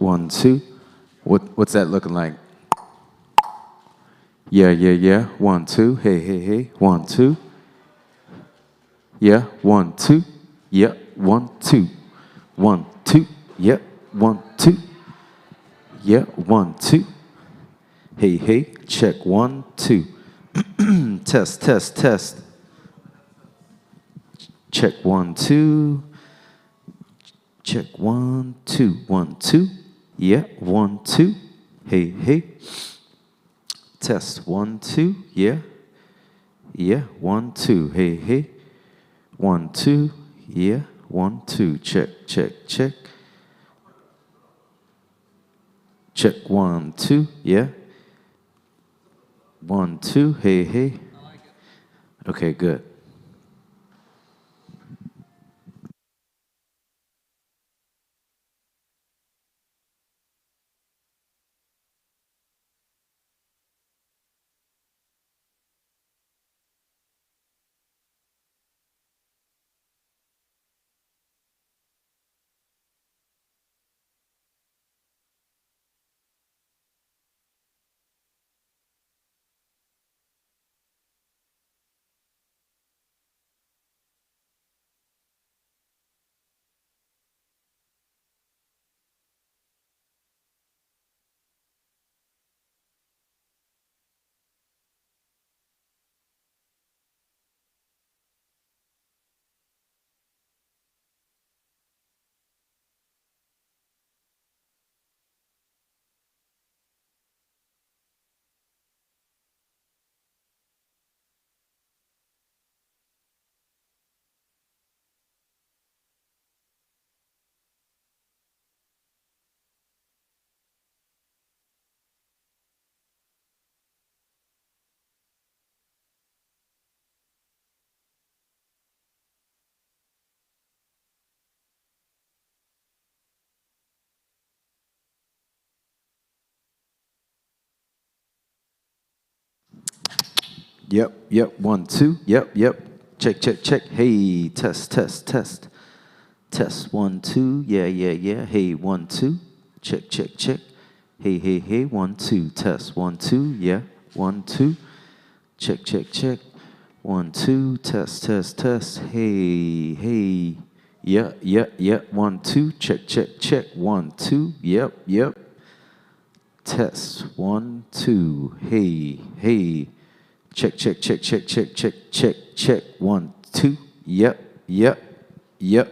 1, 2. What's that looking like? Yeah, yeah, yeah. 1, 2. Hey, hey, hey. 1, 2. Yeah. 1, 2. Yeah. 1, 2. 1, 2. Yeah. 1, 2. Yeah. 1, 2. Hey, hey. Check 1, 2. Test, test, test. Check 1, 2. Check 1, 2. 1, 2. Yeah. 1, 2. Hey, hey. Test 1, 2. Yeah. Yeah. 1, 2. Hey, hey. 1, 2. Yeah. 1, 2. Check, check, check. Check 1, 2. Yeah. 1, 2. Hey, hey. Okay, good. Yep, yep. 1, 2. Yep, yep. Check, check, check. Hey, test, test, test. Test 1, 2. Yeah, yeah, yeah. Hey, 1, 2. Check, check, check. Hey, hey, hey. 1, 2. Test 1, 2. Yeah. 1, 2. Check, check, check. 1, 2. Test, test, test. Hey, hey. Yeah, yeah, yeah. 1, 2. Check, check, check. 1, 2. Yep, yep. Test 1, 2. Hey, hey. Check, check, check, check, check, check, check, check. 1, 2. Yep, yep, yep.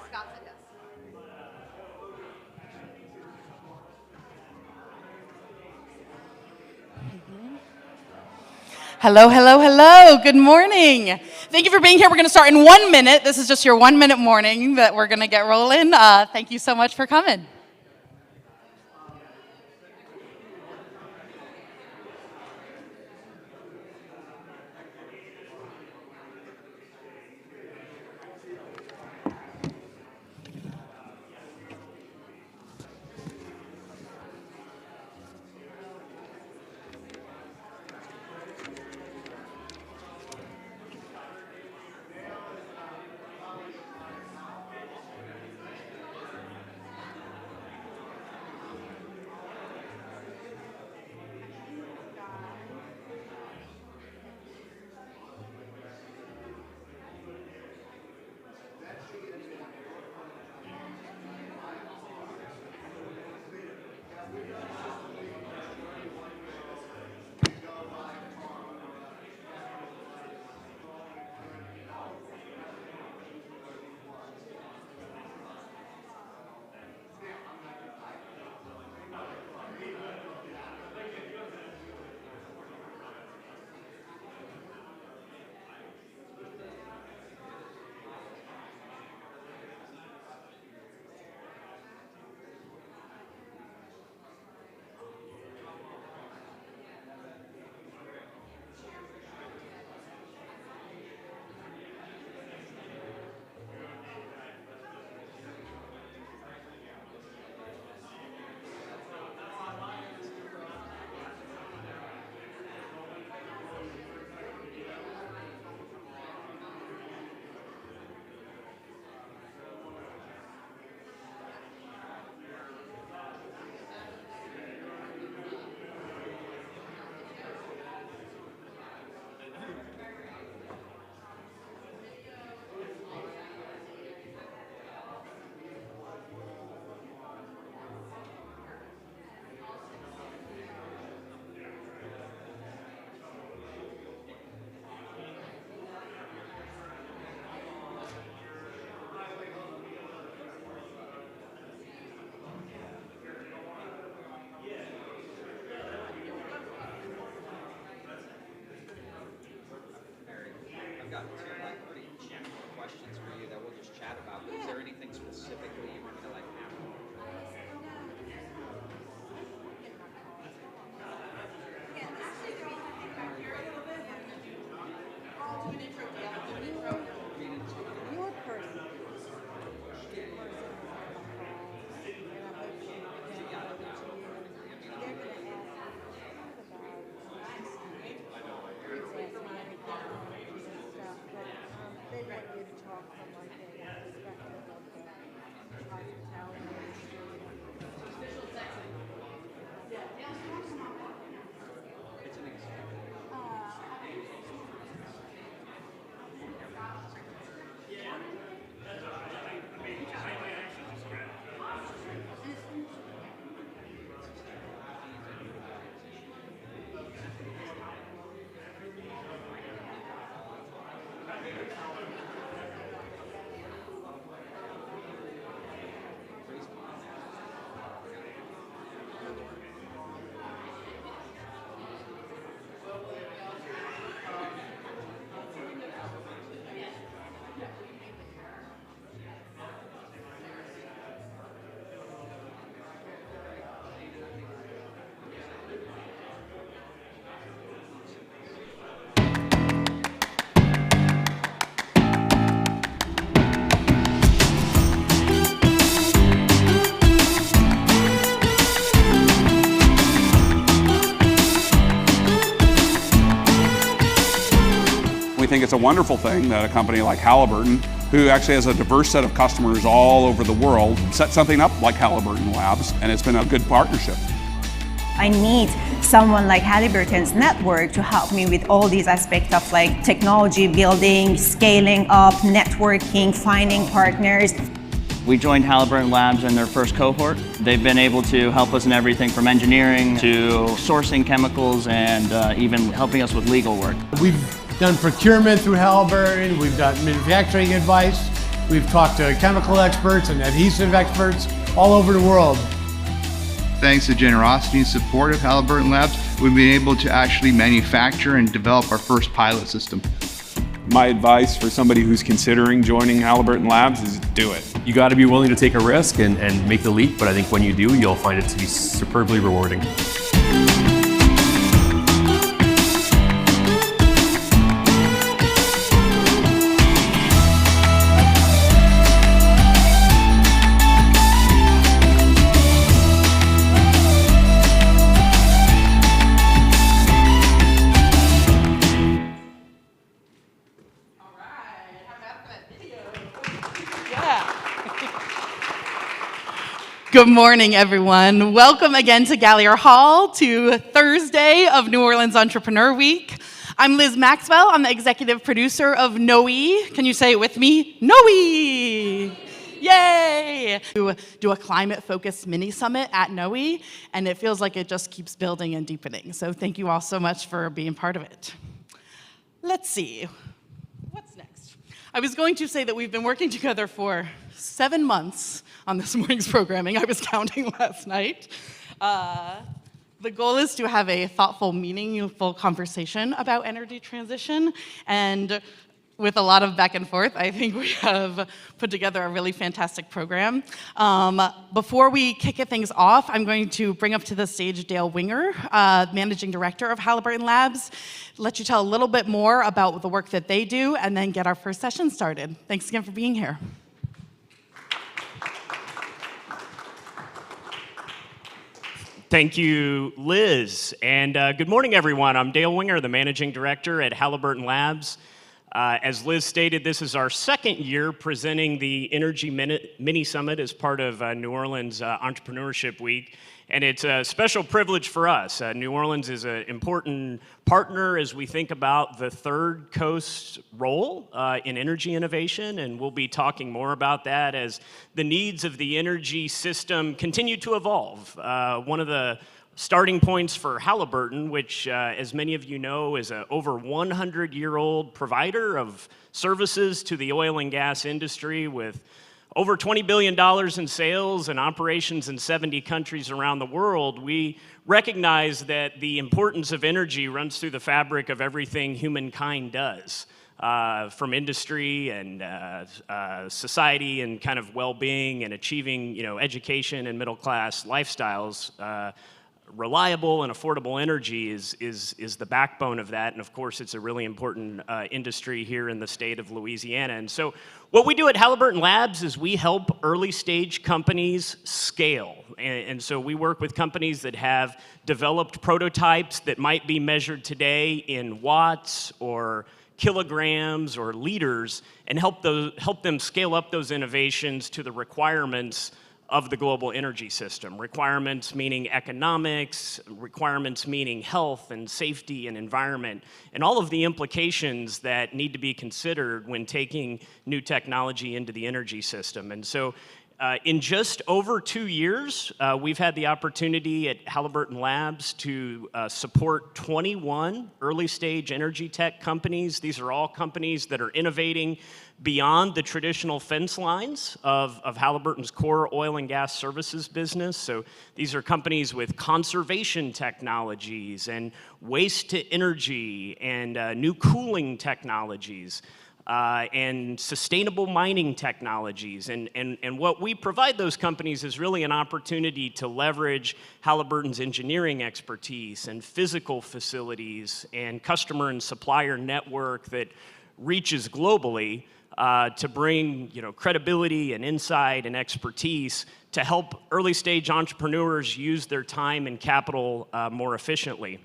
Scott said yes. Hello, hello, hello. Good morning. Thank you for being here. We're going to start in 1 minute. This is just your 1 minute morning that we're going to get rolling. Thank you so much for coming. Got two pretty general questions for you that we'll just chat about. Is there anything specifically you want me to have? We think it's a wonderful thing that a company like Halliburton, who actually has a diverse set of customers all over the world, set something up like Halliburton Labs, and it's been a good partnership. I need someone like Halliburton's network to help me with all these aspects of technology building, scaling up, networking, finding partners. We joined Halliburton Labs in their first cohort. They've been able to help us in everything from engineering to sourcing chemicals and even helping us with legal work. We've done procurement through Halliburton, we've done manufacturing advice, We've talked to chemical experts and adhesive experts all over the world. Thanks to the generosity and support of Halliburton Labs, we've been able to actually manufacture and develop our first pilot system. My advice for somebody who's considering joining Halliburton Labs is do it. You got to be willing to take a risk and make the leap, but I think when you do, you'll find it to be superbly rewarding. Good morning, everyone. Welcome again to Gallier Hall, to Thursday of New Orleans Entrepreneur Week. I'm Liz Maxwell. I'm the executive producer of NOE. Can you say it with me? NOE! Yay! We do a climate-focused mini summit at NOE, and it feels like it just keeps building and deepening. So thank you all so much for being part of it. Let's see. What's next? I was going to say that we've been working together for 7 months on this morning's programming. I was counting last night. The goal is to have a thoughtful, meaningful conversation about energy transition, and with a lot of back and forth, I think we have put together a really fantastic program. Before we kick things off, I'm going to bring up to the stage Dale Winger, Managing Director of Halliburton Labs, let you tell a little bit more about the work that they do, and then get our first session started. Thanks again for being here. Thank you, Liz, and good morning, everyone. I'm Dale Winger, the Managing Director at Halliburton Labs. As Liz stated, this is our second year presenting the Energy Mini Summit as part of New Orleans Entrepreneurship Week, and it's a special privilege for us. New Orleans is an important partner as we think about the Third Coast's role in energy innovation, and we'll be talking more about that as the needs of the energy system continue to evolve. One of the starting points for Halliburton, which, as many of you know, is an over 100-year-old provider of services to the oil and gas industry with over $20 billion in sales and operations in 70 countries around the world. We recognize that the importance of energy runs through the fabric of everything humankind does, from industry and society and kind of well-being and achieving, education and middle-class lifestyles. Reliable and affordable energy is the backbone of that, and of course it's a really important industry here in the state of Louisiana. And so what we do at Halliburton Labs is we help early stage companies scale, and so we work with companies that have developed prototypes that might be measured today in watts or kilograms or liters, and help them scale up those innovations to the requirements of the global energy system. Requirements meaning economics, requirements meaning health and safety and environment, and all of the implications that need to be considered when taking new technology into the energy system. And so in just over 2 years, we've had the opportunity at Halliburton Labs to support 21 early stage energy tech companies. These are all companies that are innovating beyond the traditional fence lines of Halliburton's core oil and gas services business. So these are companies with conservation technologies and waste to energy and new cooling technologies. And sustainable mining technologies. And what we provide those companies is really an opportunity to leverage Halliburton's engineering expertise and physical facilities and customer and supplier network that reaches globally to bring credibility and insight and expertise to help early stage entrepreneurs use their time and capital more efficiently.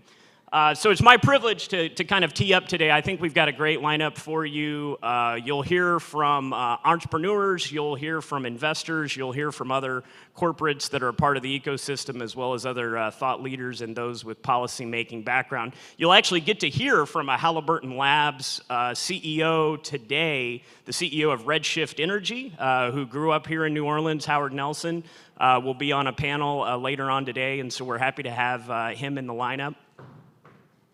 So it's my privilege to kind of tee up today. I think we've got a great lineup for you. You'll hear from entrepreneurs, you'll hear from investors, you'll hear from other corporates that are a part of the ecosystem, as well as other thought leaders and those with policy-making background. You'll actually get to hear from a Halliburton Labs CEO today, the CEO of Redshift Energy, who grew up here in New Orleans, Howard Nelson, will be on a panel later on today, and so we're happy to have him in the lineup.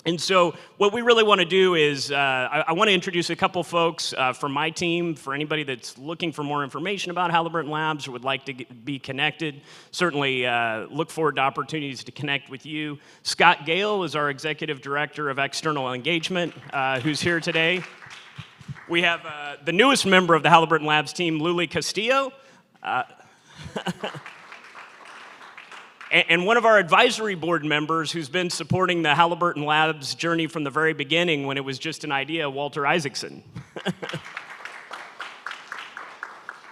And so what we really want to do is I want to introduce a couple folks from my team. For anybody that's looking for more information about Halliburton Labs or would like to be connected, certainly look forward to opportunities to connect with you. Scott Gale is our Executive Director of External Engagement, who's here today. We have the newest member of the Halliburton Labs team, Luli Castillo. And one of our advisory board members who's been supporting the Halliburton Labs journey from the very beginning when it was just an idea, Walter Isaacson.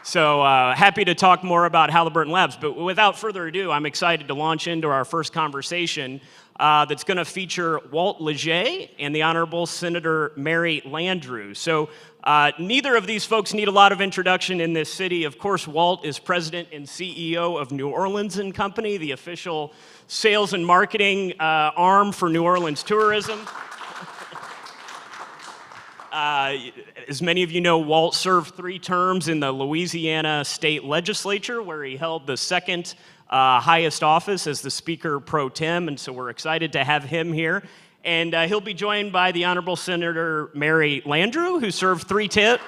So happy to talk more about Halliburton Labs, but without further ado, I'm excited to launch into our first conversation that's going to feature Walt Leger and the Honorable Senator Mary Landrieu. So neither of these folks need a lot of introduction in this city. Of course, Walt is president and CEO of New Orleans & Company, the official sales and marketing arm for New Orleans tourism. As many of you know, Walt served 3 terms in the Louisiana State Legislature, where he held the second highest office as the Speaker Pro Tem, and so we're excited to have him here. And he'll be joined by the Honorable Senator Mary Landrieu, who served 3 terms.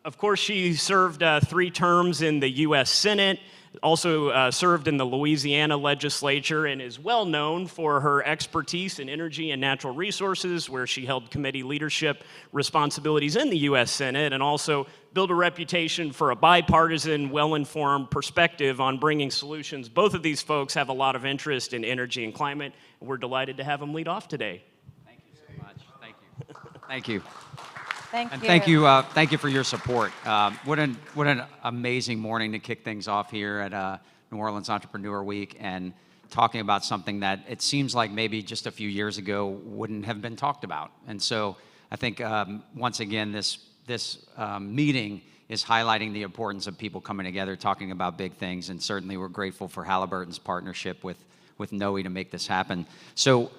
Of course, she served 3 terms in the U.S. Senate, also served in the Louisiana legislature, and is well known for her expertise in energy and natural resources, where she held committee leadership responsibilities in the U.S. Senate, and also built a reputation for a bipartisan, well-informed perspective on bringing solutions. Both of these folks have a lot of interest in energy and climate, and we're delighted to have them lead off today. Thank you so much. Thank you. Thank you. Thank And you. thank you for your support. What an amazing morning to kick things off here at New Orleans Entrepreneur Week, and talking about something that it seems like maybe just a few years ago wouldn't have been talked about. And so I think once again this meeting is highlighting the importance of people coming together, talking about big things, and certainly we're grateful for Halliburton's partnership with NOE to make this happen. So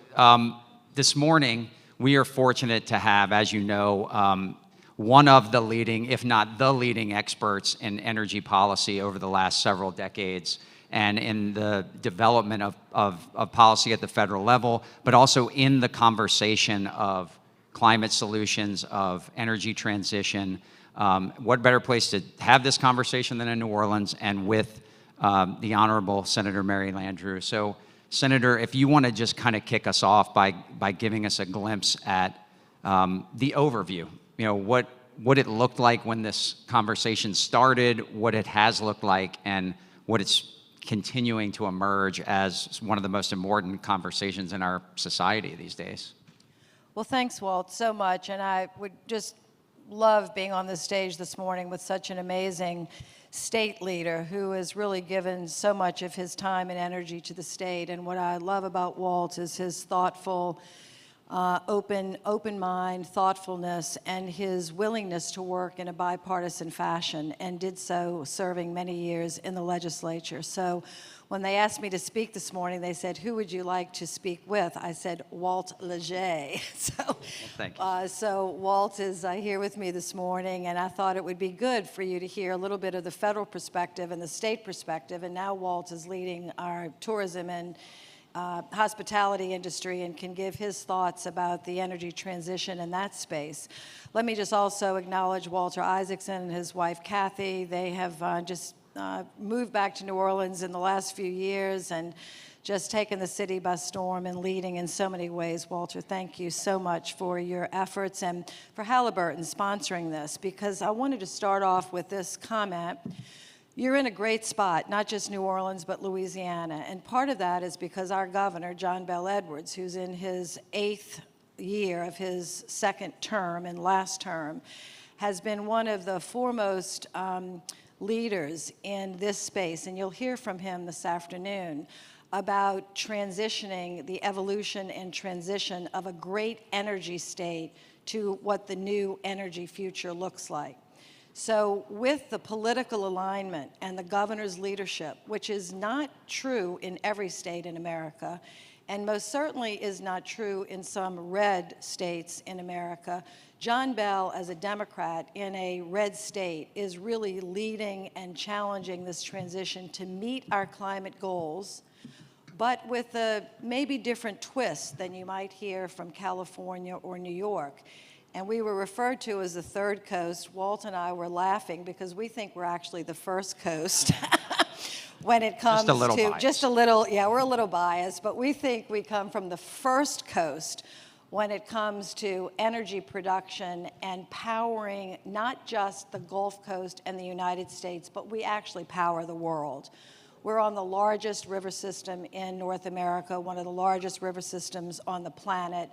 this morning, we are fortunate to have, as you know, one of the leading, if not the leading experts in energy policy over the last several decades, and in the development of policy at the federal level, but also in the conversation of climate solutions, of energy transition. What better place to have this conversation than in New Orleans, and with the Honorable Senator Mary Landrieu. So, Senator, if you want to just kind of kick us off by giving us a glimpse at the overview, you know, what it looked like when this conversation started, what it has looked like, and what it's continuing to emerge as one of the most important conversations in our society these days. Well, thanks, Walt, so much. And I would just love being on this stage this morning with such an amazing state leader who has really given so much of his time and energy to the state. And what I love about Walt is his thoughtful, open mind, thoughtfulness, and his willingness to work in a bipartisan fashion, and did so serving many years in the legislature. So when they asked me to speak this morning, they said, "Who would you like to speak with?" I said, "Walt Leger." So Walt is here with me this morning, and I thought it would be good for you to hear a little bit of the federal perspective and the state perspective. And now Walt is leading our tourism and hospitality industry and can give his thoughts about the energy transition in that space. Let me just also acknowledge Walter Isaacson and his wife Kathy. They have just moved back to New Orleans in the last few years and just taken the city by storm and leading in so many ways. Walter, thank you so much for your efforts and for Halliburton sponsoring this, because I wanted to start off with this comment. You're in a great spot, not just New Orleans, but Louisiana. And part of that is because our governor, John Bel Edwards, who's in his 8th year of his 2nd term and last term, has been one of the foremost leaders in this space. And you'll hear from him this afternoon about transitioning, the evolution and transition of a great energy state to what the new energy future looks like. So with the political alignment and the governor's leadership, which is not true in every state in America, and most certainly is not true in some red states in America. John Bell, as a Democrat in a red state, is really leading and challenging this transition to meet our climate goals, but with a maybe different twist than you might hear from California or New York. And we were referred to as the third coast. Walt and I were laughing because we think we're actually the first coast when it comes Just a little to, biased. just a little, yeah, we're a little biased, but we think we come from the first coast when it comes to energy production and powering not just the Gulf Coast and the United States, but we actually power the world. We're on the largest river system in North America, one of the largest river systems on the planet.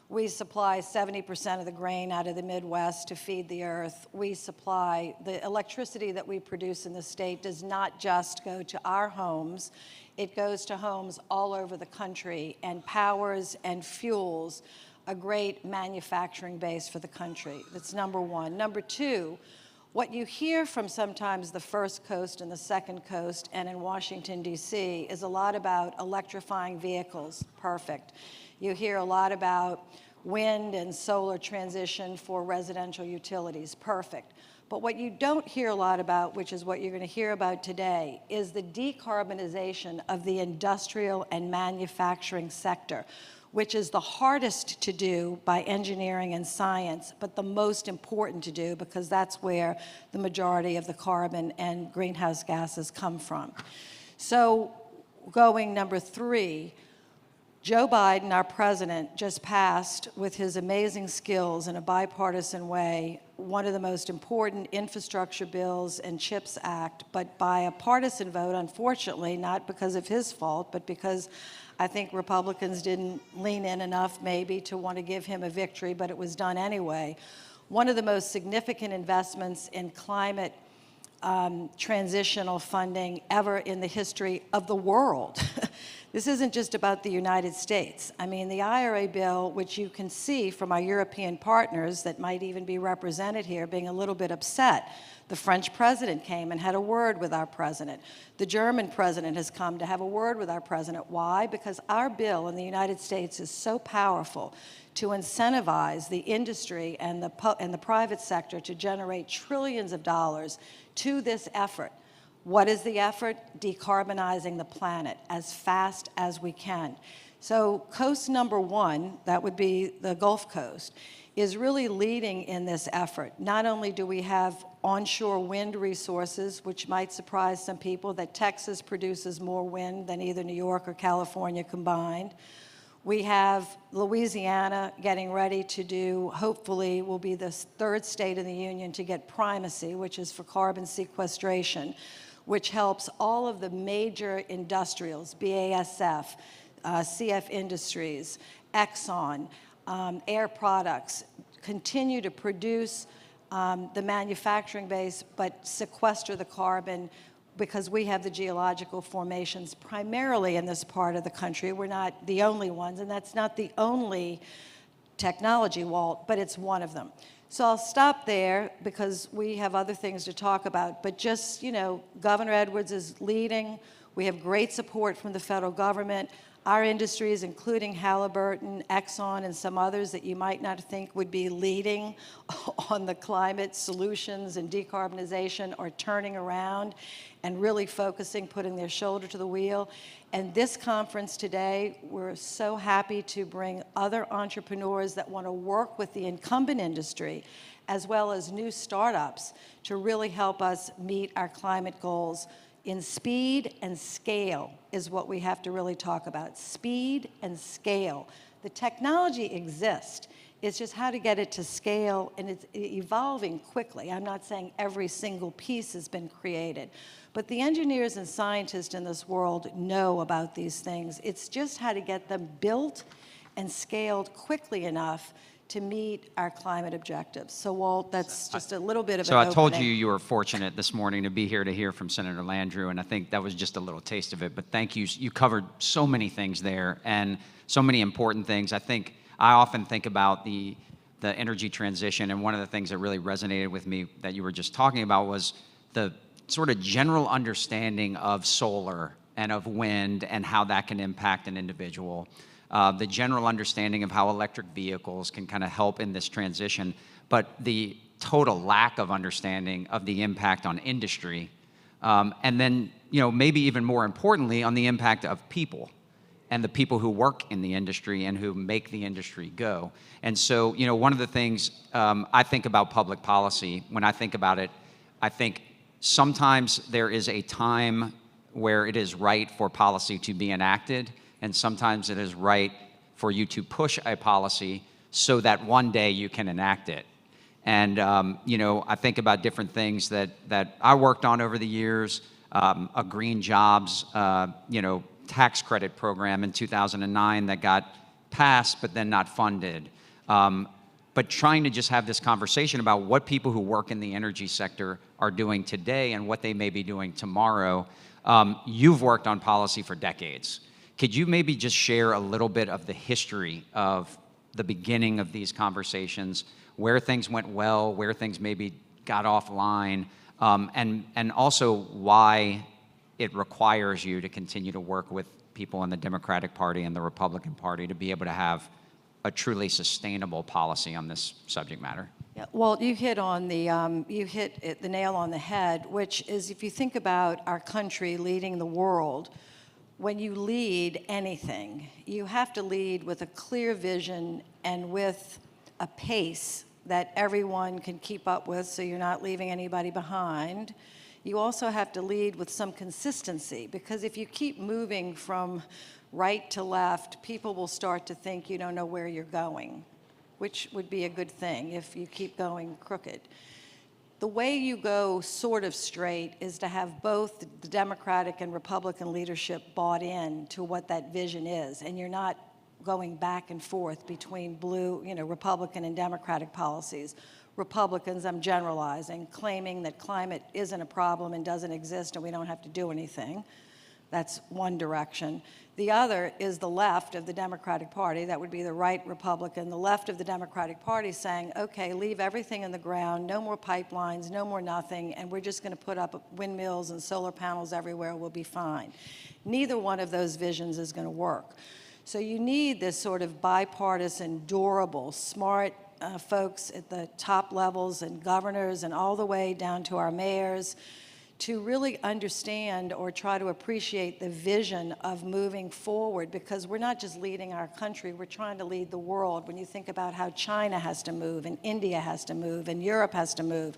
We supply 70% of the grain out of the Midwest to feed the earth. We supply the electricity that we produce in the state does not just go to our homes, it goes to homes all over the country and powers and fuels a great manufacturing base for the country. That's number one. Number two, what you hear from sometimes the first coast and the second coast and in Washington, D.C. is a lot about electrifying vehicles. Perfect. You hear a lot about wind and solar transition for residential utilities. Perfect. But what you don't hear a lot about, which is what you're going to hear about today, is the decarbonization of the industrial and manufacturing sector, which is the hardest to do by engineering and science, but the most important to do because that's where the majority of the carbon and greenhouse gases come from. So going number three, Joe Biden, our president, just passed, with his amazing skills in a bipartisan way, one of the most important infrastructure bills and CHIPS Act, but by a partisan vote, unfortunately, not because of his fault, but because I think Republicans didn't lean in enough maybe to want to give him a victory, but it was done anyway. One of the most significant investments in climate transitional funding ever in the history of the world. This isn't just about the United States. I mean, the IRA bill, which you can see from our European partners that might even be represented here being a little bit upset. The French president came and had a word with our president. The German president has come to have a word with our president. Why? Because our bill in the United States is so powerful to incentivize the industry and the private sector to generate trillions of dollars to this effort. What is the effort? Decarbonizing the planet as fast as we can. So coast number one, that would be the Gulf Coast, is really leading in this effort. Not only do we have onshore wind resources, which might surprise some people, that Texas produces more wind than either New York or California combined. We have Louisiana getting ready to do, hopefully will be the third state in the union to get primacy, which is for carbon sequestration, which helps all of the major industrials, BASF, CF Industries, Exxon, Air Products, continue to produce the manufacturing base, but sequester the carbon because we have the geological formations primarily in this part of the country. We're not the only ones, and that's not the only technology, Walt, but it's one of them. So I'll stop there because we have other things to talk about. But just, you know, Governor Edwards is leading. We have great support from the federal government. Our industries, including Halliburton, Exxon, and some others that you might not think would be leading on the climate solutions and decarbonization, are turning around and really focusing, putting their shoulder to the wheel. And this conference today, we're so happy to bring other entrepreneurs that want to work with the incumbent industry, as well as new startups, to really help us meet our climate goals. In speed and scale is what we have to really talk about. Speed and scale. The technology exists. It's just how to get it to scale, and it's evolving quickly. I'm not saying every single piece has been created, but the engineers and scientists in this world know about these things. It's just how to get them built and scaled quickly enough to meet our climate objectives. So, Walt, that's just a little bit of an opening. So I told you opening. you were fortunate this morning to be here to hear from Senator Landrieu, and I think that was just a little taste of it. But thank you. You covered so many things there and so many important things. I often think about the energy transition, and one of the things that really resonated with me that you were just talking about was the sort of general understanding of solar and of wind and how that can impact an individual. The general understanding of how electric vehicles can kind of help in this transition, but the total lack of understanding of the impact on industry, and then, maybe even more importantly, on the impact of people and the people who work in the industry and who make the industry go. And so, one of the things I think about public policy, when I think about it, I think sometimes there is a time where it is right for policy to be enacted, and sometimes it is right for you to push a policy so that one day you can enact it. And I think about different things that I worked on over the years, a green jobs, tax credit program in 2009 that got passed but then not funded. But trying to just have this conversation about what people who work in the energy sector are doing today and what they may be doing tomorrow. You've worked on policy for decades. Could you maybe just share a little bit of the history of the beginning of these conversations, where things went well, where things maybe got offline, and also why it requires you to continue to work with people in the Democratic Party and the Republican Party to be able to have a truly sustainable policy on this subject matter? Yeah, well, you hit the nail on the head, which is, if you think about our country leading the world, when you lead anything, you have to lead with a clear vision and with a pace that everyone can keep up with, so you're not leaving anybody behind. You also have to lead with some consistency, because if you keep moving from right to left, people will start to think you don't know where you're going, which would be a good thing if you keep going crooked. The way you go sort of straight is to have both the Democratic and Republican leadership bought in to what that vision is, and you're not going back and forth between blue, Republican and Democratic policies. Republicans, I'm generalizing, claiming that climate isn't a problem and doesn't exist and we don't have to do anything. That's one direction. The other is the left of the Democratic Party. That would be the right Republican. The left of the Democratic Party saying, okay, leave everything in the ground, no more pipelines, no more nothing, and we're just going to put up windmills and solar panels everywhere, we'll be fine. Neither one of those visions is going to work. So you need this sort of bipartisan, durable, smart folks at the top levels and governors and all the way down to our mayors to really understand or try to appreciate the vision of moving forward, because we're not just leading our country, we're trying to lead the world. When you think about how China has to move and India has to move and Europe has to move,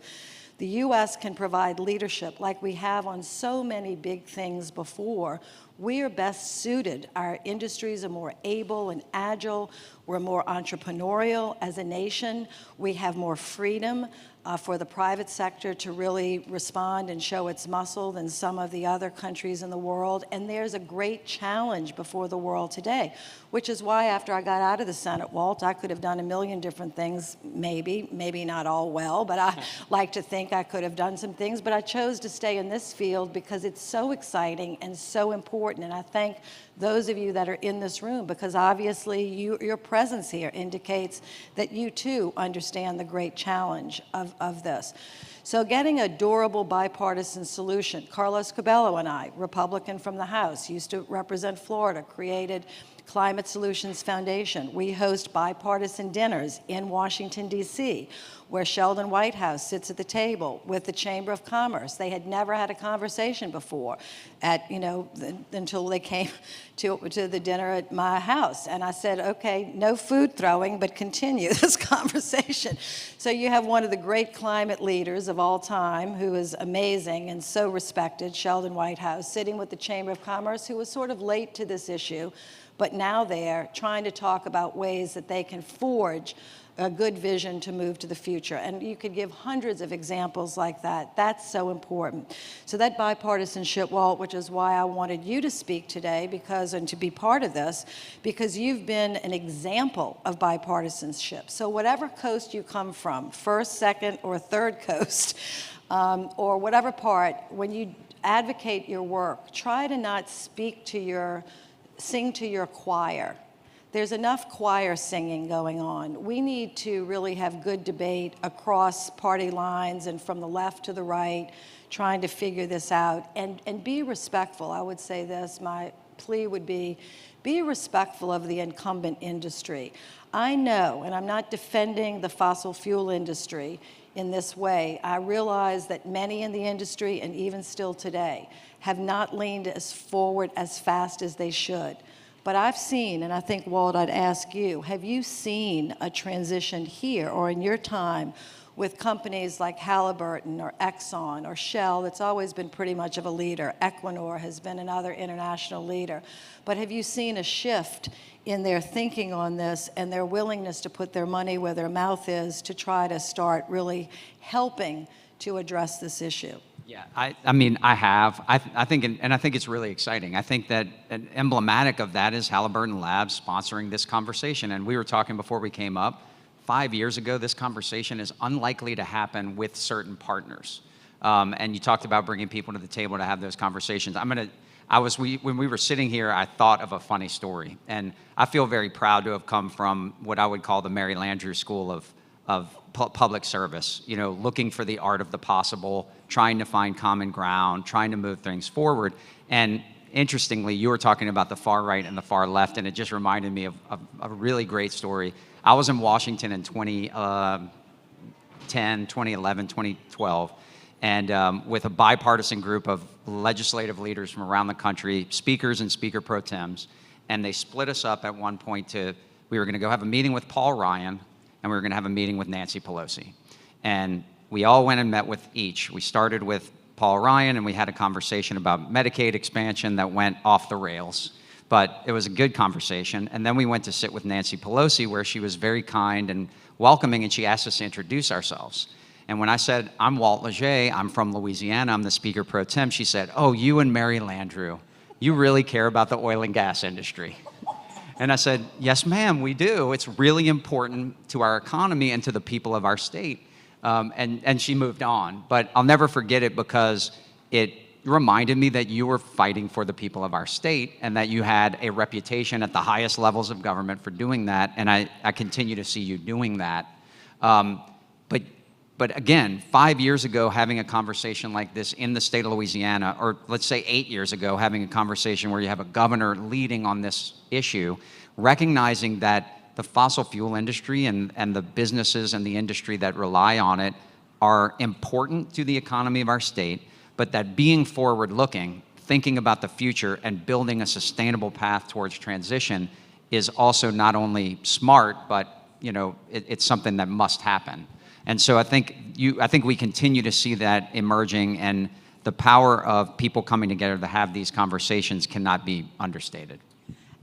the U.S. can provide leadership like we have on so many big things before. We are best suited. Our industries are more able and agile. We're more entrepreneurial as a nation. We have more freedom for the private sector to really respond and show its muscle than some of the other countries in the world. And there's a great challenge before the world today, which is why after I got out of the Senate, Walt, I could have done a million different things, maybe not all well, but I like to think I could have done some things. But I chose to stay in this field because it's so exciting and so important. And I thank those of you that are in this room, because obviously your presence here indicates that you too understand the great challenge of this. So getting a durable bipartisan solution. Carlos Cabello and I, Republican from the House, used to represent Florida, created Climate Solutions Foundation. We host bipartisan dinners in Washington, D.C., where Sheldon Whitehouse sits at the table with the Chamber of Commerce. They had never had a conversation before until they came to the dinner at my house. And I said, okay, no food throwing, but continue this conversation. So you have one of the great climate leaders of all time, who is amazing and so respected, Sheldon Whitehouse, sitting with the Chamber of Commerce, who was sort of late to this issue, but now they're trying to talk about ways that they can forge a good vision to move to the future. And you could give hundreds of examples like that. That's so important. So that bipartisanship, Walt, which is why I wanted you to speak today, and to be part of this, because you've been an example of bipartisanship. So whatever coast you come from, first, second, or third coast, or whatever part, when you advocate your work, try to not sing to your choir. there's enough choir singing going on. We need to really have good debate across party lines and from the left to the right, trying to figure this out and be respectful. I would say this, my plea would be respectful of the incumbent industry. I know, and I'm not defending the fossil fuel industry in this way, I realize that many in the industry, and even still today, have not leaned as forward as fast as they should. But I've seen, and I think, Walt, I'd ask you, have you seen a transition here or in your time with companies like Halliburton or Exxon or Shell that's always been pretty much of a leader? Equinor has been another international leader. But have you seen a shift in their thinking on this and their willingness to put their money where their mouth is to try to start really helping to address this issue? Yeah, I mean, I have. I think, and I think it's really exciting. I think that emblematic of that is Halliburton Labs sponsoring this conversation. And we were talking before we came up, 5 years ago, this conversation is unlikely to happen with certain partners. And you talked about bringing people to the table to have those conversations. When we were sitting here, I thought of a funny story. And I feel very proud to have come from what I would call the Mary Landrieu School of public service, you know, looking for the art of the possible, trying to find common ground, trying to move things forward. And interestingly, you were talking about the far right and the far left, and it just reminded me of a really great story. I was in Washington in 2010, 2011, 2012, and with a bipartisan group of legislative leaders from around the country, speakers and speaker pro tems, and they split us up at one point we were going to go have a meeting with Paul Ryan, and we were going to have a meeting with Nancy Pelosi. And we all went and met with each. We started with Paul Ryan, and we had a conversation about Medicaid expansion that went off the rails. But it was a good conversation. And then we went to sit with Nancy Pelosi, where she was very kind and welcoming, and she asked us to introduce ourselves. And when I said, I'm Walt Leger, I'm from Louisiana, I'm the Speaker Pro Tem, she said, oh, you and Mary Landrieu, you really care about the oil and gas industry. And I said, yes, ma'am, we do. It's really important to our economy and to the people of our state. And she moved on. But I'll never forget it because it reminded me that you were fighting for the people of our state and that you had a reputation at the highest levels of government for doing that. And I continue to see you doing that. But again, 5 years ago, having a conversation like this in the state of Louisiana, or let's say 8 years ago, having a conversation where you have a governor leading on this issue, recognizing that the fossil fuel industry and the businesses and the industry that rely on it are important to the economy of our state, but that being forward-looking, thinking about the future and building a sustainable path towards transition is also not only smart, but you know, it's something that must happen. And so I think we continue to see that emerging, and the power of people coming together to have these conversations cannot be understated.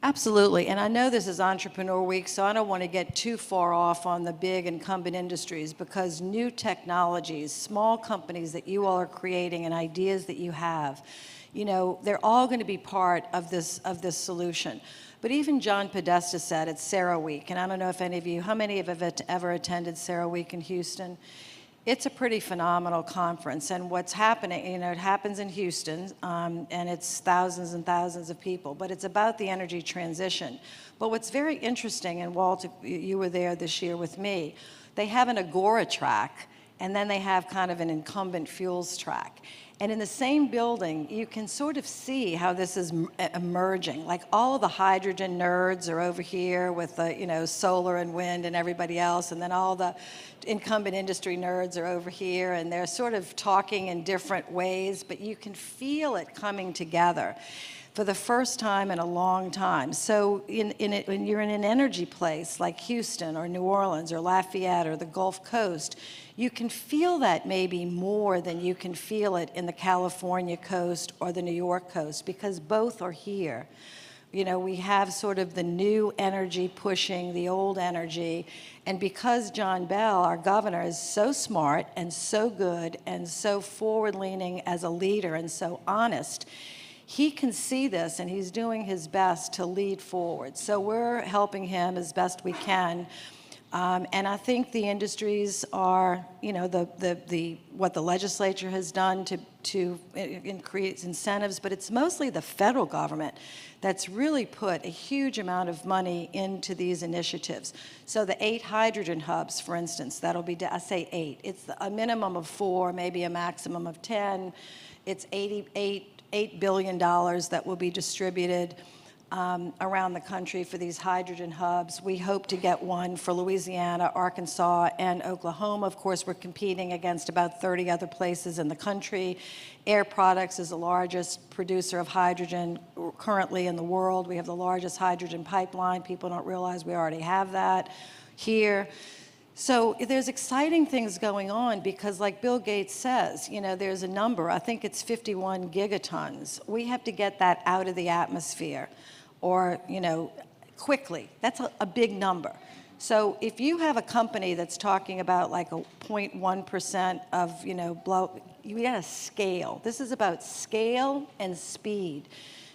Absolutely, and I know this is Entrepreneur Week, so I don't want to get too far off on the big incumbent industries, because new technologies, small companies that you all are creating and ideas that you have, you know, they're all going to be part of this solution. But even John Podesta said at CERAWeek, and I don't know if any of you, how many have ever attended CERAWeek in Houston? It's a pretty phenomenal conference, and what's happening, you know, it happens in Houston, and it's thousands and thousands of people, but it's about the energy transition. But what's very interesting, and Walt, you were there this year with me, they have an Agora track, and then they have kind of an incumbent fuels track. And in the same building, you can sort of see how this is emerging. Like all the hydrogen nerds are over here with the, you know, solar and wind and everybody else, and then all the incumbent industry nerds are over here, and they're sort of talking in different ways, but you can feel it coming together for the first time in a long time. So when you're in an energy place like Houston or New Orleans or Lafayette or the Gulf Coast, you can feel that maybe more than you can feel it in the California coast or the New York coast, because both are here. You know, we have sort of the new energy pushing the old energy, and because John Bell, our governor, is so smart and so good and so forward-leaning as a leader and so honest, he can see this, and he's doing his best to lead forward. So we're helping him as best we can And I think the industries are, you know, what the legislature has done to increase incentives, but it's mostly the federal government that's really put a huge amount of money into these initiatives. So the 8 hydrogen hubs, for instance, that'll be, I say 8, it's a minimum of 4, maybe a maximum of 10. It's $8 billion that will be distributed around the country for these hydrogen hubs. We hope to get one for Louisiana, Arkansas, and Oklahoma. Of course, we're competing against about 30 other places in the country. Air Products is the largest producer of hydrogen currently in the world. We have the largest hydrogen pipeline. People don't realize we already have that here. So there's exciting things going on because, like Bill Gates says, you know, there's a number, I think it's 51 gigatons. We have to get that out of the atmosphere, or, you know, quickly. That's a big number. So if you have a company that's talking about like a 0.1% of, you know, you gotta scale. This is about scale and speed.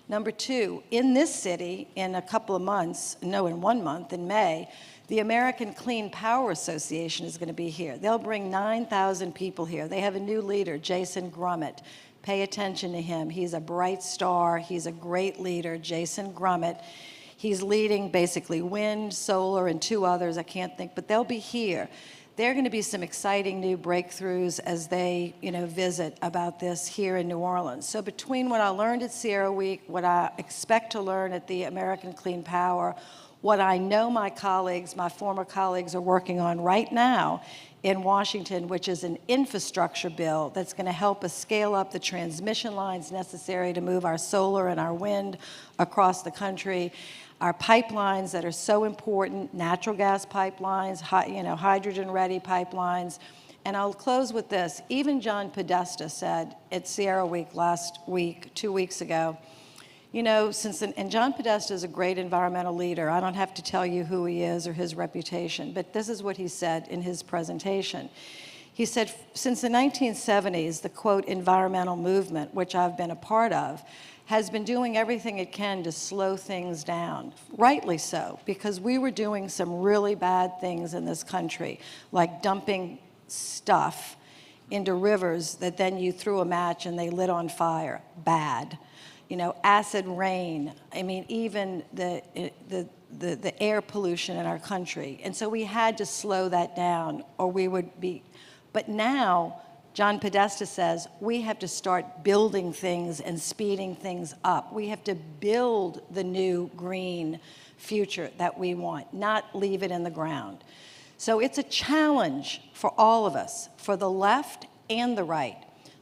Number 2, in this city, in a couple of months, no, in 1 month, in May, the American Clean Power Association is going to be here. They'll bring 9,000 people here. They have a new leader, Jason Grummett. Pay attention to him. He's a bright star. He's a great leader, Jason Grummett. He's leading basically wind, solar, and 2 others, I can't think, but they'll be here. There are going to be some exciting new breakthroughs as they, you know, visit about this here in New Orleans. So between what I learned at Sierra Week, what I expect to learn at the American Clean Power, what I know my colleagues, my former colleagues, are working on right now in Washington, which is an infrastructure bill that's going to help us scale up the transmission lines necessary to move our solar and our wind across the country, our pipelines that are so important, natural gas pipelines, you know, hydrogen-ready pipelines. And I'll close with this. Even John Podesta said at Sierra Week last week, 2 weeks ago, you know, and John Podesta is a great environmental leader. I don't have to tell you who he is or his reputation, but this is what he said in his presentation. He said, since the 1970s, the, quote, environmental movement, which I've been a part of, has been doing everything it can to slow things down. Rightly so, because we were doing some really bad things in this country, like dumping stuff into rivers that then you threw a match and they lit on fire. Bad. You know, acid rain, I mean, even the air pollution in our country. And so we had to slow that down or we would be, but now, John Podesta says, we have to start building things and speeding things up. We have to build the new green future that we want, not leave it in the ground. So it's a challenge for all of us, for the left and the right.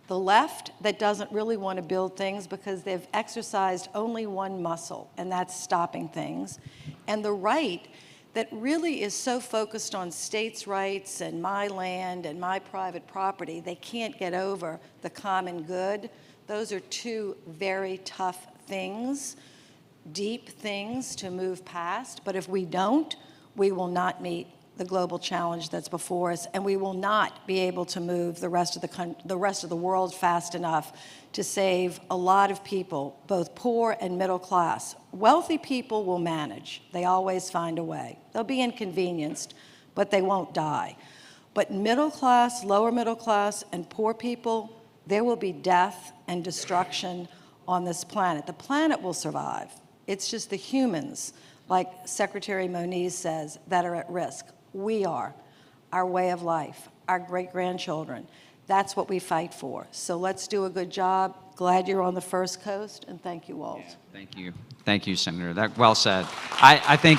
The left that doesn't really want to build things because they've exercised only one muscle, and that's stopping things. And the right that really is so focused on states' rights and my land and my private property, they can't get over the common good. Those are 2 very tough things, deep things to move past. But if we don't, we will not meet the global challenge that's before us, and we will not be able to move the rest of the world fast enough to save a lot of people, both poor and middle class. Wealthy people will manage. They always find a way. They'll be inconvenienced, but they won't die. But middle class, lower middle class, and poor people, there will be death and destruction on this planet. The planet will survive. It's just the humans, like Secretary Moniz says, that are at risk. We are, our way of life, our great-grandchildren. That's what we fight for. So let's do a good job. Glad you're on the First Coast, and thank you, Walt. Yeah, thank you. Thank you, Senator. That well said. I think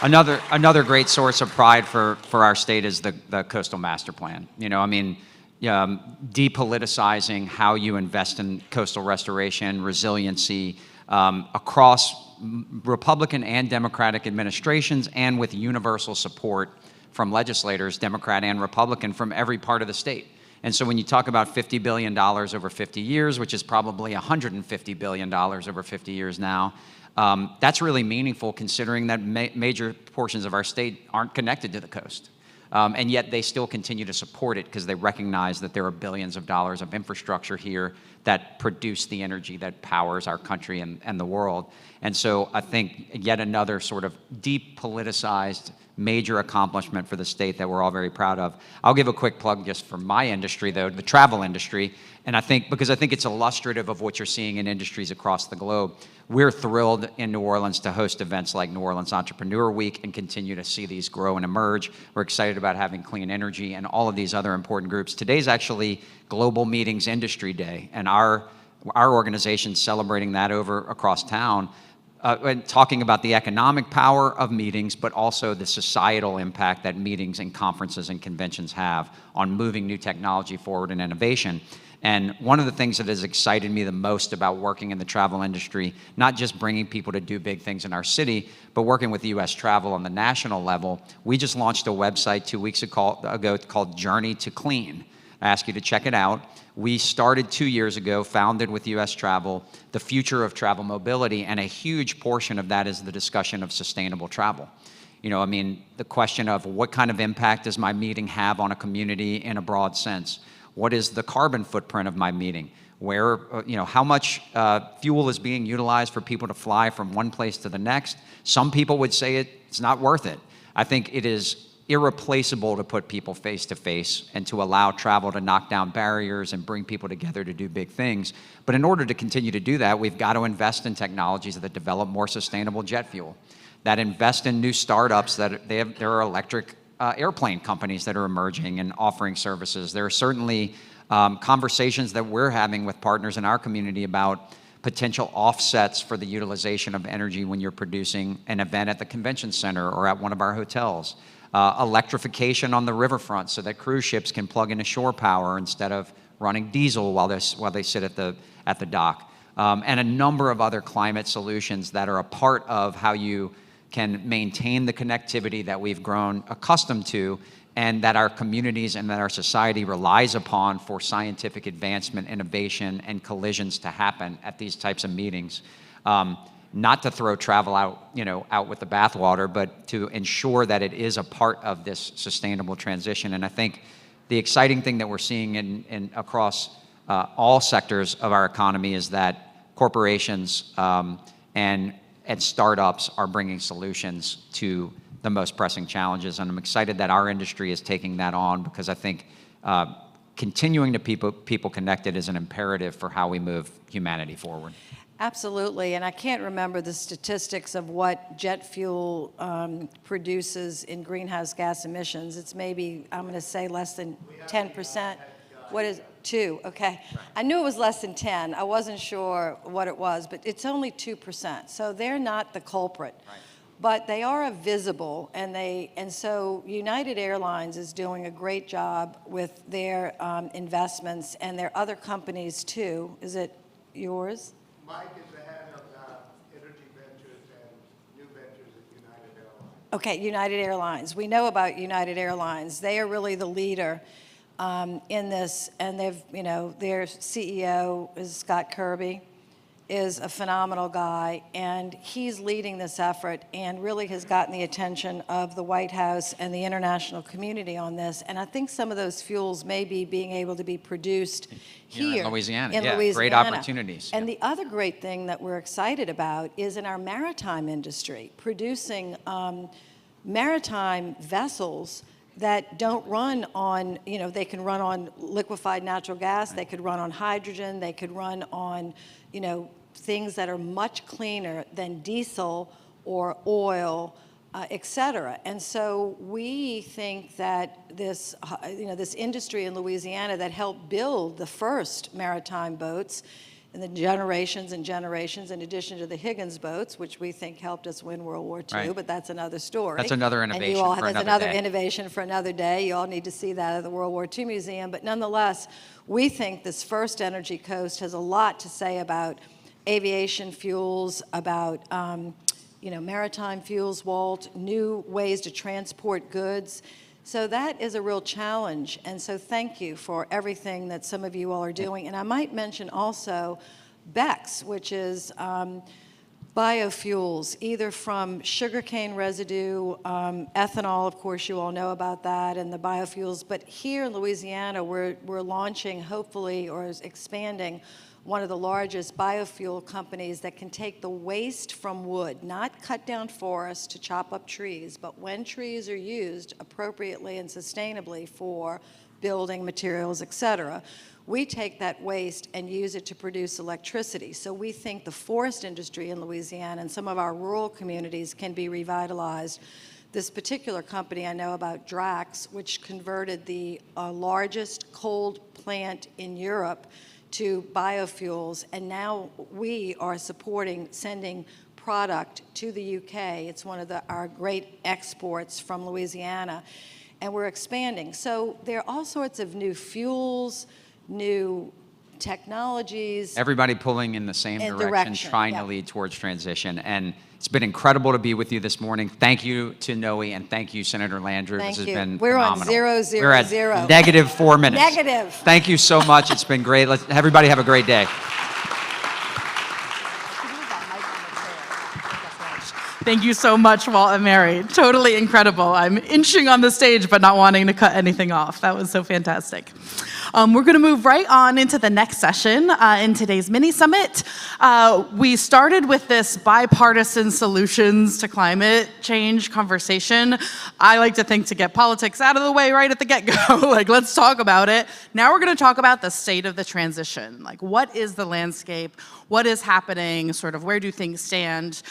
another great source of pride for our state is the Coastal Master Plan. You know, I mean, depoliticizing how you invest in coastal restoration, resiliency, across Republican and Democratic administrations, and with universal support from legislators, Democrat and Republican, from every part of the state. And so when you talk about $50 billion over 50 years, which is probably $150 billion over 50 years now, that's really meaningful considering that major portions of our state aren't connected to the coast. And yet they still continue to support it because they recognize that there are billions of dollars of infrastructure here that produce the energy that powers our country and the world. And so I think yet another sort of deep politicized major accomplishment for the state that we're all very proud of. I'll give a quick plug just for my industry, though, the travel industry. And because I think it's illustrative of what you're seeing in industries across the globe. We're thrilled in New Orleans to host events like New Orleans Entrepreneur Week and continue to see these grow and emerge. We're excited about having clean energy and all of these other important groups. Today's actually Global Meetings Industry Day, and our organization's celebrating that across town, and talking about the economic power of meetings, but also the societal impact that meetings and conferences and conventions have on moving new technology forward and innovation. And one of the things that has excited me the most about working in the travel industry, not just bringing people to do big things in our city, but working with U.S. Travel on the national level, we just launched a website 2 weeks ago called Journey to Clean. I ask you to check it out. We started 2 years ago, founded with U.S. Travel, the future of travel mobility, and a huge portion of that is the discussion of sustainable travel. The question of what kind of impact does my meeting have on a community in a broad sense? What is the carbon footprint of my meeting? How much fuel is being utilized for people to fly from one place to the next? Some people would say it's not worth it. I think it is irreplaceable to put people face to face and to allow travel to knock down barriers and bring people together to do big things. But in order to continue to do that, we've got to invest in technologies that develop more sustainable jet fuel, that invest in new startups there are electric airplane companies that are emerging and offering services. There are certainly conversations that we're having with partners in our community about potential offsets for the utilization of energy when you're producing an event at the convention center or at one of our hotels. Electrification on the riverfront so that cruise ships can plug into shore power instead of running diesel while they sit at the dock. And a number of other climate solutions that are a part of how you can maintain the connectivity that we've grown accustomed to and that our communities and that our society relies upon for scientific advancement, innovation, and collisions to happen at these types of meetings. Not to throw travel out with the bathwater, but to ensure that it is a part of this sustainable transition. And I think the exciting thing that we're seeing across all sectors of our economy is that corporations and startups are bringing solutions to the most pressing challenges. And I'm excited that our industry is taking that on because I think continuing to people connected is an imperative for how we move humanity forward. Absolutely, and I can't remember the statistics of what jet fuel produces in greenhouse gas emissions. It's maybe, I'm going to say less than 10%. What is 2? Okay. I knew it was less than 10. I wasn't sure what it was, but it's only 2%. So they're not the culprit. Right. But they are visible, and so United Airlines is doing a great job with their investments, and there are other companies too. Is it yours? Mike is the head of Energy Ventures and New Ventures at United Airlines. Okay, United Airlines. We know about United Airlines. They are really the leader in this, and their CEO is Scott Kirby, is a phenomenal guy, and he's leading this effort and really has gotten the attention of the White House and the international community on this. And I think some of those fuels may be being able to be produced here in Louisiana. In Louisiana. Great opportunities. And the other great thing that we're excited about is in our maritime industry, producing maritime vessels that don't run on, they can run on liquefied natural gas, they could run on hydrogen, they could run on, things that are much cleaner than diesel or oil, et cetera. And so we think that this, this industry in Louisiana that helped build the first maritime boats in the generations and generations, in addition to the Higgins boats, which we think helped us win World War II, right. But that's another story. That's another innovation that's another innovation for another day. You all need to see that at the World War II Museum. But nonetheless, we think this first Energy Coast has a lot to say about aviation fuels, about maritime fuels, Walt, new ways to transport goods. So that is a real challenge. And so thank you for everything that some of you all are doing. And I might mention also BEX, which is biofuels, either from sugarcane residue, ethanol, of course, you all know about that, and the biofuels. But here in Louisiana, we're launching, hopefully, or is expanding, one of the largest biofuel companies that can take the waste from wood, not cut down forests to chop up trees, but when trees are used appropriately and sustainably for building materials, et cetera, we take that waste and use it to produce electricity. So we think the forest industry in Louisiana and some of our rural communities can be revitalized. This particular company I know about, Drax, which converted the largest coal plant in Europe to biofuels, and now we are supporting sending product to the UK. It's one of our great exports from Louisiana, and we're expanding. So there are all sorts of new fuels, new technologies. Everybody pulling in the same direction, trying to lead towards transition. And it's been incredible to be with you this morning. Thank you to Noe, and thank you, Senator Landrieu. Thank this you. has been We're phenomenal. on 000. We're at negative 4 minutes. Negative. Thank you so much. It's been great. Everybody have a great day. Thank you so much, Walt and Mary. Totally incredible. I'm inching on the stage, but not wanting to cut anything off. That was so fantastic. We're going to move right on into the next session in today's mini summit. We started with this bipartisan solutions to climate change conversation. I like to think to get politics out of the way right at the get-go. Like, let's talk about it. Now we're going to talk about the state of the transition. Like, what is the landscape? What is happening? Sort of where do things stand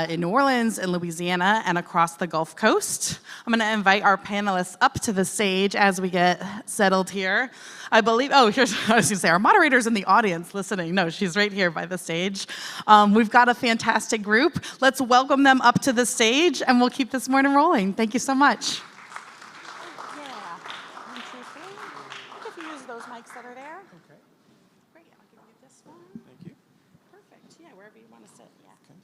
in New Orleans, in Louisiana, and across the Gulf Coast? I'm going to invite our panelists up to the stage as we get settled here. I believe, I was going to say, our moderator's in the audience listening. No, she's right here by the stage. We've got a fantastic group. Let's welcome them up to the stage, and we'll keep this morning rolling. Thank you so much. Yeah. 1, 2, 3. If you use those mics that are there. Okay. Great. I'll give you this one. Thank you. Perfect. Yeah, wherever you want to sit. Yeah. Okay.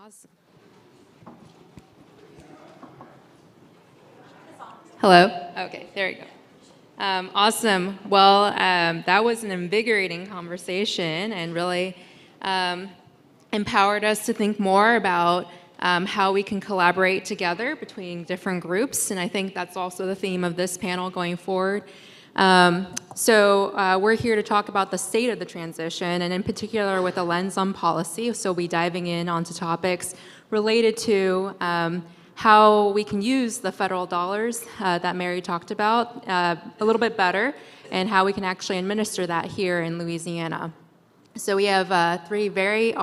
Awesome. Hello? Okay, there you go. Awesome. Well, that was an invigorating conversation and really empowered us to think more about how we can collaborate together between different groups. And I think that's also the theme of this panel going forward. So we're here to talk about the state of the transition, and in particular with a lens on policy. So we'll be diving in onto topics related to how we can use the federal dollars that Mary talked about a little bit better, and how we can actually administer that here in Louisiana. So we have 3 very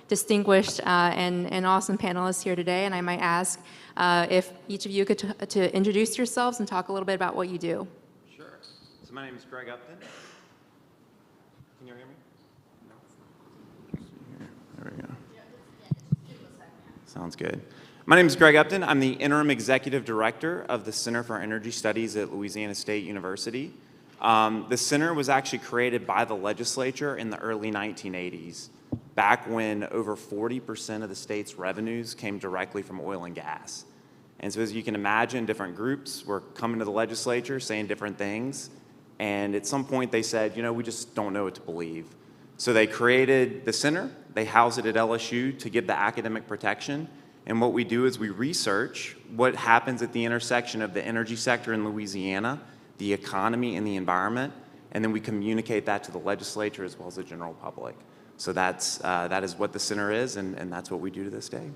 distinguished and awesome panelists here today, and I might ask if each of you could to introduce yourselves and talk a little bit about what you do. Sure. So my name is Greg Upton. Can you hear me? No. There we go. Sounds good. My name is Greg Upton. I'm the Interim Executive Director of the Center for Energy Studies at Louisiana State University. The center was actually created by the legislature in the early 1980s, back when over 40% of the state's revenues came directly from oil and gas. And so as you can imagine, different groups were coming to the legislature saying different things. And at some point they said, you know, we just don't know what to believe. So they created the center. They housed it at LSU to give the academic protection. And what we do is we research what happens at the intersection of the energy sector in Louisiana, the economy, and the environment, and then we communicate that to the legislature as well as the general public. So that is what the center is, and that's what we do to this day.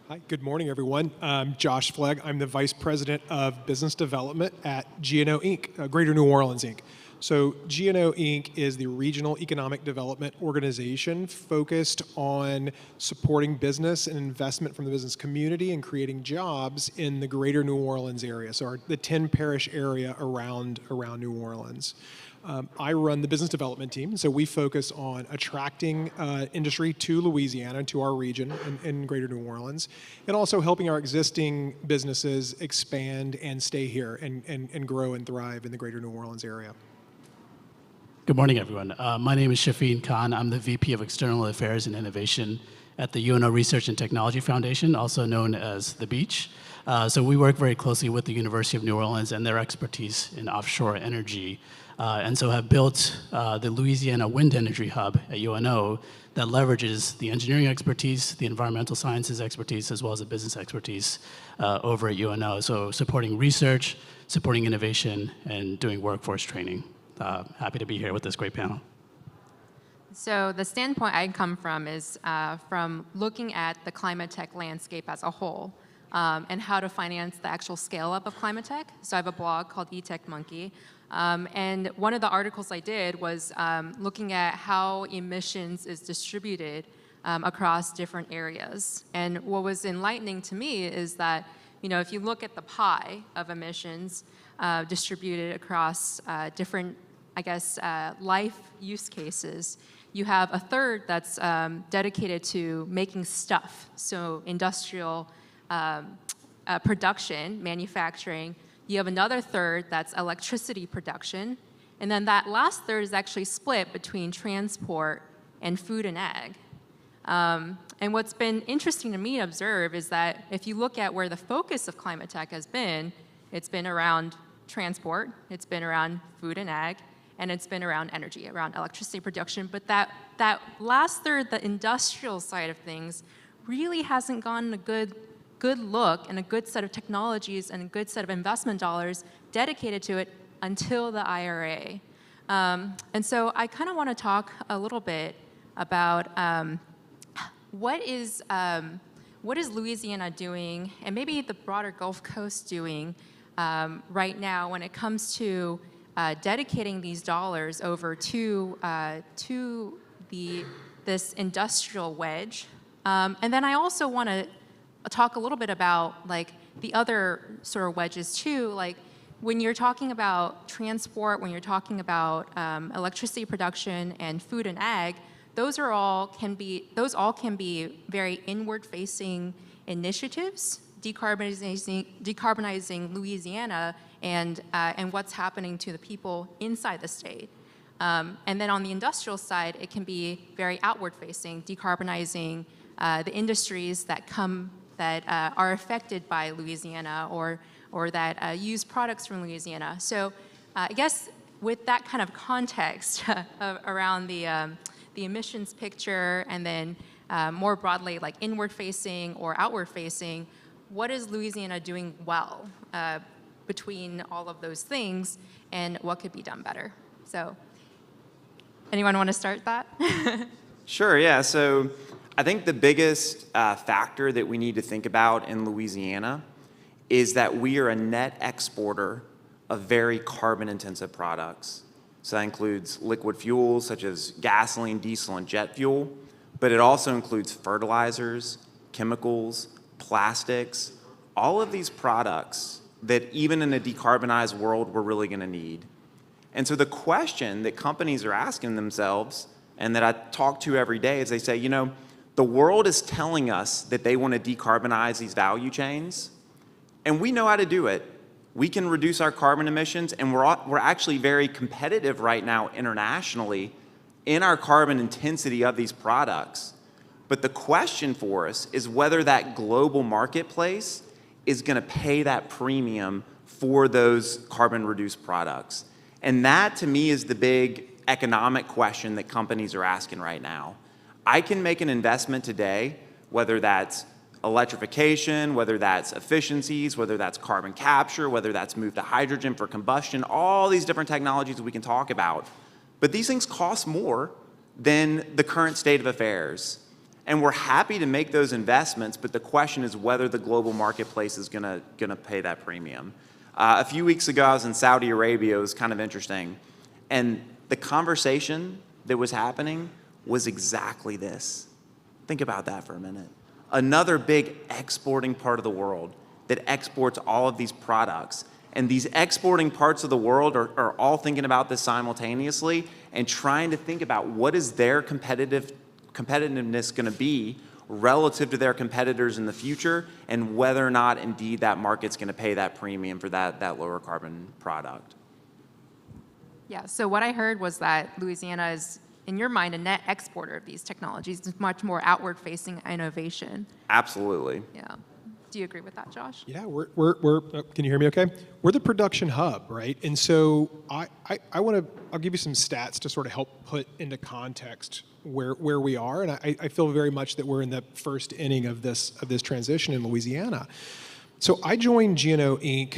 Hi, good morning, everyone. I'm Josh Flegg. I'm the Vice President of Business Development at GNO Inc., Greater New Orleans Inc. So GNO Inc. is the regional economic development organization focused on supporting business and investment from the business community and creating jobs in the Greater New Orleans area, so the 10-parish area around New Orleans. I run the business development team, so we focus on attracting industry to Louisiana, to our region in Greater New Orleans, and also helping our existing businesses expand and stay here and grow and thrive in the Greater New Orleans area. Good morning, everyone. My name is Shafeen Khan. I'm the VP of External Affairs and Innovation at the UNO Research and Technology Foundation, also known as The Beach. So we work very closely with the University of New Orleans and their expertise in offshore energy, and so have built the Louisiana Wind Energy Hub at UNO that leverages the engineering expertise, the environmental sciences expertise, as well as the business expertise over at UNO. So supporting research, supporting innovation, and doing workforce training. Happy to be here with this great panel. So the standpoint I come from is from looking at the climate tech landscape as a whole and how to finance the actual scale up of climate tech. So I have a blog called eTech Monkey. And one of the articles I did was looking at how emissions is distributed across different areas. And what was enlightening to me is that, you know, if you look at the pie of emissions distributed across different, I guess, life use cases, you have a third that's dedicated to making stuff, so industrial production, manufacturing. You have another third that's electricity production. And then that last third is actually split between transport and food and ag. And what's been interesting to me to observe is that if you look at where the focus of climate tech has been, it's been around transport, it's been around food and ag, and it's been around energy, around electricity production. But that last third, the industrial side of things, really hasn't gotten a good look and a good set of technologies and a good set of investment dollars dedicated to it until the IRA. And so I kind of want to talk a little bit about what is Louisiana doing, and maybe the broader Gulf Coast doing right now when it comes to dedicating these dollars over to this industrial wedge. And then I also want to talk a little bit about like the other sort of wedges too, like when you're talking about transport, when you're talking about electricity production and food and ag, those all can be very inward-facing initiatives, decarbonizing Louisiana and what's happening to the people inside the state. And then on the industrial side, it can be very outward-facing, decarbonizing the industries that are affected by Louisiana or that use products from Louisiana. So I guess with that kind of context around the emissions picture, and then more broadly like inward-facing or outward-facing, what is Louisiana doing well between all of those things, and what could be done better? So anyone want to start that? Sure, yeah. So I think the biggest factor that we need to think about in Louisiana is that we are a net exporter of very carbon-intensive products. So that includes liquid fuels such as gasoline, diesel, and jet fuel, but it also includes fertilizers, chemicals, plastics, all of these products that even in a decarbonized world we're really going to need. And so the question that companies are asking themselves, and that I talk to every day, is they say, you know, the world is telling us that they want to decarbonize these value chains, and we know how to do it. We can reduce our carbon emissions, and we're actually very competitive right now internationally in our carbon intensity of these products. But the question for us is whether that global marketplace is going to pay that premium for those carbon-reduced products. And that, to me, is the big economic question that companies are asking right now. I can make an investment today, whether that's electrification, whether that's efficiencies, whether that's carbon capture, whether that's move to hydrogen for combustion, all these different technologies that we can talk about. But these things cost more than the current state of affairs. And we're happy to make those investments, but the question is whether the global marketplace is gonna pay that premium. A few weeks ago, I was in Saudi Arabia. It was kind of interesting. And the conversation that was happening was exactly this. Think about that for a minute. Another big exporting part of the world that exports all of these products. And these exporting parts of the world are all thinking about this simultaneously and trying to think about what is their competitiveness going to be relative to their competitors in the future, and whether or not indeed that market's going to pay that premium for that lower carbon product. Yeah, so what I heard was that Louisiana is, in your mind, a net exporter of these technologies. It's much more outward-facing innovation. Absolutely. Yeah. Do you agree with that, Josh? Yeah, can you hear me okay? We're the production hub, right? And so I'll give you some stats to sort of help put into context where we are. And I feel very much that we're in the first inning of this transition in Louisiana. So I joined GNO Inc.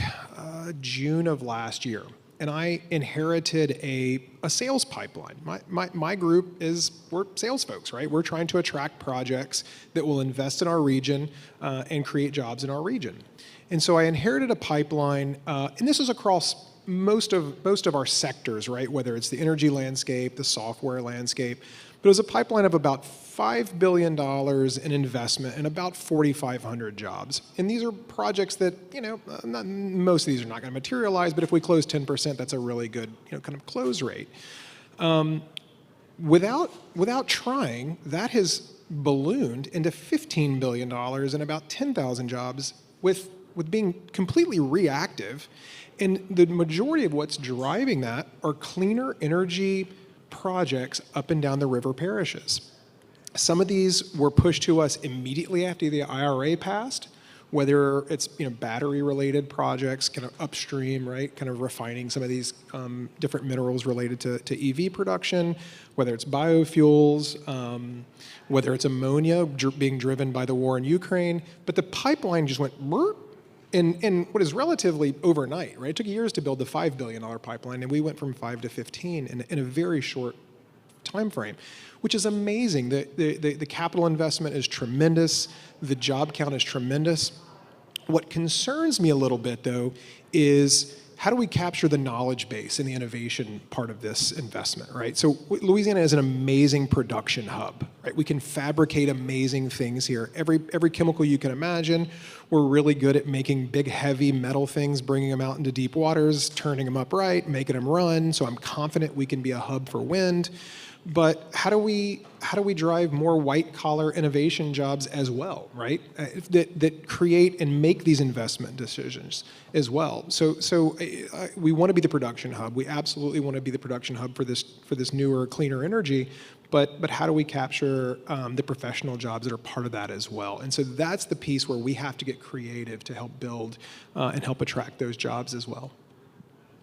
June of last year, and I inherited a sales pipeline. My group we're sales folks, right? We're trying to attract projects that will invest in our region and create jobs in our region. And so I inherited a pipeline, and this is across most of our sectors, right? Whether it's the energy landscape, the software landscape, but it was a pipeline of about $5 billion in investment and about 4,500 jobs. And these are projects that, most of these are not going to materialize, but if we close 10%, that's a really good, kind of close rate. Without trying, that has ballooned into $15 billion and about 10,000 jobs with being completely reactive. And the majority of what's driving that are cleaner energy projects up and down the river parishes. Some of these were pushed to us immediately after the IRA passed, whether it's battery-related projects, kind of upstream, right, kind of refining some of these different minerals related to EV production, whether it's biofuels, whether it's ammonia being driven by the war in Ukraine. But the pipeline just went in what is relatively overnight, right? It took years to build the $5 billion pipeline, and we went from 5 to 15 in a very short time frame, which is amazing. The capital investment is tremendous. The job count is tremendous. What concerns me a little bit, though, is how do we capture the knowledge base and the innovation part of this investment, right? So Louisiana is an amazing production hub, right? We can fabricate amazing things here. Every chemical you can imagine. We're really good at making big, heavy metal things, bringing them out into deep waters, turning them upright, making them run. So I'm confident we can be a hub for wind. But how do we drive more white-collar innovation jobs as well, right? That create and make these investment decisions as well. So we want to be the production hub. We absolutely want to be the production hub for this newer, cleaner energy. But how do we capture the professional jobs that are part of that as well? And so that's the piece where we have to get creative to help build and help attract those jobs as well.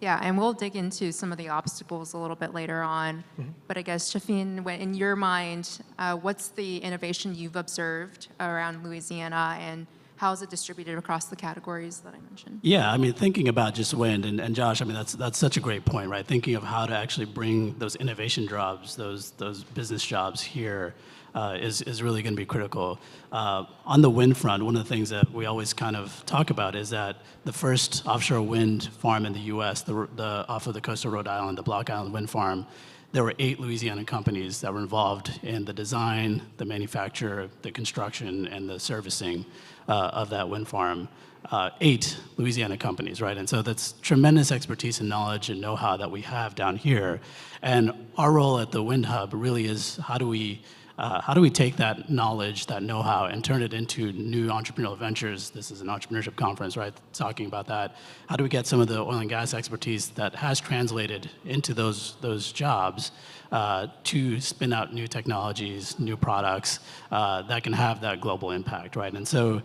Yeah, and we'll dig into some of the obstacles a little bit later on. But I guess, Shafin, in your mind, what's the innovation you've observed around Louisiana, and how is it distributed across the categories that I mentioned? Yeah, I mean, thinking about just wind, and Josh, I mean, that's such a great point, right? Thinking of how to actually bring those innovation jobs, those business jobs here is really going to be critical. On the wind front, one of the things that we always kind of talk about is that the first offshore wind farm in the U.S., off of the coast of Rhode Island, the Block Island Wind Farm, there were 8 Louisiana companies that were involved in the design, the manufacture, the construction, and the servicing of that wind farm. 8 Louisiana companies, right? And so that's tremendous expertise and knowledge and know-how that we have down here. And our role at the Wind Hub really is how do we take that knowledge, that know-how, and turn it into new entrepreneurial ventures? This is an entrepreneurship conference, right? Talking about that. How do we get some of the oil and gas expertise that has translated into those jobs to spin out new technologies, new products that can have that global impact, right? And so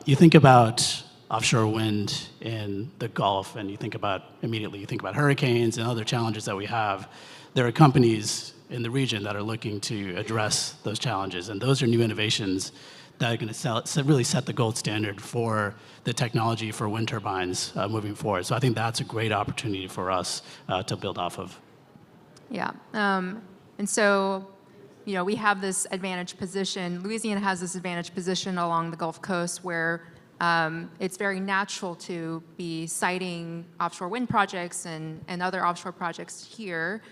you think about offshore wind in the Gulf, and you think about hurricanes and other challenges that we have. There are companies in the region that are looking to address those challenges, and those are new innovations that are going to really set the gold standard for the technology for wind turbines moving forward. So I think that's a great opportunity for us to build off of. Yeah, and so, we have this advantage position. Louisiana has this advantage position along the Gulf Coast where it's very natural to be siting offshore wind projects and other offshore projects here.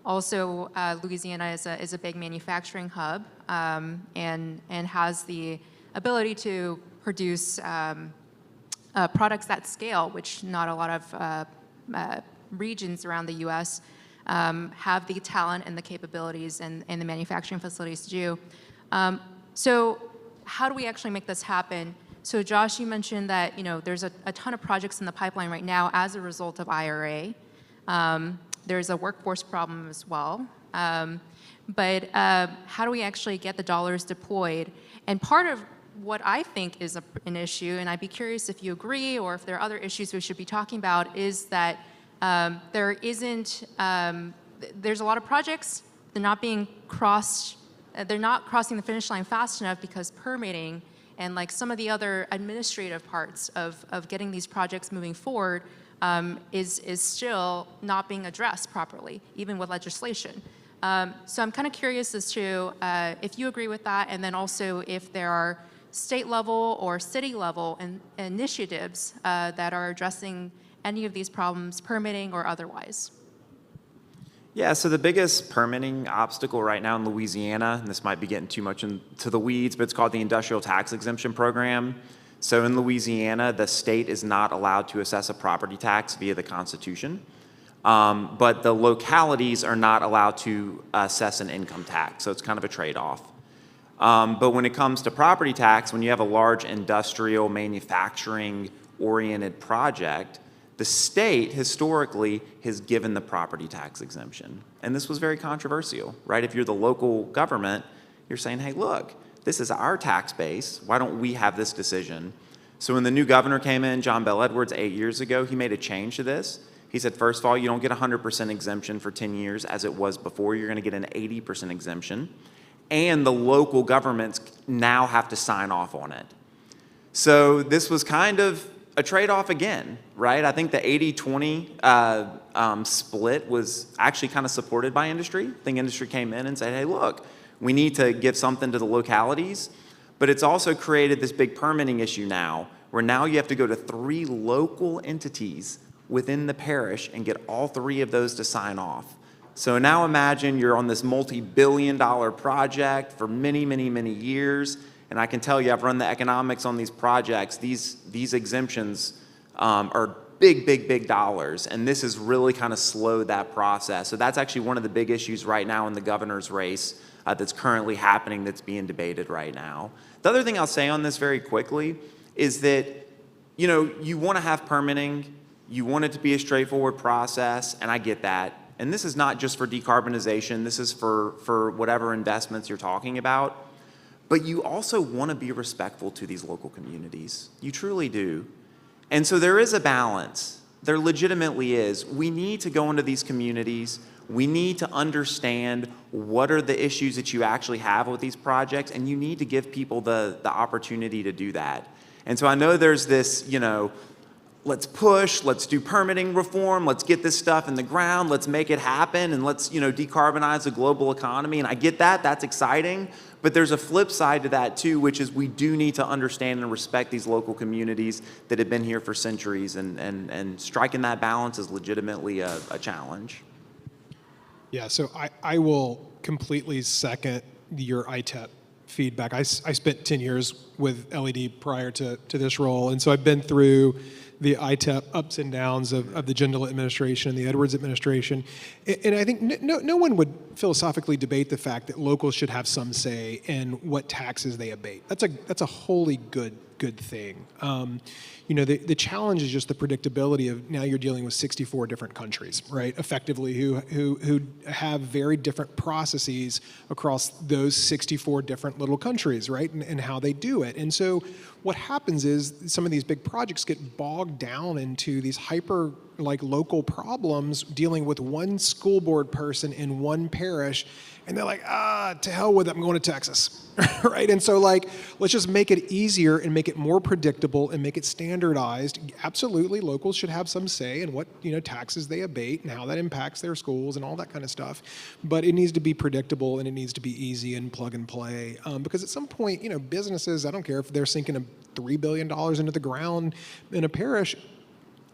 Also, Louisiana is a big manufacturing hub and has the ability to produce products at scale, which not a lot of regions around the U.S. Have the talent and the capabilities and the manufacturing facilities to do. So how do we actually make this happen? So Josh, you mentioned that there's a ton of projects in the pipeline right now as a result of IRA. There's a workforce problem as well. But how do we actually get the dollars deployed? And part of what I think is an issue, and I'd be curious if you agree or if there are other issues we should be talking about, is that there isn't, there's a lot of projects, they're not being crossed, they're not crossing the finish line fast enough because permitting and like some of the other administrative parts of getting these projects moving forward is still not being addressed properly, even with legislation. So I'm kind of curious as to if you agree with that, and then also if there are state level or city level initiatives that are addressing any of these problems, permitting or otherwise. Yeah, so the biggest permitting obstacle right now in Louisiana, and this might be getting too much into the weeds, but it's called the Industrial Tax Exemption Program. So in Louisiana, the state is not allowed to assess a property tax via the Constitution, but the localities are not allowed to assess an income tax, so it's kind of a trade-off. But when it comes to property tax, when you have a large industrial manufacturing-oriented project, the state historically has given the property tax exemption. And this was very controversial, right? If you're the local government, you're saying, hey, look, this is our tax base. Why don't we have this decision? So when the new governor came in, John Bell Edwards, 8 years ago, he made a change to this. He said, first of all, you don't get 100% exemption for 10 years as it was before. You're going to get an 80% exemption. And the local governments now have to sign off on it. So this was kind of a trade-off again, right? I think the 80-20 split was actually kind of supported by industry. I think industry came in and said, hey, look, we need to give something to the localities. But it's also created this big permitting issue now, where now you have to go to 3 local entities within the parish and get all 3 of those to sign off. So now imagine you're on this multi-billion-dollar project for many, many, many years. And I can tell you, I've run the economics on these projects. These exemptions are big, big, big dollars. And this has really kind of slowed that process. So that's actually one of the big issues right now in the governor's race that's currently happening, that's being debated right now. The other thing I'll say on this very quickly is that, you know, you want to have permitting. You want it to be a straightforward process, and I get that. And this is not just for decarbonization. This is for whatever investments you're talking about. But you also want to be respectful to these local communities. You truly do. And so there is a balance. There legitimately is. We need to go into these communities. We need to understand what are the issues that you actually have with these projects, and you need to give people the opportunity to do that. And so I know there's this, you know, let's push, let's do permitting reform, let's get this stuff in the ground, let's make it happen, and let's, you know, decarbonize the global economy. And I get that, that's exciting. But there's a flip side to that too, which is we do need to understand and respect these local communities that have been here for centuries, and striking that balance is legitimately a challenge. Yeah, so I will completely second your ITEP feedback. I spent 10 years with LED prior to this role, and so I've been through the ITEP ups and downs of the Jindal administration and the Edwards administration. And I think no one would philosophically debate the fact that locals should have some say in what taxes they abate. That's a wholly good thing. You know, the challenge is just the predictability of now you're dealing with 64 different countries, right? Effectively, who have very different processes across those 64 different little countries, right? And how they do it. And so what happens is some of these big projects get bogged down into these hyper local problems dealing with one school board person in one parish, and they're like, to hell with it, I'm going to Texas, right? And so let's just make it easier and make it more predictable and make it standardized. Absolutely, locals should have some say in what, you know, taxes they abate and how that impacts their schools and all that kind of stuff. But it needs to be predictable, and it needs to be easy and plug and play. Because at some point, you know, businesses, I don't care if they're sinking $3 billion into the ground in a parish,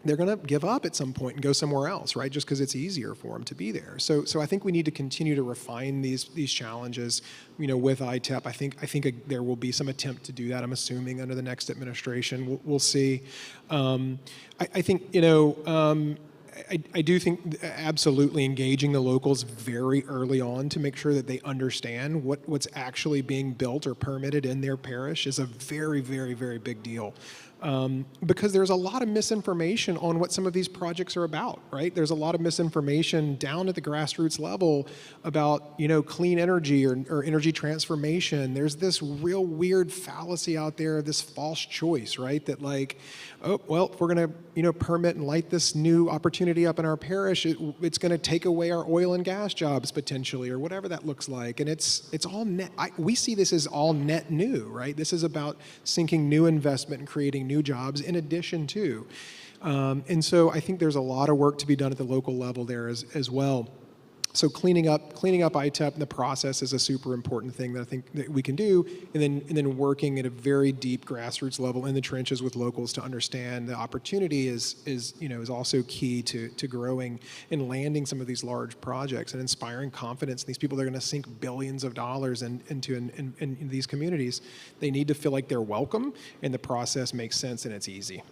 they're going to give up at some point and go somewhere else, right? Just because it's easier for them to be there. So I think we need to continue to refine these challenges, you know, with ITEP. I think there will be some attempt to do that. I'm assuming under the next administration, we'll see. I think, you know, I do think absolutely engaging the locals very early on to make sure that they understand what's actually being built or permitted in their parish is a very, very, very big deal. because there's a lot of misinformation on what some of these projects are about, right? There's a lot of misinformation down at the grassroots level about, clean energy or energy transformation. There's this real weird fallacy out there, this false choice, right? That like, oh, well, if we're going to, permit and light this new opportunity up in our parish, it's going to take away our oil and gas jobs potentially, or whatever that looks like. And it's all net. We see this as all net new, right? This is about sinking new investment and creating new jobs in addition to. And so I think there's a lot of work to be done at the local level there as well. So cleaning up ITEP and the process is a super important thing that I think that we can do, and then working at a very deep grassroots level in the trenches with locals to understand the opportunity is also key to growing and landing some of these large projects and inspiring confidence in these people that are going to sink billions of dollars into these communities. They need to feel like they're welcome and the process makes sense and it's easy.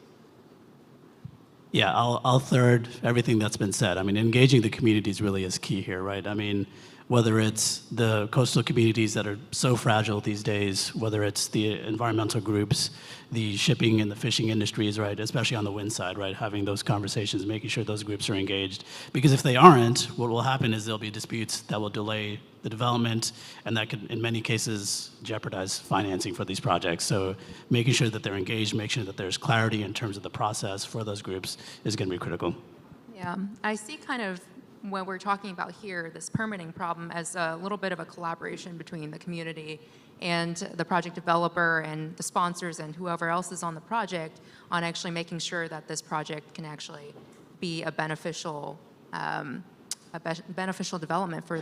Yeah, I'll third everything that's been said. I mean, engaging the communities really is key here, right? I mean, whether it's the coastal communities that are so fragile these days, whether it's the environmental groups, the shipping and the fishing industries, right, especially on the wind side, right, having those conversations, making sure those groups are engaged. Because if they aren't, what will happen is there'll be disputes that will delay the development, and that could, in many cases, jeopardize financing for these projects. So making sure that they're engaged, making sure that there's clarity in terms of the process for those groups is going to be critical. Yeah, I see kind of when we're talking about here, this permitting problem as a little bit of a collaboration between the community and the project developer and the sponsors and whoever else is on the project on actually making sure that this project can actually be a beneficial development for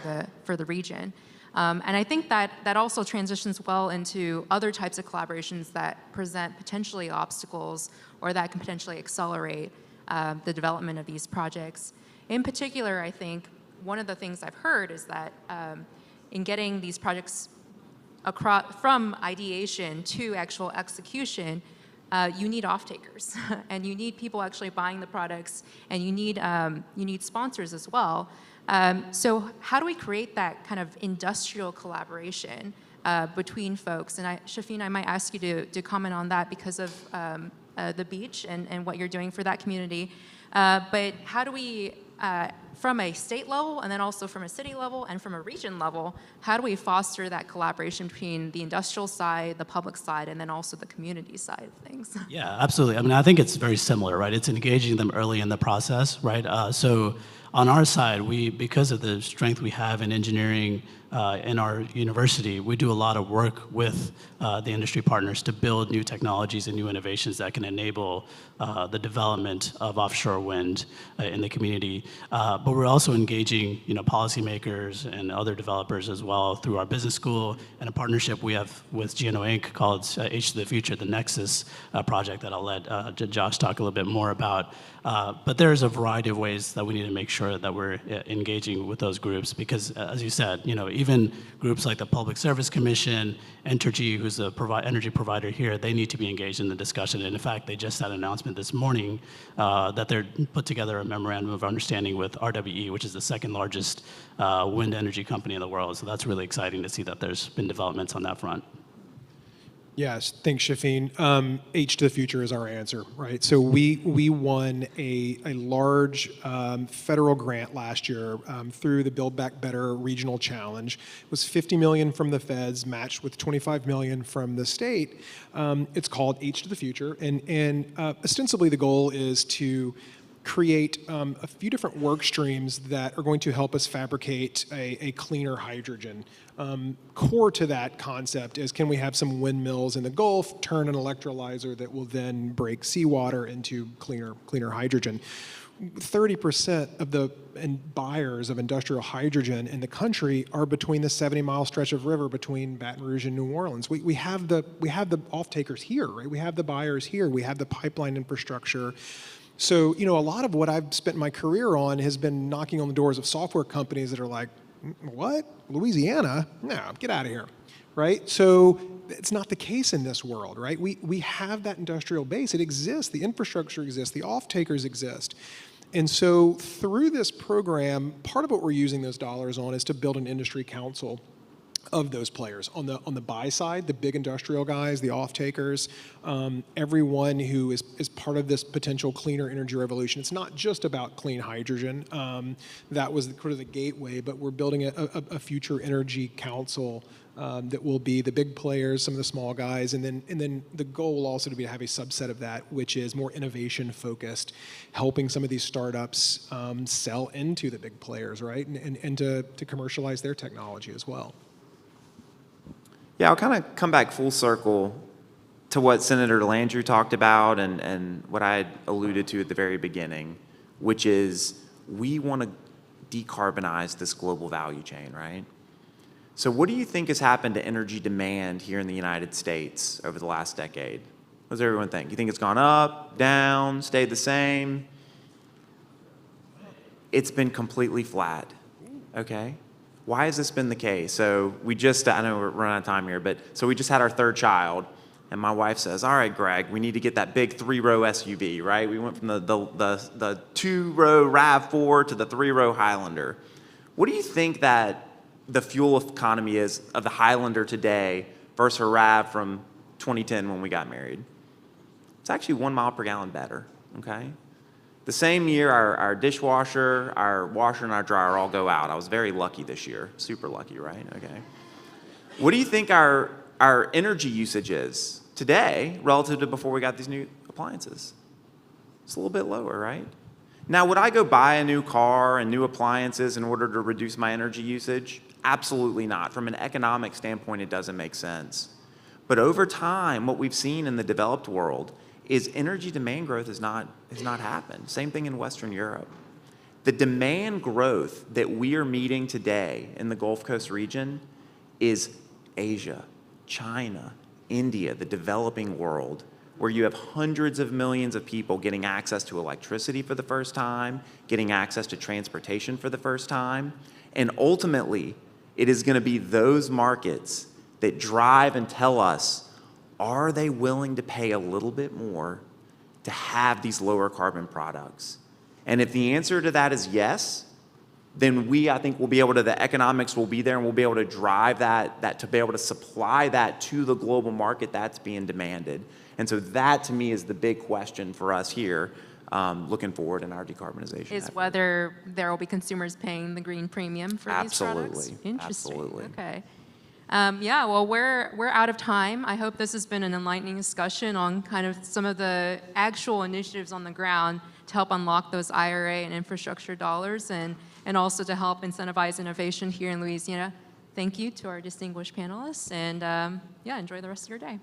the region. And I think that also transitions well into other types of collaborations that present potentially obstacles or that can potentially accelerate the development of these projects. In particular, I think one of the things I've heard is that in getting these projects across from ideation to actual execution, you need off-takers, and you need people actually buying the products, and you need sponsors as well. So how do we create that kind of industrial collaboration between folks? And Shafin, I might ask you to comment on that because of the beach and what you're doing for that community. But how do we, from a state level and then also from a city level and from a region level, how do we foster that collaboration between the industrial side, the public side, and then also the community side of things? Yeah, absolutely. I mean, I think it's very similar, right? It's engaging them early in the process, right? So on our side, because of the strength we have in engineering in our university, we do a lot of work with the industry partners to build new technologies and new innovations that can enable the development of offshore wind in the community. But we're also engaging, policymakers and other developers as well through our business school and a partnership we have with GNO Inc. called H to the Future, the Nexus project that I'll let Josh talk a little bit more about. But there's a variety of ways that we need to make sure that we're engaging with those groups because, as you said, even groups like the Public Service Commission, Entergy, who's the energy provider here, they need to be engaged in the discussion. And in fact, they just had an announcement this morning that they're put together a memorandum of understanding with RWE, which is the second largest wind energy company in the world. So that's really exciting to see that there's been developments on that front. Yes, thanks, Shafin. H to the Future is our answer, right? So we won a large federal grant last year through the Build Back Better Regional Challenge. It was $50 million from the feds, matched with $25 million from the state. It's called H to the Future, and ostensibly the goal is to create a few different work streams that are going to help us fabricate a cleaner hydrogen. Core to that concept is, can we have some windmills in the Gulf turn an electrolyzer that will then break seawater into cleaner hydrogen? 30% of the buyers of industrial hydrogen in the country are between the 70-mile stretch of river between Baton Rouge and New Orleans. We have the off-takers here, right? We have the buyers here. We have the pipeline infrastructure. So, a lot of what I've spent my career on has been knocking on the doors of software companies that are like, what? Louisiana? No, get out of here, right? So it's not the case in this world, right? We have that industrial base. It exists. The infrastructure exists. The off-takers exist. And so through this program, part of what we're using those dollars on is to build an industry council of those players. On the buy side, the big industrial guys, the off-takers, everyone who is part of this potential cleaner energy revolution. It's not just about clean hydrogen. That was sort of the gateway, but we're building a future energy council that will be the big players, some of the small guys, and then the goal will also be to have a subset of that, which is more innovation focused, helping some of these startups sell into the big players, right, and to commercialize their technology as well. Yeah, I'll kind of come back full circle to what Senator Landrieu talked about and what I had alluded to at the very beginning, which is we want to decarbonize this global value chain, right? So what do you think has happened to energy demand here in the United States over the last decade? What does everyone think? You think it's gone up, down, stayed the same? It's been completely flat, okay? Why has this been the case? So we just, I know we're running out of time here, but so we just had our third child, and my wife says, all right, Greg, we need to get that big 3-row SUV, right? We went from the 2-row RAV4 to the 3-row Highlander. What do you think that the fuel economy is of the Highlander today versus her RAV from 2010 when we got married? It's actually 1 mile per gallon better, okay? The same year, our dishwasher, our washer, and our dryer all go out. I was very lucky this year. Super lucky, right? Okay. What do you think our energy usage is today relative to before we got these new appliances? It's a little bit lower, right? Now, would I go buy a new car and new appliances in order to reduce my energy usage? Absolutely not. From an economic standpoint, it doesn't make sense. But over time, what we've seen in the developed world is energy demand growth has not happened. Same thing in Western Europe. The demand growth that we are meeting today in the Gulf Coast region is Asia, China, India, the developing world, where you have hundreds of millions of people getting access to electricity for the first time, getting access to transportation for the first time. And ultimately, it is going to be those markets that drive and tell us, are they willing to pay a little bit more to have these lower carbon products? And if the answer to that is yes, then I think we'll be able to, the economics will be there and we'll be able to drive that to be able to supply that to the global market that's being demanded. And so that to me is the big question for us here looking forward in our decarbonization Is effort. whether there will be consumers paying the green premium for these products? Absolutely. Interesting. Absolutely. Okay. Yeah, well, we're out of time. I hope this has been an enlightening discussion on kind of some of the actual initiatives on the ground to help unlock those IRA and infrastructure dollars and also to help incentivize innovation here in Louisiana. Thank you to our distinguished panelists, and yeah, enjoy the rest of your day.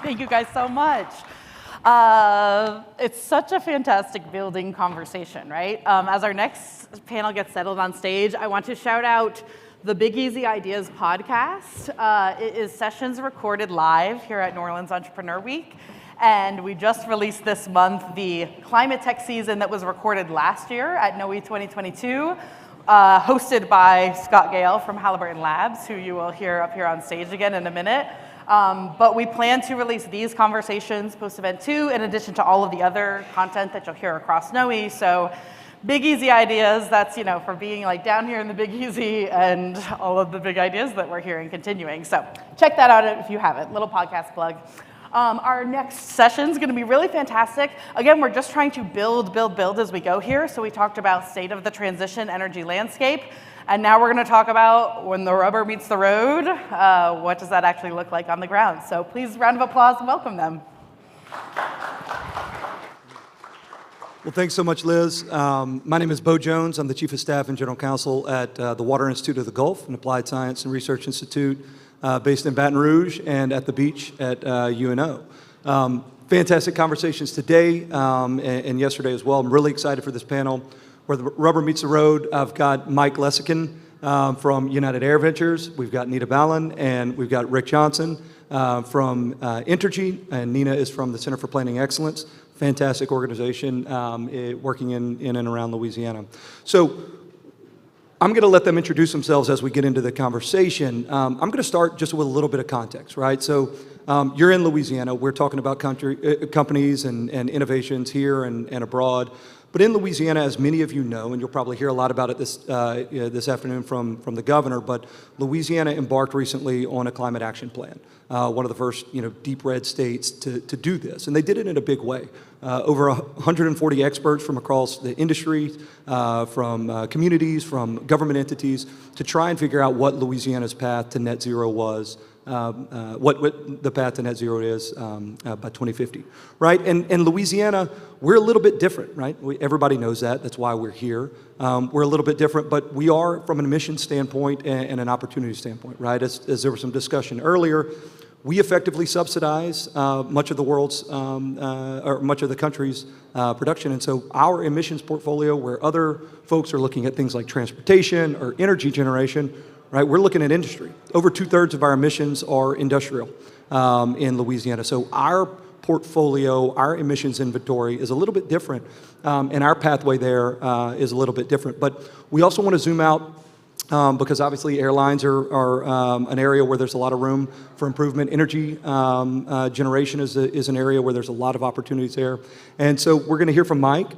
Thank you guys so much. It's such a fantastic building conversation, right? As our next panel gets settled on stage, I want to shout out the Big Easy Ideas podcast. It is sessions recorded live here at New Orleans Entrepreneur Week. And we just released this month the Climate Tech season that was recorded last year at NOE 2022, hosted by Scott Gale from Halliburton Labs, who you will hear up here on stage again in a minute. But we plan to release these conversations post-event too, in addition to all of the other content that you'll hear across NOE. So Big Easy Ideas, that's, for being like down here in the Big Easy and all of the big ideas that we're hearing continuing. So check that out if you haven't. Little podcast plug. Our next session is going to be really fantastic. Again, we're just trying to build as we go here. So we talked about state of the transition energy landscape. And now we're going to talk about when the rubber meets the road, what does that actually look like on the ground? So please, round of applause and welcome them. Well, thanks so much, Liz. My name is Bo Jones. I'm the Chief of Staff and General Counsel at the Water Institute of the Gulf, an applied science and research institute based in Baton Rouge and at the beach at UNO. Fantastic conversations today and yesterday as well. I'm really excited for this panel. Where the rubber meets the road, I've got Mike Lessican from United Air Ventures. We've got Nita Ballin, and we've got Rick Johnson from Entergy, and Nina is from the Center for Planning Excellence. Fantastic organization working in and around Louisiana. So I'm going to let them introduce themselves as we get into the conversation. I'm going to start just with a little bit of context, right? So you're in Louisiana. We're talking about companies and innovations here and abroad. But in Louisiana, as many of you know, and you'll probably hear a lot about it this afternoon from the governor, but Louisiana embarked recently on a climate action plan, one of the first deep red states to do this. And they did it in a big way. Over 140 experts from across the industry, from communities, from government entities, to try and figure out what Louisiana's path to net zero was, what the path to net zero is by 2050, right? And Louisiana, we're a little bit different, right? Everybody knows that. That's why we're here. We're a little bit different, but we are from an emissions standpoint and an opportunity standpoint, right? As there was some discussion earlier, we effectively subsidize much of the world's, or much of the country's production. And so our emissions portfolio, where other folks are looking at things like transportation or energy generation, right, we're looking at industry. Over 2/3 of our emissions are industrial in Louisiana. So our portfolio, our emissions inventory is a little bit different, and our pathway there is a little bit different. But we also want to zoom out because obviously airlines are an area where there's a lot of room for improvement. Energy generation is an area where there's a lot of opportunities there. And so we're going to hear from Mike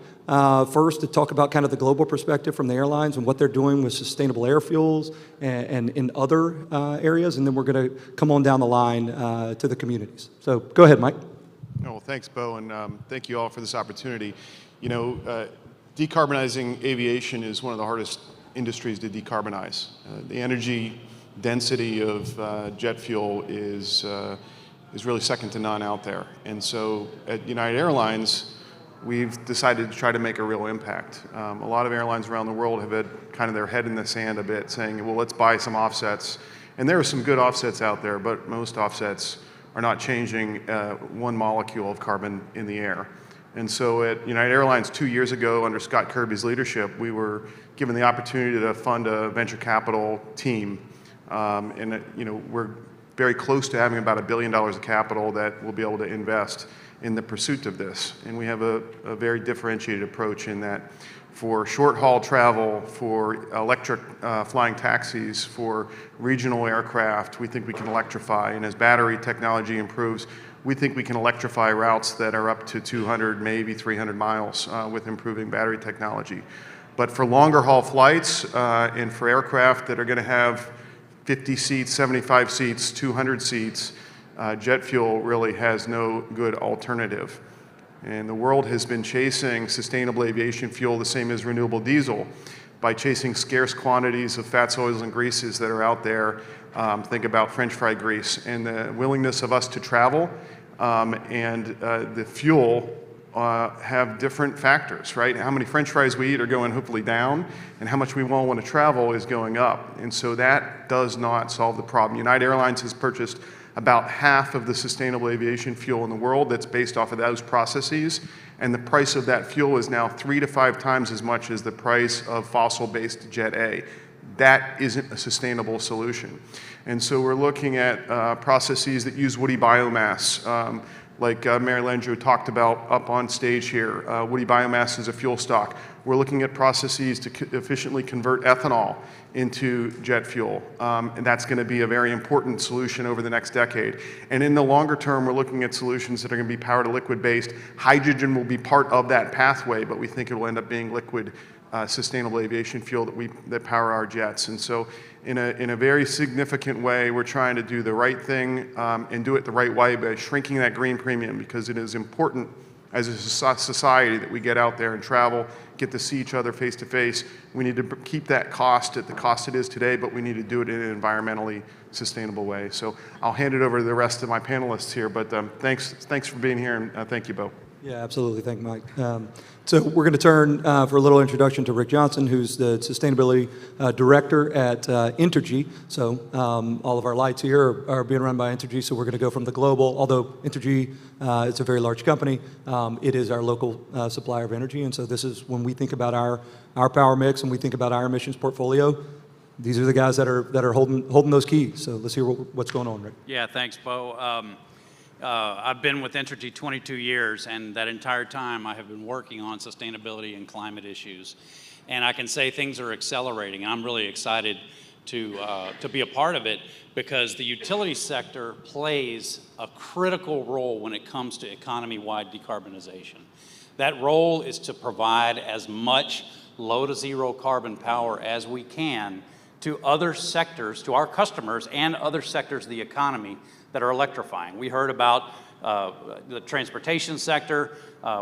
first to talk about kind of the global perspective from the airlines and what they're doing with sustainable air fuels and in other areas. And then we're going to come on down the line to the communities. So go ahead, Mike. Oh, well, thanks, Bo, and thank you all for this opportunity. Decarbonizing aviation is one of the hardest industries to decarbonize. The energy density of jet fuel is really second to none out there. And so at United Airlines, we've decided to try to make a real impact. A lot of airlines around the world have had kind of their head in the sand a bit, saying, well, let's buy some offsets. And there are some good offsets out there, but most offsets are not changing one molecule of carbon in the air. And so at United Airlines 2 years ago, under Scott Kirby's leadership, we were given the opportunity to fund a venture capital team. We're very close to having about $1 billion of capital that we'll be able to invest in the pursuit of this. And we have a very differentiated approach in that for short-haul travel, for electric flying taxis, for regional aircraft, we think we can electrify. And as battery technology improves, we think we can electrify routes that are up to 200, maybe 300 miles with improving battery technology. But for longer haul flights and for aircraft that are going to have 50 seats, 75 seats, 200 seats, jet fuel really has no good alternative. And the world has been chasing sustainable aviation fuel the same as renewable diesel by chasing scarce quantities of fats, oils, and greases that are out there. Think about French fry grease. And the willingness of us to travel and the fuel have different factors, right? How many French fries we eat are going hopefully down, and how much we won't want to travel is going up. And so that does not solve the problem. United Airlines has purchased about half of the sustainable aviation fuel in the world that's based off of those processes, and the price of that fuel is now 3 to 5 times as much as the price of fossil-based Jet A. That isn't a sustainable solution. And so we're looking at processes that use woody biomass, like Mary Landrieu talked about up on stage here. Woody biomass is a fuel stock. We're looking at processes to efficiently convert ethanol into jet fuel, and that's going to be a very important solution over the next decade. And in the longer term, we're looking at solutions that are going to be power to liquid based. Hydrogen will be part of that pathway, but we think it will end up being liquid sustainable aviation fuel that power our jets. And so in a very significant way, we're trying to do the right thing and do it the right way by shrinking that green premium, because it is important as a society that we get out there and travel, get to see each other face to face. We need to keep that cost at the cost it is today, but we need to do it in an environmentally sustainable way. So I'll hand it over to the rest of my panelists here, but thanks for being here, and thank you, Bo. Yeah, absolutely. Thank you, Mike. So we're going to turn for a little introduction to Rick Johnson, who's the Sustainability Director at Entergy. So all of our lights here are being run by Entergy, so we're going to go from the global, although Entergy is a very large company, it is our local supplier of energy, and so this is when we think about our power mix and we think about our emissions portfolio, these are the guys that are holding those keys. So let's hear what's going on, Rick. Yeah, thanks, Bo. I've been with Entergy 22 years, and that entire time I have been working on sustainability and climate issues. And I can say things are accelerating. I'm really excited to be a part of it, because the utility sector plays a critical role when it comes to economy-wide decarbonization. That role is to provide as much low to zero carbon power as we can to other sectors, to our customers and other sectors of the economy that are electrifying. We heard about the transportation sector.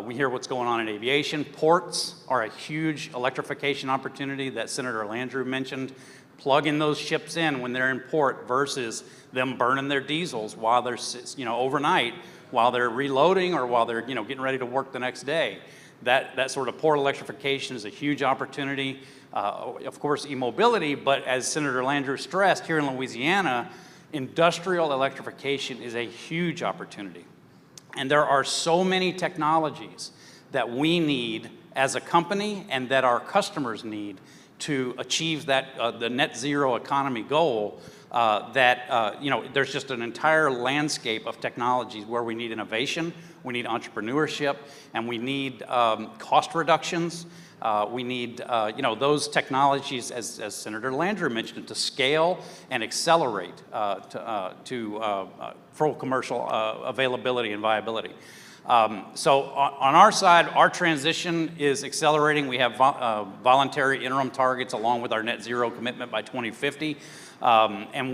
We hear what's going on in aviation. Ports are a huge electrification opportunity that Senator Landrieu mentioned. Plugging those ships in when they're in port versus them burning their diesels while they're, overnight, while they're reloading or while they're, getting ready to work the next day. That sort of port electrification is a huge opportunity. Of course, e-mobility, but as Senator Landrieu stressed, here in Louisiana, industrial electrification is a huge opportunity. And there are so many technologies that we need as a company and that our customers need to achieve that the net zero economy goal, there's just an entire landscape of technologies where we need innovation, we need entrepreneurship, and we need cost reductions. We need those technologies, as Senator Landrieu mentioned, to scale and accelerate to full commercial availability and viability. So on our side, our transition is accelerating. We have voluntary interim targets along with our net zero commitment by 2050. And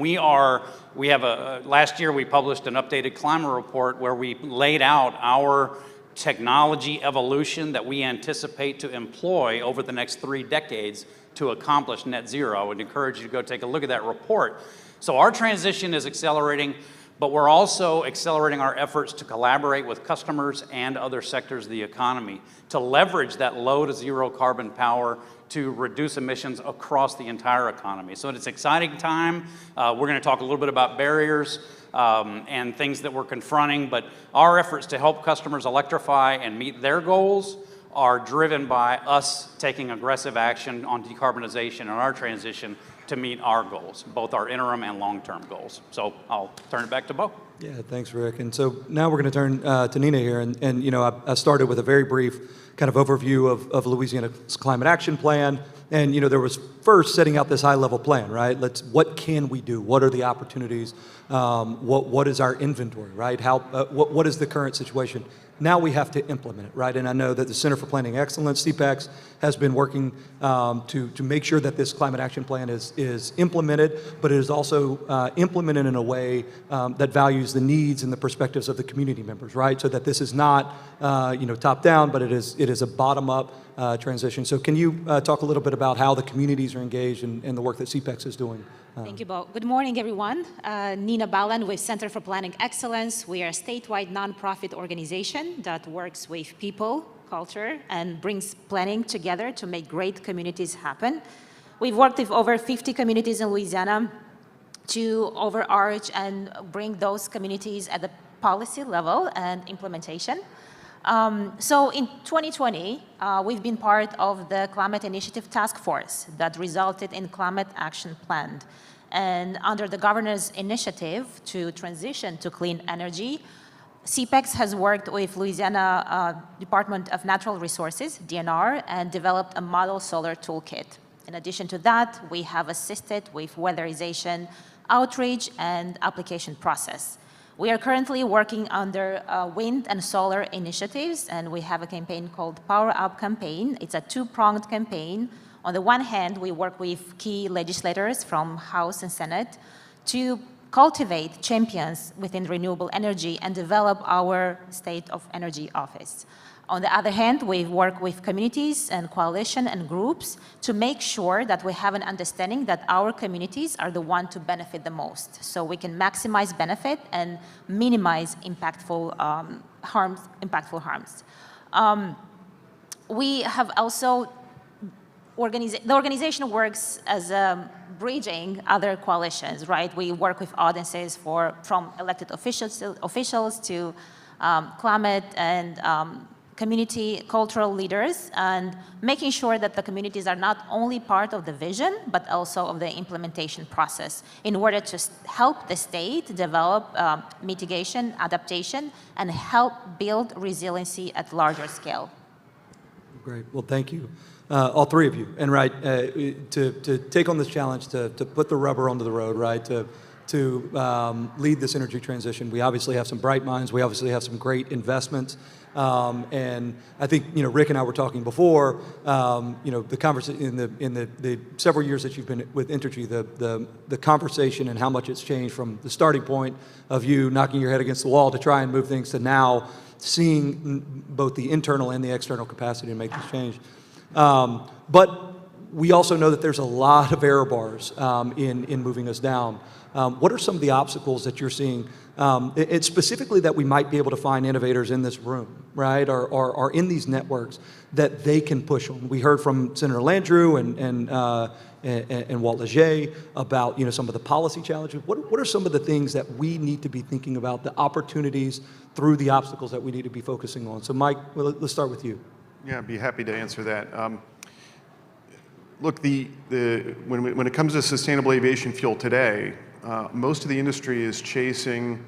last year we published an updated climate report where we laid out our technology evolution that we anticipate to employ over the next 3 decades to accomplish net zero. I would encourage you to go take a look at that report. So our transition is accelerating, but we're also accelerating our efforts to collaborate with customers and other sectors of the economy to leverage that low to zero carbon power to reduce emissions across the entire economy. So it's an exciting time. We're going to talk a little bit about barriers and things that we're confronting, but our efforts to help customers electrify and meet their goals are driven by us taking aggressive action on decarbonization and our transition to meet our goals, both our interim and long-term goals. So I'll turn it back to Bo. Yeah, thanks, Rick. And so now we're going to turn to Nina here. And I started with a very brief kind of overview of Louisiana's climate action plan. And, there was first setting out this high-level plan, right? What can we do? What are the opportunities? What is our inventory, right? What is the current situation? Now we have to implement it, right? And I know that the Center for Planning Excellence, CPEX, has been working to make sure that this climate action plan is implemented, but it is also implemented in a way that values the needs and the perspectives of the community members, right? So that this is not, top down, but it is a bottom-up transition. So can you talk a little bit about how the communities are engaged in the work that CPEX is doing? Thank you, Bo. Good morning, everyone. Nina Balan with Center for Planning Excellence. We are a statewide nonprofit organization that works with people, culture, and brings planning together to make great communities happen. We've worked with over 50 communities in Louisiana to overarch and bring those communities at the policy level and implementation. So in 2020, we've been part of the Climate Initiative Task Force that resulted in Climate Action Plan. And under the governor's initiative to transition to clean energy, CPEX has worked with Louisiana Department of Natural Resources, DNR, and developed a model solar toolkit. In addition to that, we have assisted with weatherization, outreach, and application process. We are currently working under wind and solar initiatives, and we have a campaign called Power Up Campaign. It's a two-pronged campaign. On the one hand, we work with key legislators from House and Senate to cultivate champions within renewable energy and develop our State of Energy office. On the other hand, we work with communities and coalition and groups to make sure that we have an understanding that our communities are the ones to benefit the most. So we can maximize benefit and minimize impactful harms. We have also, the organization works as bridging other coalitions, right? We work with audiences from elected officials to climate and community cultural leaders, and making sure that the communities are not only part of the vision, but also of the implementation process in order to help the state develop mitigation, adaptation, and help build resiliency at larger scale. Great. Well, thank you. all three of you, and right, to take on this challenge, to put the rubber onto the road, right, to lead this energy transition. We obviously have some bright minds. We obviously have some great investments. And I think, Rick and I were talking before, the conversation in the several years that you've been with Entergy, the conversation and how much it's changed from the starting point of you knocking your head against the wall to try and move things to now seeing both the internal and the external capacity to make this change. But we also know that there's a lot of error bars in moving us down. What are some of the obstacles that you're seeing? It's specifically that we might be able to find innovators in this room, right, or in these networks that they can push on. We heard from Senator Landrieu and Walt Leger about some of the policy challenges. What are some of the things that we need to be thinking about, the opportunities through the obstacles that we need to be focusing on? So, Mike, let's start with you. Yeah, I'd be happy to answer that. Look, when it comes to sustainable aviation fuel today, most of the industry is chasing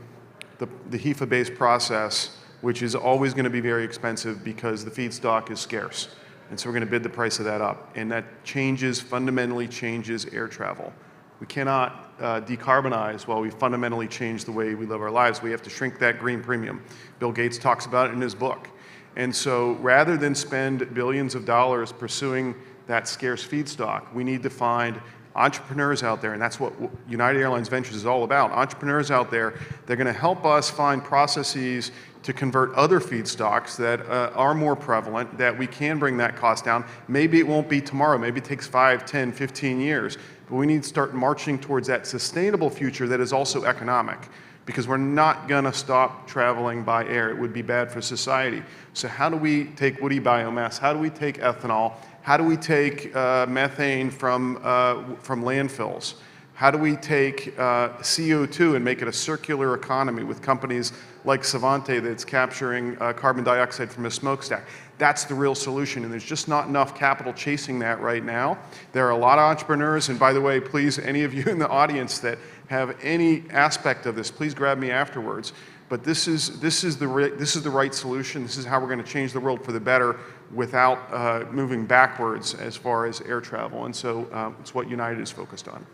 the HEFA-based process, which is always going to be very expensive because the feedstock is scarce. And so we're going to bid the price of that up. And that fundamentally changes air travel. We cannot decarbonize while we fundamentally change the way we live our lives. We have to shrink that green premium. Bill Gates talks about it in his book. And so rather than spend billions of dollars pursuing that scarce feedstock, we need to find entrepreneurs out there, and that's what United Airlines Ventures is all about. Entrepreneurs out there, they're going to help us find processes to convert other feedstocks that are more prevalent, that we can bring that cost down. Maybe it won't be tomorrow, maybe it takes 5, 10, 15 years, but we need to start marching towards that sustainable future that is also economic, because we're not going to stop traveling by air. It would be bad for society. So how do we take woody biomass? How do we take ethanol? How do we take methane from landfills? How do we take CO2 and make it a circular economy with companies like Savante that's capturing carbon dioxide from a smokestack? That's the real solution, and there's just not enough capital chasing that right now. There are a lot of entrepreneurs, and by the way, please, any of you in the audience that have any aspect of this, please grab me afterwards. But this is the right solution. This is how we're going to change the world for the better without moving backwards as far as air travel. And so it's what United is focused on.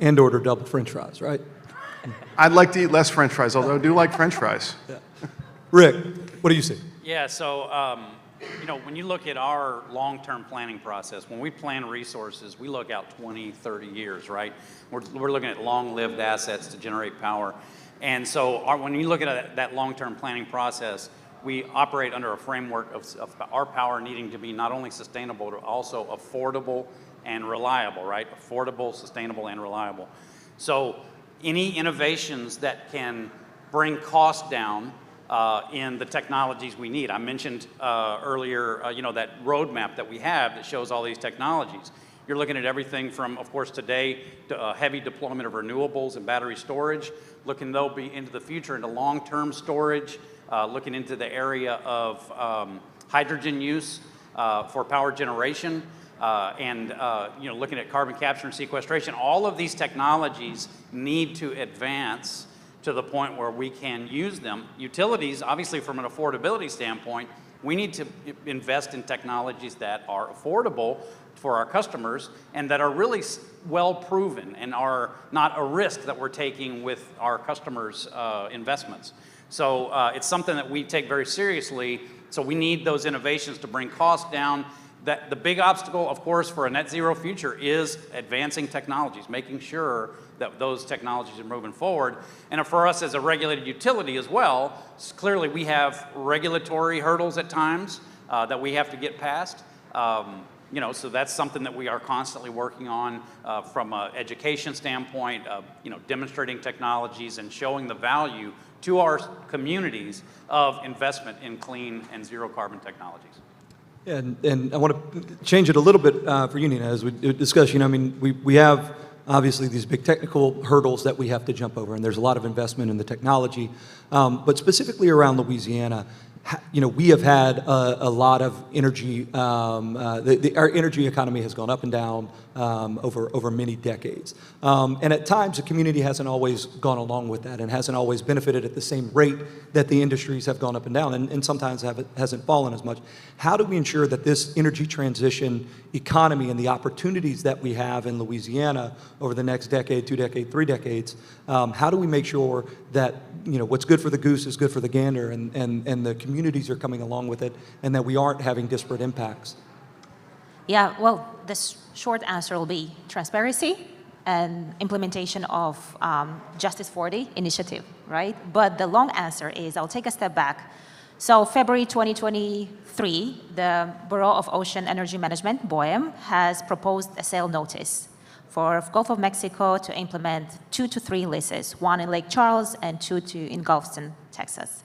And order double French fries, right? I'd like to eat less French fries, although I do like French fries. Yeah. Rick, what do you see? Yeah, so when you look at our long-term planning process, when we plan resources, we look out 20, 30 years, right? We're looking at long-lived assets to generate power. And so when you look at that long-term planning process, we operate under a framework of our power needing to be not only sustainable, but also affordable and reliable, right? Affordable, sustainable, and reliable. So any innovations that can bring costs down in the technologies we need. I mentioned earlier, that roadmap that we have that shows all these technologies. You're looking at everything from, of course, today, to heavy deployment of renewables and battery storage, looking though be into the future into long-term storage, looking into the area of hydrogen use for power generation, and looking at carbon capture and sequestration. All of these technologies need to advance to the point where we can use them. Utilities, obviously from an affordability standpoint, we need to invest in technologies that are affordable for our customers and that are really well proven and are not a risk that we're taking with our customers' investments. So it's something that we take very seriously. So we need those innovations to bring costs down. The big obstacle, of course, for a net zero future is advancing technologies, making sure that those technologies are moving forward. And for us as a regulated utility as well, clearly we have regulatory hurdles at times that we have to get past. So that's something that we are constantly working on from an education standpoint, demonstrating technologies and showing the value to our communities of investment in clean and zero carbon technologies. And I want to change it a little bit for you, Nina, as we discuss. We have obviously these big technical hurdles that we have to jump over, and there's a lot of investment in the technology. But specifically around Louisiana, we have had a lot of energy. Our energy economy has gone up and down over many decades, and at times the community hasn't always gone along with that and hasn't always benefited at the same rate that the industries have gone up and down, and sometimes hasn't fallen as much. How do we ensure that this energy transition economy and the opportunities that we have in Louisiana over the next decade, 2 decades, 3 decades, how do we make sure that what's good for the goose is good for the gander, and the communities are coming along with it, and that we aren't having disparate impacts? Yeah, well, the short answer will be transparency and implementation of Justice 40 initiative, right? But the long answer is, I'll take a step back. So February 2023, the Bureau of Ocean Energy Management, BOEM, has proposed a sale notice for Gulf of Mexico to implement 2 to 3 leases, 1 in Lake Charles and 2 in Galveston, Texas,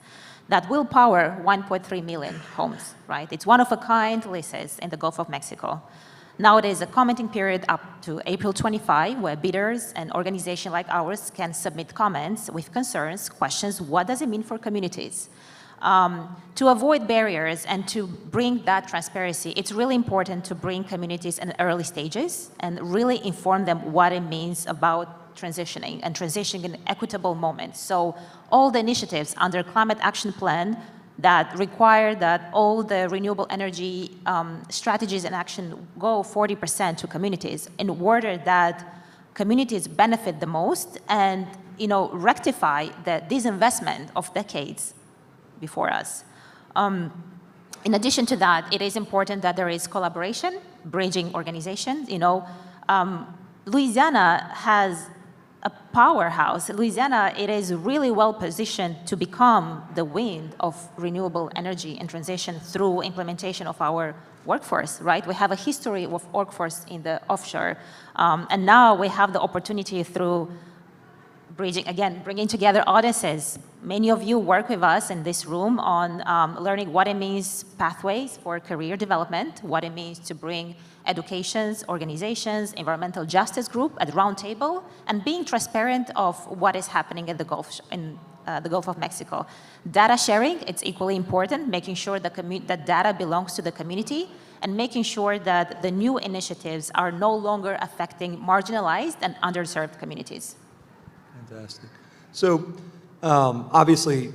that will power 1.3 million homes, right? It's one-of-a-kind leases in the Gulf of Mexico. Now there is a commenting period up to April 25, where bidders and organizations like ours can submit comments with concerns, questions, what does it mean for communities? To avoid barriers and to bring that transparency, it's really important to bring communities in early stages and really inform them what it means about transitioning and transitioning in equitable moments. So all the initiatives under Climate Action Plan that require that all the renewable energy strategies and action go 40% to communities in order that communities benefit the most and rectify the disinvestment of decades before us. In addition to that, it is important that there is collaboration, bridging organizations. Louisiana has a powerhouse. Louisiana, it is really well positioned to become the wind of renewable energy and transition through implementation of our workforce, right? We have a history of workforce in the offshore, and now we have the opportunity through bridging, again, bringing together audiences. Many of you work with us in this room on learning what it means, pathways for career development, what it means to bring educations, organizations, environmental justice group at round table, and being transparent of what is happening in the Gulf of Mexico. Data sharing, it's equally important, making sure that data belongs to the community, and making sure that the new initiatives are no longer affecting marginalized and underserved communities. Fantastic. So obviously,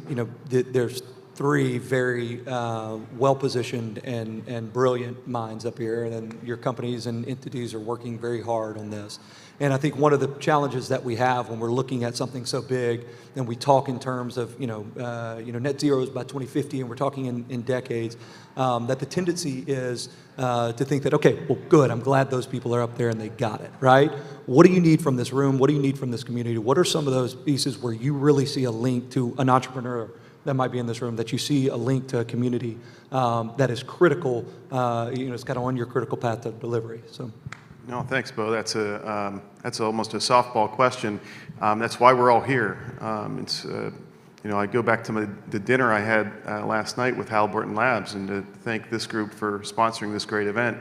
there's 3 very well-positioned and brilliant minds up here, and your companies and entities are working very hard on this. And I think one of the challenges that we have when we're looking at something so big, and we talk in terms of net zero is by 2050, and we're talking in decades, that the tendency is to think that, okay, well, good, I'm glad those people are up there and they got it, right? What do you need from this room? What do you need from this community? What are some of those pieces where you really see a link to an entrepreneur that might be in this room, that you see a link to a community that is critical, it's kind of on your critical path to delivery? So. No, thanks, Bo. That's almost a softball question. That's why we're all here. I go back to the dinner I had last night with Halliburton Labs, and to thank this group for sponsoring this great event.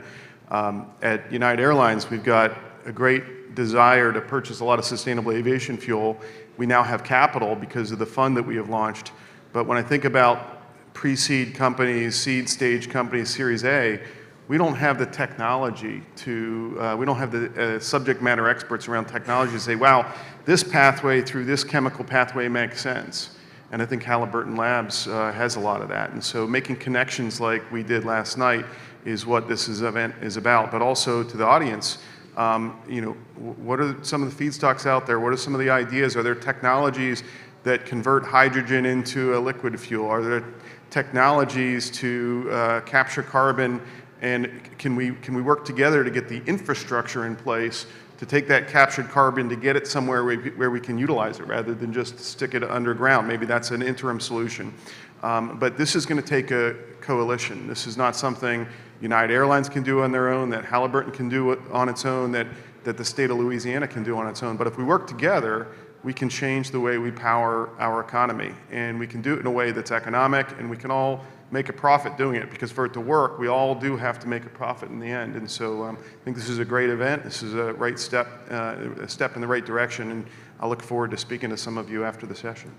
At United Airlines, we've got a great desire to purchase a lot of sustainable aviation fuel. We now have capital because of the fund that we have launched. But when I think about pre-seed companies, seed stage companies, Series A, we don't have the technology we don't have the subject matter experts around technology to say, wow, this pathway through this chemical pathway makes sense. And I think Halliburton Labs has a lot of that. And so making connections like we did last night is what this event is about. But also to the audience, what are some of the feedstocks out there? What are some of the ideas? Are there technologies that convert hydrogen into a liquid fuel? Are there technologies to capture carbon? And can we work together to get the infrastructure in place to take that captured carbon to get it somewhere where we can utilize it rather than just stick it underground? Maybe that's an interim solution. But this is going to take a coalition. This is not something United Airlines can do on their own, that Halliburton can do on its own, that the state of Louisiana can do on its own. But if we work together, we can change the way we power our economy. And we can do it in a way that's economic, and we can all make a profit doing it, because for it to work, we all do have to make a profit in the end. And so I think this is a great event. This is a right step, a step in the right direction, and I look forward to speaking to some of you after the session.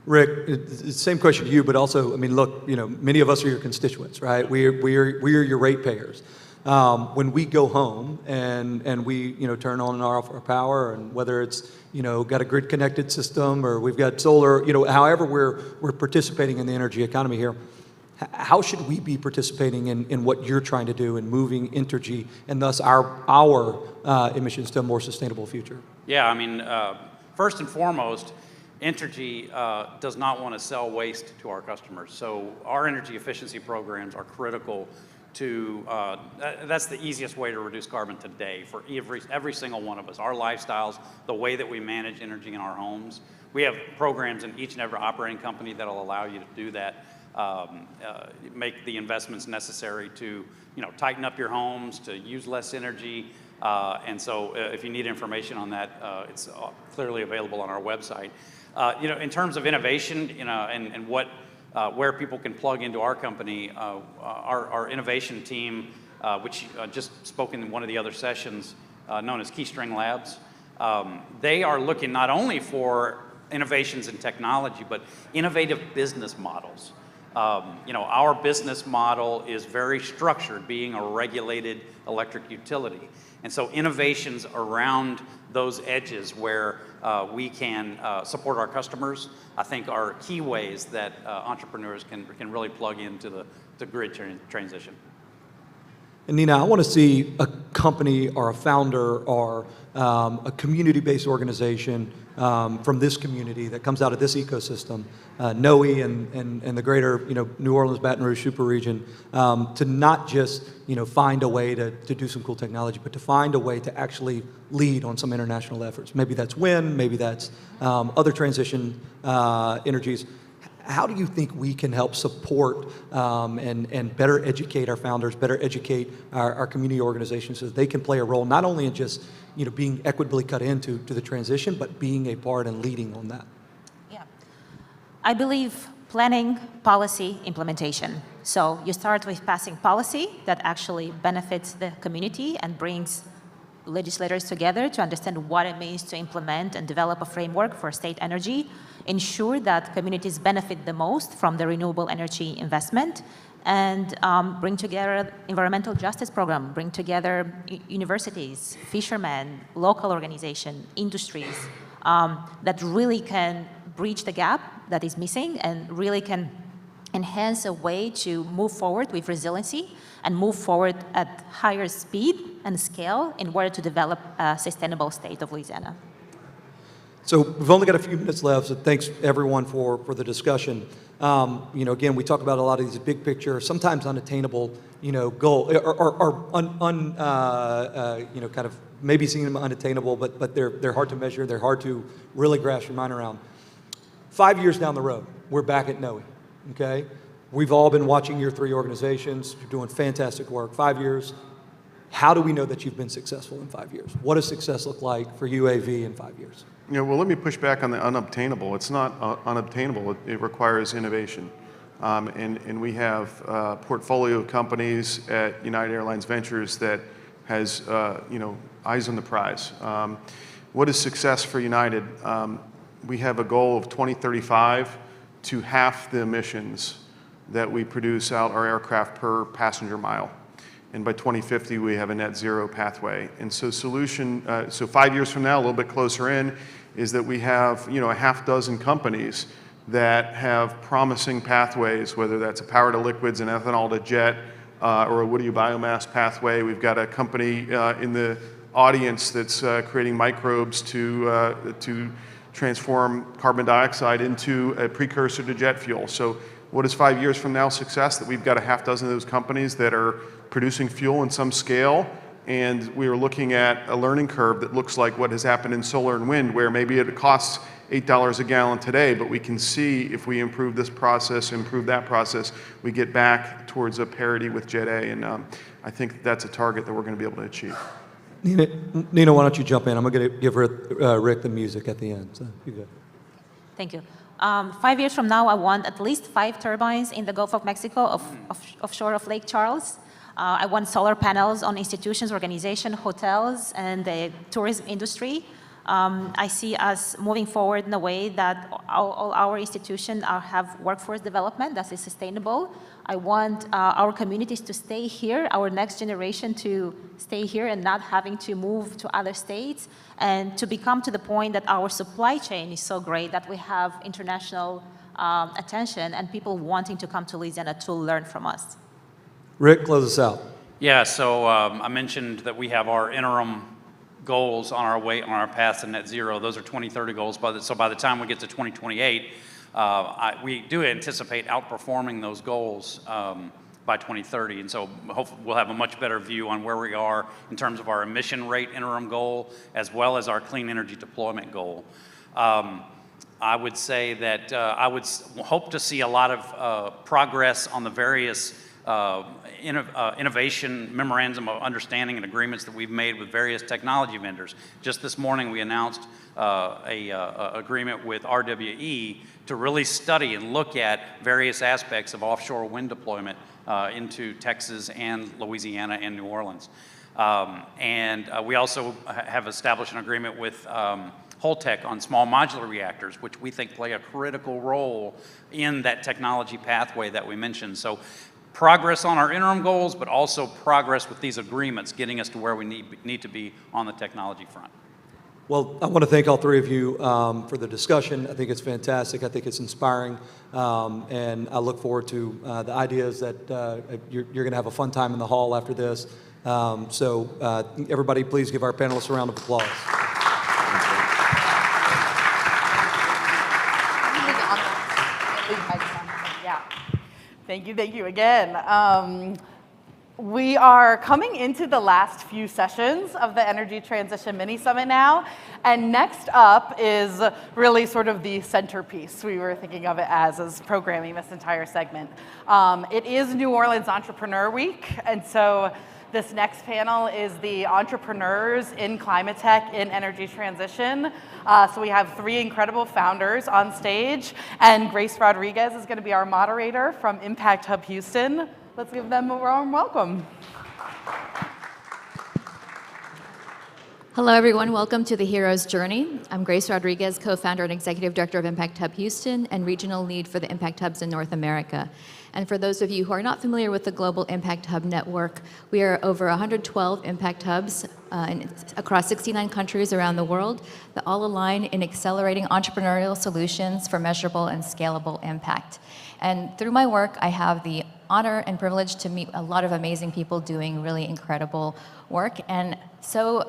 Rick, it's the same question to you, but also, I mean, look, many of us are your constituents, right? We're your ratepayers. When we go home and we, turn on and off our power, and whether it's, got a grid-connected system or we've got solar, however we're participating in the energy economy here, how should we be participating in what you're trying to do in moving Entergy and thus our emissions to a more sustainable future? Yeah, I mean, first and foremost, Entergy does not want to sell waste to our customers. So our energy efficiency programs are critical to, that's the easiest way to reduce carbon today for every single one of us. Our lifestyles, the way that we manage energy in our homes. We have programs in each and every operating company that will allow you to do that, make the investments necessary to, tighten up your homes, to use less energy. And so if you need information on that, it's clearly available on our website. In terms of innovation, and what, where people can plug into our company, our innovation team, which just spoke in one of the other sessions, known as Keystring Labs, they are looking not only for innovations in technology, but innovative business models. Our business model is very structured, being a regulated electric utility. And so innovations around those edges where we can support our customers, I think are key ways that entrepreneurs can really plug into the grid transition. And Nina, I want to see a company or a founder or a community-based organization from this community that comes out of this ecosystem, NOE and the greater New Orleans, Baton Rouge super region, to not just find a way to do some cool technology, but to find a way to actually lead on some international efforts. Maybe that's wind, maybe that's other transition energies. How do you think we can help support and better educate our founders, better educate our community organizations so that they can play a role not only in just being equitably cut into the transition, but being a part and leading on that? Yeah, I believe planning, policy, implementation. So you start with passing policy that actually benefits the community and brings legislators together to understand what it means to implement and develop a framework for state energy, ensure that communities benefit the most from the renewable energy investment, and bring together environmental justice program, bring together universities, fishermen, local organizations, industries that really can bridge the gap that is missing and really can enhance a way to move forward with resiliency and move forward at higher speed and scale in order to develop a sustainable state of Louisiana. So we've only got a few minutes left, so thanks everyone for the discussion. Again, we talk about a lot of these big picture, sometimes unattainable, goal, or kind of maybe seeing them unattainable, but they're hard to measure, they're hard to really grasp your mind around. 5 years down the road, we're back at NOE, okay? We've all been watching your three organizations. You're doing fantastic work. 5 years. How do we know that you've been successful in 5 years? What does success look like for UAV in 5 years? Well, let me push back on the unobtainable. It's not unobtainable. It requires innovation. And we have a portfolio of companies at United Airlines Ventures that has, eyes on the prize. What is success for United? We have a goal of 2035 to half the emissions that we produce out our aircraft per passenger mile. And by 2050, we have a net zero pathway. And so so 5 years from now, a little bit closer in, is that we have, a half dozen companies that have promising pathways, whether that's a power to liquids and ethanol to jet, or a woody biomass pathway. We've got a company in the audience that's creating microbes to transform carbon dioxide into a precursor to jet fuel. So what is 5 years from now success? That we've got a half dozen of those companies that are producing fuel in some scale, and we are looking at a learning curve that looks like what has happened in solar and wind, where maybe it costs $8 a gallon today, but we can see if we improve this process, improve that process, we get back towards a parity with Jet A, and I think that's a target that we're going to be able to achieve. Nina, why don't you jump in? I'm going to give Rick the music at the end. So you go. Thank you. 5 years from now, I want at least 5 turbines in the Gulf of Mexico, offshore of Lake Charles. I want solar panels on institutions, organizations, hotels, and the tourism industry. I see us moving forward in a way that all our institutions have workforce development that is sustainable. I want our communities to stay here, our next generation to stay here and not having to move to other states, and to become to the point that our supply chain is so great that we have international attention and people wanting to come to Louisiana to learn from us. Rick, close us out. Yeah, so I mentioned that we have our interim goals on our path to net zero. Those are 2030 goals. So by the time we get to 2028, we do anticipate outperforming those goals by 2030. And so hopefully we'll have a much better view on where we are in terms of our emission rate interim goal, as well as our clean energy deployment goal. I would say that I would hope to see a lot of progress on the various innovation memorandum of understanding and agreements that we've made with various technology vendors. Just this morning we announced a agreement with RWE to really study and look at various aspects of offshore wind deployment into Texas and Louisiana and New Orleans. We also have established an agreement with Holtec on small modular reactors, which we think play a critical role in that technology pathway that we mentioned. So progress on our interim goals, but also progress with these agreements, getting us to where we need to be on the technology front. Well, I want to thank all three of you for the discussion. I think it's fantastic. I think it's inspiring. And I look forward to the ideas that you're going to have a fun time in the hall after this. So everybody, please give our panelists a round of applause. Thank you again. We are coming into the last few sessions of the Energy Transition Mini Summit now, and next up is really sort of the centerpiece. We were thinking of it as programming this entire segment. It is New Orleans Entrepreneur Week, and so this next panel is the entrepreneurs in climate tech in energy transition. So we have three incredible founders on stage, and Grace Rodriguez is going to be our moderator from Impact Hub Houston. Let's give them a warm welcome. Hello, everyone. Welcome to the Hero's Journey. I'm Grace Rodriguez, co-founder and executive director of Impact Hub Houston and regional lead for the Impact Hubs in North America. And for those of you who are not familiar with the Global Impact Hub Network, we are over 112 Impact Hubs across 69 countries around the world that all align in accelerating entrepreneurial solutions for measurable and scalable impact. And through my work, I have the honor and privilege to meet a lot of amazing people doing really incredible work, and so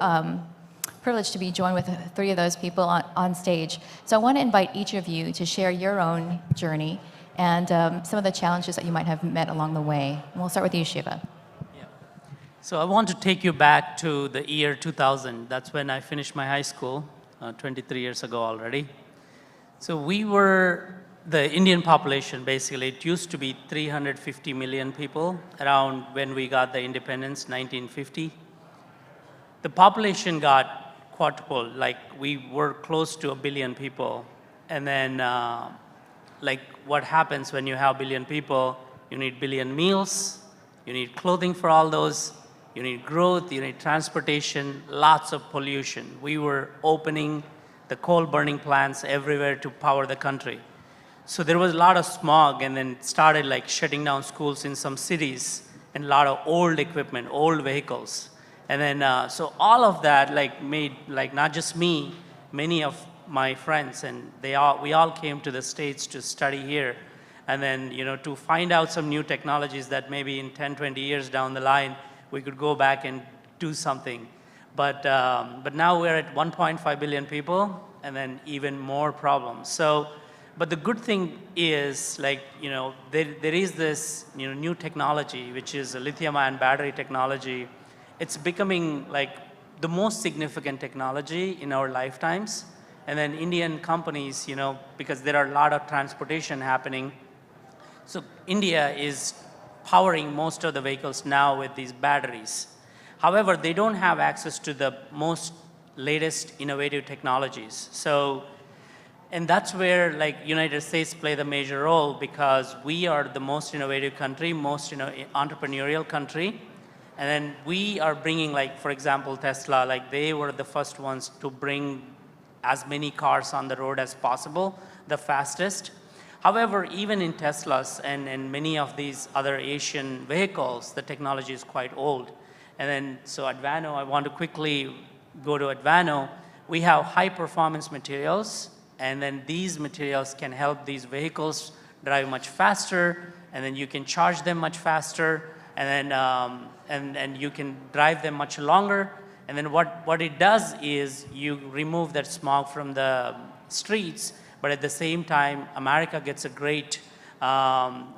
privileged to be joined with three of those people on stage. So I want to invite each of you to share your own journey and some of the challenges that you might have met along the way. And we'll start with you, Shiva. Yeah. So I want to take you back to the year 2000. That's when I finished my high school, 23 years ago already. So we were the Indian population, basically. It used to be 350 million people around when we got the independence, 1950. The population got quadrupled, like we were close to 1 billion people. And then like what happens when you have 1 billion people, you need 1 billion meals, you need clothing for all those, you need growth, you need transportation, lots of pollution. We were opening the coal burning plants everywhere to power the country. So there was a lot of smog, and then started like shutting down schools in some cities and a lot of old equipment, old vehicles. And then, so all of that like made, like not just me, many of my friends, and we all came to the States to study here. And then, you know, to find out some new technologies that maybe in 10, 20 years down the line, we could go back and do something. But now we're at 1.5 billion people, and then even more problems. So, but the good thing is, like, you know, there is this, you know, new technology, which is a lithium-ion battery technology. It's becoming like the most significant technology in our lifetimes. And then Indian companies, you know, because there are a lot of transportation happening. So India is powering most of the vehicles now with these batteries. However, they don't have access to the most latest innovative technologies. So, and that's where like United States play the major role, because we are the most innovative country, most entrepreneurial country. And then we are bringing, like, for example, Tesla, like they were the first ones to bring as many cars on the road as possible, the fastest. However, even in Teslas and many of these other Asian vehicles, the technology is quite old. And then, so Advano, I want to quickly go to Advano. We have high performance materials, and then these materials can help these vehicles drive much faster, and then you can charge them much faster, and then and you can drive them much longer. And then what it does is you remove that smog from the streets, but at the same time, America gets a great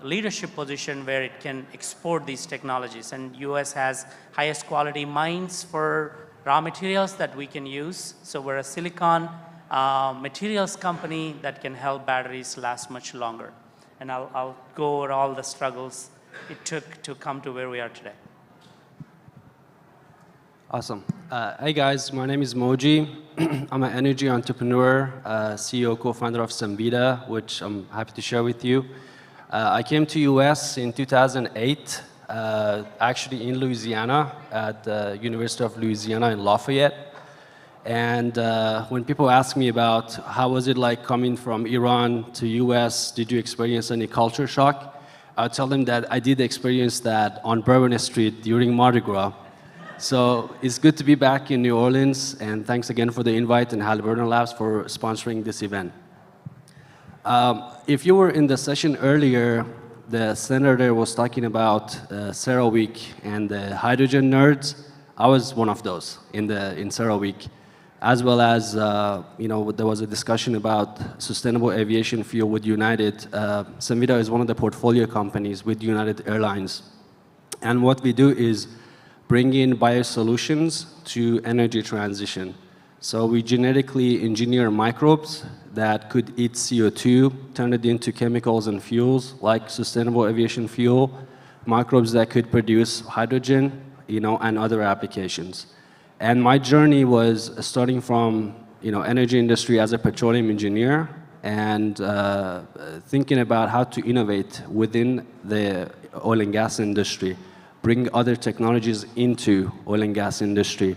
leadership position where it can export these technologies. And US has highest quality mines for raw materials that we can use. So we're a silicon materials company that can help batteries last much longer. And I'll go over all the struggles it took to come to where we are today. Awesome. Hey guys, my name is Moji. I'm an energy entrepreneur, CEO, co-founder of Cemvita, which I'm happy to share with you. I came to US in 2008, actually in Louisiana, at the University of Louisiana in Lafayette. And when people ask me about how was it like coming from Iran to US, did you experience any culture shock? I'll tell them that I did experience that on Bourbon Street during Mardi Gras. So it's good to be back in New Orleans, and thanks again for the invite and Halliburton Labs for sponsoring this event. If you were in the session earlier, the senator was talking about CERAWeek and the hydrogen nerds. I was one of those in CERAWeek, as well as there was a discussion about sustainable aviation fuel with United. Cemvita is one of the portfolio companies with United Airlines, and what we do is bring in biosolutions to energy transition. So we genetically engineer microbes that could eat CO2, turn it into chemicals and fuels like sustainable aviation fuel, microbes that could produce hydrogen, and other applications. And my journey was starting from, energy industry as a petroleum engineer and thinking about how to innovate within the oil and gas industry, bring other technologies into oil and gas industry.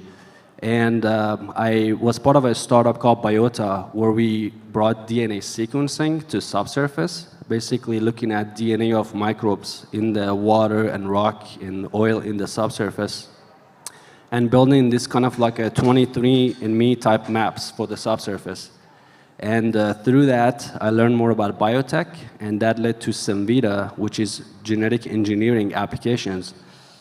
And I was part of a startup called Biota, where we brought DNA sequencing to subsurface, basically looking at DNA of microbes in the water and rock and oil in the subsurface, and building this kind of like a 23andMe type maps for the subsurface. And through that, I learned more about biotech, and that led to Cemvita, which is genetic engineering applications,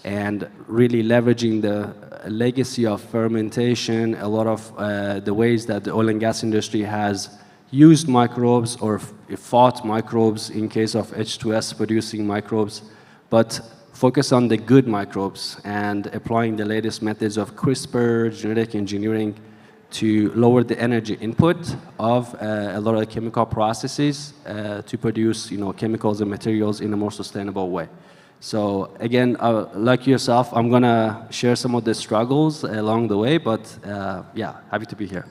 and really leveraging the legacy of fermentation, a lot of the ways that the oil and gas industry has used microbes or fought microbes in case of H2S producing microbes, but focus on the good microbes and applying the latest methods of CRISPR, genetic engineering, to lower the energy input of a lot of chemical processes to produce chemicals and materials in a more sustainable way. So again, like yourself, I'm going to share some of the struggles along the way, but yeah, happy to be here.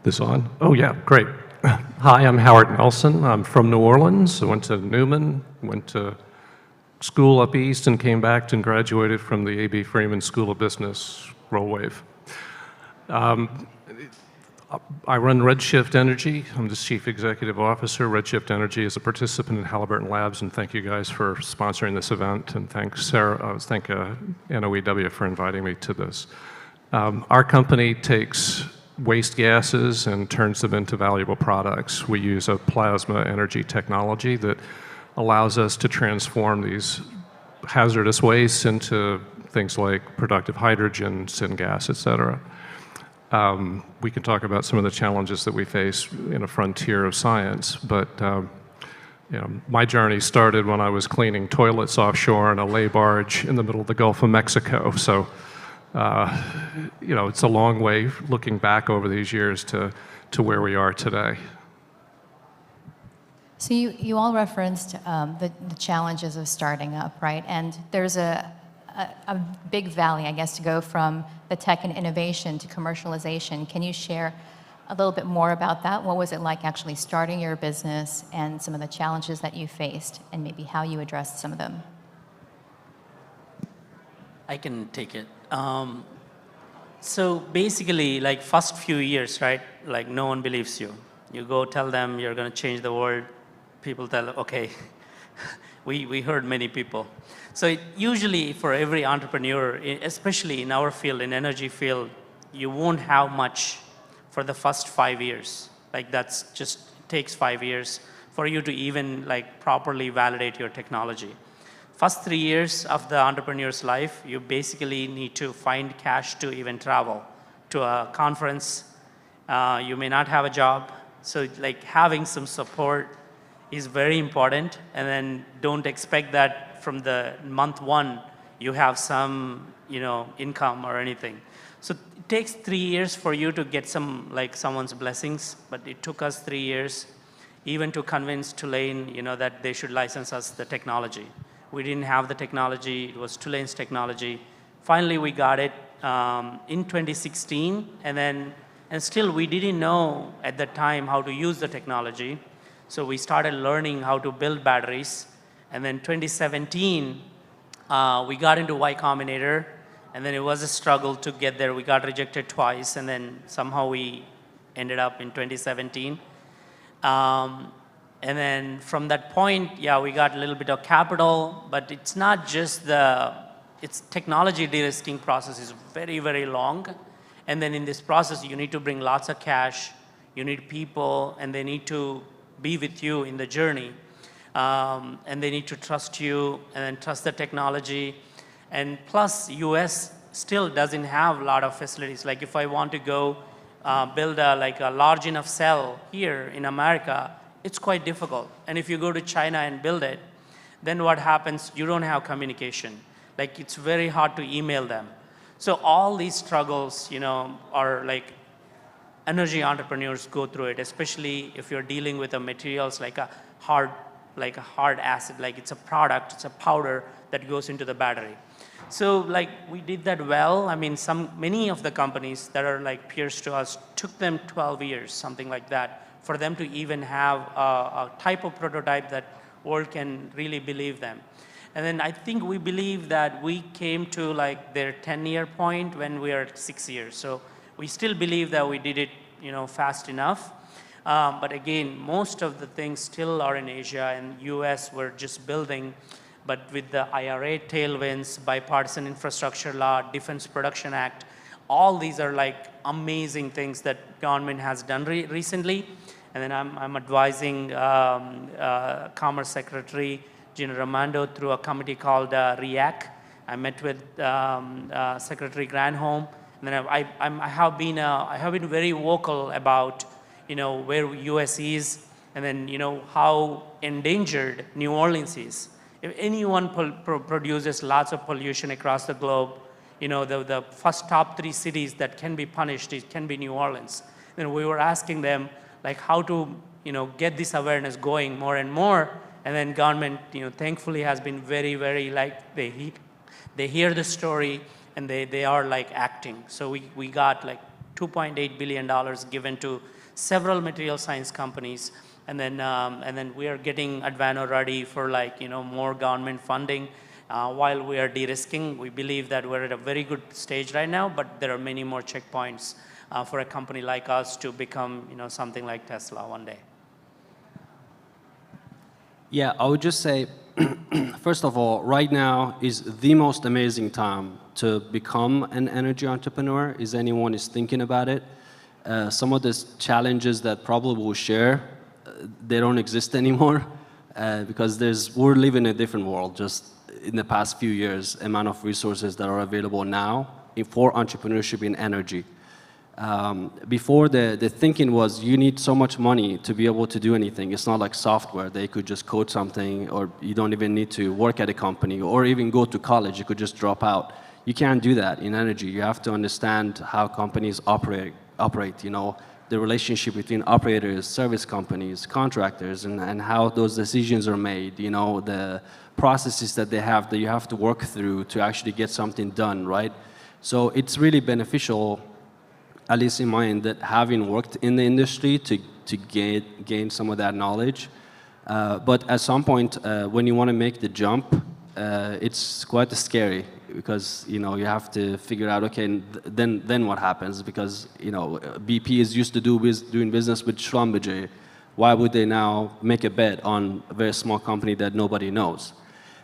This on? Oh yeah, great. Hi, I'm Howard Nelson. I'm from New Orleans. I went to Newman, went to school up east, and came back and graduated from the A.B. Freeman School of Business, Rollwave. I run Redshift Energy. I'm the Chief Executive Officer. Redshift Energy is a participant in Halliburton Labs, and thank you guys for sponsoring this event, and thanks thank NOEW for inviting me to this. Our company takes waste gases and turns them into valuable products. We use a plasma energy technology that allows us to transform these hazardous wastes into things like productive hydrogen, syngas, et cetera. We can talk about some of the challenges that we face in a frontier of science, but my journey started when I was cleaning toilets offshore on a lay barge in the middle of the Gulf of Mexico. So, it's a long way looking back over these years to where we are today. So you all referenced the challenges of starting up, right? And there's a big valley, I guess, to go from the tech and innovation to commercialization. Can you share a little bit more about that? What was it like actually starting your business and some of the challenges that you faced and maybe how you addressed some of them? I can take it. So basically, like first few years, right? Like no one believes you. You go tell them you're going to change the world. People tell, okay, we heard many people. So usually for every entrepreneur, especially in our field, in energy field, you won't have much for the first 5 years. Like that's just takes 5 years for you to even like properly validate your technology. First 3 years of the entrepreneur's life, you basically need to find cash to even travel to a conference. You may not have a job. So like having some support is very important. And then don't expect that from the month one, you have some, income or anything. So it takes 3 years for you to get some, like someone's blessings, but it took us 3 years even to convince Tulane, that they should license us the technology. We didn't have the technology, it was Tulane's technology. Finally, we got it in 2016, and still we didn't know at that time how to use the technology. So we started learning how to build batteries. And then 2017, we got into Y Combinator, and then it was a struggle to get there. We got rejected twice, and then somehow we ended up in 2017. And then from that point, yeah, we got a little bit of capital, but it's not just it's technology de-risking process is very, very long. And then in this process, you need to bring lots of cash, you need people, and they need to be with you in the journey. And they need to trust you and then trust the technology. And plus, US still doesn't have a lot of facilities. Like if I want to go build a large enough cell here in America, it's quite difficult. And if you go to China and build it, then what happens? You don't have communication. Like it's very hard to email them. So all these struggles, are like energy entrepreneurs go through it, especially if you're dealing with materials like a hard acid, like it's a product, it's a powder that goes into the battery. So like we did that well. I mean, many of the companies that are like peers to us took them 12 years, something like that, for them to even have a type of prototype that world can really believe them. And then I think we believe that we came to like their 10-year point when we are at 6 years. So we still believe that we did it, fast enough. But again, most of the things still are in Asia, and US we're just building. But with the IRA tailwinds, bipartisan infrastructure law, Defense Production Act, all these are like amazing things that government has done recently. And then I'm advising Commerce Secretary Gina Raimondo through a committee called REACT. I met with Secretary Granholm, and then I have been very vocal about where US is, and then how endangered New Orleans is. If anyone produces lots of pollution across the globe, the first top 3 cities that can be punished can be New Orleans. And we were asking them like how to get this awareness going more and more. And then government, thankfully has been very, very like they hear the story and they are like acting. So we got like $2.8 billion given to several material science companies. And then we are getting Advano ready for like, more government funding. While we are de-risking, we believe that we're at a very good stage right now, but there are many more checkpoints for a company like us to become, something like Tesla one day. Yeah, I would just say, first of all, right now is the most amazing time to become an energy entrepreneur, if anyone is thinking about it. Some of the challenges that probably we'll share, they don't exist anymore because we're living in a different world just in the past few years, amount of resources that are available now for entrepreneurship in energy. Before the thinking was you need so much money to be able to do anything. It's not like software. They could just code something, or you don't even need to work at a company or even go to college. You could just drop out. You can't do that in energy. You have to understand how companies operate, the relationship between operators, service companies, contractors, and how those decisions are made, the processes that they have that you have to work through to actually get something done, right? So it's really beneficial, at least in my end, that having worked in the industry to gain some of that knowledge. But at some point, when you want to make the jump, it's quite scary because you have to figure out, okay, then what happens? Because BP is used to doing business with Schlumberger. Why would they now make a bet on a very small company that nobody knows?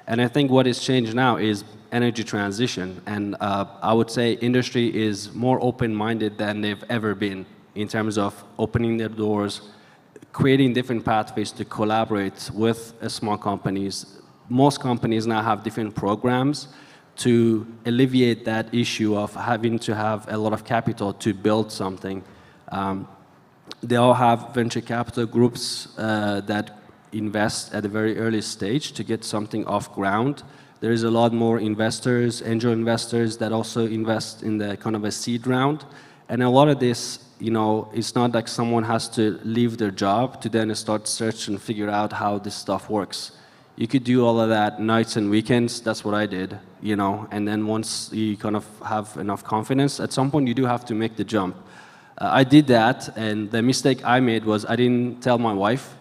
And I think what has changed now is energy transition, and I would say industry is more open-minded than they've ever been in terms of opening their doors, creating different pathways to collaborate with small companies. Most companies now have different programs to alleviate that issue of having to have a lot of capital to build something. They all have venture capital groups that invest at a very early stage to get something off ground. There is a lot more investors, angel investors, that also invest in the kind of a seed round. And a lot of this, it's not like someone has to leave their job to then start search and figure out how this stuff works. You could do all of that nights and weekends. That's what I did, and then once you kind of have enough confidence, at some point you do have to make the jump. I did that, and the mistake I made was I didn't tell my wife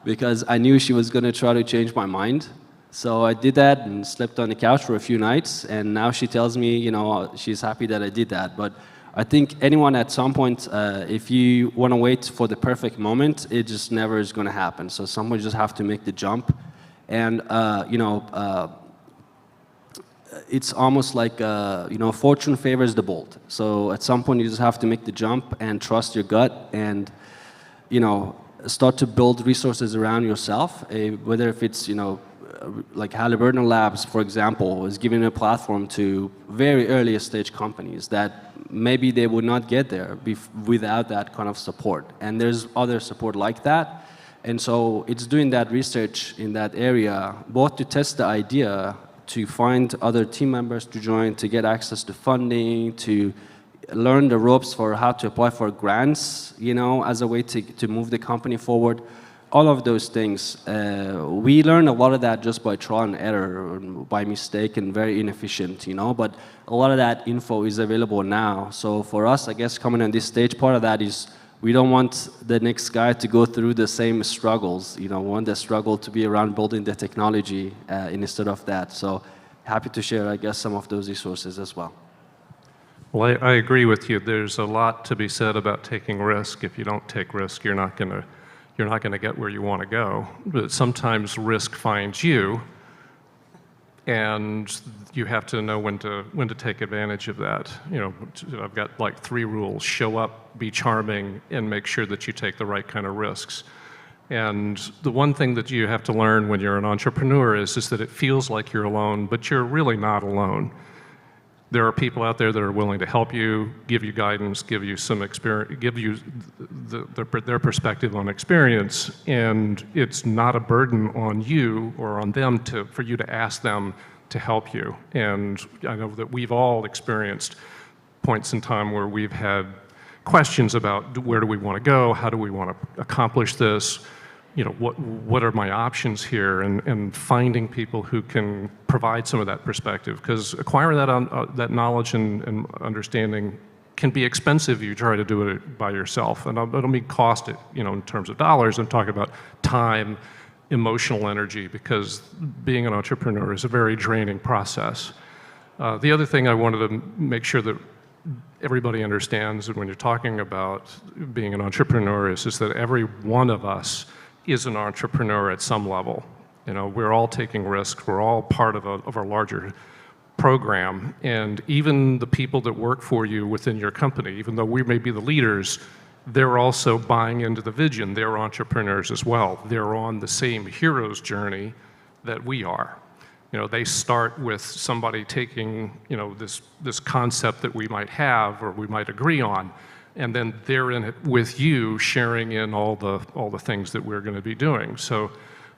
because I knew she was going to try to change my mind. So I did that and slept on the couch for a few nights, and now she tells me, she's happy that I did that. But I think anyone at some point, if you want to wait for the perfect moment, it just never is going to happen. So someone just have to make the jump. And, it's almost like, fortune favors the bold. So at some point you just have to make the jump and trust your gut and, start to build resources around yourself, whether if it's, like Halliburton Labs, for example, is giving a platform to very early stage companies that maybe they would not get there without that kind of support. And there's other support like that. And so it's doing that research in that area, both to test the idea, to find other team members to join, to get access to funding, to learn the ropes for how to apply for grants, as a way to move the company forward. All of those things. We learn a lot of that just by trial and error, by mistake, and very inefficient, but a lot of that info is available now. So for us, I guess, coming on this stage, part of that is we don't want the next guy to go through the same struggles. We want the struggle to be around building the technology instead of that. So happy to share, I guess, some of those resources as well. Well, I agree with you. There's a lot to be said about taking risk. If you don't take risk, you're not going to get where you want to go. But sometimes risk finds you, and you have to know when to take advantage of that. I've got like 3 rules: show up, be charming, and make sure that you take the right kind of risks. And the one thing that you have to learn when you're an entrepreneur is that it feels like you're alone, but you're really not alone. There are people out there that are willing to help you, give you guidance, give you some experience, give you their perspective on experience, and it's not a burden on you or on them for you to ask them to help you. And I know that we've all experienced points in time where we've had questions about where do we want to go, how do we want to accomplish this, what are my options here, and finding people who can provide some of that perspective, because acquiring that knowledge and understanding can be expensive if you try to do it by yourself. And I don't mean cost it, in terms of dollars. I'm talking about time, emotional energy, because being an entrepreneur is a very draining process. The other thing I wanted to make sure that everybody understands when you're talking about being an entrepreneur is that every one of us is an entrepreneur at some level. We're all taking risks. We're all part of a larger program. And even the people that work for you within your company, even though we may be the leaders, they're also buying into the vision. They're entrepreneurs as well. They're on the same hero's journey that we are. They start with somebody taking, this concept that we might have or we might agree on, and then they're in it with you, sharing in all the things that we're going to be doing. So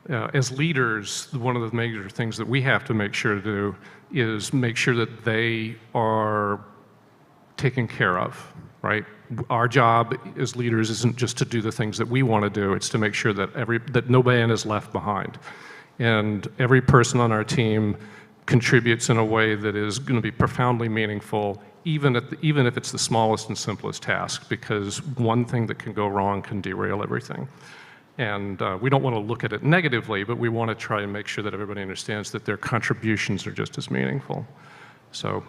as leaders, one of the major things that we have to make sure to do is make sure that they are taken care of, right? Our job as leaders isn't just to do the things that we want to do, it's to make sure that no man is left behind. And every person on our team contributes in a way that is going to be profoundly meaningful, even if it's the smallest and simplest task, because one thing that can go wrong can derail everything. And we don't want to look at it negatively, but we want to try and make sure that everybody understands that their contributions are just as meaningful. So.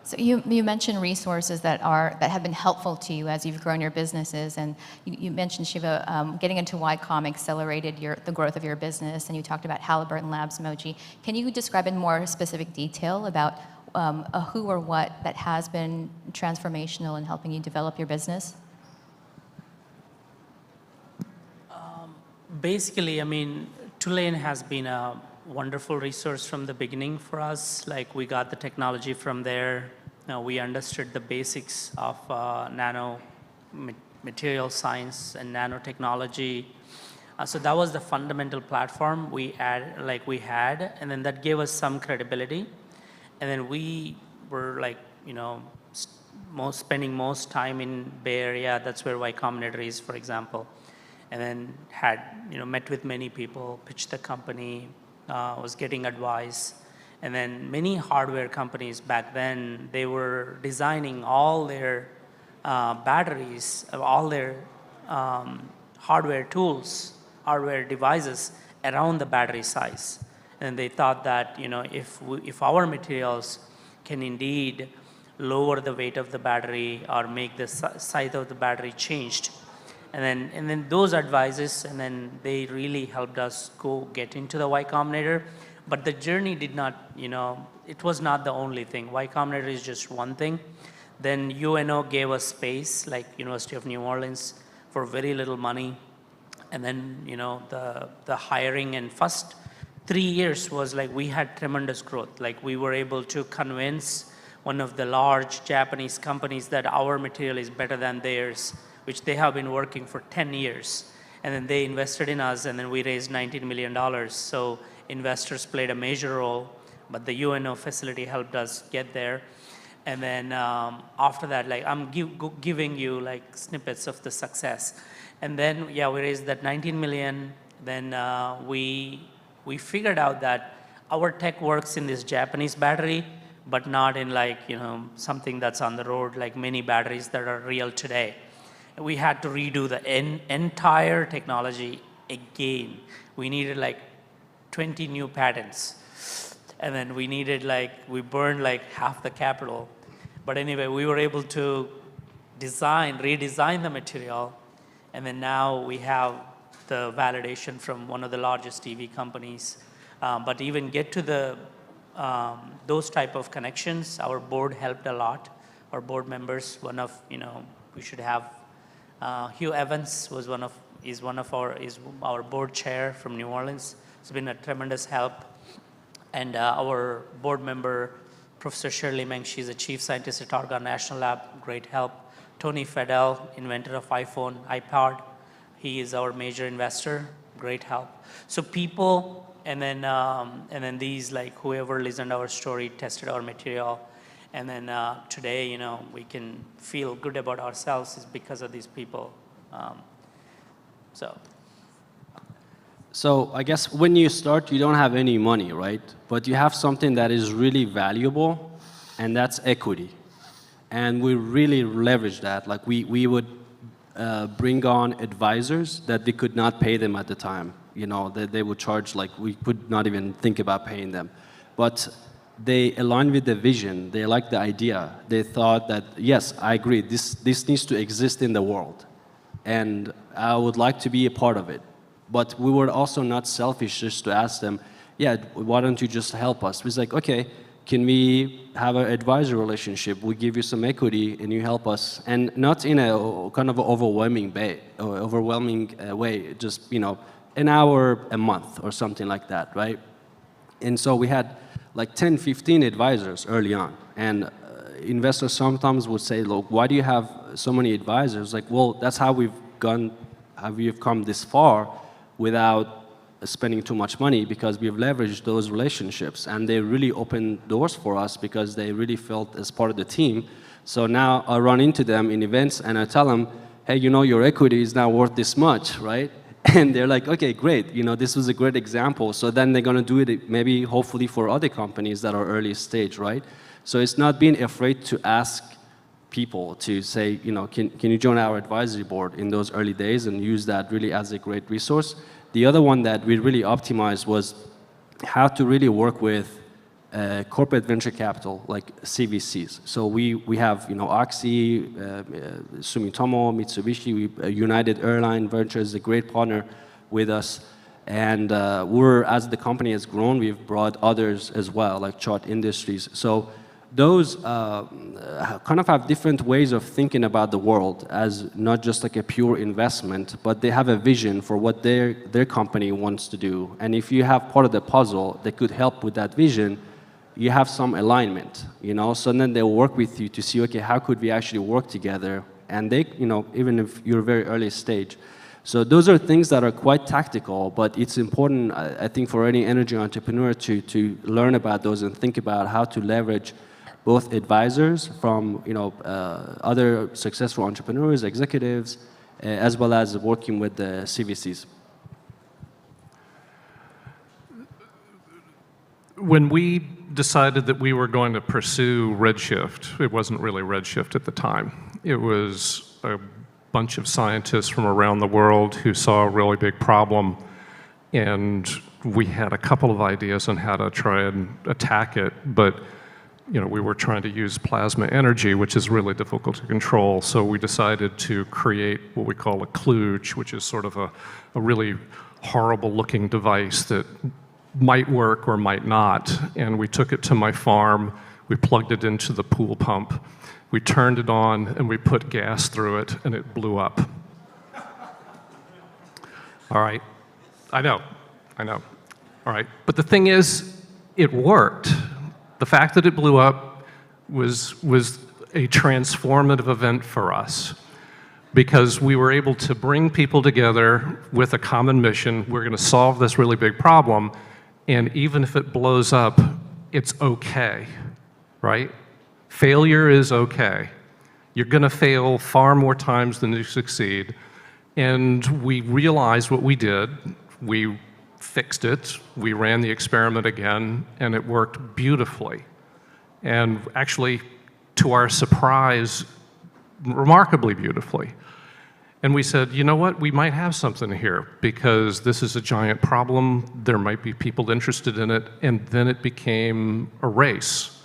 So you mentioned resources that have been helpful to you as you've grown your businesses, and you mentioned, Shiva, getting into Y-comm accelerated the growth of your business, and you talked about Halliburton Labs, Moji. Can you describe in more specific detail about a who or what that has been transformational in helping you develop your business? Basically, I mean, Tulane has been a wonderful resource from the beginning for us. Like, we got the technology from there. We understood the basics of nano material science and nanotechnology. So that was the fundamental platform we had, and then that gave us some credibility. And then we were like, spending most time in Bay Area. That's where Y Combinator is, for example. And then had, met with many people, pitched the company, was getting advice. And then many hardware companies back then, they were designing all their batteries, all their hardware tools, hardware devices around the battery size. And they thought that, if our materials can indeed lower the weight of the battery or make the size of the battery changed, and then those advices, and then they really helped us get into the Y Combinator. But the journey did not, it was not the only thing. Y Combinator is just one thing. Then UNO gave us space, like University of New Orleans, for very little money. And then, the hiring, and first 3 years was like we had tremendous growth. Like, we were able to convince one of the large Japanese companies that our material is better than theirs, which they have been working for 10 years. And then they invested in us, and then we raised $19 million. So investors played a major role, but the UNO facility helped us get there. And then after that, like, I'm giving you like snippets of the success. And then, we raised that 19 million. Then we figured out that our tech works in this Japanese battery, but not in like, something that's on the road, like many batteries that are real today. We had to redo the entire technology again. We needed like 20 new patents. And then we burned like half the capital. But anyway, we were able to redesign the material. And then now we have the validation from one of the largest EV companies. But even get to those type of connections, our board helped a lot. Our board members, we should have Hugh Evans is our board chair from New Orleans. It's been a tremendous help. And our board member, Professor Shirley Meng, she's a chief scientist at Argonne National Lab, great help. Tony Fadell, inventor of iPhone, iPod, he is our major investor, great help. So people, and then these, like, whoever listened our story, tested our material. And then today, we can feel good about ourselves is because of these people. So I guess when you start, you don't have any money, right? But you have something that is really valuable, and that's equity. And we really leverage that. Like, we would bring on advisors that we could not pay them at the time. They would charge, like, we could not even think about paying them. But they aligned with the vision. They liked the idea. They thought that, yes, I agree, this needs to exist in the world. And I would like to be a part of it. But we were also not selfish just to ask them, why don't you just help us? It was like, okay, can we have an advisor relationship? We give you some equity and you help us. And not in a kind of overwhelming way, just, an hour a month or something like that, right? And so we had like 10, 15 advisors early on. And investors sometimes would say, look, why do you have so many advisors? Like, well, that's how we've come this far without spending too much money, because we've leveraged those relationships. And they really opened doors for us because they really felt as part of the team. So now I run into them in events and I tell them, hey, your equity is now worth this much, right? And they're like, okay, great. This was a great example. So then they're going to do it maybe, hopefully, for other companies that are early stage, right? So it's not being afraid to ask people to say, can you join our advisory board in those early days and use that really as a great resource. The other one that we really optimized was how to really work with corporate venture capital, like CVCs. So we have, Oxy, Sumitomo, Mitsubishi, United Airline Ventures is a great partner with us. And as the company has grown, we've brought others as well, like Chart Industries. So those kind of have different ways of thinking about the world as not just like a pure investment, but they have a vision for what their company wants to do. And if you have part of the puzzle that could help with that vision, you have some alignment, so then they'll work with you to see, okay, how could we actually work together? And they, even if you're very early stage. So those are things that are quite tactical, but it's important, I think, for any energy entrepreneur to learn about those and think about how to leverage both advisors from, other successful entrepreneurs, executives, as well as working with the CVCs. When we decided that we were going to pursue Redshift, it wasn't really Redshift at the time. It was a bunch of scientists from around the world who saw a really big problem, and we had a couple of ideas on how to try and attack it, but we were trying to use plasma energy, which is really difficult to control, so we decided to create what we call a kludge, which is sort of a really horrible-looking device that might work or might not, and we took it to my farm, we plugged it into the pool pump, we turned it on, and we put gas through it, and it blew up. All right, I know, all right, but the thing is, it worked. The fact that it blew up was a transformative event for us, because we were able to bring people together with a common mission. We're going to solve this really big problem, and even if it blows up, it's okay, right? Failure is okay. You're going to fail far more times than you succeed. And we realized what we did. We fixed it. We ran the experiment again, and it worked beautifully. And actually, to our surprise, remarkably beautifully. And we said, you know what, we might have something here, because this is a giant problem, there might be people interested in it, and then it became a race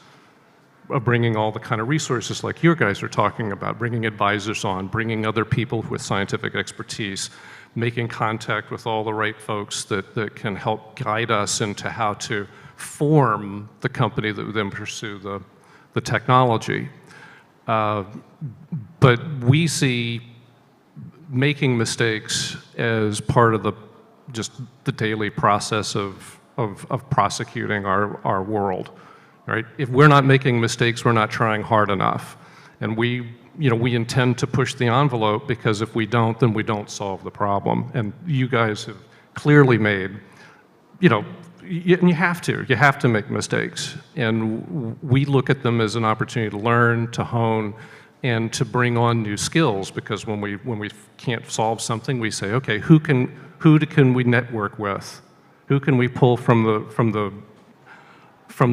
of bringing all the kind of resources like you guys are talking about, bringing advisors on, bringing other people with scientific expertise, making contact with all the right folks that can help guide us into how to form the company that would then pursue the technology. But we see making mistakes as part of just the daily process of prosecuting our world, right? If we're not making mistakes, we're not trying hard enough. And we intend to push the envelope, because if we don't, then we don't solve the problem. And you guys have clearly made, and you have to make mistakes. And we look at them as an opportunity to learn, to hone, and to bring on new skills, because when we can't solve something, we say, okay, who can we network with? Who can we pull from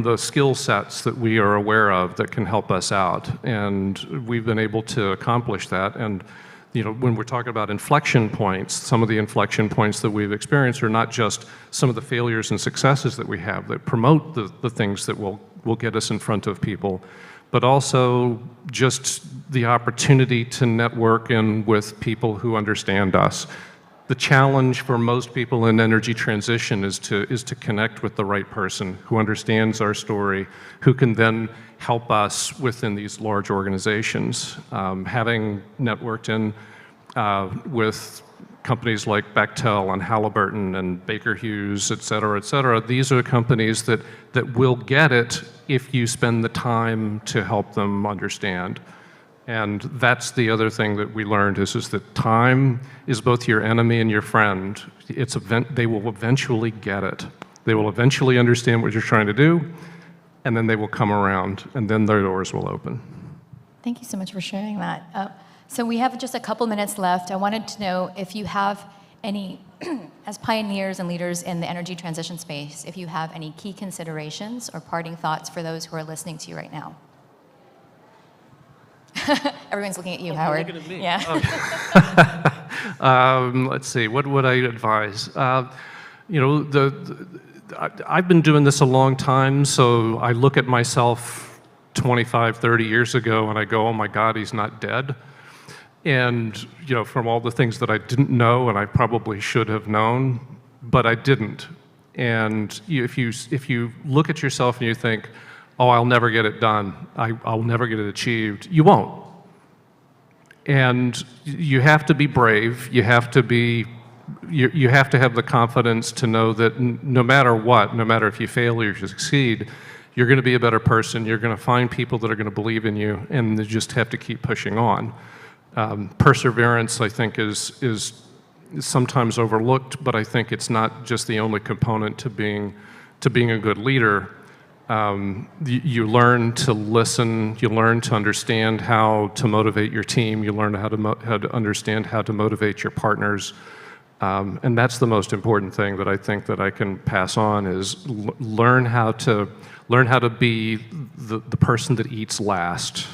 the skill sets that we are aware of that can help us out? And we've been able to accomplish that. And when we're talking about inflection points, some of the inflection points that we've experienced are not just some of the failures and successes that we have that promote the things that will get us in front of people, but also just the opportunity to network in with people who understand us. The challenge for most people in energy transition is to connect with the right person who understands our story, who can then help us within these large organizations. Having networked in with companies like Bechtel and Halliburton and Baker Hughes, et cetera, these are companies that will get it if you spend the time to help them understand. And that's the other thing that we learned is that time is both your enemy and your friend. They will eventually get it. They will eventually understand what you're trying to do, and then they will come around, and then their doors will open. Thank you so much for sharing that. So we have just a couple minutes left. I wanted to know if you have any, as pioneers and leaders in the energy transition space, if you have any key considerations or parting thoughts for those who are listening to you right now. Everyone's looking at you, Howard. Looking at me. Yeah. Let's see, what would I advise? You know, I've been doing this a long time, so I look at myself 25, 30 years ago and I go, oh my God, he's not dead. And, you know, from all the things that I didn't know and I probably should have known, but I didn't. And if you look at yourself and you think, oh, I'll never get it done, I'll never get it achieved, you won't. And you have to be brave. You have to be, you have to have the confidence to know that no matter what, no matter if you fail or you succeed, you're going to be a better person. You're going to find people that are going to believe in you, and you just have to keep pushing on. Perseverance, I think, is sometimes overlooked, but I think it's not just the only component to being a good leader. You learn to listen, you learn to understand how to motivate your team, you learn how to understand how to motivate your partners, and that's the most important thing that I think that I can pass on is learn how to be the person that eats last.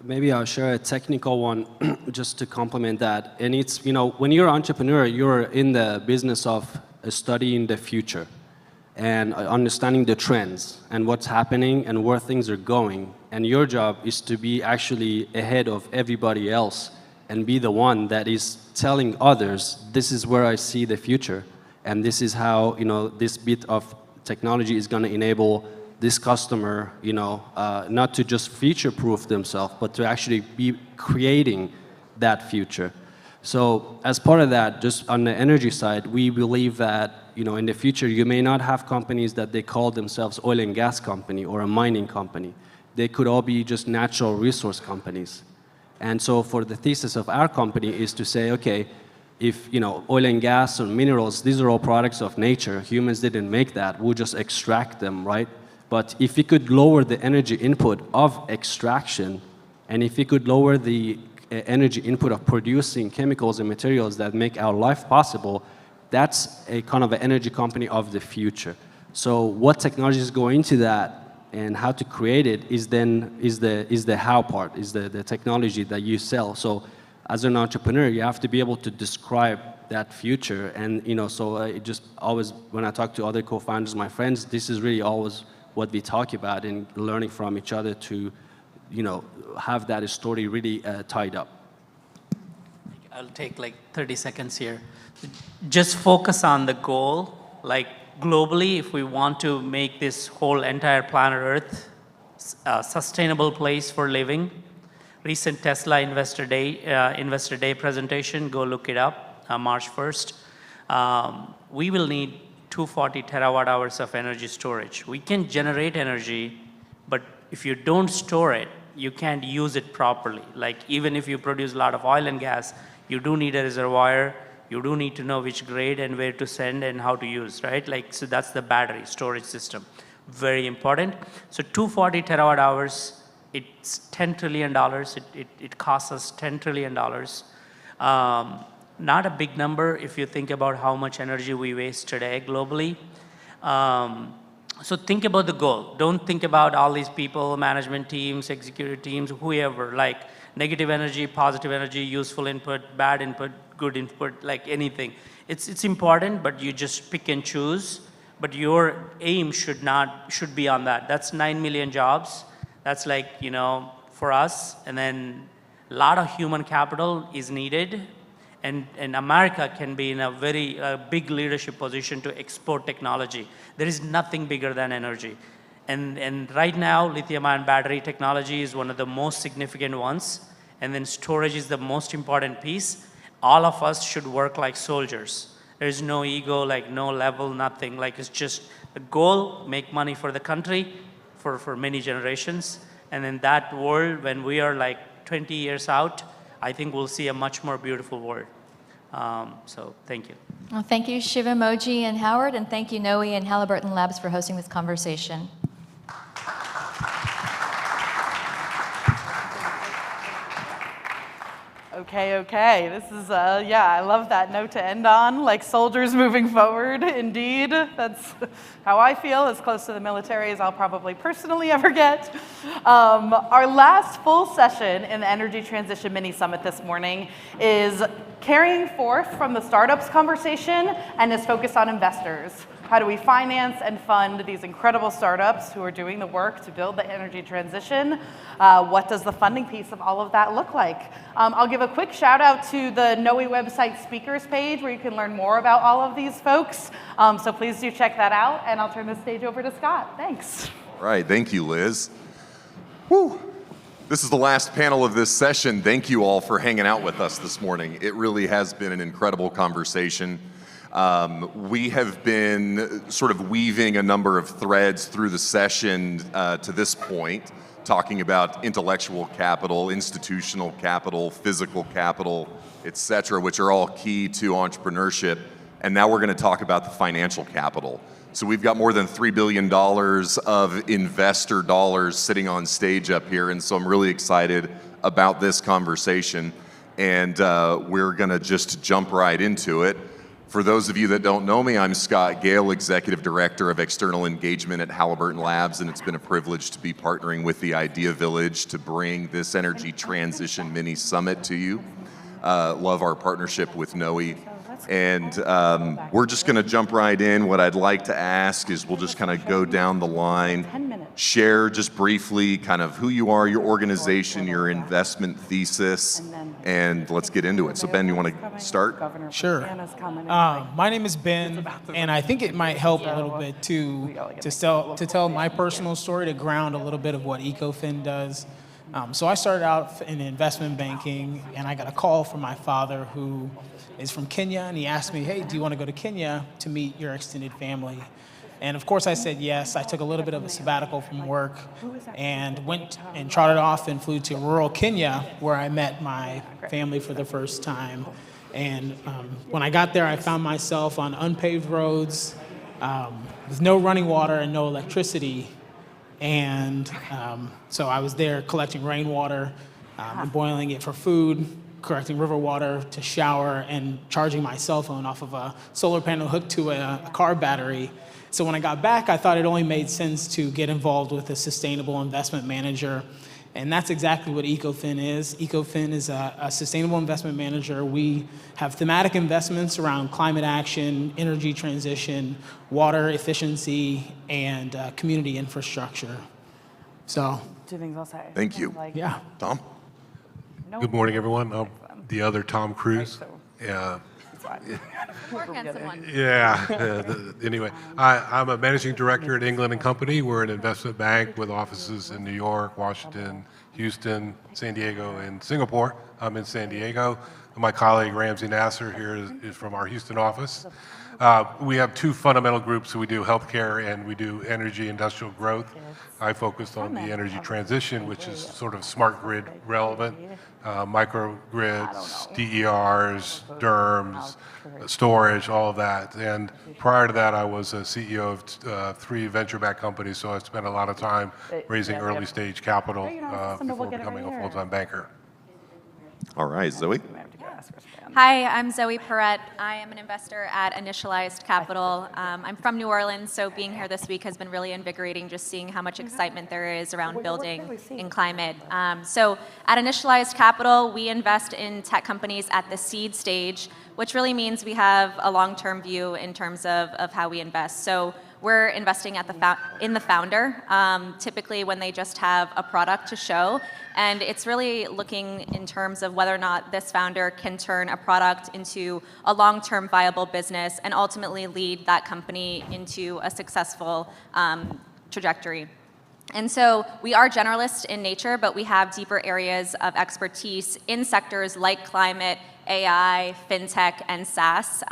Maybe I'll share a technical one just to complement that. And it's, you know, when you're an entrepreneur, you're in the business of studying the future and understanding the trends and what's happening and where things are going. And your job is to be actually ahead of everybody else and be the one that is telling others, this is where I see the future. And this is how, you know, this bit of technology is going to enable this customer, you know, not to just future-proof themselves, but to actually be creating that future. So as part of that, just on the energy side, we believe that, you know, in the future, you may not have companies that they call themselves oil and gas company or a mining company. They could all be just natural resource companies. And so for the thesis of our company is to say, okay, if, you know, oil and gas or minerals, these are all products of nature. Humans didn't make that. We'll just extract them, right? But if we could lower the energy input of extraction, and if we could lower the energy input of producing chemicals and materials that make our life possible, that's a kind of an energy company of the future. So what technologies go into that and how to create it is the how part, is the technology that you sell. So as an entrepreneur, you have to be able to describe that future. And, you know, so it just always, when I talk to other co-founders, my friends, this is really always what we talk about and learning from each other to, you know, have that story really tied up. I'll take like 30 seconds here. Just focus on the goal. Like globally, if we want to make this whole entire planet Earth a sustainable place for living, recent Tesla Investor Day presentation, go look it up, March 1st. We will need 240 terawatt hours of energy storage. We can generate energy, but if you don't store it, you can't use it properly. Like even if you produce a lot of oil and gas, you do need a reservoir, you do need to know which grade and where to send and how to use, right? Like, so that's the battery storage system. Very important. So 240 terawatt hours, it's $10 trillion. It costs us $10 trillion. Not a big number if you think about how much energy we waste today globally. So think about the goal. Don't think about all these people, management teams, executive teams, whoever, like negative energy, positive energy, useful input, bad input, good input, like anything. It's important, but you just pick and choose. But your aim should be on that. That's 9 million jobs. That's like, you know, for us. And then a lot of human capital is needed. And America can be in a very big leadership position to export technology. There is nothing bigger than energy. And right now, lithium-ion battery technology is one of the most significant ones. And then storage is the most important piece. All of us should work like soldiers. There is no ego, like no level, nothing. Like it's just the goal, make money for the country for many generations. And in that world, when we are like 20 years out, I think we'll see a much more beautiful world. So thank you. Well, thank you, Shivamoji and Howard, and thank you, Noe and Halliburton Labs for hosting this conversation. Okay. This is, yeah, I love that note to end on, like soldiers moving forward, indeed. That's how I feel, as close to the military as I'll probably personally ever get. Our last full session in the Energy Transition Mini Summit this morning is carrying forth from the startups conversation and is focused on investors. How do we finance and fund these incredible startups who are doing the work to build the energy transition? What does the funding piece of all of that look like? I'll give a quick shout out to the NOE website speakers page where you can learn more about all of these folks. So please do check that out, and I'll turn the stage over to Scott. Thanks. All right, thank you, Liz. Whew. This is the last panel of this session. Thank you all for hanging out with us this morning. It really has been an incredible conversation. We have been sort of weaving a number of threads through the session to this point, talking about intellectual capital, institutional capital, physical capital, et cetera, which are all key to entrepreneurship. And now we're going to talk about the financial capital. So we've got more than $3 billion of investor dollars sitting on stage up here. And so I'm really excited about this conversation. And we're going to just jump right into it. For those of you that don't know me, I'm Scott Gale, Executive Director of External Engagement at Halliburton Labs, and it's been a privilege to be partnering with the Idea Village to bring this Energy Transition Mini Summit to you. Love our partnership with NOE. And we're just going to jump right in. What I'd like to ask is we'll just kind of go down the line, share just briefly kind of who you are, your organization, your investment thesis, and let's get into it. So Ben, you want to start? Sure. My name is Ben, and I think it might help a little bit to tell my personal story, to ground a little bit of what EcoFin does. So I started out in investment banking, and I got a call from my father, who is from Kenya, and he asked me, hey, do you want to go to Kenya to meet your extended family? And of course I said yes. I took a little bit of a sabbatical from work and went and trotted off and flew to rural Kenya, where I met my family for the first time. And when I got there, I found myself on unpaved roads with no running water and no electricity. And so I was there collecting rainwater and boiling it for food, collecting river water to shower, and charging my cell phone off of a solar panel hooked to a car battery. So when I got back, I thought it only made sense to get involved with a sustainable investment manager. And that's exactly what EcoFin is. EcoFin is a sustainable investment manager. We have thematic investments around climate action, energy transition, water efficiency, and community infrastructure. So, Two things I'll say. Thank you. Yeah. Tom? Good morning, everyone. I'm the other Tom Cruise. Yeah. Anyway, I'm a managing director at England & Company. We're an investment bank with offices in New York, Washington, Houston, San Diego, and Singapore. I'm in San Diego. My colleague Ramsey Nasser here is from our Houston office. We have two fundamental groups. So we do healthcare and we do energy industrial growth. I focused on the energy transition, which is sort of smart grid relevant, microgrids, DERs, DERMs, storage, all of that. And prior to that, I was a CEO of 3 venture-backed companies, so I spent a lot of time raising early-stage capital before becoming a full-time banker. All right, Zoe? Hi, I'm Zoe Perrette. I am an investor at Initialized Capital. I'm from New Orleans, so being here this week has been really invigorating, just seeing how much excitement there is around building in climate. So at Initialized Capital, we invest in tech companies at the seed stage, which really means we have a long-term view in terms of how we invest. So we're investing at in the founder, typically when they just have a product to show. And it's really looking in terms of whether or not this founder can turn a product into a long-term viable business and ultimately lead that company into a successful trajectory. And so we are generalists in nature, but we have deeper areas of expertise in sectors like climate, AI, fintech, and SaaS.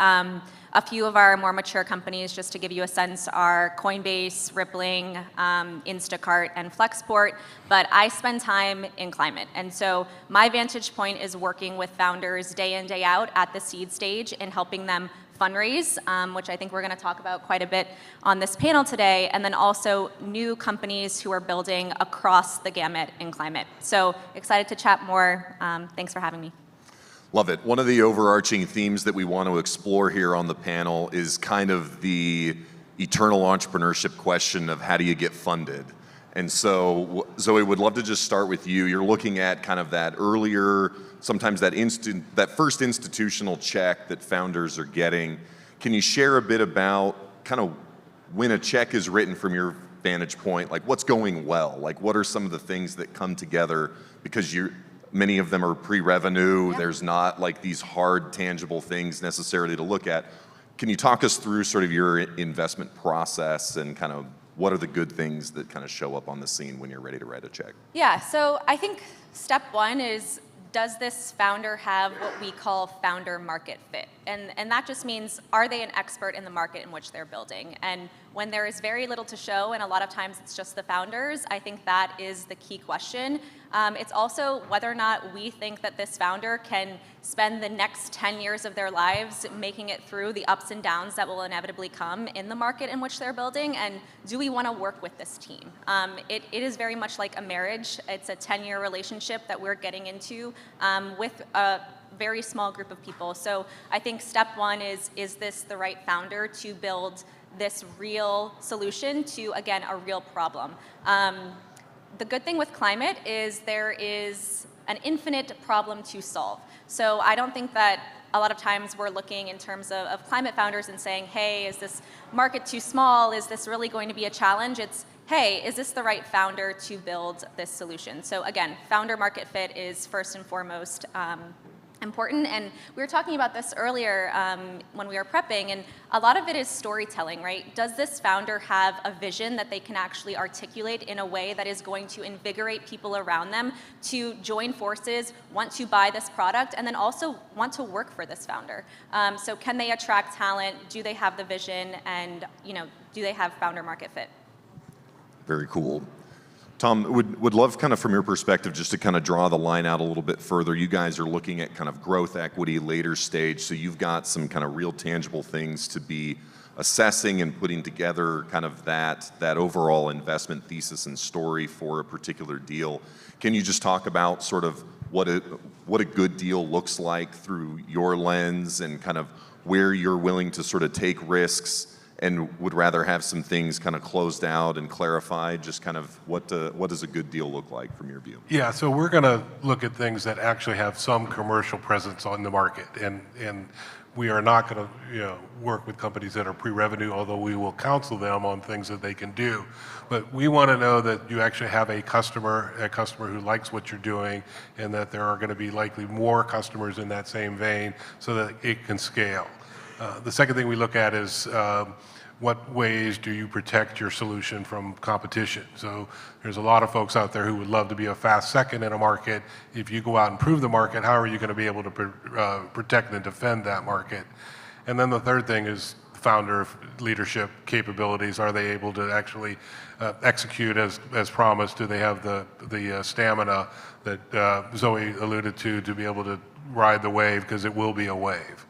A few of our more mature companies, just to give you a sense, are Coinbase, Rippling, Instacart, and Flexport, but I spend time in climate. And so my vantage point is working with founders day in, day out at the seed stage and helping them fundraise, which I think we're going to talk about quite a bit on this panel today, and then also new companies who are building across the gamut in climate. So excited to chat more. Thanks for having me. Love it. One of the overarching themes that we want to explore here on the panel is kind of the eternal entrepreneurship question of how do you get funded? And so, Zoe, would love to just start with you. You're looking at kind of that earlier, sometimes that first institutional check that founders are getting. Can you share a bit about kind of when a check is written from your vantage point, like what's going well? Like what are some of the things that come together because many of them are pre-revenue. There's not like these hard, tangible things necessarily to look at. Can you talk us through sort of your investment process and kind of what are the good things that kind of show up on the scene when you're ready to write a check? Yeah, so I think step one is, does this founder have what we call founder market fit? And that just means, are they an expert in the market in which they're building? And when there is very little to show, and a lot of times it's just the founders, I think that is the key question. It's also whether or not we think that this founder can spend the next 10 years of their lives making it through the ups and downs that will inevitably come in the market in which they're building, and do we want to work with this team? It is very much like a marriage. It's a 10-year relationship that we're getting into with a very small group of people. So I think step one is this the right founder to build this real solution to, again, a real problem? The good thing with climate is there is an infinite problem to solve. So I don't think that a lot of times we're looking in terms of climate founders and saying, hey, is this market too small? Is this really going to be a challenge? It's, hey, is this the right founder to build this solution? So again, founder market fit is first and foremost important. And we were talking about this earlier when we were prepping, and a lot of it is storytelling, right? Does this founder have a vision that they can actually articulate in a way that is going to invigorate people around them to join forces, want to buy this product, and then also want to work for this founder? So can they attract talent? Do they have the vision? And do they have founder market fit? Very cool. Tom, would love kind of from your perspective just to kind of draw the line out a little bit further. You guys are looking at kind of growth equity later stage, so you've got some kind of real tangible things to be assessing and putting together kind of that overall investment thesis and story for a particular deal. Can you just talk about sort of what a good deal looks like through your lens and kind of where you're willing to sort of take risks and would rather have some things kind of closed out and clarified? Just kind of what does a good deal look like from your view? Yeah, so we're going to look at things that actually have some commercial presence on the market, and we are not going to work with companies that are pre-revenue, although we will counsel them on things that they can do. But we want to know that you actually have a customer who likes what you're doing, and that there are going to be likely more customers in that same vein so that it can scale. The second thing we look at is what ways do you protect your solution from competition? So there's a lot of folks out there who would love to be a fast second in a market. If you go out and prove the market, how are you going to be able to protect and defend that market? And then the third thing is founder leadership capabilities. Are they able to actually execute as promised? Do they have the stamina that Zoe alluded to be able to ride the wave, because it will be a wave?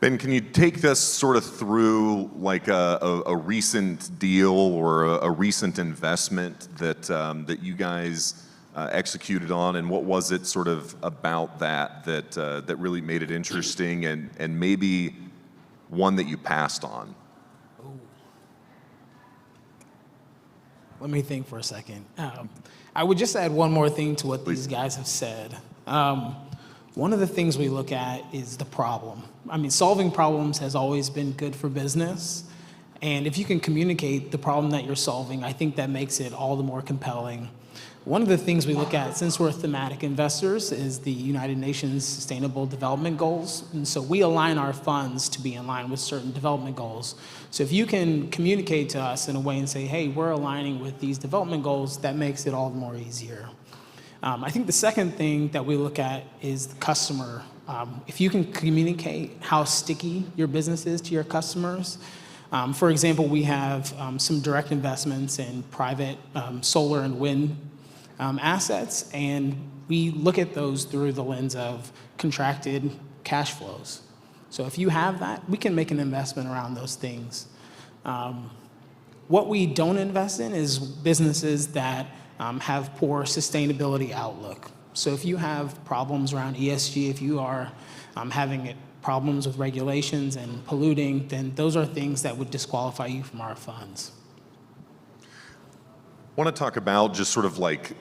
Ben, can you take us sort of through like a recent deal or a recent investment that you guys executed on, and what was it sort of about that really made it interesting, and maybe one that you passed on? Let me think for a second. I would just add one more thing to what these guys have said. One of the things we look at is the problem. I mean, solving problems has always been good for business. And if you can communicate the problem that you're solving, I think that makes it all the more compelling. One of the things we look at, since we're thematic investors, is the United Nations Sustainable Development Goals. And so we align our funds to be in line with certain development goals. So if you can communicate to us in a way and say, hey, we're aligning with these development goals, that makes it all the more easier. I think the second thing that we look at is the customer. If you can communicate how sticky your business is to your customers. For example, we have some direct investments in private solar and wind assets, and we look at those through the lens of contracted cash flows. So if you have that, we can make an investment around those things. What we don't invest in is businesses that have poor sustainability outlook. So if you have problems around ESG, if you are having problems with regulations and polluting, then those are things that would disqualify you from our funds. I want to talk about just sort of like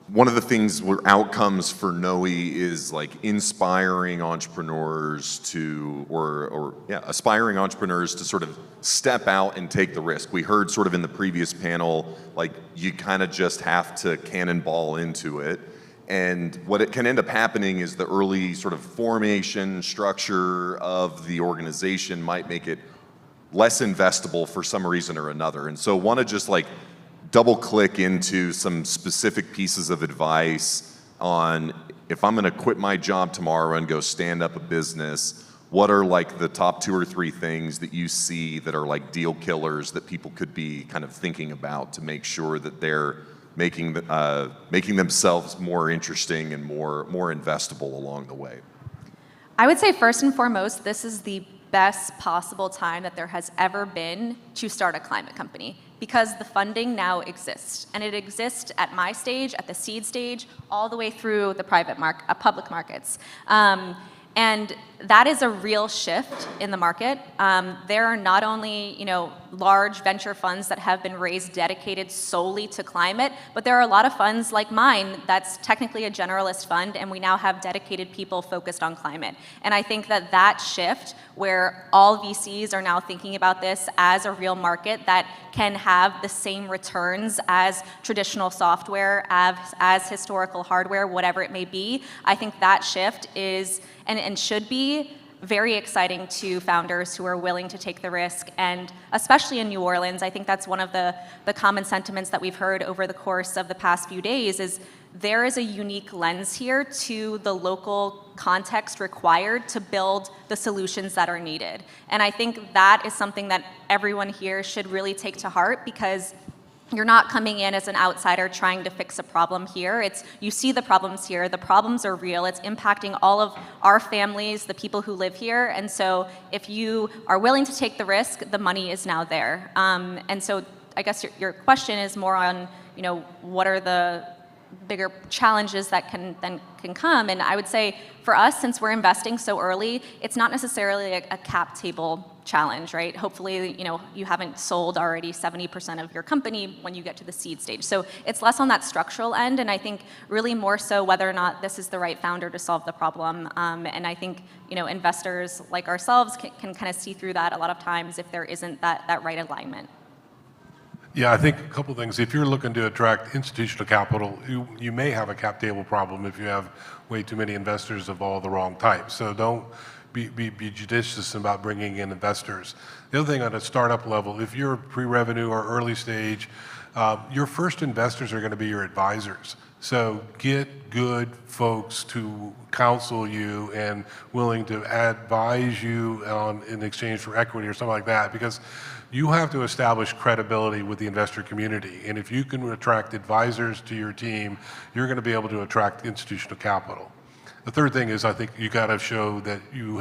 one of the things where outcomes for NOE is like inspiring entrepreneurs to, aspiring entrepreneurs to sort of step out and take the risk. We heard sort of in the previous panel, like you kind of just have to cannonball into it. And what it can end up happening is the early sort of formation structure of the organization might make it less investable for some reason or another. And so want to just like double click into some specific pieces of advice on if I'm going to quit my job tomorrow and go stand up a business, what are like the top 2 or 3 things that you see that are like deal killers that people could be kind of thinking about to make sure that they're making themselves more interesting and more investable along the way? I would say first and foremost, this is the best possible time that there has ever been to start a climate company, because the funding now exists, and it exists at my stage, at the seed stage, all the way through the public markets. And that is a real shift in the market. There are not only, large venture funds that have been raised dedicated solely to climate, but there are a lot of funds like mine that's technically a generalist fund, and we now have dedicated people focused on climate. And I think that that shift, where all VCs are now thinking about this as a real market that can have the same returns as traditional software, as historical hardware, whatever it may be, I think that shift is and should be very exciting to founders who are willing to take the risk. And especially in New Orleans, I think that's one of the common sentiments that we've heard over the course of the past few days is there is a unique lens here to the local context required to build the solutions that are needed. And I think that is something that everyone here should really take to heart, because you're not coming in as an outsider trying to fix a problem here. You see the problems here. The problems are real. It's impacting all of our families, the people who live here. And so if you are willing to take the risk, the money is now there. And so I guess your question is more on, what are the bigger challenges that can come. And I would say for us, since we're investing so early, it's not necessarily a cap table challenge, right? Hopefully, you haven't sold already 70% of your company when you get to the seed stage. So it's less on that structural end, and I think really more so whether or not this is the right founder to solve the problem. And I think, investors like ourselves can kind of see through that a lot of times if there isn't that right alignment. Yeah, I think a couple things. If you're looking to attract institutional capital, you may have a cap table problem if you have way too many investors of all the wrong types. So don't be judicious about bringing in investors. The other thing on a startup level, if you're pre-revenue or early stage, your first investors are going to be your advisors. So get good folks to counsel you and willing to advise you in exchange for equity or something like that, because you have to establish credibility with the investor community. And if you can attract advisors to your team, you're going to be able to attract institutional capital. The third thing is, I think you got to show that you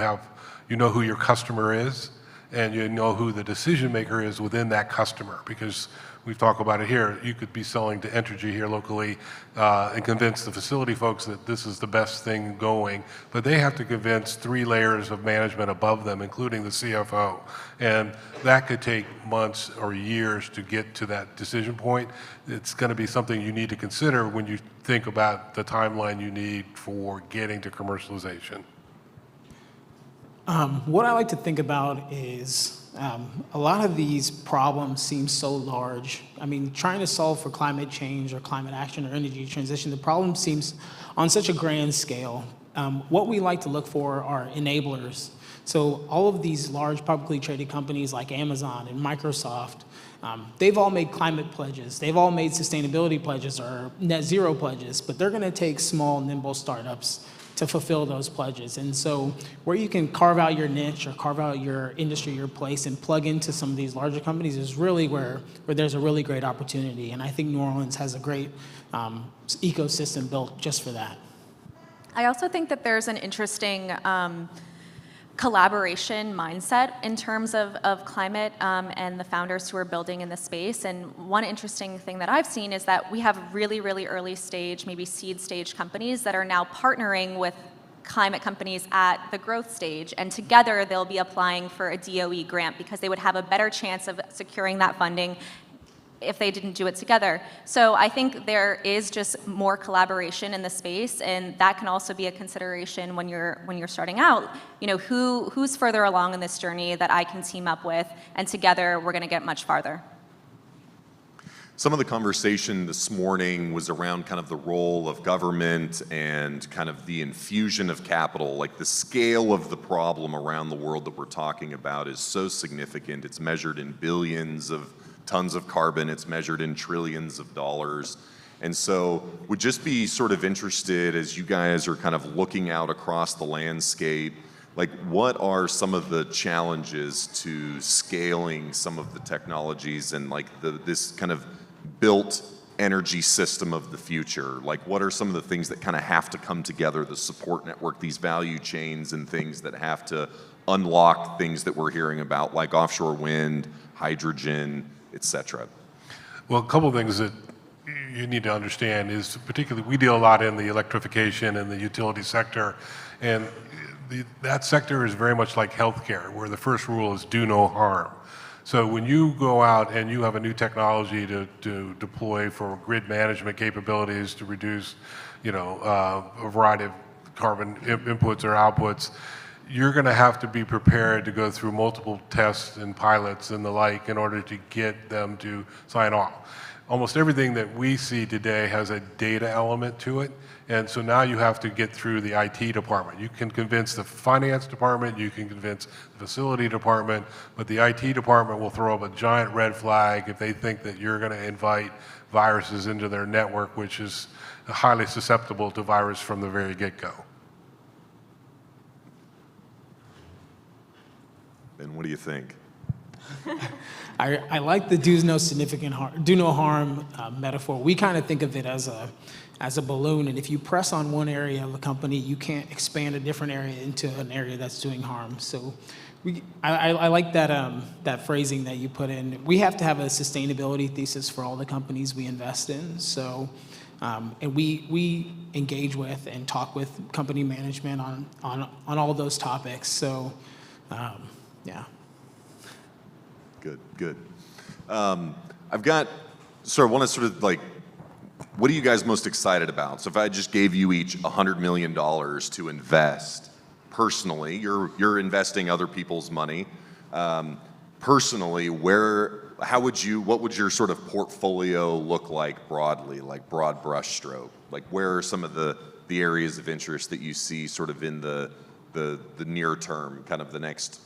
know who your customer is, and you know who the decision maker is within that customer, because we've talked about it here. You could be selling to Entergy here locally and convince the facility folks that this is the best thing going, but they have to convince 3 layers of management above them, including the CFO. And that could take months or years to get to that decision point. It's going to be something you need to consider when you think about the timeline you need for getting to commercialization. What I like to think about is a lot of these problems seem so large. I mean, trying to solve for climate change or climate action or energy transition, the problem seems on such a grand scale. What we like to look for are enablers. So all of these large publicly traded companies like Amazon and Microsoft, they've all made climate pledges. They've all made sustainability pledges or net zero pledges, but they're going to take small, nimble startups to fulfill those pledges. And so where you can carve out your niche or carve out your industry, your place, and plug into some of these larger companies is really where there's a really great opportunity. And I think New Orleans has a great ecosystem built just for that. I also think that there's an interesting collaboration mindset in terms of climate and the founders who are building in the space. And one interesting thing that I've seen is that we have really, really early stage, maybe seed stage companies that are now partnering with climate companies at the growth stage, and together they'll be applying for a DOE grant because they would have a better chance of securing that funding if they didn't do it together. So I think there is just more collaboration in the space, and that can also be a consideration when you're starting out. You know, who's further along in this journey that I can team up with, and together we're going to get much farther. Some of the conversation this morning was around kind of the role of government and kind of the infusion of capital. Like, the scale of the problem around the world that we're talking about is so significant. It's measured in billions of tons of carbon, it's measured in trillions of dollars. And so would just be sort of interested, as you guys are kind of looking out across the landscape, like, what are some of the challenges to scaling some of the technologies and like this kind of built energy system of the future? Like, what are some of the things that kind of have to come together, the support network, these value chains and things that have to unlock things that we're hearing about, like offshore wind, hydrogen, et cetera? Well, a couple of things that you need to understand is, particularly, we deal a lot in the electrification and the utility sector, and that sector is very much like healthcare, where the first rule is do no harm. So when you go out and you have a new technology to deploy for grid management capabilities to reduce, you know, a variety of carbon inputs or outputs, you're going to have to be prepared to go through multiple tests and pilots and the like in order to get them to sign off. Almost everything that we see today has a data element to it, and so now you have to get through the IT department. You can convince the finance department, you can convince the facility department, but the IT department will throw up a giant red flag if they think that you're going to invite viruses into their network, which is highly susceptible to virus from the very get-go. And what do you think? I like the do no harm metaphor. We kind of think of it as a balloon, and if you press on one area of a company, you can't expand a different area into an area that's doing harm. So I like that phrasing that you put in. We have to have a sustainability thesis for all the companies we invest in. So, and we engage with and talk with company management on all those topics. So, yeah. Good. I've got want to sort of like, what are you guys most excited about? So if I just gave you each $100 million to invest personally, you're investing other people's money. Personally, what would your sort of portfolio look like broadly, like broad brush stroke? Like, where are some of the areas of interest that you see sort of in the near term, kind of the next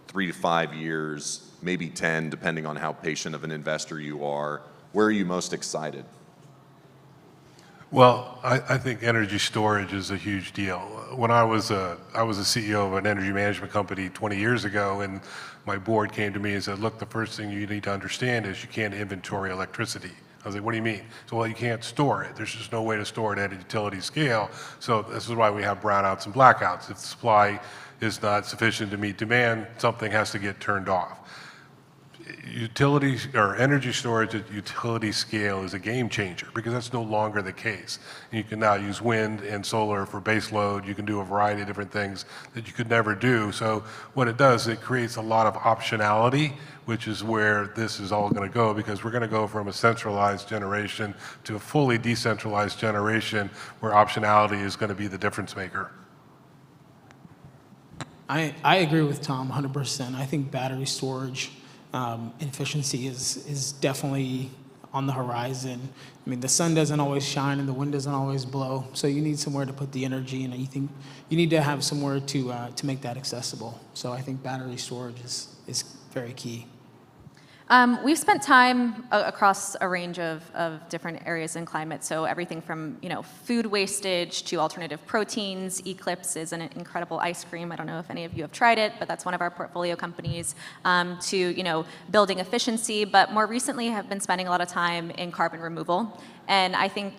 3 to 5 years, maybe 10, depending on how patient of an investor you are? Where are you most excited? Well, I think energy storage is a huge deal. When I was a CEO of an energy management company 20 years ago, and my board came to me and said, look, the first thing you need to understand is you can't inventory electricity. I was like, what do you mean? So, well, you can't store it. There's just no way to store it at a utility scale. So this is why we have brownouts and blackouts. If the supply is not sufficient to meet demand, something has to get turned off. Utilities or energy storage at utility scale is a game changer because that's no longer the case. You can now use wind and solar for base load. You can do a variety of different things that you could never do. So what it does, it creates a lot of optionality, which is where this is all going to go, because we're going to go from a centralized generation to a fully decentralized generation where optionality is going to be the difference maker. I agree with Tom 100%. I think battery storage efficiency is definitely on the horizon. I mean, the sun doesn't always shine and the wind doesn't always blow, so you need somewhere to put the energy, and you think you need to have somewhere to make that accessible. So I think battery storage is very key. We've spent time across a range of different areas in climate. So everything from food wastage to alternative proteins. Eclipse is an incredible ice cream. I don't know if any of you have tried it, but that's one of our portfolio companies. To building efficiency, but more recently have been spending a lot of time in carbon removal. And I think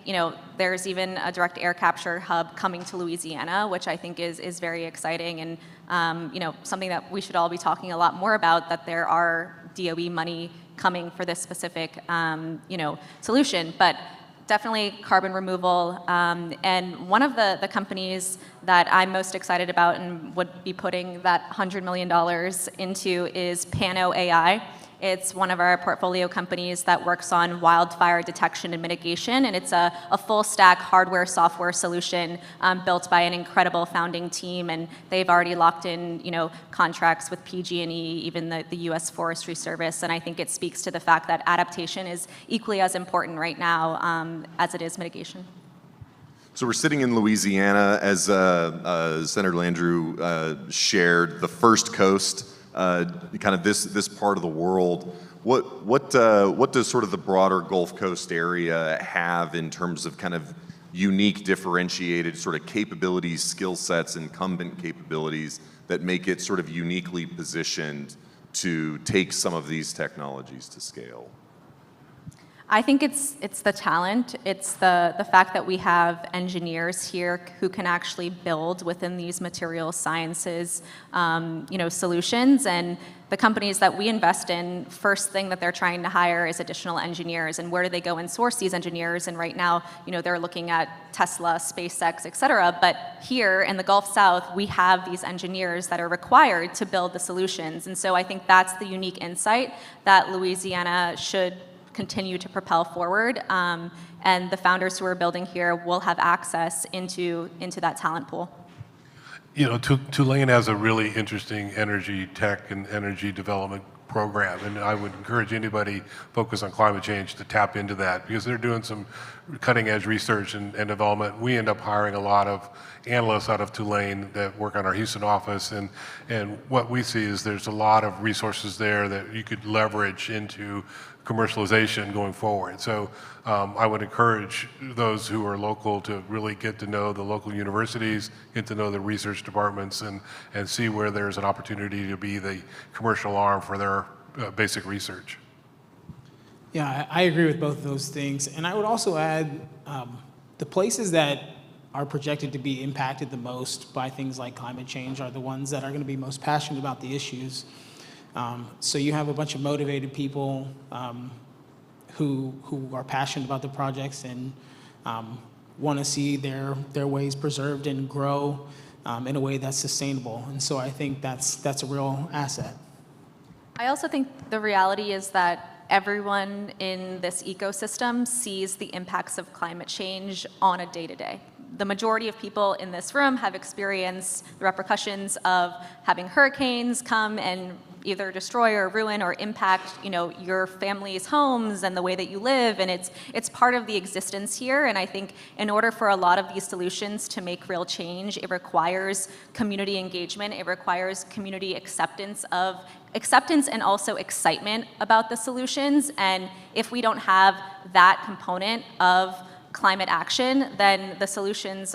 there's even a direct air capture hub coming to Louisiana, which I think is very exciting and something that we should all be talking a lot more about. That there are DOE money coming for this specific solution, but definitely carbon removal. And one of the companies that I'm most excited about and would be putting that $100 million into is Pano AI. It's one of our portfolio companies that works on wildfire detection and mitigation, and it's a full stack hardware software solution built by an incredible founding team, and they've already locked in contracts with PG&E, even the U.S. Forestry Service, and I think it speaks to the fact that adaptation is equally as important right now as it is mitigation. So we're sitting in Louisiana, as Senator Landrieu shared, the first coast. Kind of this part of the world. What does sort of the broader Gulf Coast area have in terms of kind of unique, differentiated sort of capabilities, skill sets, incumbent capabilities that make it sort of uniquely positioned to take some of these technologies to scale? I think it's the talent. It's the fact that we have engineers here who can actually build within these material sciences, solutions. And the companies that we invest in, first thing that they're trying to hire is additional engineers. And where do they go and source these engineers? And right now, they're looking at Tesla, SpaceX, et cetera. But here in the Gulf South, we have these engineers that are required to build the solutions. And so I think that's the unique insight that Louisiana should continue to propel forward, and the founders who are building here will have access into that talent pool. Tulane has a really interesting energy tech and energy development program, and I would encourage anybody focused on climate change to tap into that, because they're doing some cutting-edge research and development. We end up hiring a lot of analysts out of Tulane that work on our Houston office, and what we see is there's a lot of resources there that you could leverage into commercialization going forward. So I would encourage those who are local to really get to know the local universities, get to know the research departments, and see where there's an opportunity to be the commercial arm for their basic research. Yeah, I agree with both of those things. And I would also add the places that are projected to be impacted the most by things like climate change are the ones that are going to be most passionate about the issues. So you have a bunch of motivated people who are passionate about the projects and want to see their ways preserved and grow in a way that's sustainable. And so I think that's a real asset. I also think the reality is that everyone in this ecosystem sees the impacts of climate change on a day-to-day. The majority of people in this room have experienced the repercussions of having hurricanes come and either destroy or ruin or impact, your family's homes and the way that you live, and it's part of the existence here. And I think in order for a lot of these solutions to make real change, it requires community engagement. It requires community acceptance and also excitement about the solutions. And if we don't have that component of climate action, then the solutions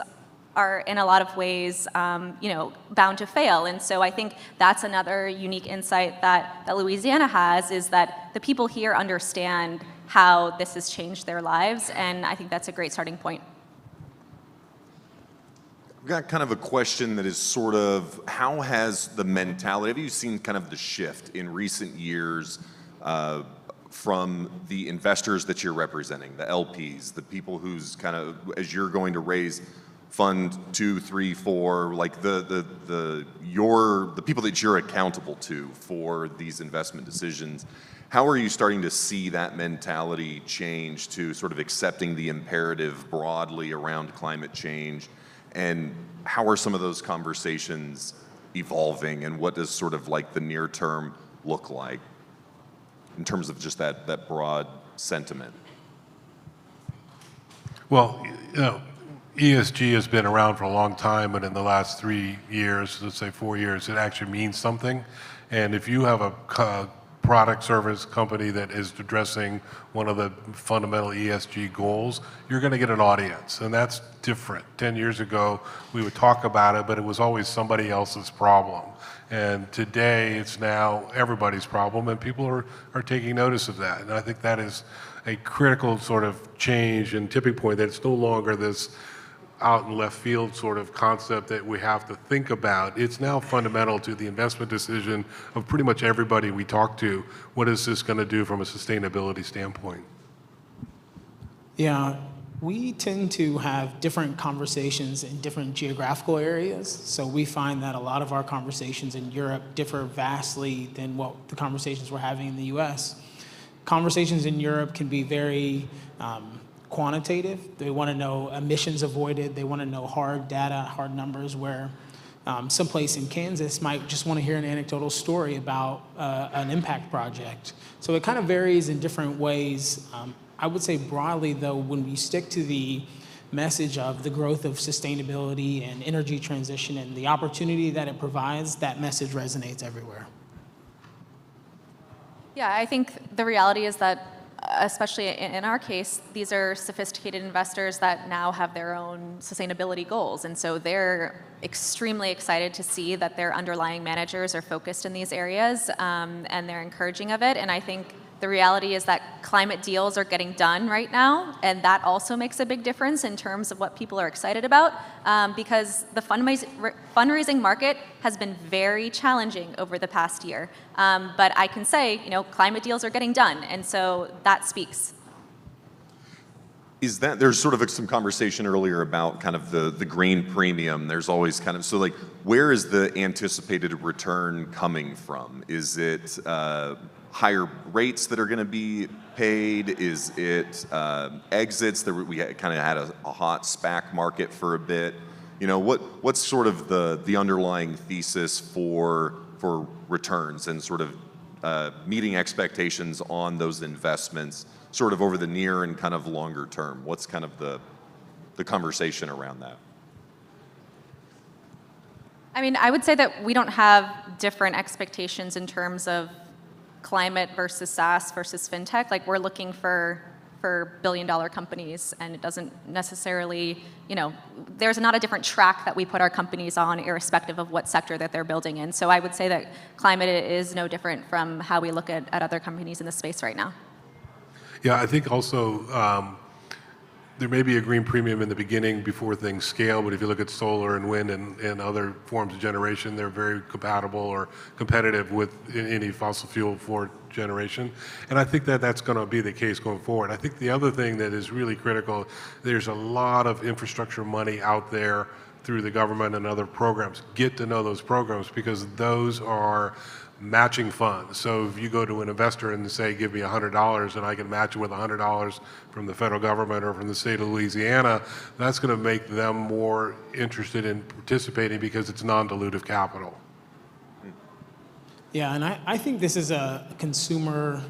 are in a lot of ways, bound to fail. And so I think that's another unique insight that Louisiana has, is that the people here understand how this has changed their lives, and I think that's a great starting point. I've got kind of a question that is sort of, how has the mentality, have you seen kind of the shift in recent years from the investors that you're representing, the LPs, the people who's kind of, as you're going to raise Fund 2, 3, 4, like the people that you're accountable to for these investment decisions, how are you starting to see that mentality change to sort of accepting the imperative broadly around climate change? And how are some of those conversations evolving, and what does sort of like the near term look like in terms of just that broad sentiment? Well, ESG has been around for a long time, but in the last 3 years, let's say 4 years, it actually means something. And if you have a product service company that is addressing one of the fundamental ESG goals, you're going to get an audience, and that's different. 10 years ago, we would talk about it, but it was always somebody else's problem. And today, it's now everybody's problem, and people are taking notice of that. And I think that is a critical sort of change and tipping point, that it's no longer this out in left field sort of concept that we have to think about. It's now fundamental to the investment decision of pretty much everybody we talk to. What is this going to do from a sustainability standpoint? Yeah, we tend to have different conversations in different geographical areas. So we find that a lot of our conversations in Europe differ vastly than what the conversations we're having in the US. Conversations in Europe can be very quantitative. They want to know emissions avoided. They want to know hard data, hard numbers, where someplace in Kansas might just want to hear an anecdotal story about an impact project. So it kind of varies in different ways. I would say broadly, though, when we stick to the message of the growth of sustainability and energy transition and the opportunity that it provides, that message resonates everywhere. Yeah, I think the reality is that, especially in our case, these are sophisticated investors that now have their own sustainability goals. And so they're extremely excited to see that their underlying managers are focused in these areas, and they're encouraging of it. And I think the reality is that climate deals are getting done right now, and that also makes a big difference in terms of what people are excited about, because the fundraising market has been very challenging over the past year. But I can say, climate deals are getting done, and so that speaks. Is that, there's sort of some conversation earlier about kind of the green premium. There's always kind of, so like, where is the anticipated return coming from? Is it higher rates that are going to be paid? Is it exits? We kind of had a hot SPAC market for a bit. What's sort of the underlying thesis for returns and sort of meeting expectations on those investments sort of over the near and kind of longer term? What's kind of the conversation around that? I mean, I would say that we don't have different expectations in terms of climate versus SaaS versus fintech. Like, we're looking for billion-dollar companies, and it doesn't necessarily, there's not a different track that we put our companies on, irrespective of what sector that they're building in. So I would say that climate is no different from how we look at other companies in the space right now. Yeah, I think also there may be a green premium in the beginning before things scale, but if you look at solar and wind and other forms of generation, they're very compatible or competitive with any fossil fuel for generation. And I think that that's going to be the case going forward. I think the other thing that is really critical, there's a lot of infrastructure money out there through the government and other programs. Get to know those programs, because those are matching funds. So if you go to an investor and say, give me $100 and I can match it with $100 from the federal government or from the state of Louisiana, that's going to make them more interested in participating because it's non-dilutive capital. Yeah, and I think this is a consumer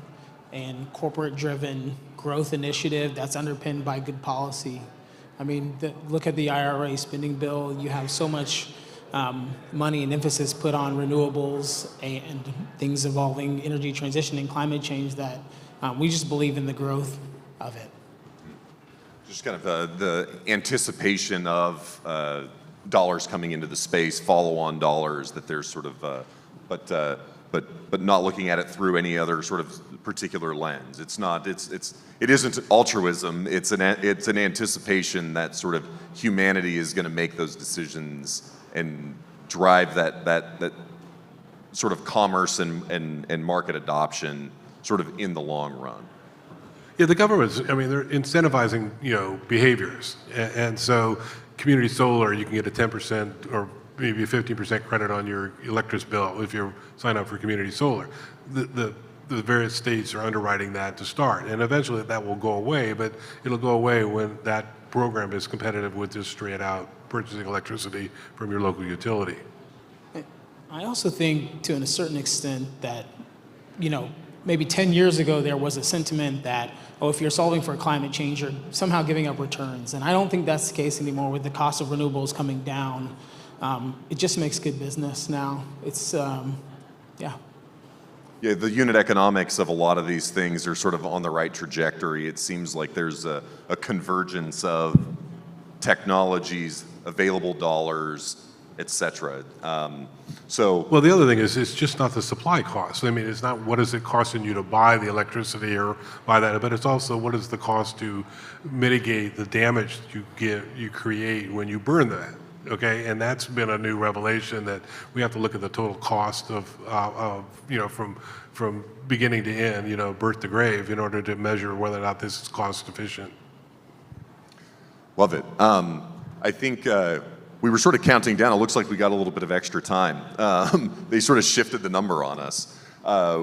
and corporate-driven growth initiative that's underpinned by good policy. I mean, look at the IRA spending bill. You have so much money and emphasis put on renewables and things involving energy transition and climate change that we just believe in the growth of it. Just kind of the anticipation of dollars coming into the space, follow-on dollars, that there's sort of, but not looking at it through any other sort of particular lens. It isn't altruism. It's an anticipation that sort of humanity is going to make those decisions and drive that sort of commerce and market adoption sort of in the long run. Yeah, the government's, I mean, they're incentivizing, behaviors. And so community solar, you can get a 10% or maybe a 15% credit on your electric bill if you sign up for community solar. The various states are underwriting that to start, and eventually that will go away, but it'll go away when that program is competitive with just straight out purchasing electricity from your local utility. I also think, to a certain extent, that, maybe 10 years ago there was a sentiment that, if you're solving for climate change, you're somehow giving up returns. And I don't think that's the case anymore with the cost of renewables coming down. It just makes good business now. It's, yeah. Yeah, the unit economics of a lot of these things are sort of on the right trajectory. It seems like there's a convergence of technologies, available dollars, et cetera. Well, the other thing is, it's just not the supply cost. I mean, it's not what is it costing you to buy the electricity or buy that, but it's also what is the cost to mitigate the damage you create when you burn that. Okay, and that's been a new revelation, that we have to look at the total cost of from beginning to end, birth to grave, in order to measure whether or not this is cost efficient. Love it. I think we were sort of counting down. It looks like we got a little bit of extra time. They sort of shifted the number on us,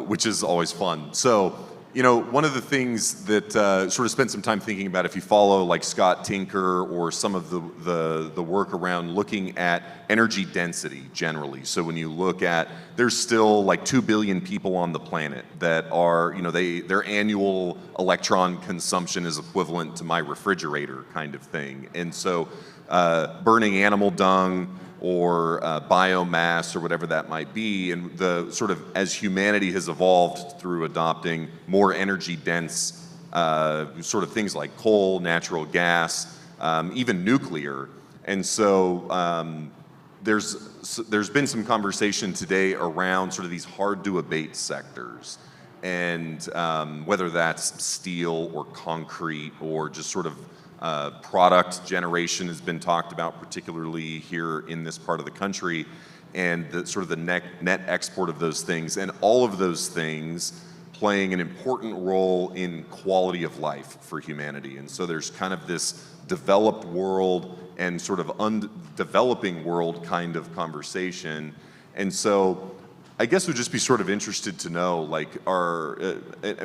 which is always fun. So, one of the things that sort of spent some time thinking about, if you follow like Scott Tinker or some of the work around looking at energy density generally. So when you look at, there's still like 2 billion people on the planet that are, their annual electron consumption is equivalent to my refrigerator kind of thing. And so burning animal dung or biomass or whatever that might be, and the sort of, as humanity has evolved through adopting more energy dense sort of things like coal, natural gas, even nuclear. And so there's been some conversation today around sort of these hard to abate sectors, and whether that's steel or concrete or just sort of product generation has been talked about, particularly here in this part of the country, and the sort of the net export of those things, and all of those things playing an important role in quality of life for humanity. And so there's kind of this developed world and sort of undeveloping world kind of conversation. And so I guess we'd just be sort of interested to know, like,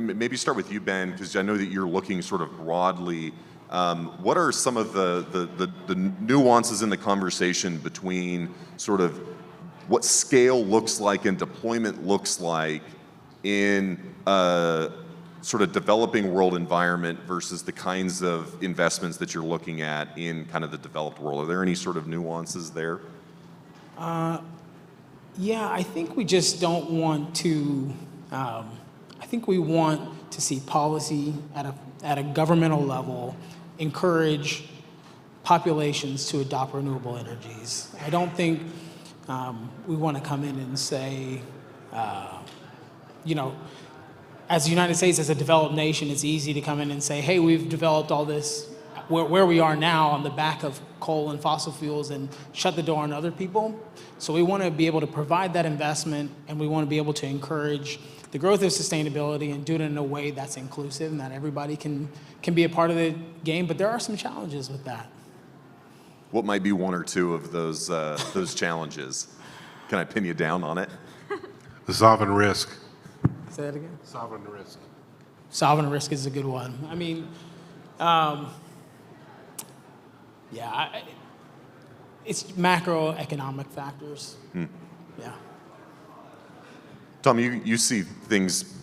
maybe start with you, Ben, because I know that you're looking sort of broadly. What are some of the nuances in the conversation between sort of what scale looks like and deployment looks like in a sort of developing world environment versus the kinds of investments that you're looking at in kind of the developed world? Are there any sort of nuances there? Yeah, I think we just don't want to, I think we want to see policy at a governmental level encourage populations to adopt renewable energies. I don't think we want to come in and say, as the United States, as a developed nation, it's easy to come in and say, hey, we've developed all this, where we are now on the back of coal and fossil fuels, and shut the door on other people. So we want to be able to provide that investment, and we want to be able to encourage the growth of sustainability and do it in a way that's inclusive and that everybody can be a part of the game. But there are some challenges with that. What might be one or two of those challenges? Can I pin you down on it? The sovereign risk. Say that again? Sovereign risk. Sovereign risk is a good one. I mean, it's macroeconomic factors. Yeah. Tom, you see things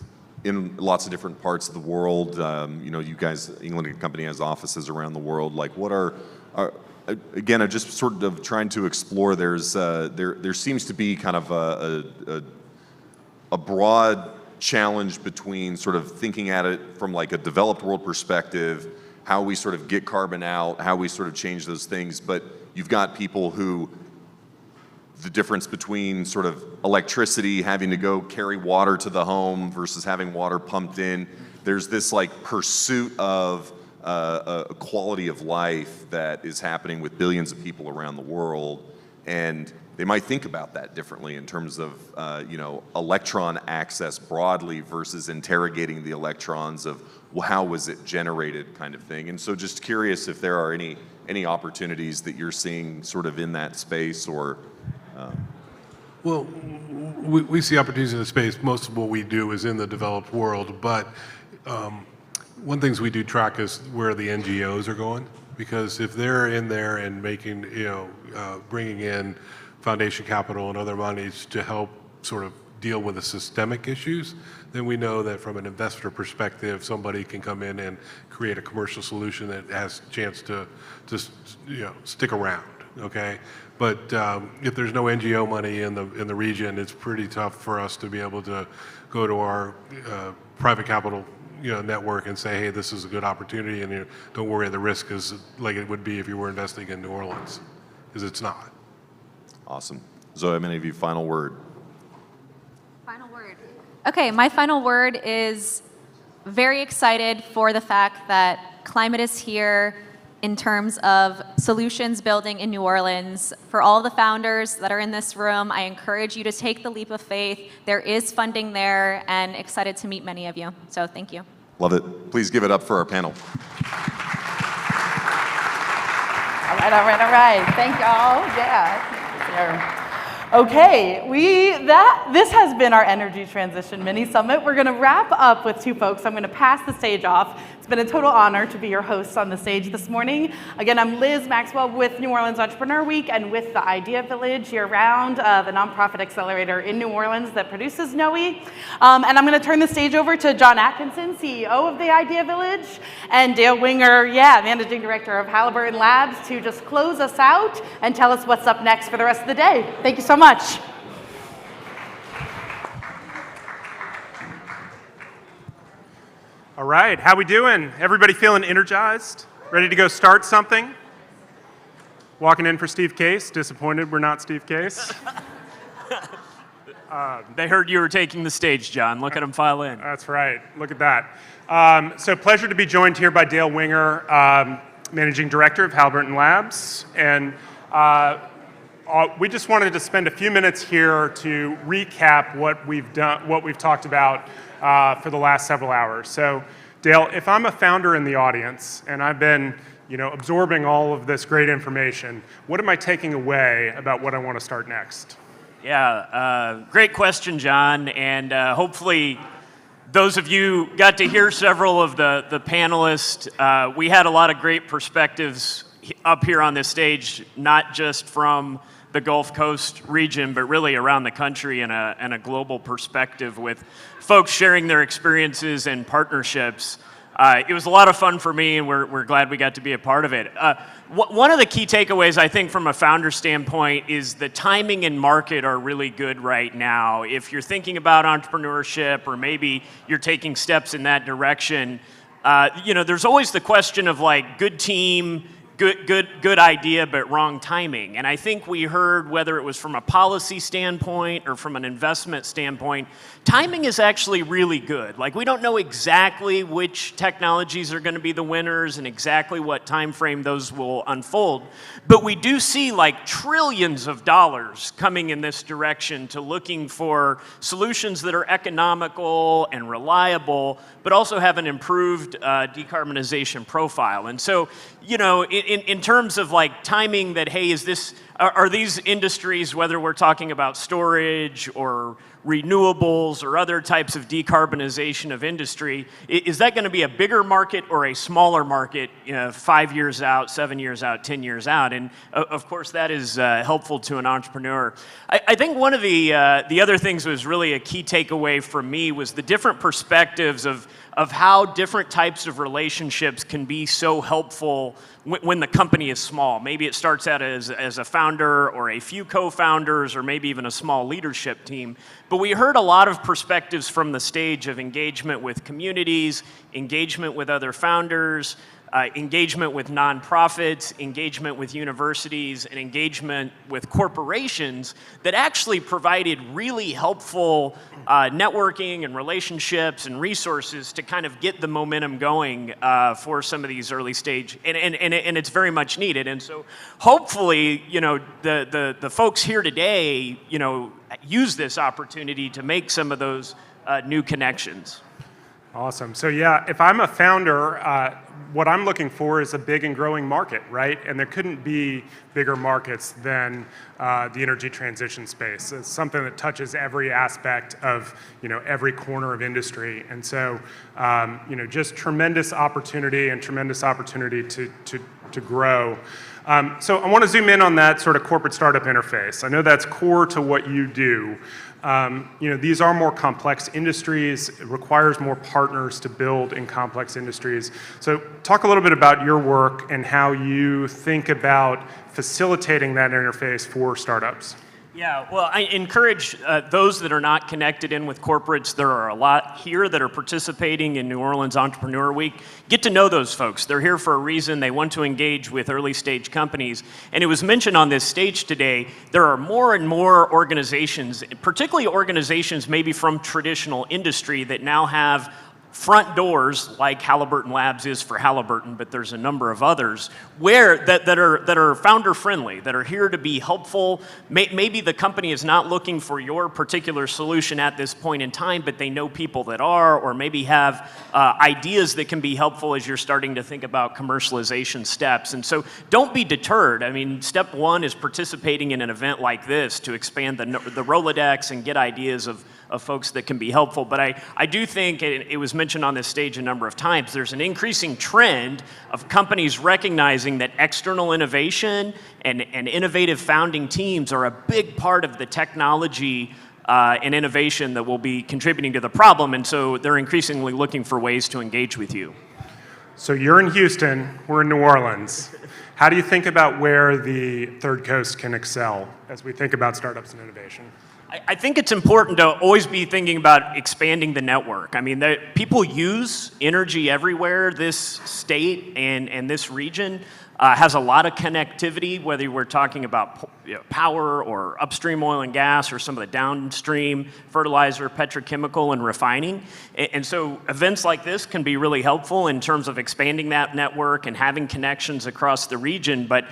in lots of different parts of the world. You guys, England & Company has offices around the world. Like, what are again, I'm just sort of trying to explore. There seems to be kind of a broad challenge between sort of thinking at it from like a developed world perspective, how we sort of get carbon out, how we sort of change those things. But you've got people who, the difference between sort of electricity, having to go carry water to the home versus having water pumped in. There's this like pursuit of a quality of life that is happening with billions of people around the world. And they might think about that differently in terms of, electron access broadly versus interrogating the electrons of, well, how was it generated kind of thing. And so just curious if there are any opportunities that you're seeing sort of in that space or... Well, we see opportunities in the space. Most of what we do is in the developed world, but one things we do track is where the NGOs are going, because if they're in there and making, bringing in foundation capital and other monies to help sort of deal with the systemic issues, then we know that from an investor perspective, somebody can come in and create a commercial solution that has a chance to stick around. Okay, but if there's no NGO money in the region, it's pretty tough for us to be able to go to our private capital network and say, hey, this is a good opportunity, and don't worry, the risk is like it would be if you were investing in New Orleans, because it's not. Awesome. Zoe, many of you, final word. Final word. Okay, my final word is very excited for the fact that climate is here in terms of solutions building in New Orleans. For all the founders that are in this room, I encourage you to take the leap of faith. There is funding there, and excited to meet many of you. So thank you. Love it. Please give it up for our panel. All right. Thank y'all. Yeah. Okay, this has been our Energy Transition Mini Summit. We're gonna wrap up with two folks. I'm gonna pass the stage off. It's been a total honor to be your host on the stage this morning. Again, I'm Liz Maxwell with New Orleans Entrepreneur Week and with the Idea Village year-round, the nonprofit accelerator in New Orleans that produces NOE. And I'm gonna turn the stage over to John Atkinson, CEO of the Idea Village, and Dale Winger, Managing Director of Halliburton Labs, to just close us out and tell us what's up next for the rest of the day. Thank you so much. All right, how we doing? Everybody feeling energized? Ready to go start something? Walking in for Steve Case, disappointed we're not Steve Case. They heard you were taking the stage, John. Look at them file in. That's right, look at that. So pleasure to be joined here by Dale Winger, Managing Director of Halliburton Labs. And we just wanted to spend a few minutes here to recap what we've done, what we've talked about for the last several hours. So, Dale, if I'm a founder in the audience and I've been, absorbing all of this great information, what am I taking away about what I want to start next? Yeah, great question, John. And hopefully, those of you got to hear several of the panelists. We had a lot of great perspectives up here on this stage, not just from the Gulf Coast region, but really around the country and a global perspective with folks sharing their experiences and partnerships. It was a lot of fun for me, and we're glad we got to be a part of it. One of the key takeaways, I think, from a founder standpoint is the timing and market are really good right now. If you're thinking about entrepreneurship or maybe you're taking steps in that direction, there's always the question of like good team, good idea, but wrong timing. And I think we heard, whether it was from a policy standpoint or from an investment standpoint, timing is actually really good. Like, we don't know exactly which technologies are going to be the winners and exactly what time frame those will unfold, but we do see like trillions of dollars coming in this direction to looking for solutions that are economical and reliable, but also have an improved decarbonization profile. And so, in terms of like timing, that, hey, are these industries, whether we're talking about storage or renewables or other types of decarbonization of industry, is that going to be a bigger market or a smaller market 5 years out, 7 years out, 10 years out? And of course, that is helpful to an entrepreneur. I think one of the other things that was really a key takeaway for me was the different perspectives of how different types of relationships can be so helpful when the company is small. Maybe it starts out as a founder or a few co-founders or maybe even a small leadership team. But we heard a lot of perspectives from the stage of engagement with communities, engagement with other founders, engagement with nonprofits, engagement with universities, and engagement with corporations that actually provided really helpful networking and relationships and resources to kind of get the momentum going for some of these early stage, and it's very much needed. And so hopefully, the folks here today, use this opportunity to make some of those new connections. Awesome. So yeah, if I'm a founder, what I'm looking for is a big and growing market, right? And there couldn't be bigger markets than the energy transition space. It's something that touches every aspect of every corner of industry. And so just tremendous opportunity to grow. So I want to zoom in on that sort of corporate startup interface. I know that's core to what you do. These are more complex industries. It requires more partners to build in complex industries. So talk a little bit about your work and how you think about facilitating that interface for startups. Yeah, well, I encourage those that are not connected in with corporates. There are a lot here that are participating in New Orleans Entrepreneur Week. Get to know those folks. They're here for a reason. They want to engage with early stage companies. And it was mentioned on this stage today, there are more and more organizations, particularly organizations maybe from traditional industry, that now have front doors, like Halliburton Labs is for Halliburton, but there's a number of others where that are founder friendly, that are here to be helpful. Maybe the company is not looking for your particular solution at this point in time, but they know people that are, or maybe have ideas that can be helpful as you're starting to think about commercialization steps. And so don't be deterred. I mean, step one is participating in an event like this to expand the Rolodex and get ideas of folks that can be helpful. But I do think, it was mentioned on this stage a number of times, there's an increasing trend of companies recognizing that external innovation and innovative founding teams are a big part of the technology and innovation that will be contributing to the problem. And so they're increasingly looking for ways to engage with you. So you're in Houston, we're in New Orleans. How do you think about where the Third Coast can excel as we think about startups and innovation? I think it's important to always be thinking about expanding the network. I mean, people use energy everywhere. This state and this region has a lot of connectivity, whether we're talking about power or upstream oil and gas or some of the downstream fertilizer, petrochemical, and refining. And so events like this can be really helpful in terms of expanding that network and having connections across the region. But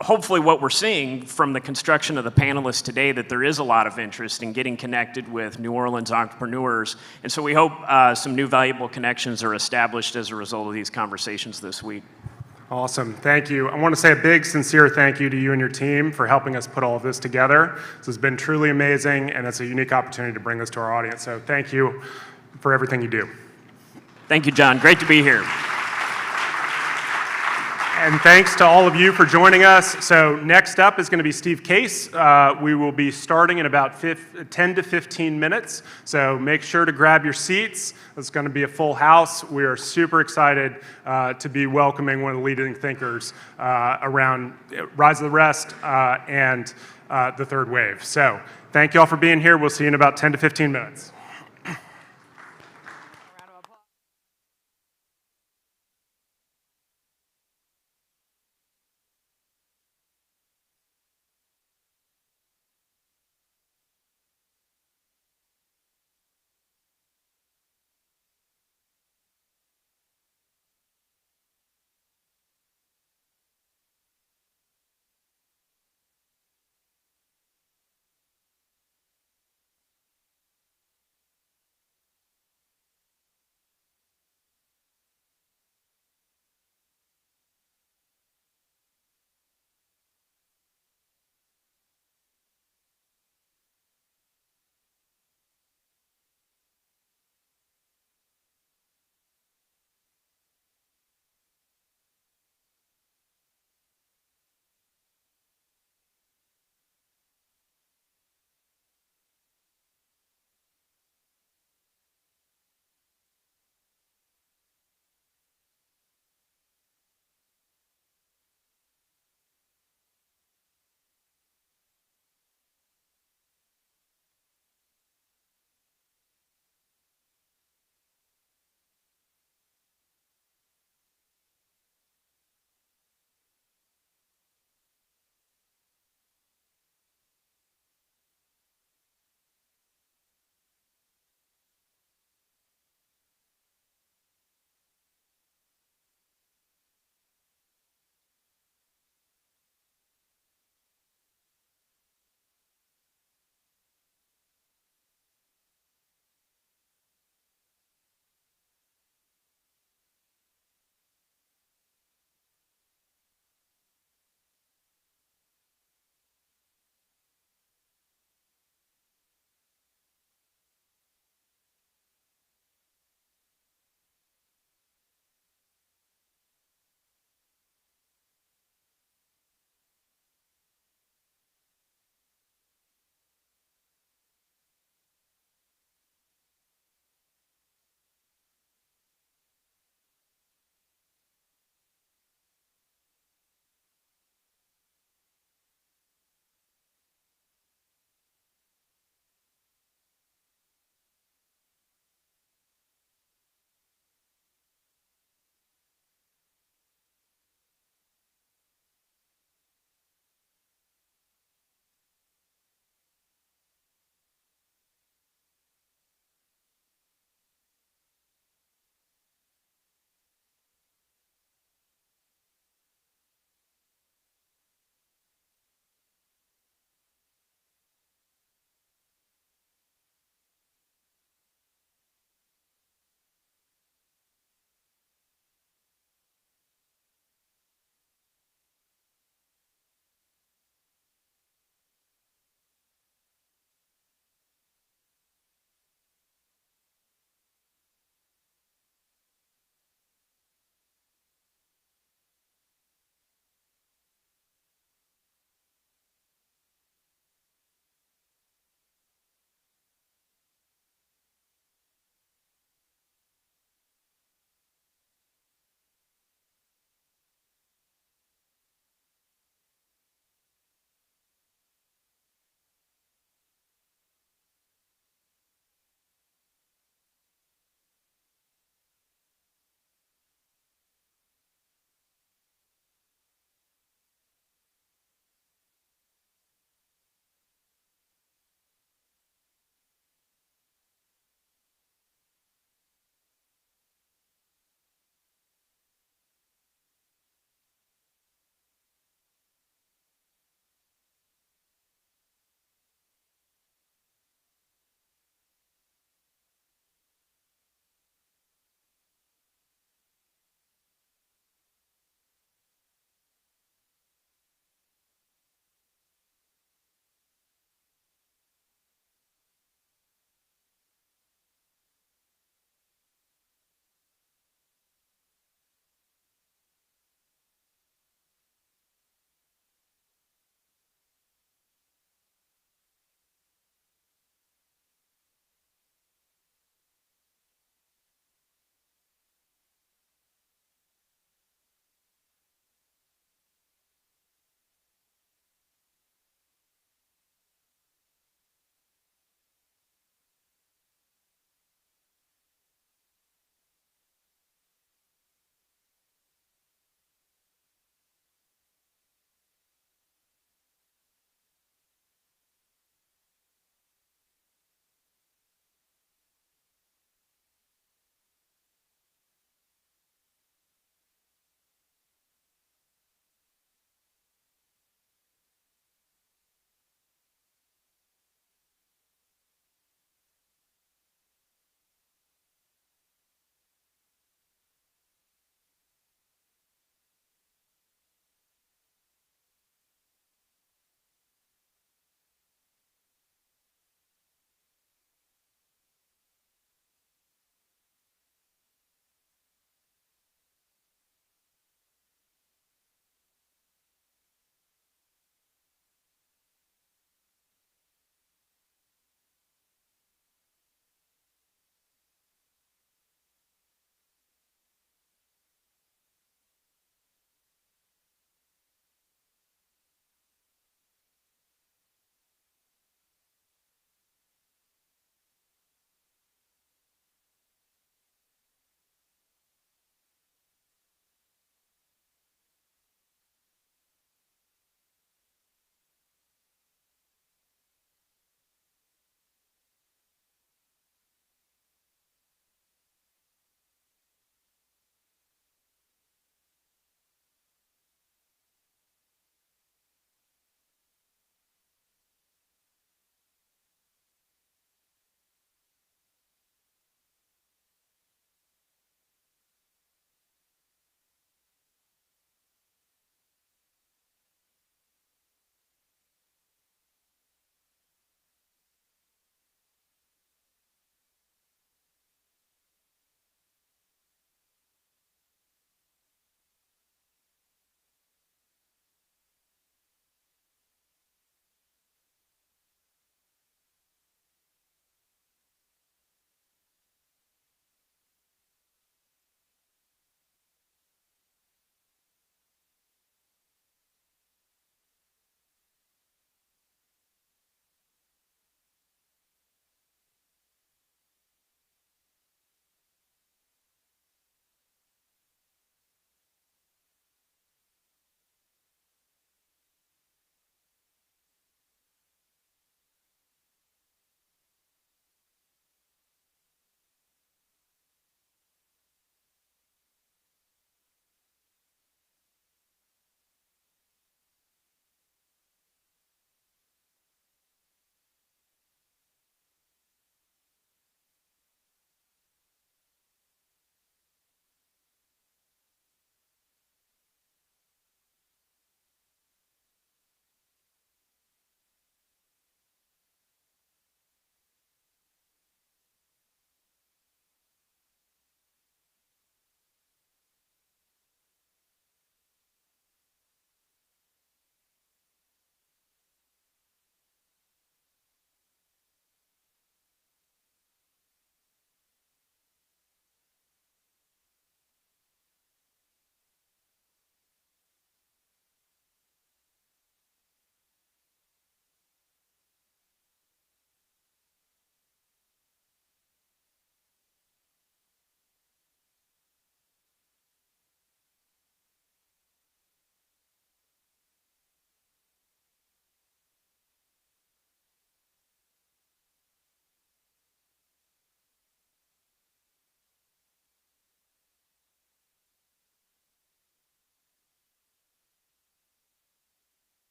hopefully what we're seeing from the construction of the panelists today, that there is a lot of interest in getting connected with New Orleans entrepreneurs. And so we hope some new valuable connections are established as a result of these conversations this week. Awesome, thank you. I want to say a big, sincere thank you to you and your team for helping us put all of this together. This has been truly amazing, and it's a unique opportunity to bring this to our audience. So thank you for everything you do. Thank you, John. Great to be here. And thanks to all of you for joining us. So next up is going to be Steve Case. We will be starting in about 10 to 15 minutes. So make sure to grab your seats. It's going to be a full house. We are super excited to be welcoming one of the leading thinkers around Rise of the Rest and the third wave. So thank you all for being here. We'll see you in about 10 to 15 minutes.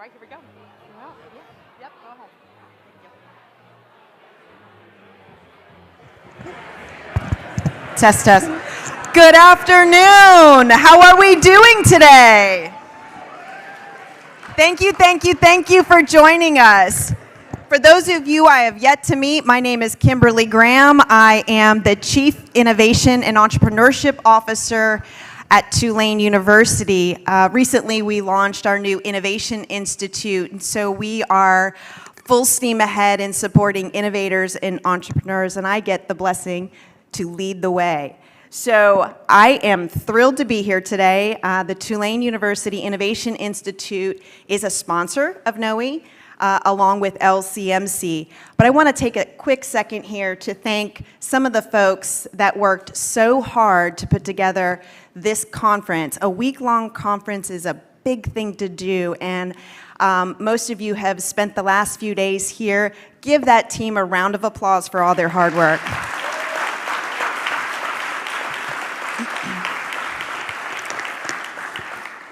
right, here we go. Well, yeah. Yep, go ahead. Test, test. Good afternoon. How are we doing today? Thank you for joining us. For those of you I have yet to meet, my name is Kimberly Graham. I am the Chief Innovation and Entrepreneurship Officer at Tulane University. Recently, we launched our new Innovation Institute, and so we are full steam ahead in supporting innovators and entrepreneurs, and I get the blessing to lead the way. So I am thrilled to be here today. The Tulane University Innovation Institute is a sponsor of NOE, along with LCMC. But I want to take a quick second here to thank some of the folks that worked so hard to put together this conference. A week-long conference is a big thing to do, and most of you have spent the last few days here. Give that team a round of applause for all their hard work.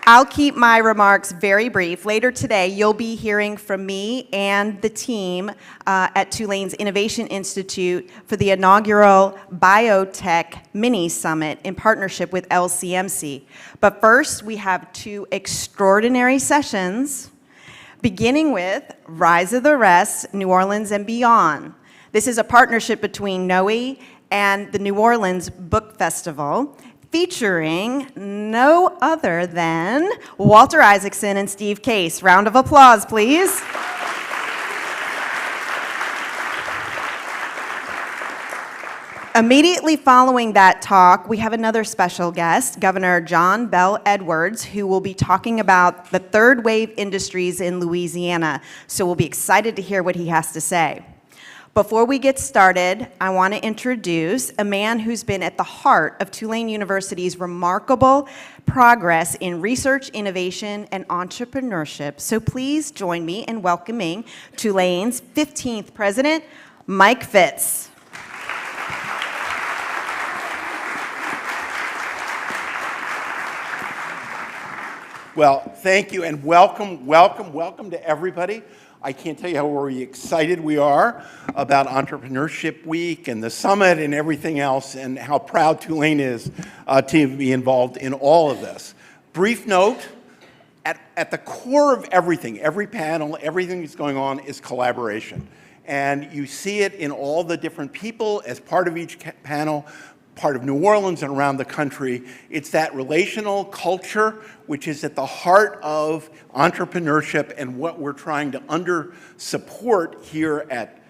I'll keep my remarks very brief. Later today, you'll be hearing from me and the team at Tulane's Innovation Institute for the inaugural Biotech Mini Summit in partnership with LCMC. But first, we have two extraordinary sessions, beginning with Rise of the Rest, New Orleans and Beyond. This is a partnership between NOE and the New Orleans Book Festival, featuring no other than Walter Isaacson and Steve Case. Round of applause, please. Immediately following that talk, we have another special guest, Governor John Bell Edwards, who will be talking about the third wave industries in Louisiana. So we'll be excited to hear what he has to say. Before we get started, I want to introduce a man who's been at the heart of Tulane University's remarkable progress in research, innovation, and entrepreneurship. So please join me in welcoming Tulane's 15th president, Mike Fitz. Well, thank you, and welcome to everybody. I can't tell you how very excited we are about Entrepreneurship Week and the summit and everything else, and how proud Tulane is to be involved in all of this. Brief note, at the core of everything, every panel, everything that's going on is collaboration. And you see it in all the different people as part of each panel, part of New Orleans and around the country. It's that relational culture which is at the heart of entrepreneurship and what we're trying to support here at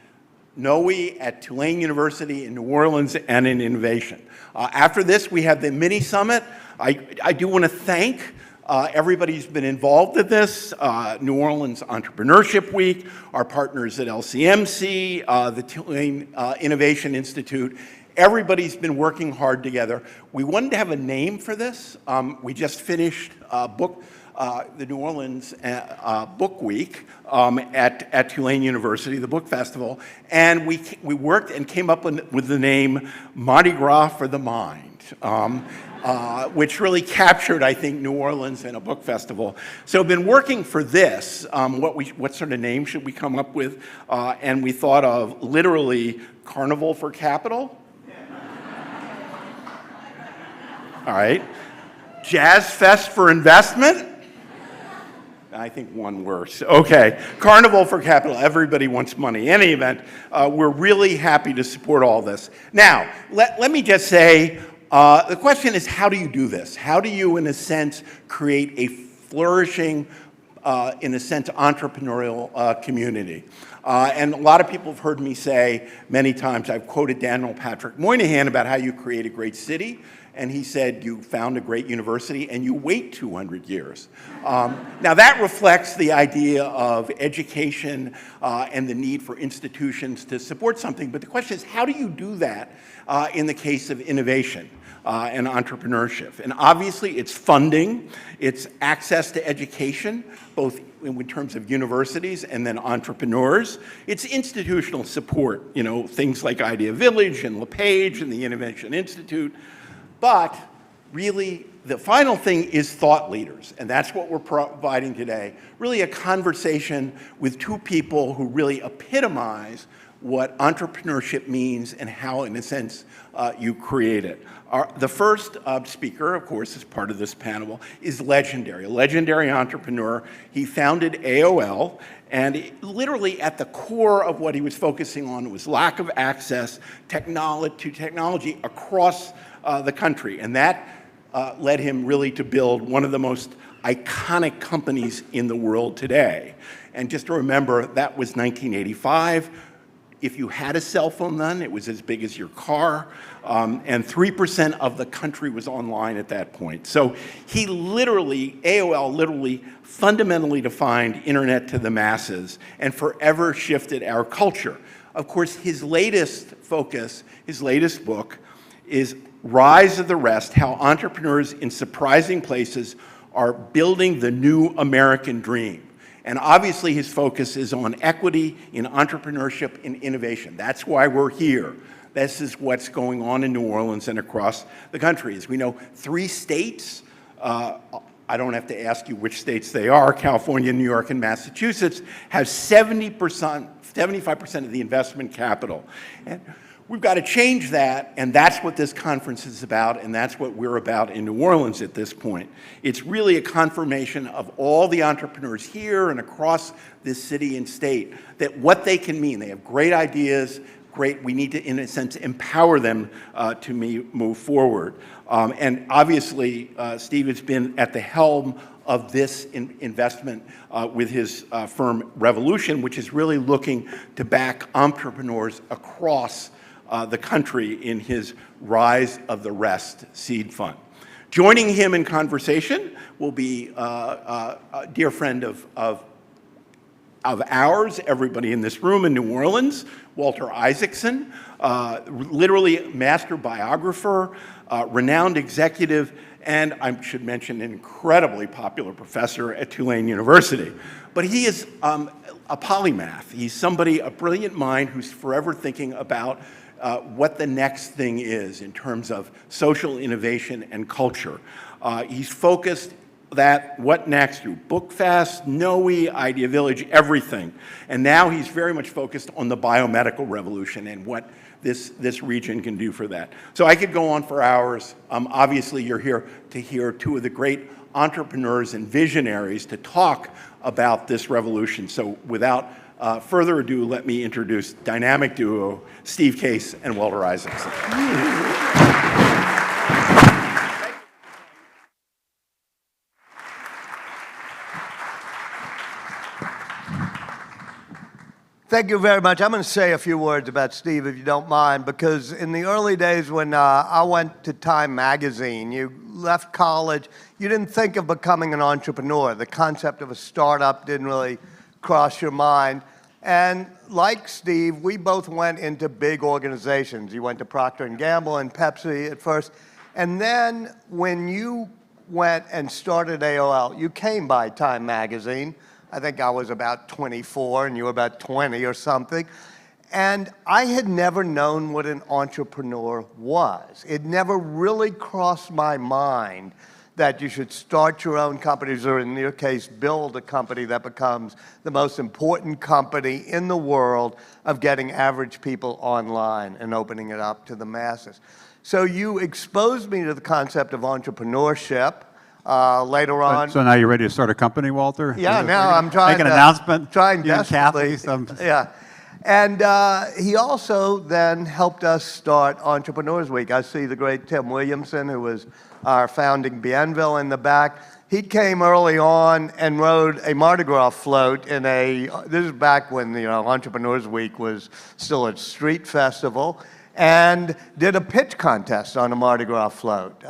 NOE, at Tulane University in New Orleans, and in innovation. After this, we have the mini summit. I do want to thank everybody who's been involved in this, New Orleans Entrepreneurship Week, our partners at LCMC, the Tulane Innovation Institute. Everybody's been working hard together. We wanted to have a name for this. We just finished the New Orleans Book Week at Tulane University, the book festival, and we worked and came up with the name Mardi Gras for the Mind, which really captured, I think, New Orleans and a book festival. So I've been working for this, what sort of name should we come up with, and we thought of literally Carnival for Capital. All right. Jazz Fest for Investment. I think one worse. Okay. Carnival for Capital. Everybody wants money. In any event, we're really happy to support all this. Now, let me just say, the question is, how do you do this? How do you, in a sense, create a flourishing, in a sense, entrepreneurial community? And a lot of people have heard me say many times, I've quoted Daniel Patrick Moynihan about how you create a great city. And he said, you found a great university and you wait 200 years. Now that reflects the idea of education and the need for institutions to support something. But the question is, how do you do that in the case of innovation and entrepreneurship? And obviously it's funding, it's access to education, both in terms of universities and then entrepreneurs. It's institutional support, things like Idea Village and LePage and the Innovation Institute. But really, the final thing is thought leaders, and that's what we're providing today. Really a conversation with two people who really epitomize what entrepreneurship means and how, in a sense, you create it. The first speaker, of course, as part of this panel, is legendary, a legendary entrepreneur. He founded AOL, and literally at the core of what he was focusing on was lack of access to technology across the country. And that led him really to build one of the most iconic companies in the world today. And just to remember, that was 1985. If you had a cell phone then, it was as big as your car, and 3% of the country was online at that point. So he literally, AOL literally fundamentally defined internet to the masses and forever shifted our culture. Of course, his latest focus, his latest book, is Rise of the Rest, How Entrepreneurs in Surprising Places Are Building the New American Dream. And obviously his focus is on equity in entrepreneurship and innovation. That's why we're here. This is what's going on in New Orleans and across the country. As we know, 3 states, I don't have to ask you which states they are, California, New York, and Massachusetts, have 75% of the investment capital. And we've got to change that, and that's what this conference is about, and that's what we're about in New Orleans at this point. It's really a confirmation of all the entrepreneurs here and across this city and state that what they can mean. They have great ideas, we need to, in a sense, empower them to move forward. And obviously, Steve has been at the helm of this investment with his firm Revolution, which is really looking to back entrepreneurs across the country in his Rise of the Rest seed fund. Joining him in conversation will be a dear friend of ours, everybody in this room in New Orleans, Walter Isaacson, literally master biographer, renowned executive, and I should mention an incredibly popular professor at Tulane University. But he is a polymath. He's somebody, a brilliant mind who's forever thinking about what the next thing is in terms of social innovation and culture. He's focused that what next through BookFest, NOE, Idea Village, everything. And now he's very much focused on the biomedical revolution and what this region can do for that. So I could go on for hours. Obviously, you're here to hear two of the great entrepreneurs and visionaries to talk about this revolution. So without further ado, let me introduce dynamic duo, Steve Case and Walter Isaacson. Thank you very much. I'm going to say a few words about Steve, if you don't mind, because in the early days when I went to Time Magazine, you left college, you didn't think of becoming an entrepreneur. The concept of a startup didn't really cross your mind. And like Steve, we both went into big organizations. You went to Procter & Gamble and Pepsi at first. And then when you went and started AOL, you came by Time Magazine. I think I was about 24 and you were about 20 or something. And I had never known what an entrepreneur was. It never really crossed my mind that you should start your own companies, or in your case, build a company that becomes the most important company in the world of getting average people online and opening it up to the masses. So you exposed me to the concept of entrepreneurship. Later on. So now you're ready to start a company, Walter? Yeah, now I'm trying to make an to announcement. Trying desperately. Yeah, and he also then helped us start Entrepreneurs Week. I see the great Tim Williamson, who was our founding Bienville in the back. He came early on and rode a Mardi Gras float in a. This is back when Entrepreneurs Week was still a street festival, and did a pitch contest on a Mardi Gras float.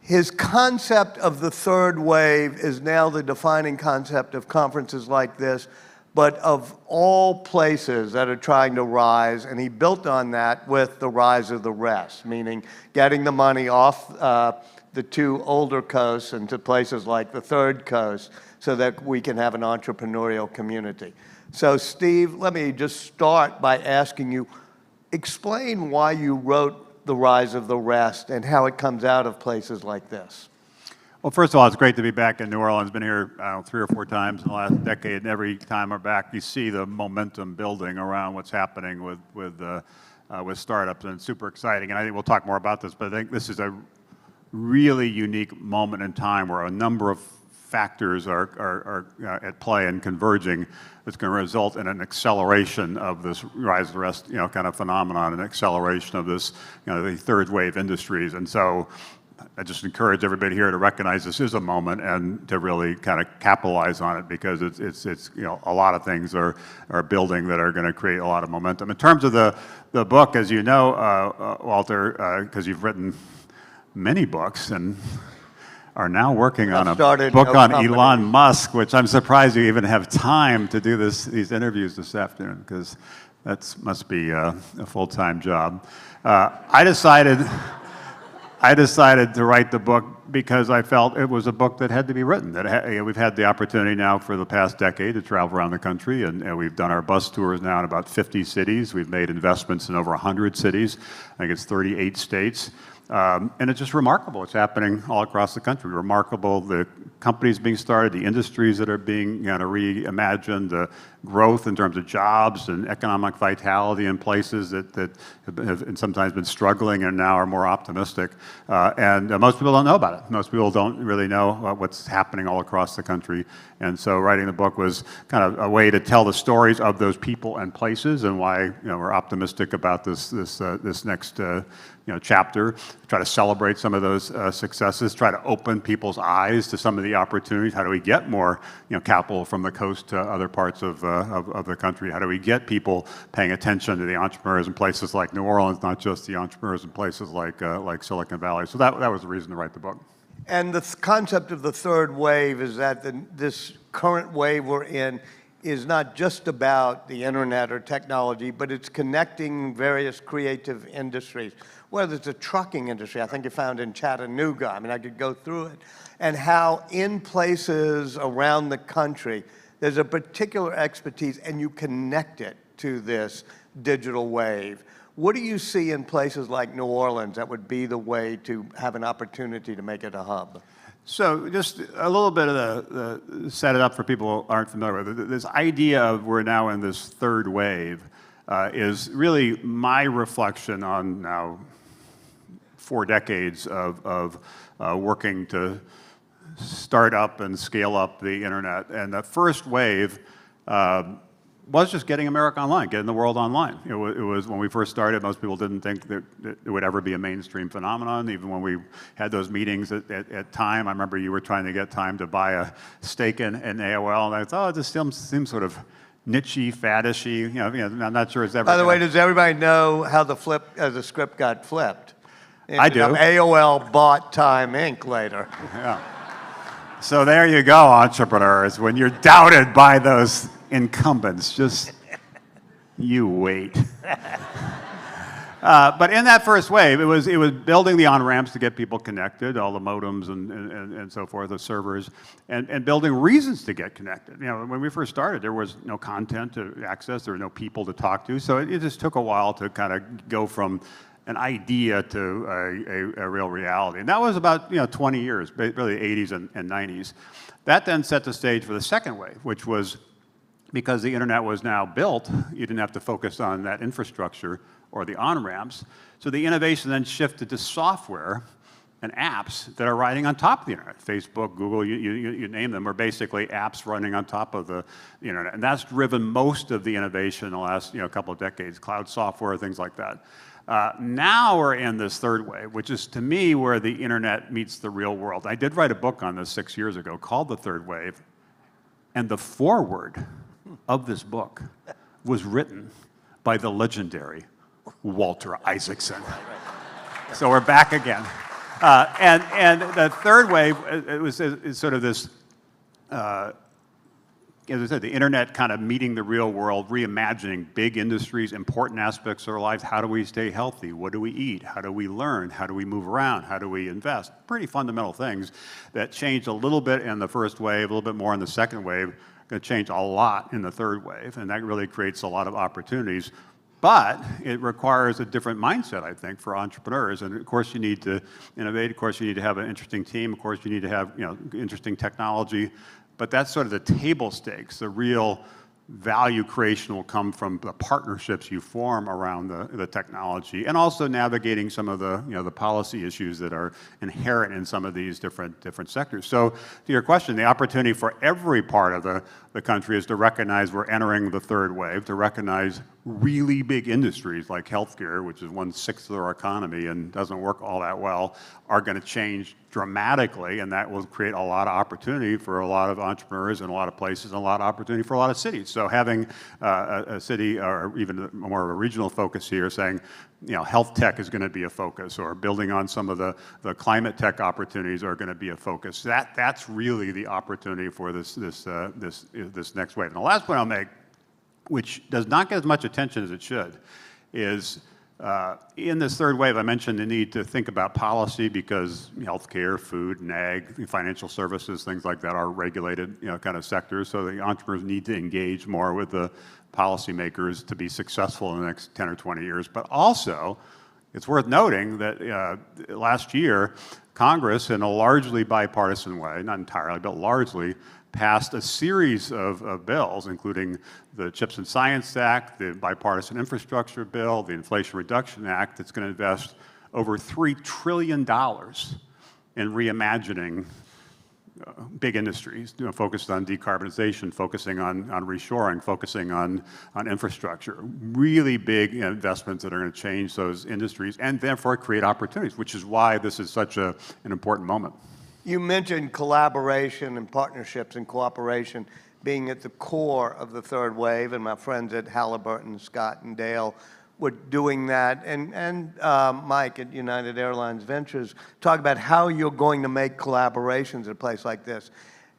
His concept of the third wave is now the defining concept of conferences like this, but of all places that are trying to rise, and he built on that with the Rise of the Rest, meaning getting the money off the 2 older coasts into places like the third coast so that we can have an entrepreneurial community. So Steve, let me just start by asking you, explain why you wrote the rise of the rest and how it comes out of places like this? Well, first of all, it's great to be back in New Orleans. Been here, I don't know, 3 or 4 times in the last decade, and every time we're back, you see the momentum building around what's happening with startups, and it's super exciting. And I think we'll talk more about this, but I think this is a really unique moment in time where a number of factors are at play and converging that's going to result in an acceleration of this rise of the rest, kind of phenomenon, an acceleration of this, the third wave industries. And so I just encourage everybody here to recognize this is a moment and to really kind of capitalize on it, because it's a lot of things are building that are going to create a lot of momentum. In terms of the book, as you know, Walter, because you've written many books and are now working on a book on Elon Musk, which I'm surprised you even have time to do these interviews this afternoon, because that must be a full-time job. I decided to write the book because I felt it was a book that had to be written. We've had the opportunity now for the past decade to travel around the country, and we've done our bus tours now in about 50 cities. We've made investments in over 100 cities. I think it's 38 states. And it's just remarkable what's happening all across the country. Remarkable, the companies being started, the industries that are being reimagined, the growth in terms of jobs and economic vitality in places that have sometimes been struggling and now are more optimistic. And most people don't know about it. Most people don't really know what's happening all across the country. And so writing the book was kind of a way to tell the stories of those people and places, and why we're optimistic about this next chapter. Try to celebrate some of those successes. Try to open people's eyes to some of the opportunities. How do we get more capital from the coast to other parts of the country? How do we get people paying attention to the entrepreneurs in places like New Orleans, not just the entrepreneurs in places like Silicon Valley? So that was the reason to write the book. And the concept of the third wave is that this current wave we're in is not just about the internet or technology, but it's connecting various creative industries. Whether it's a trucking industry, I think you found in Chattanooga, I mean, I could go through it, and how in places around the country, there's a particular expertise and you connect it to this digital wave. What do you see in places like New Orleans that would be the way to have an opportunity to make it a hub? So just a little bit of the set it up for people who aren't familiar with it. This idea of we're now in this third wave is really my reflection on now 4 decades of working to start up and scale up the internet. And the first wave was just getting America online, getting the world online. It was when we first started, most people didn't think that it would ever be a mainstream phenomenon. Even when we had those meetings at Time, I remember you were trying to get Time to buy a stake in AOL, and I thought, oh, this seems sort of niche-y, faddish-y. I'm not sure it's ever. By the way, does everybody know how the script got flipped? I do. AOL bought Time Inc. later. Yeah. So there you go, entrepreneurs. When you're doubted by those incumbents, just you wait. But in that first wave, it was building the on-ramps to get people connected, all the modems and so forth, the servers, and building reasons to get connected. When we first started, there was no content to access, there were no people to talk to, so it just took a while to kind of go from an idea to a real reality. And that was about 20 years, really the 80s and 90s. That then set the stage for the second wave, which was because the internet was now built, you didn't have to focus on that infrastructure or the on-ramps. So the innovation then shifted to software and apps that are riding on top of the internet. Facebook, Google, you name them, are basically apps running on top of the internet. And that's driven most of the innovation in the last couple of decades, cloud software, things like that. Now we're in this third wave, which is, to me, where the internet meets the real world. I did write a book on this 6 years ago called The Third Wave, and the foreword of this book was written by the legendary Walter Isaacson. So we're back again. And the third wave is sort of this, as I said, the internet kind of meeting the real world, reimagining big industries, important aspects of our lives. How do we stay healthy? What do we eat? How do we learn? How do we move around? How do we invest? Pretty fundamental things that changed a little bit in the first wave, a little bit more in the second wave, going to change a lot in the third wave, and that really creates a lot of opportunities. But it requires a different mindset, I think, for entrepreneurs. And of course, you need to innovate. Of course, you need to have an interesting team. Of course, you need to have interesting technology. But that's sort of the table stakes. The real value creation will come from the partnerships you form around the technology, and also navigating some of the the policy issues that are inherent in some of these different sectors. So, to your question, the opportunity for every part of the country is to recognize we're entering the third wave, to recognize really big industries like healthcare, which is 1/6 of our economy and doesn't work all that well, are going to change dramatically, and that will create a lot of opportunity for a lot of entrepreneurs in a lot of places, and a lot of opportunity for a lot of cities. So having a city or even more of a regional focus here saying, health tech is going to be a focus, or building on some of the climate tech opportunities are going to be a focus. That's really the opportunity for this next wave. And the last point I'll make, which does not get as much attention as it should, is in this third wave, I mentioned the need to think about policy because healthcare, food, and ag, financial services, things like that are regulated kind of sectors. So the entrepreneurs need to engage more with the policymakers to be successful in the next 10 or 20 years. But also, it's worth noting that last year, Congress, in a largely bipartisan way, not entirely, but largely, passed a series of bills, including the CHIPS and Science Act, the Bipartisan Infrastructure Bill, the Inflation Reduction Act, that's going to invest over $3 trillion in reimagining big industries, focused on decarbonization, focusing on reshoring, focusing on infrastructure. Really big investments that are going to change those industries and therefore create opportunities, which is why this is such an important moment. You mentioned collaboration and partnerships and cooperation being at the core of the third wave, and my friends at Halliburton, Scott and Dale, were doing that. And Mike at United Airlines Ventures talk about how you're going to make collaborations at a place like this.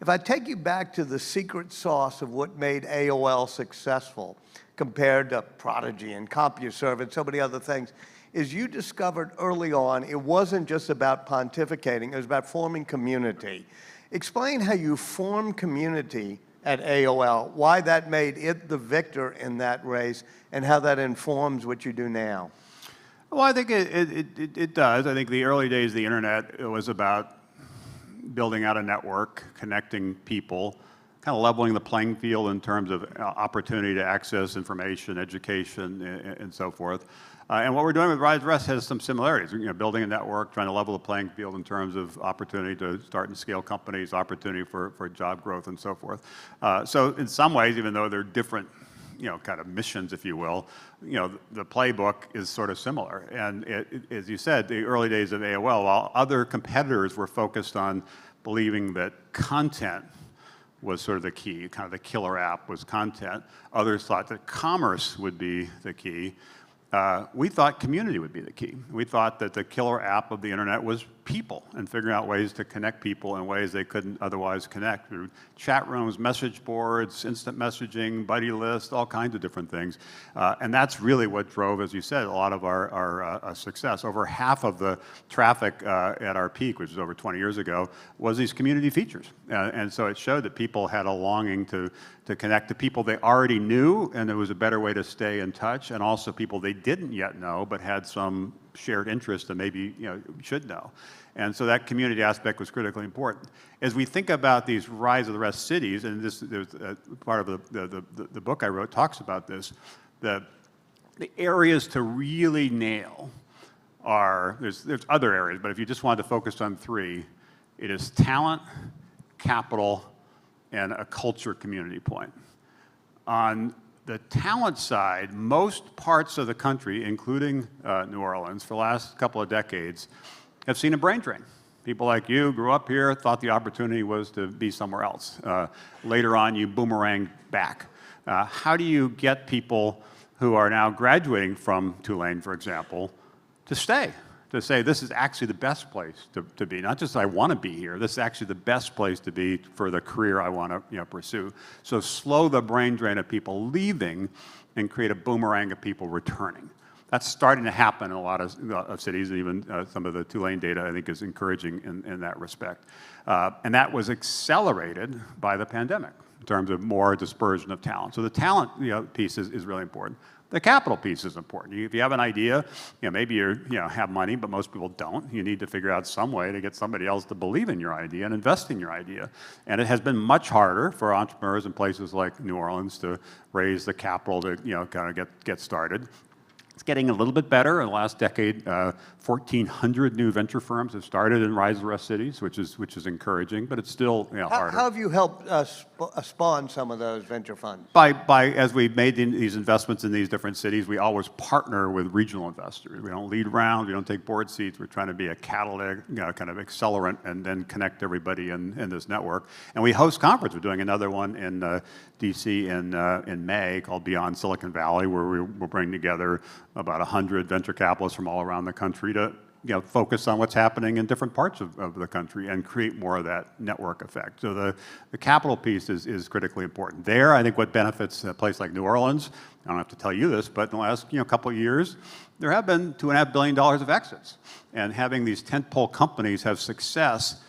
If I take you back to the secret sauce of what made AOL successful compared to Prodigy and CompuServe and so many other things, is you discovered early on it wasn't just about pontificating, it was about forming community. Explain how you formed community at AOL, why that made it the victor in that race, and how that informs what you do now. Well, I think it does. I think the early days of the internet, it was about building out a network, connecting people, kind of leveling the playing field in terms of opportunity to access information, education, and so forth. And what we're doing with Rise to Rest has some similarities. Building a network, trying to level the playing field in terms of opportunity to start and scale companies, opportunity for job growth, and so forth. So in some ways, even though they're different, kind of missions, if you will, the playbook is sort of similar. And as you said, the early days of AOL, while other competitors were focused on believing that content was sort of the key, kind of the killer app was content, others thought that commerce would be the key. We thought community would be the key. We thought that the killer app of the internet was people and figuring out ways to connect people in ways they couldn't otherwise connect through chat rooms, message boards, instant messaging, buddy lists, all kinds of different things. And that's really what drove, as you said, a lot of our success. Over half of the traffic at our peak, which was over 20 years ago, was these community features. And so it showed that people had a longing to connect to people they already knew, and it was a better way to stay in touch, and also people they didn't yet know but had some shared interest and maybe should know. And so that community aspect was critically important. As we think about these Rise of the Rest cities, and this there's part of the book I wrote talks about this, the areas to really nail are, there's other areas, but if you just wanted to focus on three, it is talent, capital, and a culture community point. On the talent side, most parts of the country, including New Orleans, for the last couple of decades, have seen a brain drain. People like you grew up here, thought the opportunity was to be somewhere else. Later on, you boomerang back. How do you get people who are now graduating from Tulane, for example, to stay? To say this is actually the best place to be. Not just I want to be here, this is actually the best place to be for the career I want to pursue. So slow the brain drain of people leaving and create a boomerang of people returning. That's starting to happen in a lot of cities, and even some of the Tulane data I think is encouraging in that respect. And that was accelerated by the pandemic in terms of more dispersion of talent. So the talent piece is really important. The capital piece is important. If you have an idea, maybe you have money, but most people don't. You need to figure out some way to get somebody else to believe in your idea and invest in your idea. And it has been much harder for entrepreneurs in places like New Orleans to raise the capital to kind of get started. It's getting a little bit better. In the last decade, 1,400 new venture firms have started in Rise and Rest cities, which is encouraging, but it's still harder. How have you helped spawn some of those venture funds? As we've made these investments in these different cities, we always partner with regional investors. We don't lead rounds, we don't take board seats. We're trying to be a catalytic, kind of accelerant, and then connect everybody in this network. And we host conference. We're doing another one in D.C. in May called Beyond Silicon Valley, where we'll bring together about 100 venture capitalists from all around the country to focus on what's happening in different parts of the country and create more of that network effect. So the capital piece is critically important. There, I think what benefits a place like New Orleans, I don't have to tell you this, but in the last couple of years, there have been $2.5 billion of exits. And having these tentpole companies have success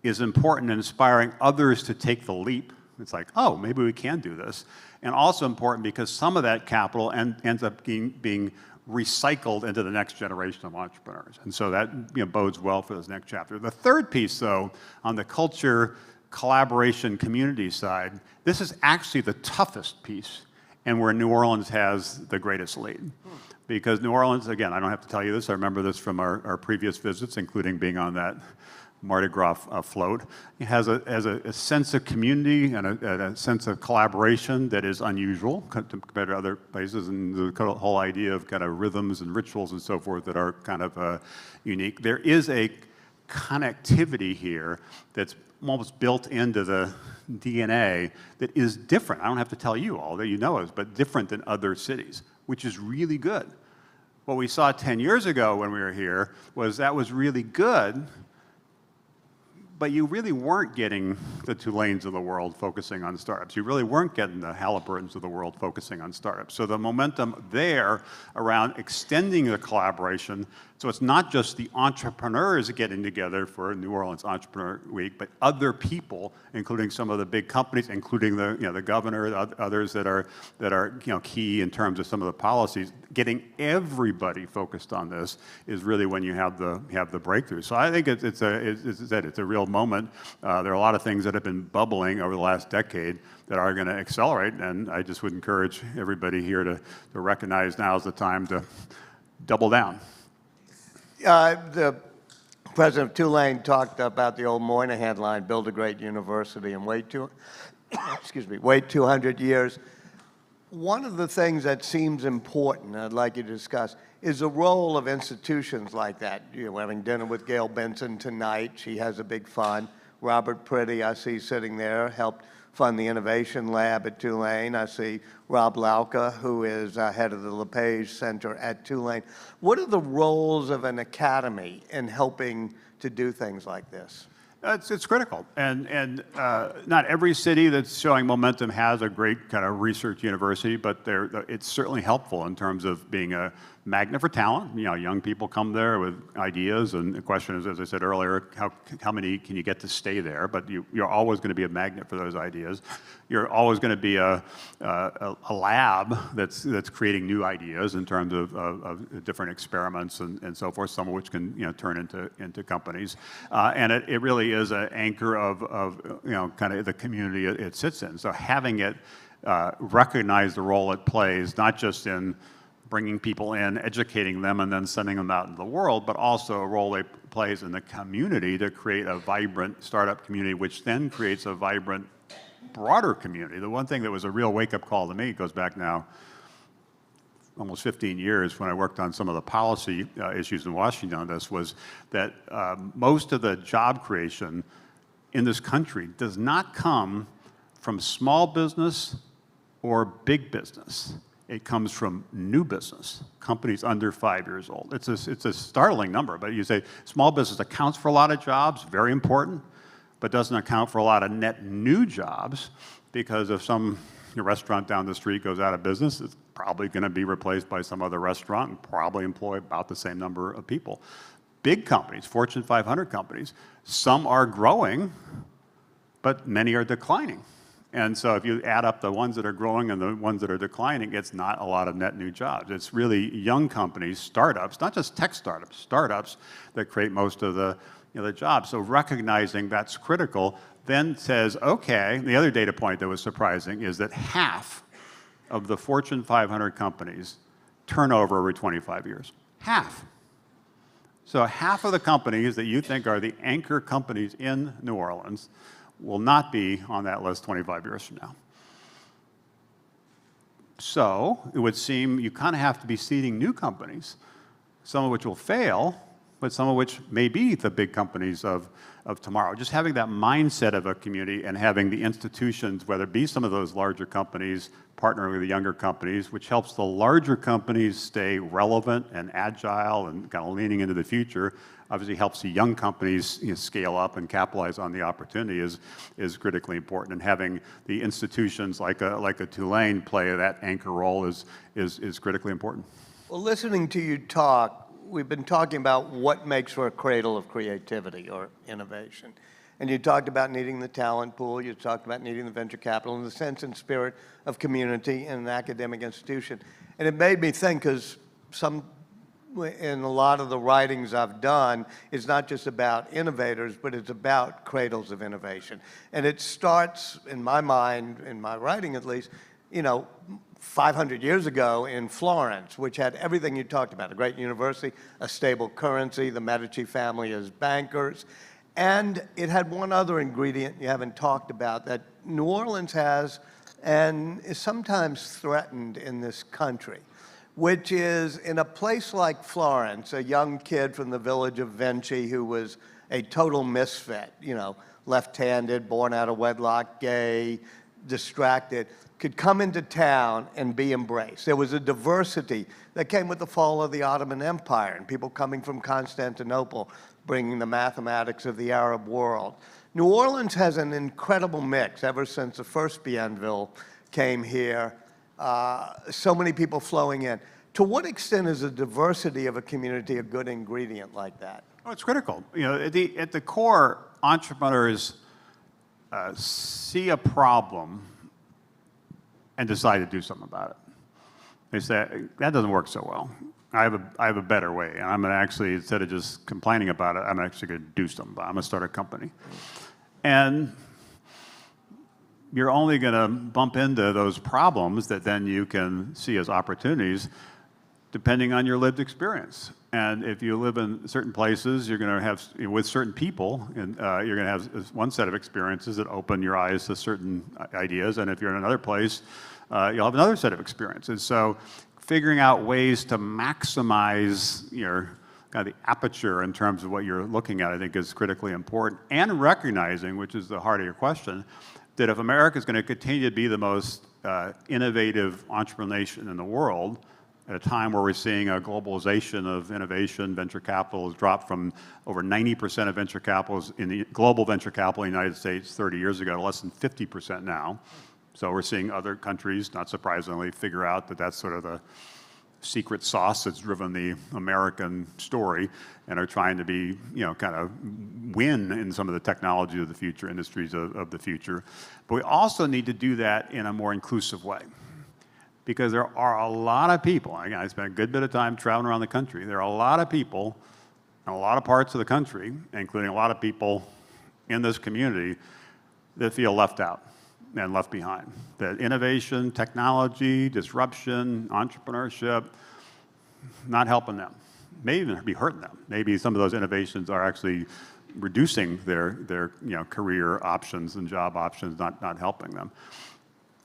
is important in inspiring others to take the leap. It's like, oh, maybe we can do this. And also important because some of that capital ends up being recycled into the next generation of entrepreneurs. And so that bodes well for this next chapter. The third piece, though, on the culture, collaboration, community side, this is actually the toughest piece and where New Orleans has the greatest lead. Because New Orleans, again, I don't have to tell you this, I remember this from our previous visits, including being on that Mardi Gras float. It has a sense of community and a sense of collaboration that is unusual compared to other places, and the whole idea of kind of rhythms and rituals and so forth that are kind of unique. There is a connectivity here that's almost built into the DNA that is different. I don't have to tell you all that you know it, but different than other cities, which is really good. What we saw 10 years ago when we were here was that was really good, but you really weren't getting the Tulanes of the world focusing on startups. You really weren't getting the Halliburtons of the world focusing on startups. So the momentum there around extending the collaboration, so it's not just the entrepreneurs getting together for New Orleans Entrepreneur Week, but other people, including some of the big companies, including the governor, others that are key in terms of some of the policies. Getting everybody focused on this is really when you have the breakthrough. So I think it's a real moment. There are a lot of things that have been bubbling over the last decade that are going to accelerate, and I just would encourage everybody here to recognize now is the time to double down. The president of Tulane talked about the old Moynihan line, build a great university and wait 200 years. One of the things that seems important, I'd like you to discuss, is the role of institutions like that. We're having dinner with Gail Benson tonight. She has a big fund. Robert Priddy, I see sitting there, helped fund the Innovation Lab at Tulane. I see Rob Lauka, who is head of the LePage Center at Tulane. What are the roles of an academy in helping to do things like this? It's critical, and not every city that's showing momentum has a great kind of research university, but it's certainly helpful in terms of being a magnet for talent. Young people come there with ideas, and the question is, as I said earlier, how many can you get to stay there? But you're always going to be a magnet for those ideas. You're always going to be a lab that's creating new ideas in terms of different experiments and so forth. Some of which can turn into companies, and it really is an anchor of kind of the community it sits in. So having it recognize the role it plays, not just in bringing people in, educating them, and then sending them out into the world, but also a role it plays in the community to create a vibrant startup community, which then creates a vibrant, broader community. The one thing that was a real wake-up call to me, goes back now almost 15 years when I worked on some of the policy issues in Washington on this, was that most of the job creation in this country does not come from small business or big business. It comes from new business, companies under 5 years old. It's a startling number, but you say small business accounts for a lot of jobs, very important, but doesn't account for a lot of net new jobs, because if some restaurant down the street goes out of business, it's probably going to be replaced by some other restaurant and probably employ about the same number of people. Big companies, Fortune 500 companies, some are growing, but many are declining. And so if you add up the ones that are growing and the ones that are declining, it's not a lot of net new jobs. It's really young companies, startups, not just tech startups, startups that create most of the, the jobs. So recognizing that's critical then says, okay, the other data point that was surprising is that half of the Fortune 500 companies turn over 25 years. Half. So half of the companies that you think are the anchor companies in New Orleans will not be on that list 25 years from now. So it would seem you kind of have to be seeding new companies, some of which will fail, but some of which may be the big companies of tomorrow. Just having that mindset of a community and having the institutions, whether it be some of those larger companies, partnering with the younger companies, which helps the larger companies stay relevant and agile and kind of leaning into the future, obviously helps the young companies scale up and capitalize on the opportunity is critically important. And having the institutions like a Tulane play that anchor role is critically important. Well, listening to you talk, we've been talking about what makes for a cradle of creativity or innovation. And you talked about needing the talent pool, you talked about needing the venture capital and the sense and spirit of community in an academic institution. And it made me think, because in a lot of the writings I've done, it's not just about innovators, but it's about cradles of innovation. And it starts, in my mind, in my writing at least, 500 years ago in Florence, which had everything you talked about, a great university, a stable currency, the Medici family as bankers, and it had one other ingredient you haven't talked about that New Orleans has and is sometimes threatened in this country, which is in a place like Florence, a young kid from the village of Vinci who was a total misfit, left-handed, born out of wedlock, gay, distracted, could come into town and be embraced. There was a diversity that came with the fall of the Ottoman Empire and people coming from Constantinople, bringing the mathematics of the Arab world. New Orleans has an incredible mix ever since the first Bienville came here, so many people flowing in. To what extent is the diversity of a community a good ingredient like that? Oh, it's critical. At the core, entrepreneurs see a problem and decide to do something about it. They say, that doesn't work so well. I have a better way, and I'm going to actually, instead of just complaining about it, I'm actually going to do something about it. I'm going to start a company. And you're only going to bump into those problems that then you can see as opportunities depending on your lived experience. And if you live in certain places, you're going to have, with certain people, and you're going to have one set of experiences that open your eyes to certain ideas. And if you're in another place, you'll have another set of experiences. So figuring out ways to maximize your kind of the aperture in terms of what you're looking at, I think, is critically important. And recognizing, which is the heart of your question, that if America is going to continue to be the most innovative entrepreneurial nation in the world, at a time where we're seeing a globalization of innovation, venture capital has dropped from over 90% of venture capital in the global venture capital in the United States 30 years ago to less than 50% now. So we're seeing other countries, not surprisingly, figure out that that's sort of the secret sauce that's driven the American story and are trying to be, kind of win in some of the technology of the future, industries of the future. But we also need to do that in a more inclusive way. Because there are a lot of people, I spent a good bit of time traveling around the country, there are a lot of people in a lot of parts of the country, including a lot of people in this community, that feel left out and left behind. That innovation, technology, disruption, entrepreneurship, not helping them. May even be hurting them. Maybe some of those innovations are actually reducing their career options and job options, not helping them.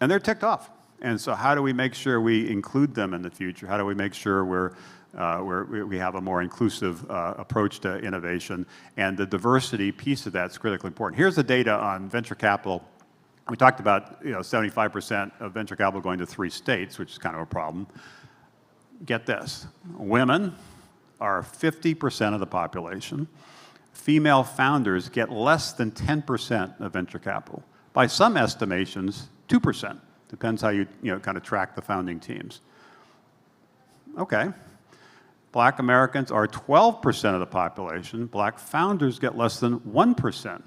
And they're ticked off. And so how do we make sure we include them in the future? How do we make sure we have a more inclusive approach to innovation? And the diversity piece of that is critically important. Here's the data on venture capital. We talked about 75% of venture capital going to 3 states, which is kind of a problem. Get this. Women are 50% of the population. Female founders get less than 10% of venture capital. By some estimations, 2%. Depends how you kind of track the founding teams. Okay. Black Americans are 12% of the population. Black founders get less than 1%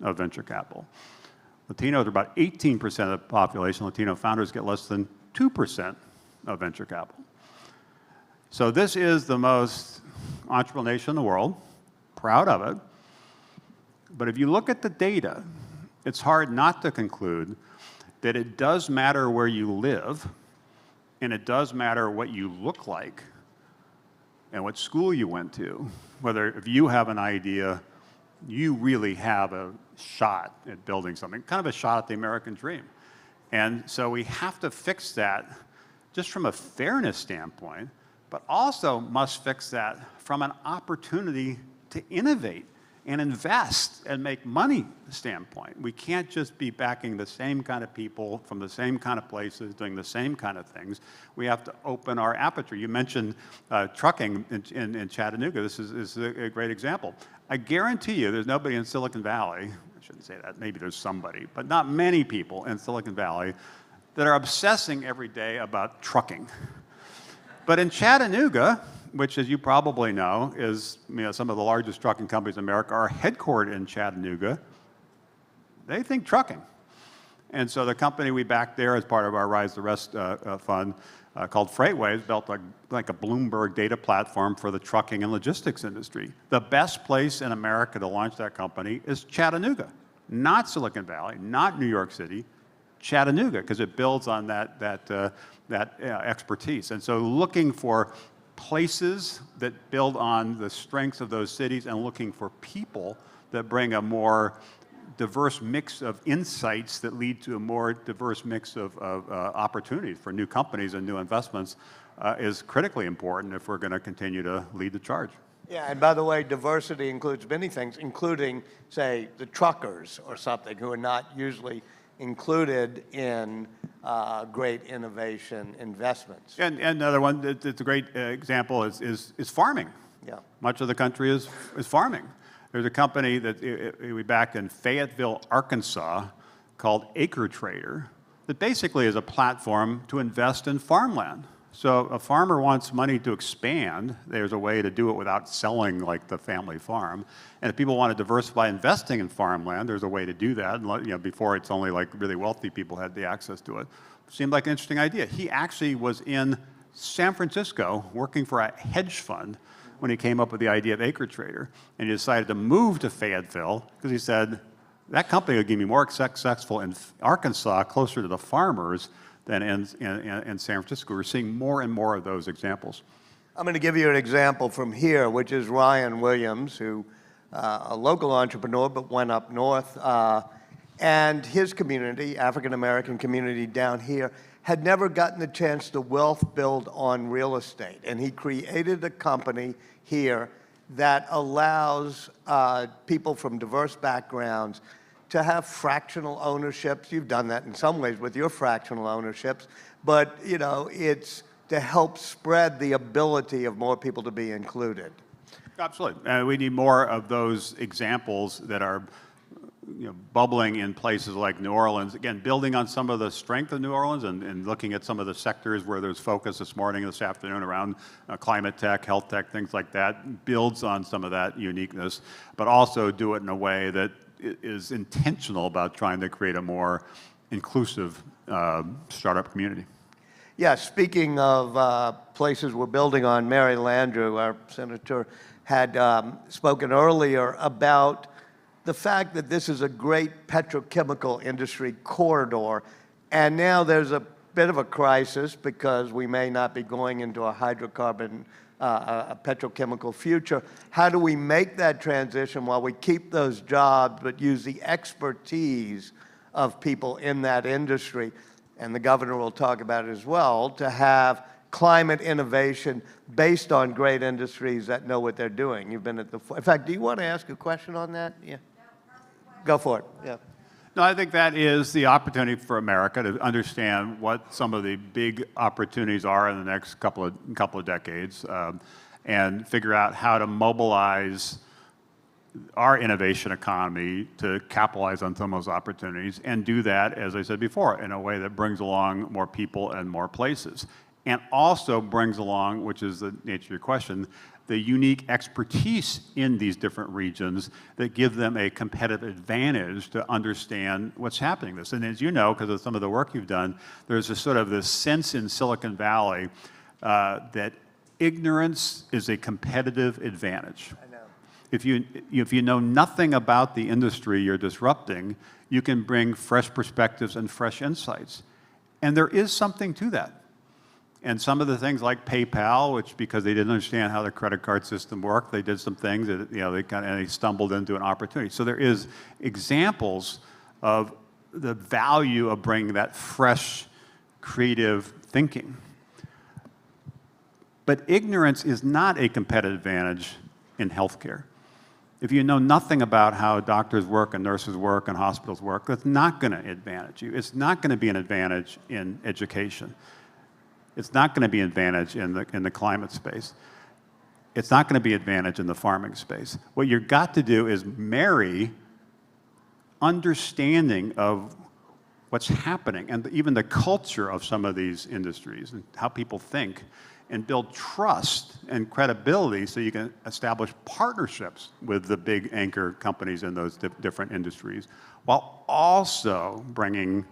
of venture capital. Latinos are about 18% of the population. Latino founders get less than 2% of venture capital. So this is the most entrepreneurial nation in the world, proud of it. But if you look at the data, it's hard not to conclude that it does matter where you live, and it does matter what you look like and what school you went to. Whether if you have an idea, you really have a shot at building something, kind of a shot at the American dream. And so we have to fix that just from a fairness standpoint, but also must fix that from an opportunity to innovate and invest and make money standpoint. We can't just be backing the same kind of people from the same kind of places doing the same kind of things. We have to open our aperture. You mentioned trucking in Chattanooga. This is a great example. I guarantee you there's nobody in Silicon Valley, I shouldn't say that, maybe there's somebody, but not many people in Silicon Valley that are obsessing every day about trucking. But in Chattanooga, which, as you probably know, is some of the largest trucking companies in America are headquartered in Chattanooga. They think trucking. And so the company we backed there as part of our Rise the Rest fund called FreightWaves built like a Bloomberg data platform for the trucking and logistics industry. The best place in America to launch that company is Chattanooga, not Silicon Valley, not New York City, Chattanooga, because it builds on that expertise. And so looking for places that build on the strengths of those cities and looking for people that bring a more diverse mix of insights that lead to a more diverse mix of opportunities for new companies and new investments is critically important if we're going to continue to lead the charge. Yeah, and by the way, diversity includes many things, including, say, the truckers or something who are not usually included in great innovation investments. And another one that's a great example is farming. Yeah. Much of the country is farming. There's a company that we backed in Fayetteville, Arkansas, called Acre Trader, that basically is a platform to invest in farmland. So a farmer wants money to expand. There's a way to do it without selling like the family farm. And if people want to diversify investing in farmland, there's a way to do that. And, before it's only like really wealthy people had the access to it. Seemed like an interesting idea. He actually was in San Francisco working for a hedge fund when he came up with the idea of Acre Trader. And he decided to move to Fayetteville because he said, that company would give me more successful in Arkansas, closer to the farmers, than in San Francisco. We're seeing more and more of those examples. I'm going to give you an example from here, which is Ryan Williams, who a local entrepreneur, but went up north. And his community, African-American community down here, had never gotten the chance to wealth build on real estate. And he created a company here that allows people from diverse backgrounds to have fractional ownerships. You've done that in some ways with your fractional ownerships, but it's to help spread the ability of more people to be included. Absolutely. We need more of those examples that are bubbling in places like New Orleans. Again, building on some of the strength of New Orleans and looking at some of the sectors where there's focus this morning and this afternoon around climate tech, health tech, things like that, builds on some of that uniqueness, but also do it in a way that is intentional about trying to create a more inclusive startup community. Yeah, speaking of places we're building on, Mary Landrieu, our senator, had spoken earlier about the fact that this is a great petrochemical industry corridor, and now there's a bit of a crisis because we may not be going into a hydrocarbon, a petrochemical future. How do we make that transition while we keep those jobs but use the expertise of people in that industry? And the governor will talk about it as well, to have climate innovation based on great industries that know what they're doing. You've been at the, in fact, do you want to ask a question on that? Yeah. Go for it. Yeah. No, I think that is the opportunity for America to understand what some of the big opportunities are in the next couple of decades, and figure out how to mobilize our innovation economy to capitalize on some of those opportunities, and do that, as I said before, in a way that brings along more people and more places. And also brings along, which is the nature of your question, the unique expertise in these different regions that give them a competitive advantage to understand what's happening this. And as you know, because of some of the work you've done, there's a sort of this sense in Silicon Valley that ignorance is a competitive advantage. I know. If you know nothing about the industry you're disrupting, you can bring fresh perspectives and fresh insights. And there is something to that. And some of the things like PayPal, which because they didn't understand how the credit card system worked, they did some things that they stumbled into an opportunity. So there is examples of the value of bringing that fresh, creative thinking. But ignorance is not a competitive advantage in healthcare. If you know nothing about how doctors work and nurses work and hospitals work, that's not going to advantage you. It's not going to be an advantage in education. It's not going to be an advantage in the climate space. It's not going to be an advantage in the farming space. What you've got to do is marry understanding of what's happening and even the culture of some of these industries and how people think, and build trust and credibility so you can establish partnerships with the big anchor companies in those different industries, while also bringing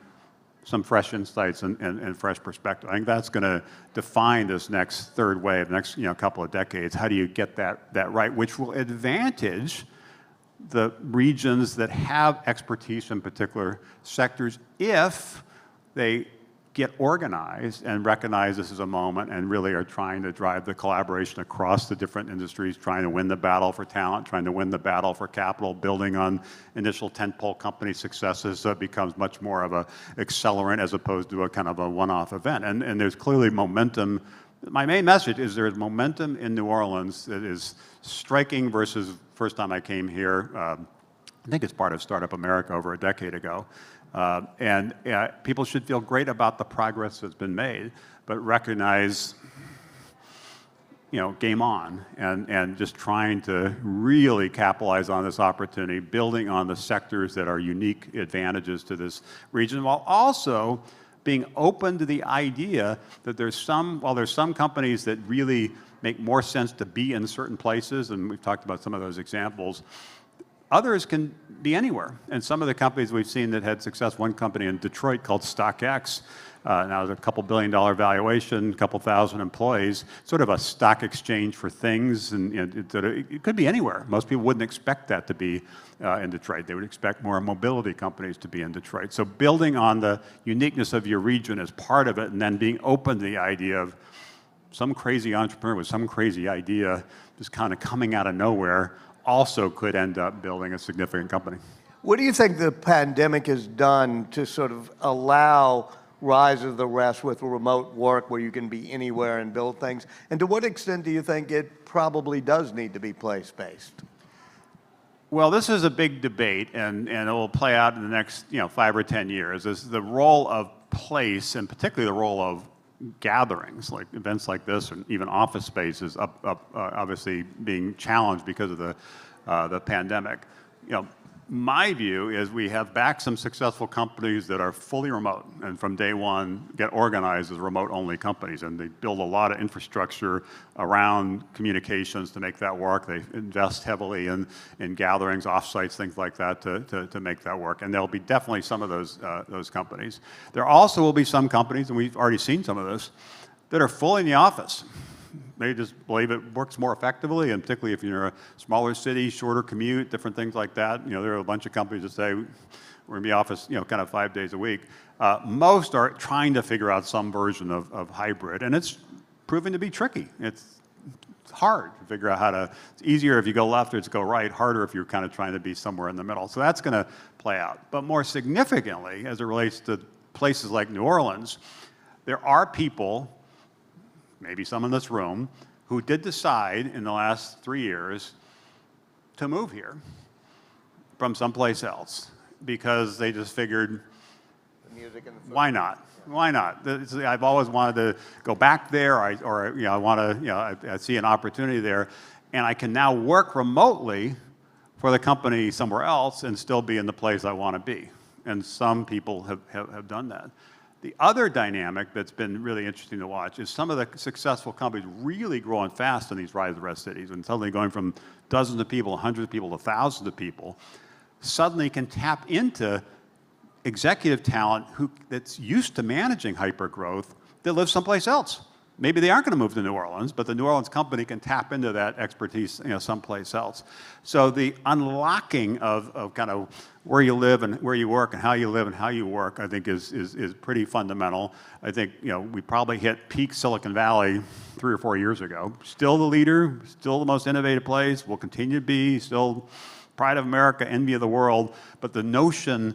some fresh insights and fresh perspective. I think that's going to define this next third wave, next couple of decades. How do you get that right, which will advantage the regions that have expertise in particular sectors if they get organized and recognize this is a moment and really are trying to drive the collaboration across the different industries, trying to win the battle for talent, trying to win the battle for capital, building on initial tentpole company successes so it becomes much more of an accelerant as opposed to a kind of a one-off event. And there's clearly momentum. My main message is there's momentum in New Orleans that is striking versus first time I came here. I think it's part of Startup America over a decade ago. And people should feel great about the progress that's been made, but recognize, game on, and just trying to really capitalize on this opportunity, building on the sectors that are unique advantages to this region, while also being open to the idea that there's some companies that really make more sense to be in certain places, and we've talked about some of those examples. Others can be anywhere. And some of the companies we've seen that had success, one company in Detroit called StockX, now there's a $2 billion valuation, a couple thousand employees, sort of a stock exchange for things, and it could be anywhere. Most people wouldn't expect that to be in Detroit. They would expect more mobility companies to be in Detroit. So building on the uniqueness of your region as part of it, and then being open to the idea of some crazy entrepreneur with some crazy idea just kind of coming out of nowhere also could end up building a significant company. What do you think the pandemic has done to sort of allow rise of the rest with remote work where you can be anywhere and build things? And to what extent do you think it probably does need to be place-based? Well, this is a big debate, and it will play out in the next 5 or 10 years. Is the role of place, and particularly the role of gatherings, like events like this, and even office spaces, obviously being challenged because of the pandemic. My view is we have back some successful companies that are fully remote and from day one get organized as remote-only companies, and they build a lot of infrastructure around communications to make that work. They invest heavily in gatherings, offsites, things like that to make that work, and there'll be definitely some of those companies. There also will be some companies, and we've already seen some of this, that are fully in the office. They just believe it works more effectively, and particularly if you're a smaller city, shorter commute, different things like that. There are a bunch of companies that say, we're in the office, kind of 5 days a week. Most are trying to figure out some version of hybrid, and it's proven to be tricky. It's hard to figure out how to, it's easier if you go left or it's go right, harder if you're kind of trying to be somewhere in the middle. So that's going to play out. But more significantly, as it relates to places like New Orleans, there are people, maybe some in this room, who did decide in the last 3 years to move here from someplace else because they just figured, The music and the food. why not? Why not? I've always wanted to go back there, I want to, I see an opportunity there, and I can now work remotely for the company somewhere else and still be in the place I want to be. And some people have done that. The other dynamic that's been really interesting to watch is some of the successful companies really growing fast in these rise and rest cities, and suddenly going from dozens of people, hundreds of people, to thousands of people, suddenly can tap into executive talent that's used to managing hypergrowth that lives someplace else. Maybe they aren't going to move to New Orleans, but the New Orleans company can tap into that expertise, someplace else. So the unlocking of kind of where you live and where you work and how you live and how you work, I think is pretty fundamental. I think we probably hit peak Silicon Valley 3 or 4 years ago. Still the leader, still the most innovative place, will continue to be, still pride of America, envy of the world. But the notion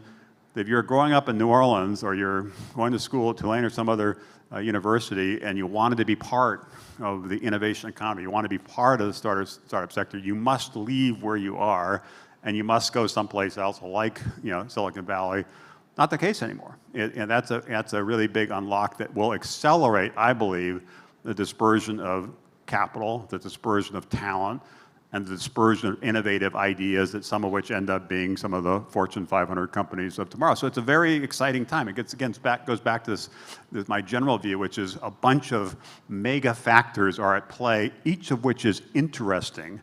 that if you're growing up in New Orleans or you're going to school at Tulane or some other university and you wanted to be part of the innovation economy, you want to be part of the startup sector, you must leave where you are and you must go someplace else like Silicon Valley. Not the case anymore. And that's a really big unlock that will accelerate, I believe, the dispersion of capital, the dispersion of talent, and the dispersion of innovative ideas, that some of which end up being some of the Fortune 500 companies of tomorrow. So it's a very exciting time. It goes back to this my general view, which is a bunch of mega factors are at play, each of which is interesting,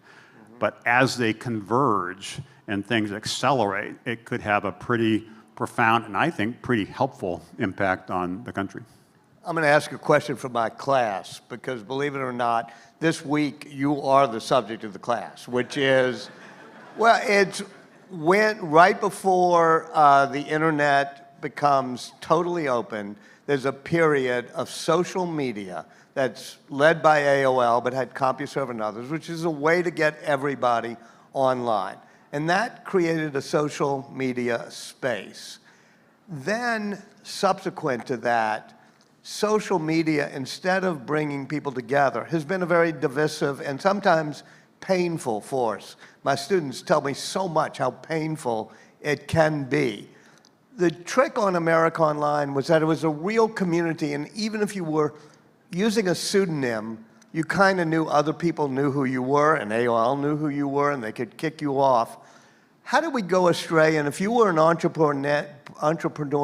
but as they converge and things accelerate, it could have a pretty profound and I think pretty helpful impact on the country. I'm going to ask a question from my class because, believe it or not, this week you are the subject of the class, which is, well, it's right before the internet becomes totally open, there's a period of social media that's led by AOL but had CompuServe and others, which is a way to get everybody online. And that created a social media space. Then, subsequent to that, social media, instead of bringing people together, has been a very divisive and sometimes painful force. My students tell me so much how painful it can be. The trick on America Online was that it was a real community, and even if you were using a pseudonym, you kind of knew other people knew who you were, and AOL knew who you were, and they could kick you off. How did we go astray? And if you were an entrepreneur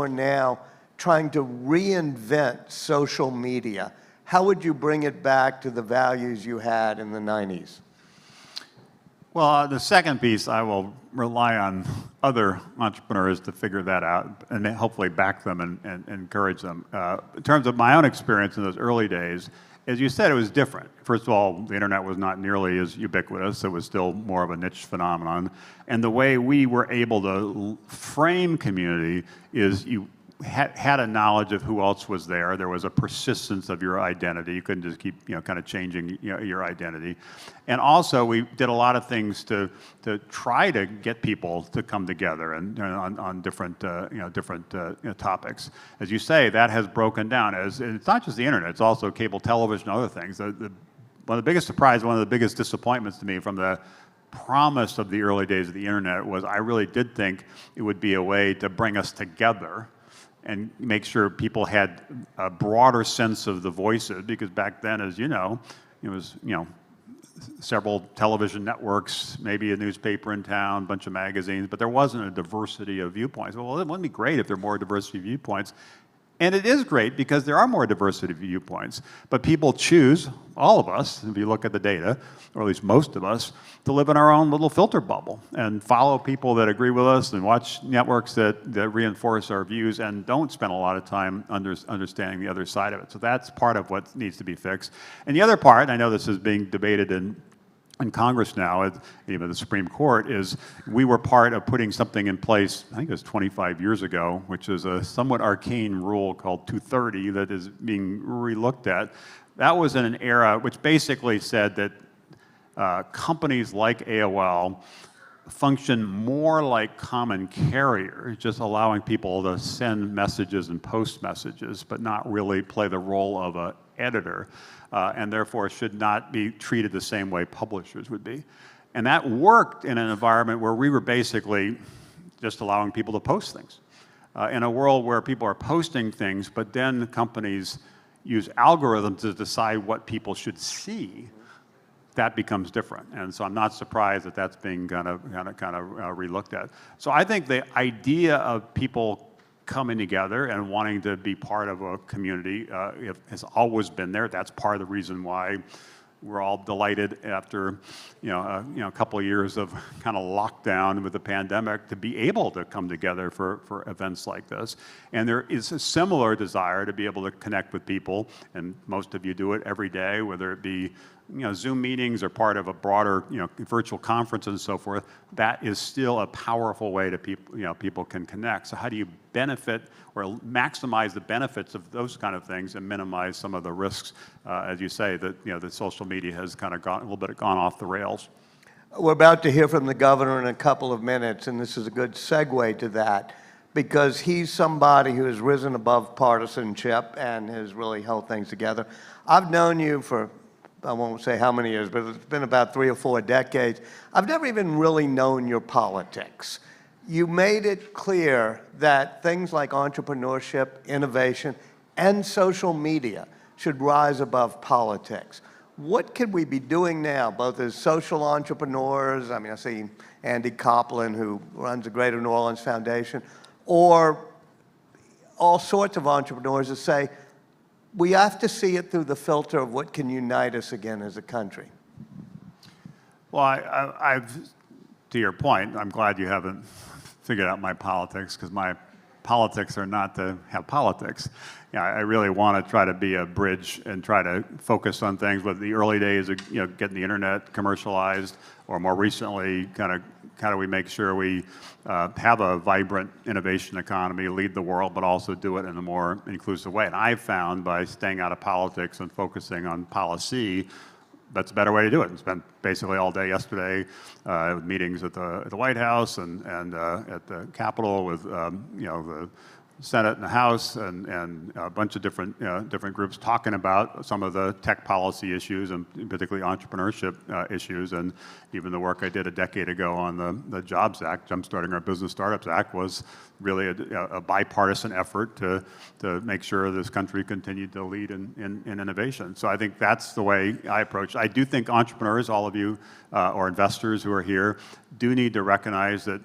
now, trying to reinvent social media, how would you bring it back to the values you had in the 90s? Well, the second piece, I will rely on other entrepreneurs to figure that out and hopefully back them and encourage them. In terms of my own experience in those early days, as you said, it was different. First of all, the internet was not nearly as ubiquitous. It was still more of a niche phenomenon. And the way we were able to frame community is you had a knowledge of who else was there. There was a persistence of your identity. You couldn't just keep, kind of changing your identity. And also, we did a lot of things to try to get people to come together and on different topics. As you say, that has broken down. It's not just the internet. It's also cable television and other things. One of the biggest surprises, one of the biggest disappointments to me from the promise of the early days of the internet was I really did think it would be a way to bring us together and make sure people had a broader sense of the voices, because back then, as you know, it was, several television networks, maybe a newspaper in town, a bunch of magazines, but there wasn't a diversity of viewpoints. Well, it wouldn't be great if there were more diversity of viewpoints. And it is great because there are more diversity of viewpoints. But people choose, all of us, if you look at the data, or at least most of us, to live in our own little filter bubble and follow people that agree with us and watch networks that reinforce our views and don't spend a lot of time understanding the other side of it. So that's part of what needs to be fixed. And the other part, I know this is being debated in Congress now, even the Supreme Court, is we were part of putting something in place, I think it was 25 years ago, which is a somewhat arcane rule called 230 that is being re-looked at. That was in an era which basically said that companies like AOL function more like common carriers, just allowing people to send messages and post messages, but not really play the role of an editor. And therefore should not be treated the same way publishers would be. And that worked in an environment where we were basically just allowing people to post things. In a world where people are posting things, but then companies use algorithms to decide what people should see, that becomes different. And so I'm not surprised that that's being kind of re-looked at. So I think the idea of people coming together and wanting to be part of a community has always been there. That's part of the reason why we're all delighted after a couple of years of kind of lockdown with the pandemic to be able to come together for events like this. And there is a similar desire to be able to connect with people, and most of you do it every day, whether it be Zoom meetings or part of a broader virtual conference and so forth. That is still a powerful way to people can connect. So how do you benefit or maximize the benefits of those kind of things and minimize some of the risks, as you say, that that social media has kind of gone off the rails? We're about to hear from the governor in a couple of minutes, and this is a good segue to that, because he's somebody who has risen above partisanship and has really held things together. I've known you for, I won't say how many years, but it's been about 3 or 4 decades. I've never even really known your politics. You made it clear that things like entrepreneurship, innovation, and social media should rise above politics. What could we be doing now, both as social entrepreneurs? I mean, I see Andy Copeland, who runs the Greater New Orleans Foundation, or all sorts of entrepreneurs that say, we have to see it through the filter of what can unite us again as a country. Well, I've, to your point, I'm glad you haven't figured out my politics, because my politics are not to have politics. I really want to try to be a bridge and try to focus on things. With the early days of getting the internet commercialized, or more recently, kind of how do we make sure we have a vibrant innovation economy, lead the world, but also do it in a more inclusive way. And I've found by staying out of politics and focusing on policy, that's a better way to do it. I spent basically all day yesterday with meetings at the White House and at the Capitol with the Senate and the House and a bunch of different groups talking about some of the tech policy issues, and particularly entrepreneurship issues. And even the work I did a decade ago on the Jobs Act, Jumpstarting Our Business Startups Act, was really a bipartisan effort to make sure this country continued to lead in innovation. So I think that's the way I approach it. I do think entrepreneurs, all of you, or investors who are here, do need to recognize that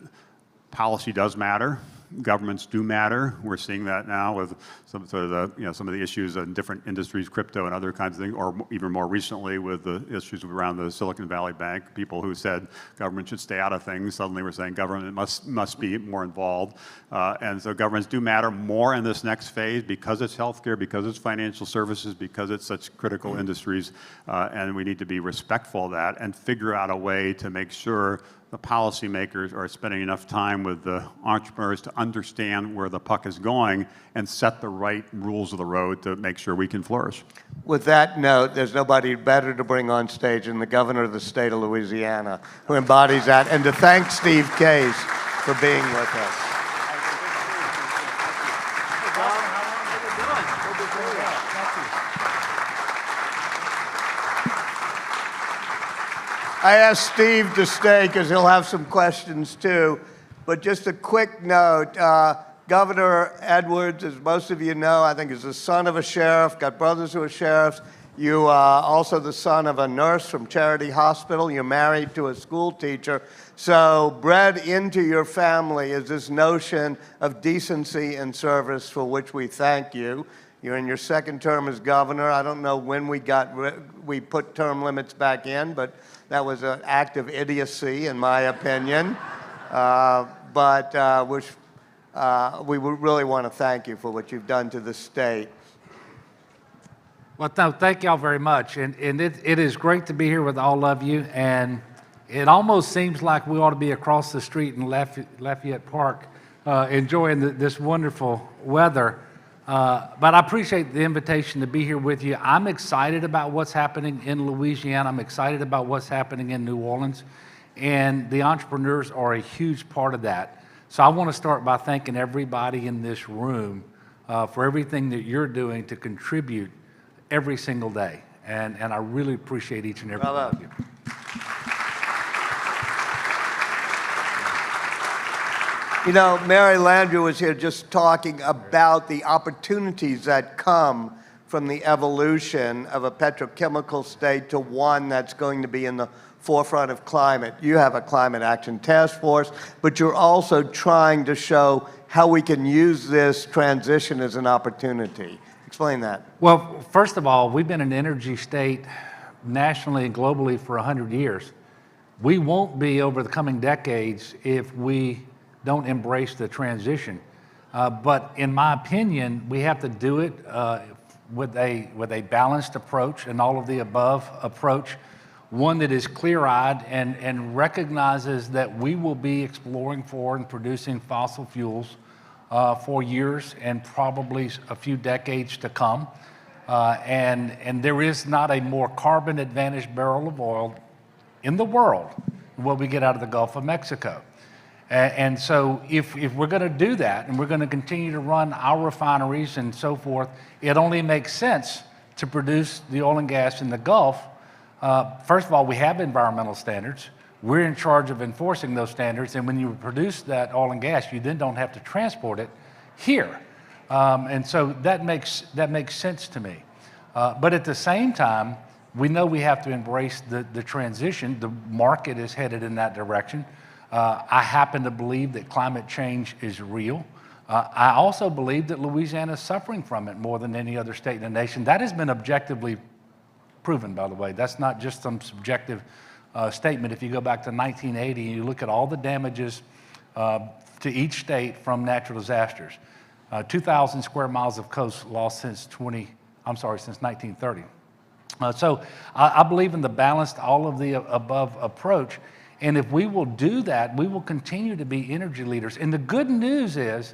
policy does matter. Governments do matter. We're seeing that now with some of the issues in different industries, crypto and other kinds of things, or even more recently with the issues around the Silicon Valley Bank. People who said government should stay out of things, suddenly we're saying government must be more involved. And so governments do matter more in this next phase because it's healthcare, because it's financial services, because it's such critical industries, and we need to be respectful of that and figure out a way to make sure the policymakers are spending enough time with the entrepreneurs to understand where the puck is going and set the right rules of the road to make sure we can flourish. With that note, there's nobody better to bring on stage than the governor of the state of Louisiana, who embodies that, and to thank Steve Case for being with us. I asked Steve to stay because he'll have some questions too. But just a quick note, Governor Edwards, as most of you know, I think is the son of a sheriff, got brothers who are sheriffs. You are also the son of a nurse from Charity Hospital. You're married to a school teacher. So bred into your family is this notion of decency and service, for which we thank you. You're in your second term as governor. I don't know when we put term limits back in, but that was an act of idiocy, in my opinion. But we really want to thank you for what you've done to the state. Well, thank y'all very much. And it is great to be here with all of you. And it almost seems like we ought to be across the street in Lafayette Park enjoying this wonderful weather. But I appreciate the invitation to be here with you. I'm excited about what's happening in Louisiana. I'm excited about what's happening in New Orleans. And the entrepreneurs are a huge part of that. So I want to start by thanking everybody in this room for everything that you're doing to contribute every single day. And I really appreciate each and every one of you. You know, Mary Landrieu was here just talking about the opportunities that come from the evolution of a petrochemical state to one that's going to be in the forefront of climate. You have a climate action task force, but you're also trying to show how we can use this transition as an opportunity. Explain that. Well, first of all, we've been an energy state nationally and globally for 100 years. We won't be over the coming decades if we don't embrace the transition. But in my opinion, we have to do it with a balanced approach, an all of the above approach, one that is clear-eyed and recognizes that we will be exploring for and producing fossil fuels for years and probably a few decades to come. And there is not a more carbon-advantaged barrel of oil in the world than what we get out of the Gulf of Mexico. And so if we're going to do that and we're going to continue to run our refineries and so forth, it only makes sense to produce the oil and gas in the Gulf. First of all, we have environmental standards. We're in charge of enforcing those standards. And when you produce that oil and gas, you then don't have to transport it here. And so that makes sense to me. But at the same time, we know we have to embrace the transition. The market is headed in that direction. I happen to believe that climate change is real. I also believe that Louisiana is suffering from it more than any other state in the nation. That has been objectively proven, by the way. That's not just some subjective statement. If you go back to 1980 and you look at all the damages to each state from natural disasters, 2,000 square miles of coast lost since 1930. So I believe in the balanced, all of the above approach. And if we will do that, we will continue to be energy leaders. And the good news is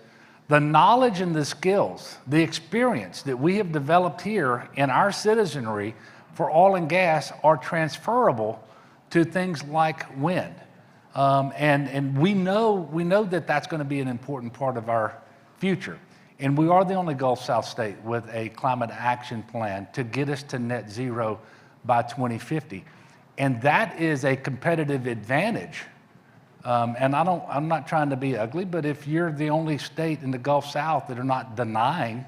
the knowledge and the skills, the experience that we have developed here in our citizenry for oil and gas are transferable to things like wind. And we know that that's going to be an important part of our future. And we are the only Gulf South state with a climate action plan to get us to net zero by 2050. And that is a competitive advantage. And I'm not trying to be ugly, but if you're the only state in the Gulf South that are not denying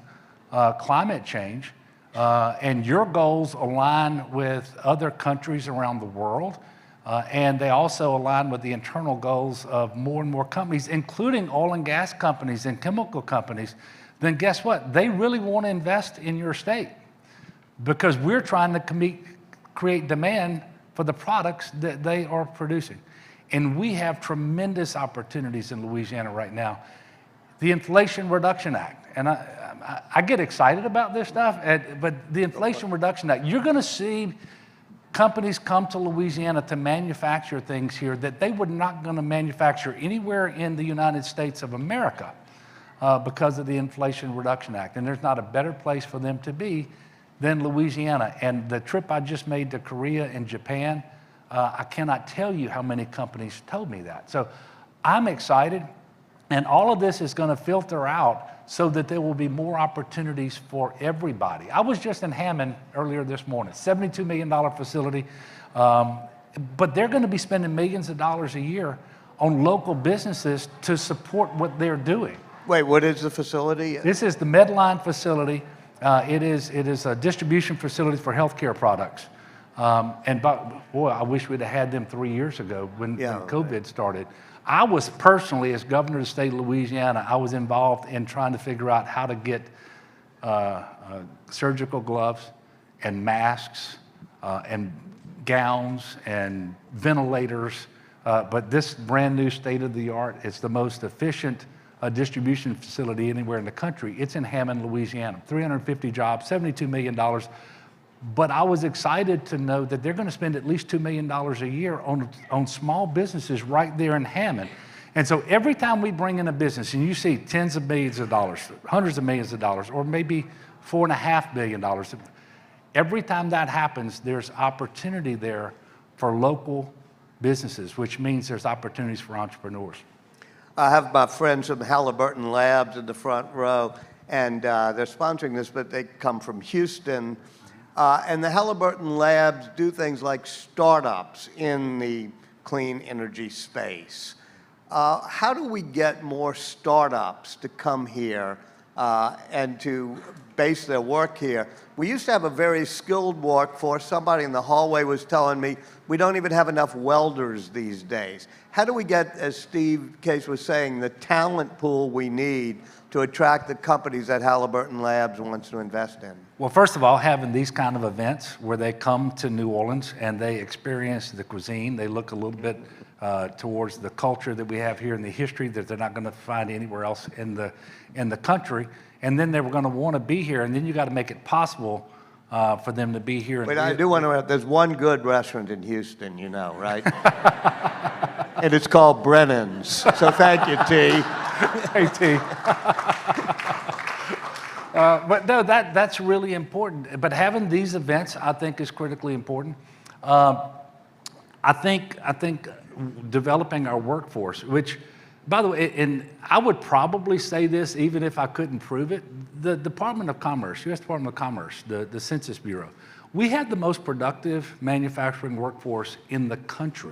climate change, and your goals align with other countries around the world, and they also align with the internal goals of more and more companies, including oil and gas companies and chemical companies, then guess what? They really want to invest in your state because we're trying to create demand for the products that they are producing. And we have tremendous opportunities in Louisiana right now. The Inflation Reduction Act, and I get excited about this stuff, but the Inflation Reduction Act, you're going to see companies come to Louisiana to manufacture things here that they were not going to manufacture anywhere in the United States of America because of the Inflation Reduction Act. And there's not a better place for them to be than Louisiana. And the trip I just made to Korea and Japan, I cannot tell you how many companies told me that. So I'm excited, and all of this is going to filter out so that there will be more opportunities for everybody. I was just in Hammond earlier this morning, $72 million facility, but they're going to be spending millions of dollars a year on local businesses to support what they're doing. Wait, what is the facility? This is the Medline facility. It is a distribution facility for healthcare products. And boy, I wish we'd have had them 3 years ago when COVID started. I was personally, as governor of the state of Louisiana, I was involved in trying to figure out how to get surgical gloves and masks and gowns and ventilators. But this brand new state-of-the-art, it's the most efficient distribution facility anywhere in the country. It's in Hammond, Louisiana. 350 jobs, $72 million. But I was excited to know that they're going to spend at least $2 million a year on small businesses right there in Hammond. And so every time we bring in a business, and you see tens of millions of dollars, hundreds of millions of dollars, or maybe $4.5 billion, every time that happens, there's opportunity there for local businesses, which means there's opportunities for entrepreneurs. I have my friends from Halliburton Labs in the front row, and they're sponsoring this, but they come from Houston. And the Halliburton Labs do things like startups in the clean energy space. How do we get more startups to come here and to base their work here. We used to have a very skilled workforce. Somebody in the hallway was telling me we don't even have enough welders these days. How do we get, as Steve Case was saying, the talent pool we need to attract the companies that Halliburton Labs wants to invest in? Well, first of all, having these kind of events where they come to New Orleans and they experience the cuisine, they look a little bit towards the culture that we have here and the history that they're not going to find anywhere else in the country, and then they were going to want to be here, and then you got to make it possible for them to be here. But I do want to, there's one good restaurant in Houston, you know, right? And it's called Brennan's. So thank you, T. Hey, T. But no, that's really important. But having these events, I think, is critically important. I think developing our workforce, which, by the way, and I would probably say this even if I couldn't prove it, the Department of Commerce, U.S. Department of Commerce, the Census Bureau, we had the most productive manufacturing workforce in the country.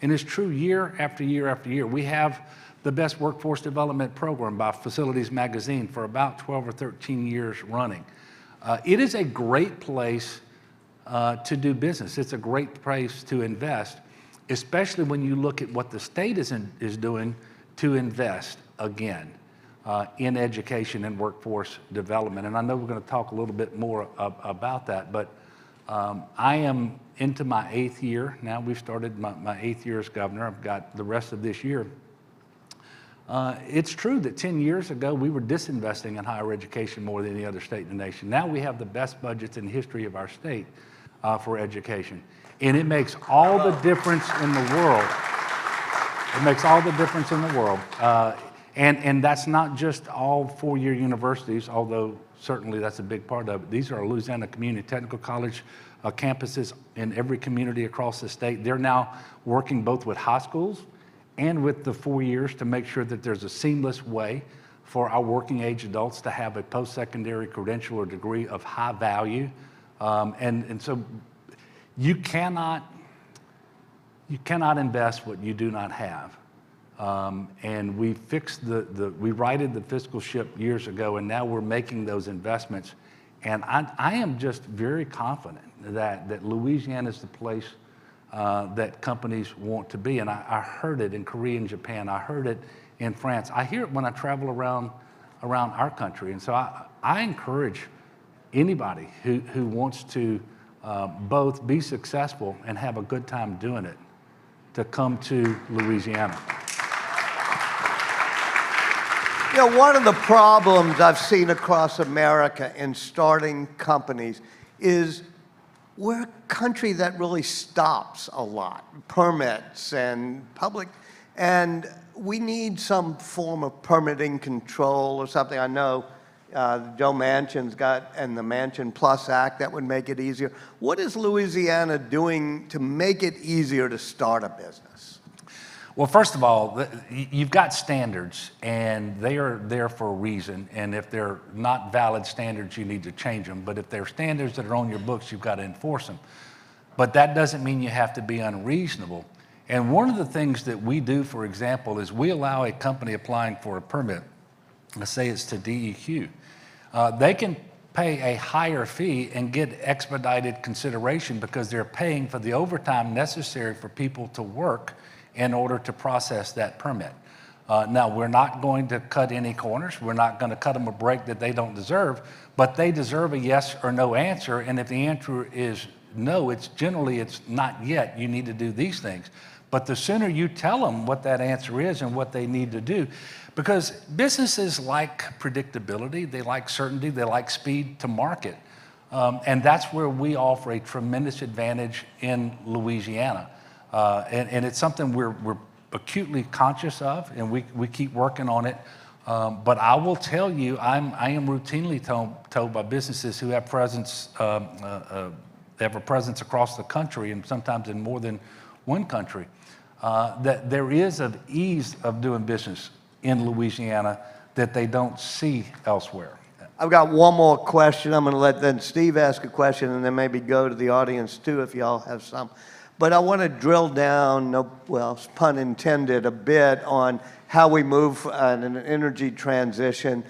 And it's true year after year after year. We have the best workforce development program by Facilities Magazine for about 12 or 13 years running. It is a great place to do business. It's a great place to invest, especially when you look at what the state is doing to invest again in education and workforce development. And I know we're going to talk a little bit more about that, but I am into my 8th year now. We've started my 8th year as governor. I've got the rest of this year. It's true that 10 years ago, we were disinvesting in higher education more than any other state in the nation. Now we have the best budgets in the history of our state for education. And it makes all the difference in the world. It makes all the difference in the world. And that's not just all four-year universities, although certainly that's a big part of it. These are Louisiana Community Technical College campuses in every community across the state. They're now working both with high schools and with the 4 years to make sure that there's a seamless way for our working age adults to have a post-secondary credential or degree of high value. And so you cannot invest what you do not have. And we fixed we righted the fiscal ship years ago, and now we're making those investments. And I am just very confident that Louisiana is the place that companies want to be. And I heard it in Korea and Japan. I heard it in France. I hear it when I travel around our country. And so I encourage anybody who wants to both be successful and have a good time doing it to come to Louisiana. You know, one of the problems I've seen across America in starting companies is we're a country that really stops a lot, permits and public, and we need some form of permitting control or something. I know Joe Manchin's got, and the Manchin Plus Act, that would make it easier. What is Louisiana doing to make it easier to start a business? Well, first of all, you've got standards, and they are there for a reason. And if they're not valid standards, you need to change them. But if they're standards that are on your books, you've got to enforce them. But that doesn't mean you have to be unreasonable. And one of the things that we do, for example, is we allow a company applying for a permit, let's say it's to DEQ, they can pay a higher fee and get expedited consideration because they're paying for the overtime necessary for people to work in order to process that permit. Now, we're not going to cut any corners. We're not going to cut them a break that they don't deserve, but they deserve a yes or no answer. And if the answer is no, it's not yet. You need to do these things. But the sooner you tell them what that answer is and what they need to do, because businesses like predictability, they like certainty, they like speed to market. And that's where we offer a tremendous advantage in Louisiana. And it's something we're acutely conscious of, and we keep working on it. But I will tell you, I am routinely told by businesses who have presence, they have a presence across the country and sometimes in more than one country, that there is an ease of doing business in Louisiana that they don't see elsewhere. I've got one more question. I'm going to let then Steve ask a question and then maybe go to the audience too if y'all have some. But I want to drill down, well, pun intended, a bit on how we move in an energy transition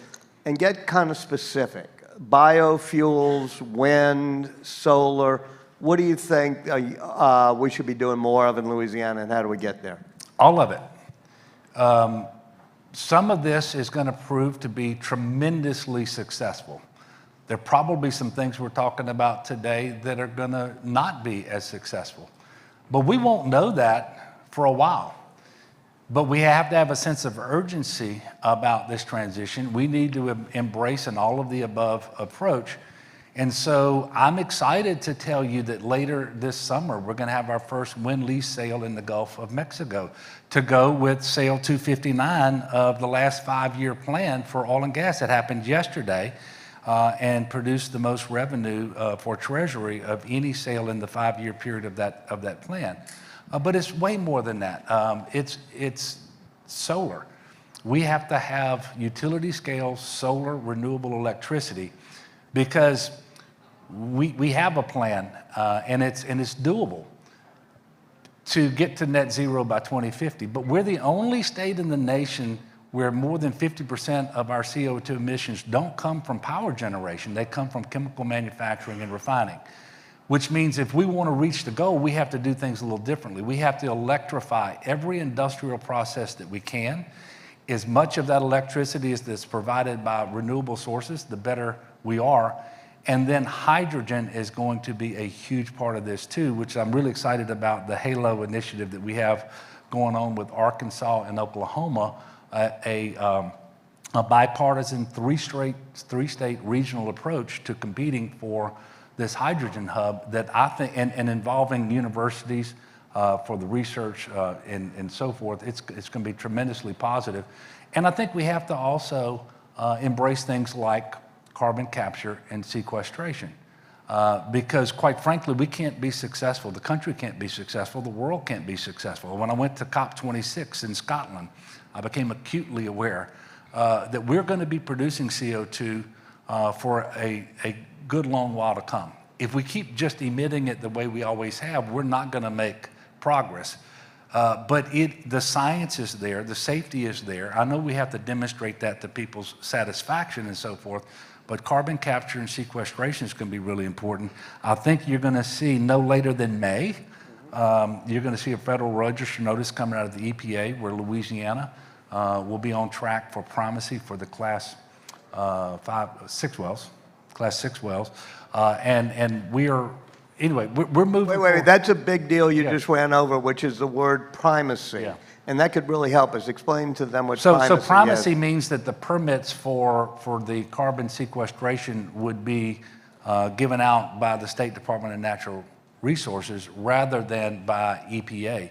and get kind of specific. Biofuels, wind, solar, what do you think we should be doing more of in Louisiana, and how do we get there? All of it. Some of this is going to prove to be tremendously successful. There are probably some things we're talking about today that are going to not be as successful. But we won't know that for a while. But we have to have a sense of urgency about this transition. We need to embrace an all of the above approach. And so I'm excited to tell you that later this summer, we're going to have our first wind lease sale in the Gulf of Mexico to go with sale 259 of the last 5-year plan for oil and gas that happened yesterday and produced the most revenue for Treasury of any sale in the 5-year period of that plan. But it's way more than that. It's solar. We have to have utility scale solar renewable electricity because we have a plan and it's doable to get to net zero by 2050. But we're the only state in the nation where more than 50% of our CO2 emissions don't come from power generation. They come from chemical manufacturing and refining, which means if we want to reach the goal, we have to do things a little differently. We have to electrify every industrial process that we can. As much of that electricity as that's provided by renewable sources, the better we are. And then hydrogen is going to be a huge part of this too, which I'm really excited about the HALO initiative that we have going on with Arkansas and Oklahoma, a bipartisan three-state regional approach to competing for this hydrogen hub that I think, and involving universities for the research and so forth, it's going to be tremendously positive. And I think we have to also embrace things like carbon capture and sequestration. Because quite frankly, we can't be successful. The country can't be successful. The world can't be successful. When I went to COP26 in Scotland, I became acutely aware that we're going to be producing CO2 for a good long while to come. If we keep just emitting it the way we always have, we're not going to make progress. But the science is there, the safety is there. I know we have to demonstrate that to people's satisfaction and so forth, but carbon capture and sequestration is going to be really important. I think you're going to see no later than May, you're going to see a federal register notice coming out of the EPA where Louisiana will be on track for primacy for the class 6 wells. And we are, anyway, we're moving. Wait, that's a big deal you just went over, which is the word primacy. Yeah. And that could really help us. Explain to them what primacy is. So primacy means that the permits for the carbon sequestration would be given out by the State Department of Natural Resources rather than by EPA.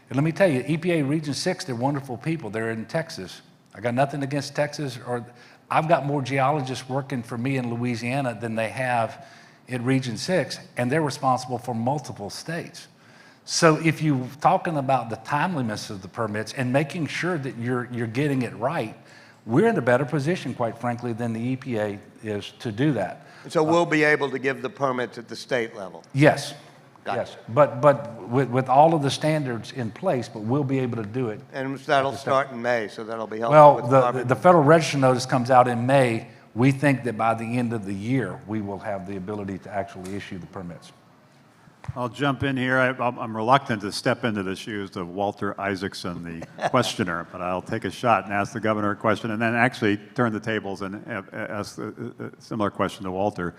And let me tell you, EPA Region 6, they're wonderful people. They're in Texas. I got nothing against Texas, or I've got more geologists working for me in Louisiana than they have in Region 6, and they're responsible for multiple states. So if you're talking about the timeliness of the permits and making sure that you're getting it right, we're in a better position, quite frankly, than the EPA is to do that. So we'll be able to give the permits at the state level? Yes. Yes, but with all of the standards in place, but we'll be able to do it. And that'll start in May, so that'll be helpful. Well, the Federal Register notice comes out in May. We think that by the end of the year, we will have the ability to actually issue the permits. I'll jump in here. I'm reluctant to step into the shoes of Walter Isaacson, the questioner, but I'll take a shot and ask the governor a question and then actually turn the tables and ask a similar question to Walter.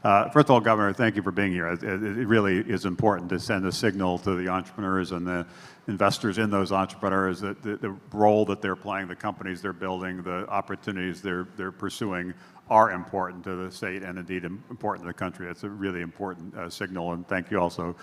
First of all, Governor, thank you for being here. It really is important to send a signal to the entrepreneurs and the investors in those entrepreneurs that the role that they're playing, the companies they're building, the opportunities they're pursuing are important to the state and indeed important to the country. It's a really important signal, and thank you also,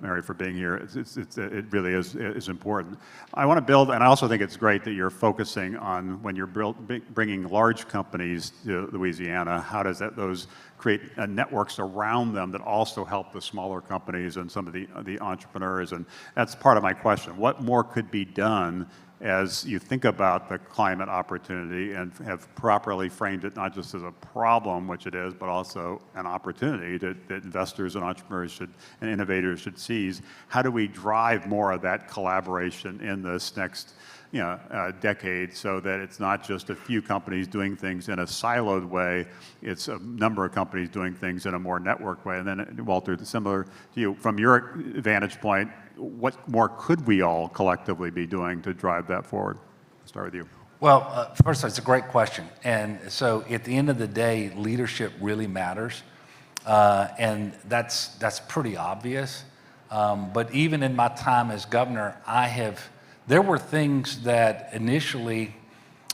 Mary, for being here. It really is important. I want to build, and I also think it's great that you're focusing on when you're bringing large companies to Louisiana, how does those create networks around them that also help the smaller companies and some of the entrepreneurs, and that's part of my question. What more could be done as you think about the climate opportunity and have properly framed it not just as a problem, which it is, but also an opportunity that investors and entrepreneurs and innovators should seize? How do we drive more of that collaboration in this next decade, so that it's not just a few companies doing things in a siloed way, it's a number of companies doing things in a more networked way. And then, Walter, similar to you, from your vantage point, what more could we all collectively be doing to drive that forward? I'll start with you. Well, first, it's a great question. And so at the end of the day, leadership really matters. And that's pretty obvious. But even in my time as governor, there were things that initially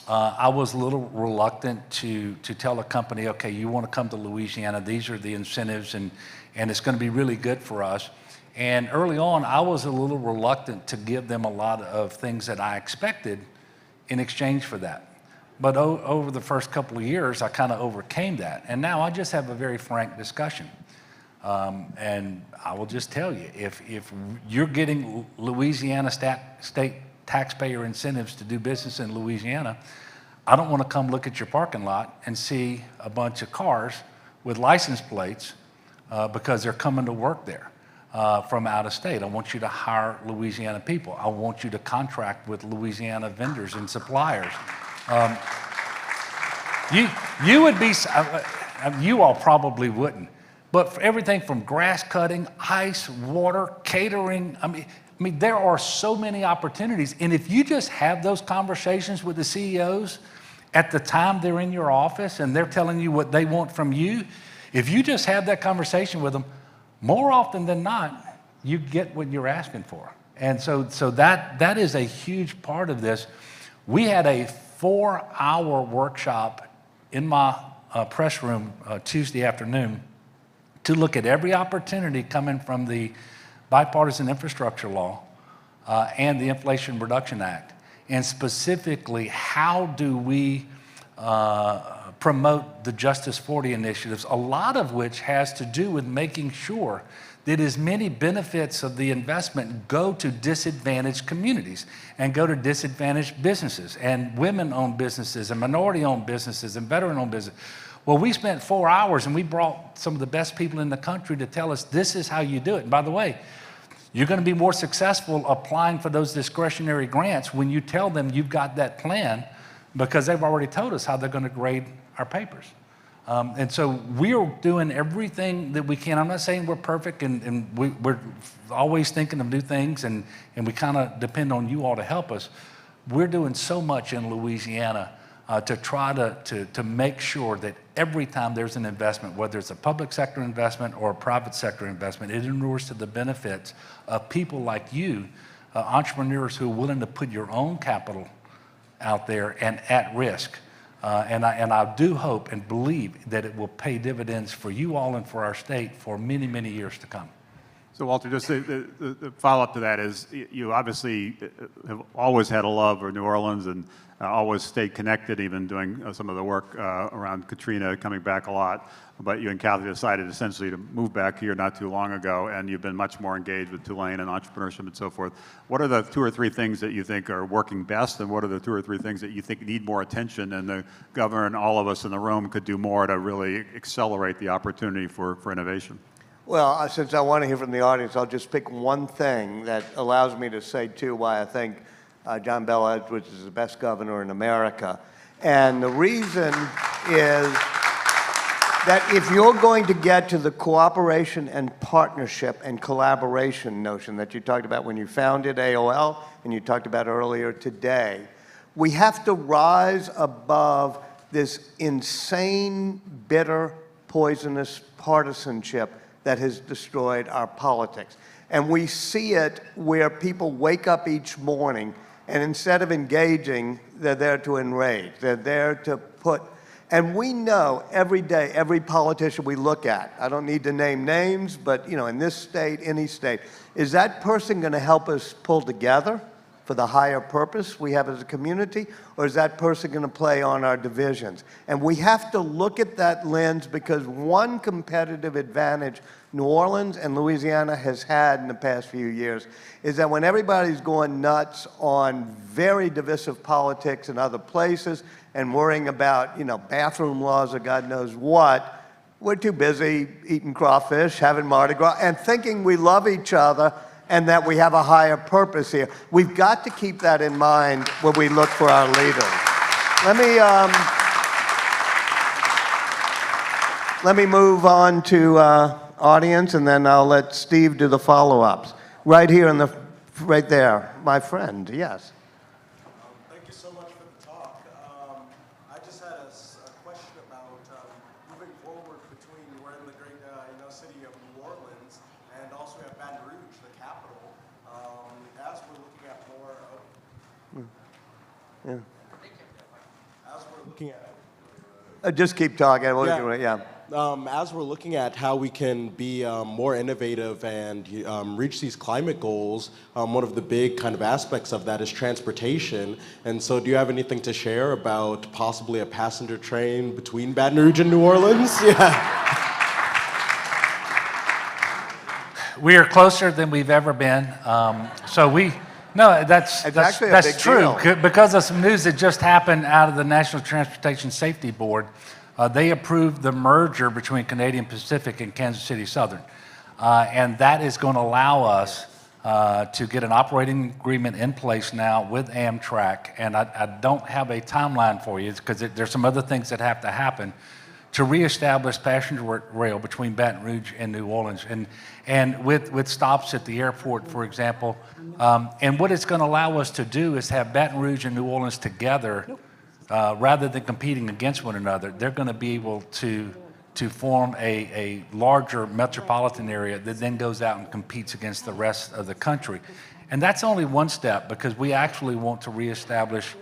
I was a little reluctant to tell a company, okay, you want to come to Louisiana, these are the incentives, and it's going to be really good for us. And early on, I was a little reluctant to give them a lot of things that I expected in exchange for that. But over the first couple of years, I kind of overcame that. And now I just have a very frank discussion. And I will just tell you, if you're getting Louisiana state taxpayer incentives to do business in Louisiana, I don't want to come look at your parking lot and see a bunch of cars with license plates because they're coming to work there from out of state. I want you to hire Louisiana people. I want you to contract with Louisiana vendors and suppliers. You would be, you all probably wouldn't, but for everything from grass cutting, ice, water, catering, I mean, there are so many opportunities. And if you just have those conversations with the CEOs at the time they're in your office and they're telling you what they want from you, if you just have that conversation with them, more often than not, you get what you're asking for. And so that is a huge part of this. We had a 4-hour workshop in my press room Tuesday afternoon to look at every opportunity coming from the Bipartisan Infrastructure Law and the Inflation Reduction Act. And specifically, how do we promote the Justice 40 initiatives, a lot of which has to do with making sure that as many benefits of the investment go to disadvantaged communities and go to disadvantaged businesses and women-owned businesses and minority-owned businesses and veteran-owned businesses. Well, we spent 4 hours and we brought some of the best people in the country to tell us this is how you do it. And by the way, you're going to be more successful applying for those discretionary grants when you tell them you've got that plan, because they've already told us how they're going to grade our papers. And so we're doing everything that we can. I'm not saying we're perfect, and we're always thinking of new things, and we kind of depend on you all to help us. We're doing so much in Louisiana to try to make sure that every time there's an investment, whether it's a public sector investment or a private sector investment, it inures to the benefits of people like you, entrepreneurs who are willing to put your own capital out there and at risk. And I do hope and believe that it will pay dividends for you all and for our state for many, many years to come. So Walter, just the follow-up to that is you obviously have always had a love for New Orleans and always stayed connected, even doing some of the work around Katrina, coming back a lot. But you and Kathy decided essentially to move back here not too long ago, and you've been much more engaged with Tulane and entrepreneurship and so forth. What are the 2 or 3 things that you think are working best, and what are the 2 or 3 things that you think need more attention, and the governor and all of us in the room could do more to really accelerate the opportunity for innovation? Well, since I want to hear from the audience, I'll just pick one thing that allows me to say, too, why I think John Bel Edwards is the best governor in America. And the reason is that if you're going to get to the cooperation and partnership and collaboration notion that you talked about when you founded AOL and you talked about earlier today, we have to rise above this insane, bitter, poisonous partisanship that has destroyed our politics. And we see it where people wake up each morning and instead of engaging, they're there to enrage. They're there to put, and we know every day, every politician we look at, I don't need to name names, but in this state, any state, is that person going to help us pull together for the higher purpose we have as a community, or is that person going to play on our divisions? And we have to look at that lens, because one competitive advantage New Orleans and Louisiana has had in the past few years is that when everybody's going nuts on very divisive politics in other places and worrying about, bathroom laws or God knows what, we're too busy eating crawfish, having Mardi Gras, and thinking we love each other and that we have a higher purpose here. We've got to keep that in mind when we look for our leaders. Let me move on to audience, and then I'll let Steve do the follow-ups. Right here right there, my friend, yes. Thank you so much for the talk. I just had a question about moving forward between, we're in the great city of New Orleans, and also we have Baton Rouge, the capital. As we're looking at more of, as we're looking at, Just keep talking. as we're looking at how we can be more innovative and reach these climate goals, one of the big kind of aspects of that is transportation. And so do you have anything to share about possibly a passenger train between Baton Rouge and New Orleans? Yeah. We are closer than we've ever been. That's true. Because of some news that just happened out of the National Transportation Safety Board, they approved the merger between Canadian Pacific and Kansas City Southern. And that is going to allow us to get an operating agreement in place now with Amtrak. And I don't have a timeline for you because there's some other things that have to happen to reestablish passenger rail between Baton Rouge and New Orleans, and with stops at the airport, for example. And what it's going to allow us to do is have Baton Rouge and New Orleans together, rather than competing against one another. They're going to be able to form a larger metropolitan area that then goes out and competes against the rest of the country. And that's only one step, because we actually want to reestablish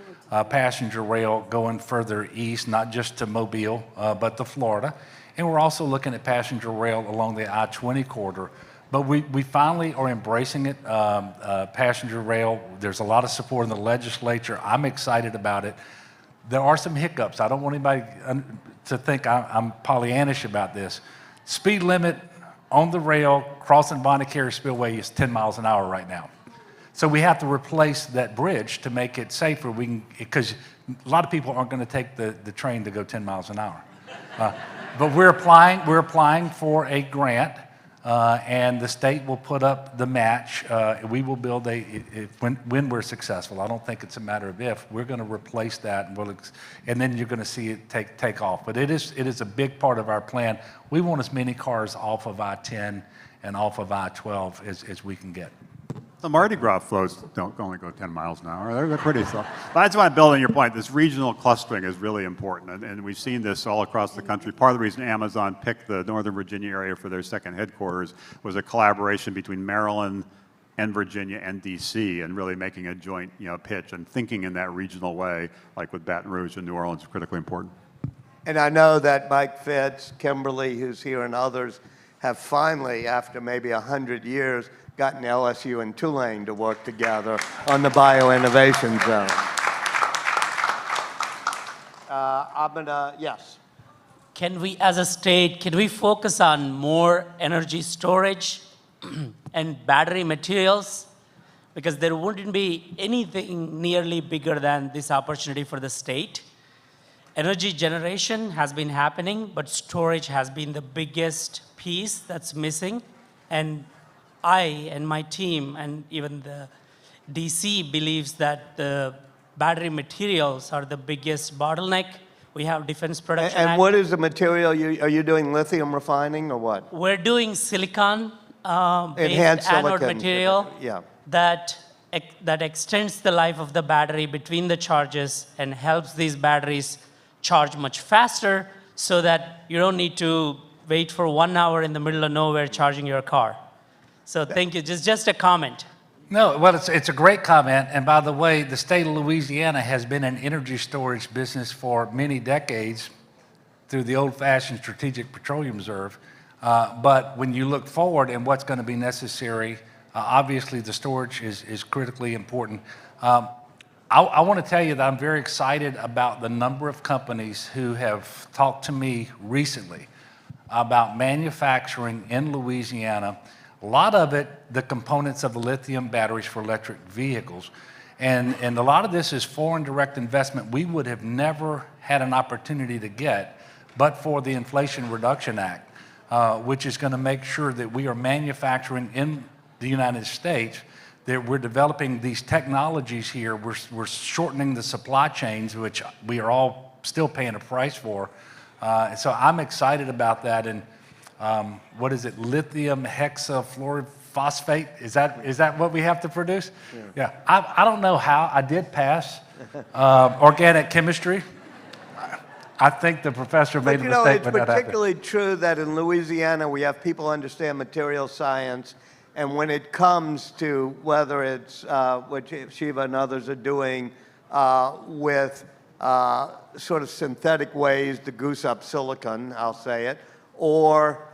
passenger rail going further east, not just to Mobile, but to Florida. And we're also looking at passenger rail along the I-20 corridor. But we finally are embracing it, passenger rail. There's a lot of support in the legislature. I'm excited about it. There are some hiccups. I don't want anybody to think I'm Pollyannish about this. Speed limit on the rail crossing Bonnet Carré Spillway is 10 miles an hour right now. So we have to replace that bridge to make it safer. Because a lot of people aren't going to take the train to go 10 miles an hour. But we're applying for a grant, and the state will put up the match. We will build when we're successful. I don't think it's a matter of if. We're going to replace that, and then you're going to see it take off. But it is a big part of our plan. We want as many cars off of I-10 and off of I-12 as we can get. The Mardi Gras floats don't only go 10 miles an hour. They're pretty slow. But I just want to build on your point. This regional clustering is really important, and we've seen this all across the country. Part of the reason Amazon picked the Northern Virginia area for their second headquarters was a collaboration between Maryland and Virginia and D.C. and really making a joint pitch and thinking in that regional way, like with Baton Rouge and New Orleans, is critically important. And I know that Mike Fitz, Kimberly, who's here, and others have finally, after maybe 100 years, gotten LSU and Tulane to work together on the Bioinnovation Zone. Yes. Can we, as a state, focus on more energy storage and battery materials? Because there wouldn't be anything nearly bigger than this opportunity for the state. Energy generation has been happening, but storage has been the biggest piece that's missing. And I and my team and even the DC believes that the battery materials are the biggest bottleneck. We have Defense Production Act. And what is the material? Are you doing lithium refining or what? We're doing silicon Enhanced anode silicon material yeah. that extends the life of the battery between the charges and helps these batteries charge much faster so that you don't need to wait for 1 hour in the middle of nowhere charging your car. So thank you. Just a comment. No, well, it's a great comment. And by the way, the state of Louisiana has been an energy storage business for many decades through the old-fashioned Strategic Petroleum Reserve. But when you look forward and what's going to be necessary, obviously the storage is critically important. I want to tell you that I'm very excited about the number of companies who have talked to me recently about manufacturing in Louisiana. A lot of it, the components of the lithium batteries for electric vehicles. And a lot of this is foreign direct investment we would have never had an opportunity to get but for the Inflation Reduction Act, which is going to make sure that we are manufacturing in the United States, that we're developing these technologies here. We're shortening the supply chains, which we are all still paying a price for. So I'm excited about that. And what is it? Lithium hexafluorophosphate? Is that what we have to produce? Yeah. I don't know how. I did pass organic chemistry. I think the professor made a mistake. It's particularly true that in Louisiana we have people understand material science, and when it comes to whether it's what Shiva and others are doing with sort of synthetic ways to goose up silicon, I'll say it, or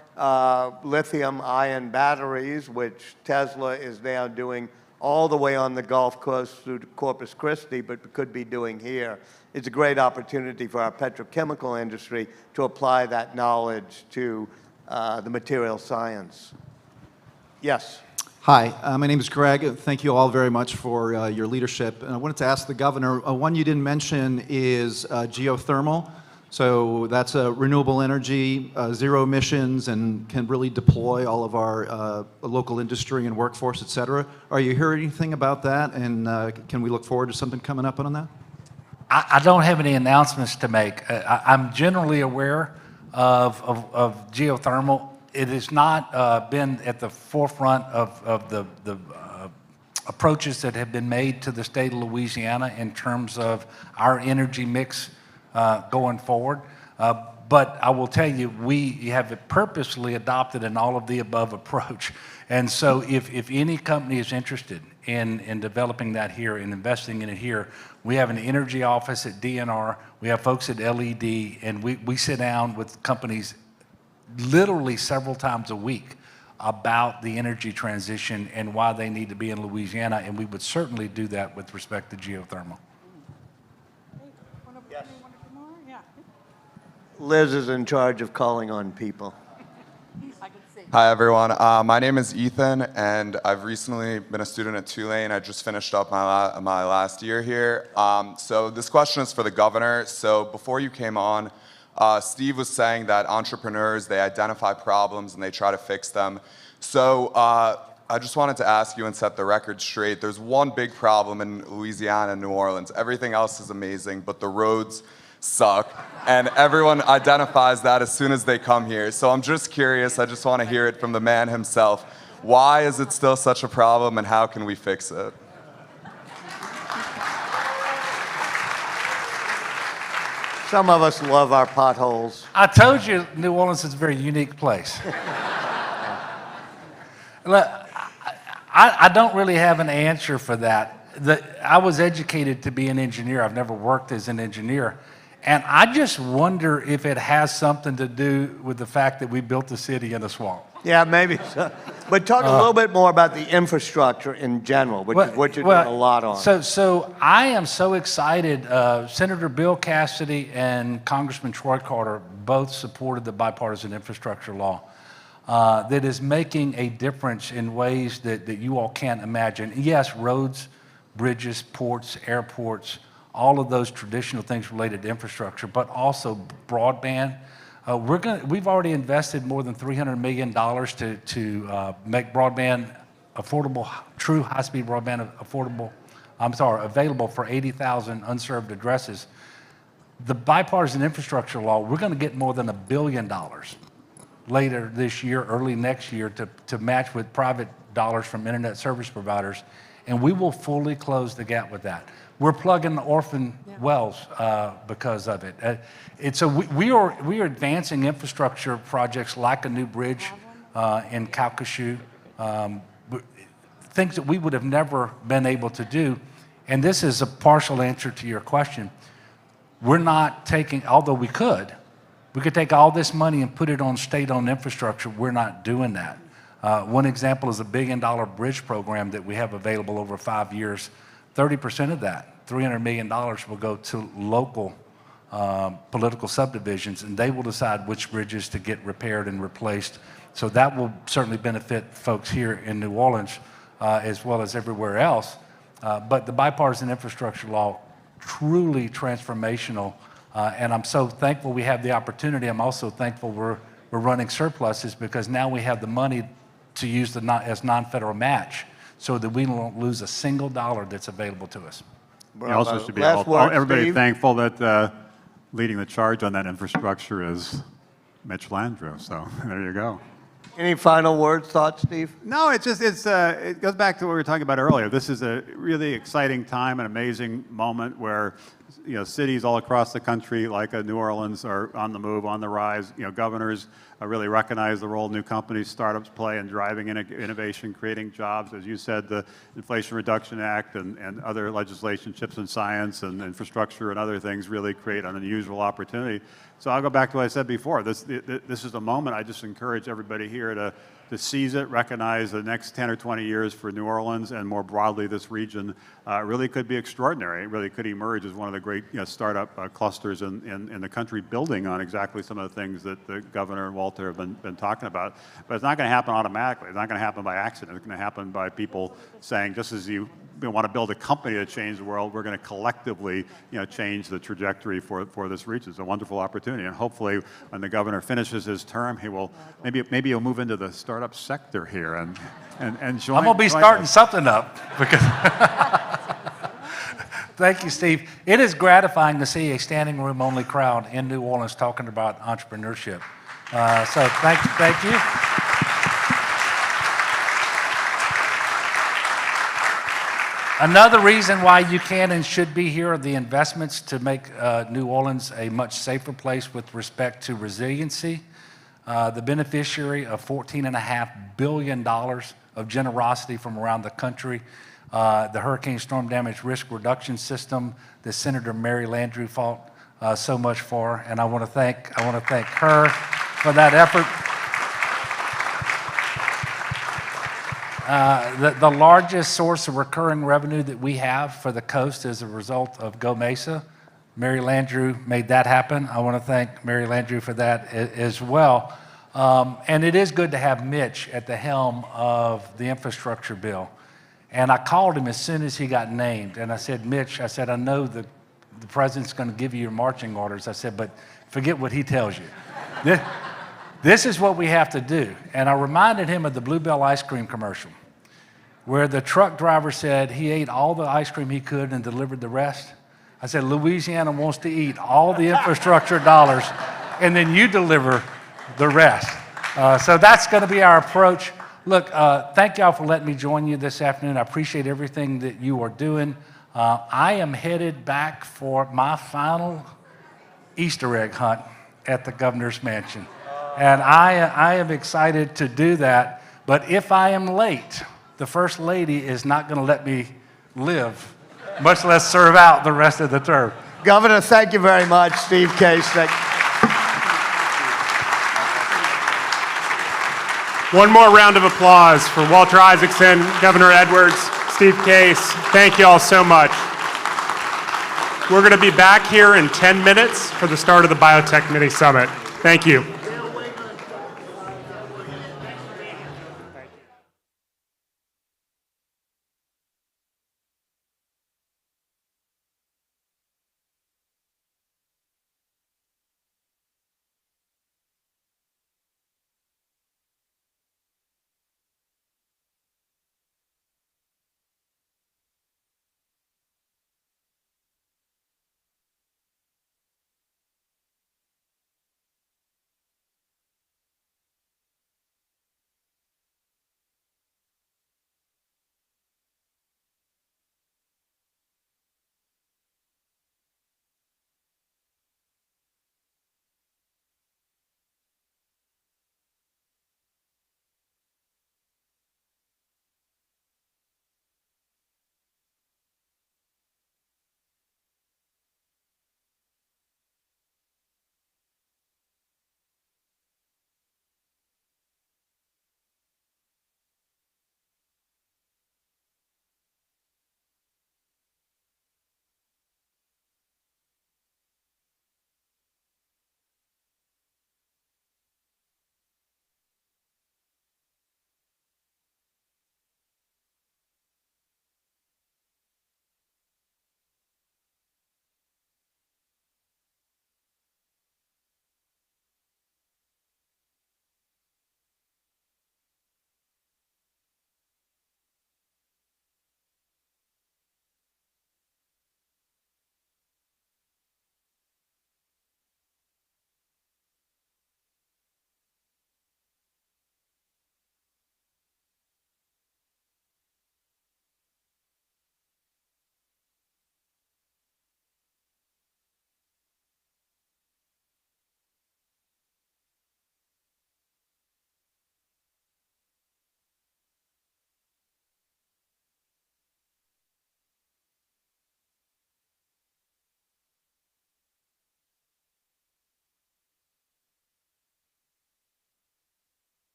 lithium-ion batteries, which Tesla is now doing all the way on the Gulf Coast through to Corpus Christi, but could be doing here. It's a great opportunity for our petrochemical industry to apply that knowledge to the material science. Yes. Hi, my name is Greg. Thank you all very much for your leadership. And I wanted to ask the governor, one you didn't mention is geothermal. So that's a renewable energy, zero emissions, and can really deploy all of our local industry and workforce, et cetera. Are you hearing anything about that? And can we look forward to something coming up on that? I don't have any announcements to make. I'm generally aware of geothermal. It has not been at the forefront of the approaches that have been made to the state of Louisiana in terms of our energy mix going forward. But I will tell you, we have purposely adopted an all-of-the-above approach. And so if any company is interested in developing that here and investing in it here, we have an energy office at DNR, we have folks at LED, and we sit down with companies literally several times a week about the energy transition and why they need to be in Louisiana, and we would certainly do that with respect to geothermal. Yes. Liz is in charge of calling on people. Hi, everyone. My name is Ethan, and I've recently been a student at Tulane. I just finished up my last year here. So this question is for the governor. So before you came on, Steve was saying that entrepreneurs, they identify problems and they try to fix them. So I just wanted to ask you and set the record straight. There's one big problem in Louisiana and New Orleans. Everything else is amazing, but the roads suck. And everyone identifies that as soon as they come here. So I'm just curious, I just want to hear it from the man himself. Why is it still such a problem and how can we fix it? Some of us love our potholes. I told you New Orleans is a very unique place. Look, I don't really have an answer for that. I was educated to be an engineer. I've never worked as an engineer. And I just wonder if it has something to do with the fact that we built the city in a swamp. Yeah, maybe so. But talk a little bit more about the infrastructure in general, which is what you're doing a lot on. So I am so excited. Senator Bill Cassidy and Congressman Troy Carter both supported the bipartisan infrastructure law that is making a difference in ways that you all can't imagine. Yes, roads, bridges, ports, airports, all of those traditional things related to infrastructure, but also broadband. We've already invested more than $300 million to make broadband affordable, true high-speed broadband available for 80,000 unserved addresses. The bipartisan infrastructure law, we're going to get more than $1 billion later this year, early next year, to match with private dollars from internet service providers, and we will fully close the gap with that. We're plugging orphan wells because of it. And so we are advancing infrastructure projects like a new bridge in Calcasieu, things that we would have never been able to do. And this is a partial answer to your question. We're not taking, although we could take all this money and put it on state-owned infrastructure. We're not doing that. One example is a $1 billion bridge program that we have available over 5 years. 30% of that, $300 million, will go to local political subdivisions, and they will decide which bridges to get repaired and replaced. So that will certainly benefit folks here in New Orleans as well as everywhere else. But the bipartisan infrastructure law, truly transformational, and I'm so thankful we have the opportunity. I'm also thankful we're running surpluses because now we have the money to use as non-federal match so that we don't lose a single dollar that's available to us. You also should be Last word, everybody Steve. thankful that leading the charge on that infrastructure is Mitch Landrieu. So there you go. Any final words, thoughts, Steve? No, it goes back to what we were talking about earlier. This is a really exciting time, an amazing moment where cities all across the country, like New Orleans, are on the move, on the rise. Governors really recognize the role new companies, startups play in driving innovation, creating jobs. As you said, the Inflation Reduction Act and other legislation, chips and science and infrastructure and other things really create an unusual opportunity. So I'll go back to what I said before. This is a moment I just encourage everybody here to seize it, recognize the next 10 or 20 years for New Orleans and more broadly this region really could be extraordinary. It really could emerge as one of the great startup clusters in the country, building on exactly some of the things that the governor and Walter have been talking about. But it's not going to happen automatically. It's not going to happen by accident. It's going to happen by people saying, just as you want to build a company to change the world, we're going to collectively change the trajectory for this region. It's a wonderful opportunity. And hopefully when the governor finishes his term, he will maybe he'll move into the startup sector here and join. I'm going to be starting something up because thank you, Steve. It is gratifying to see a standing room only crowd in New Orleans talking about entrepreneurship. So thank you. Another reason why you can and should be here are the investments to make New Orleans a much safer place with respect to resiliency. The beneficiary of $14.5 billion of generosity from around the country, the Hurricane Storm Damage Risk Reduction System that Senator Mary Landrieu fought so much for, and I want to thank her for that effort. The largest source of recurring revenue that we have for the coast is a result of Go Mesa. Mary Landrieu made that happen. I want to thank Mary Landrieu for that as well. And it is good to have Mitch at the helm of the infrastructure bill. And I called him as soon as he got named. And I said, Mitch, I said, I know the president's going to give you your marching orders. I said, but forget what he tells you. This is what we have to do. And I reminded him of the Bluebell ice cream commercial, where the truck driver said he ate all the ice cream he could and delivered the rest. I said, Louisiana wants to eat all the infrastructure dollars, and then you deliver the rest. So that's going to be our approach. Look, thank y'all for letting me join you this afternoon. I appreciate everything that you are doing. I am headed back for my final Easter egg hunt at the governor's mansion. And I am excited to do that. But if I am late, the First Lady is not going to let me live, much less serve out the rest of the term. Governor, thank you very much. Steve Case. One more round of applause for Walter Isaacson, Governor Edwards, Steve Case. Thank you all so much. We're going to be back here in 10 minutes for the start of the Biotech Mini Summit. Thank you.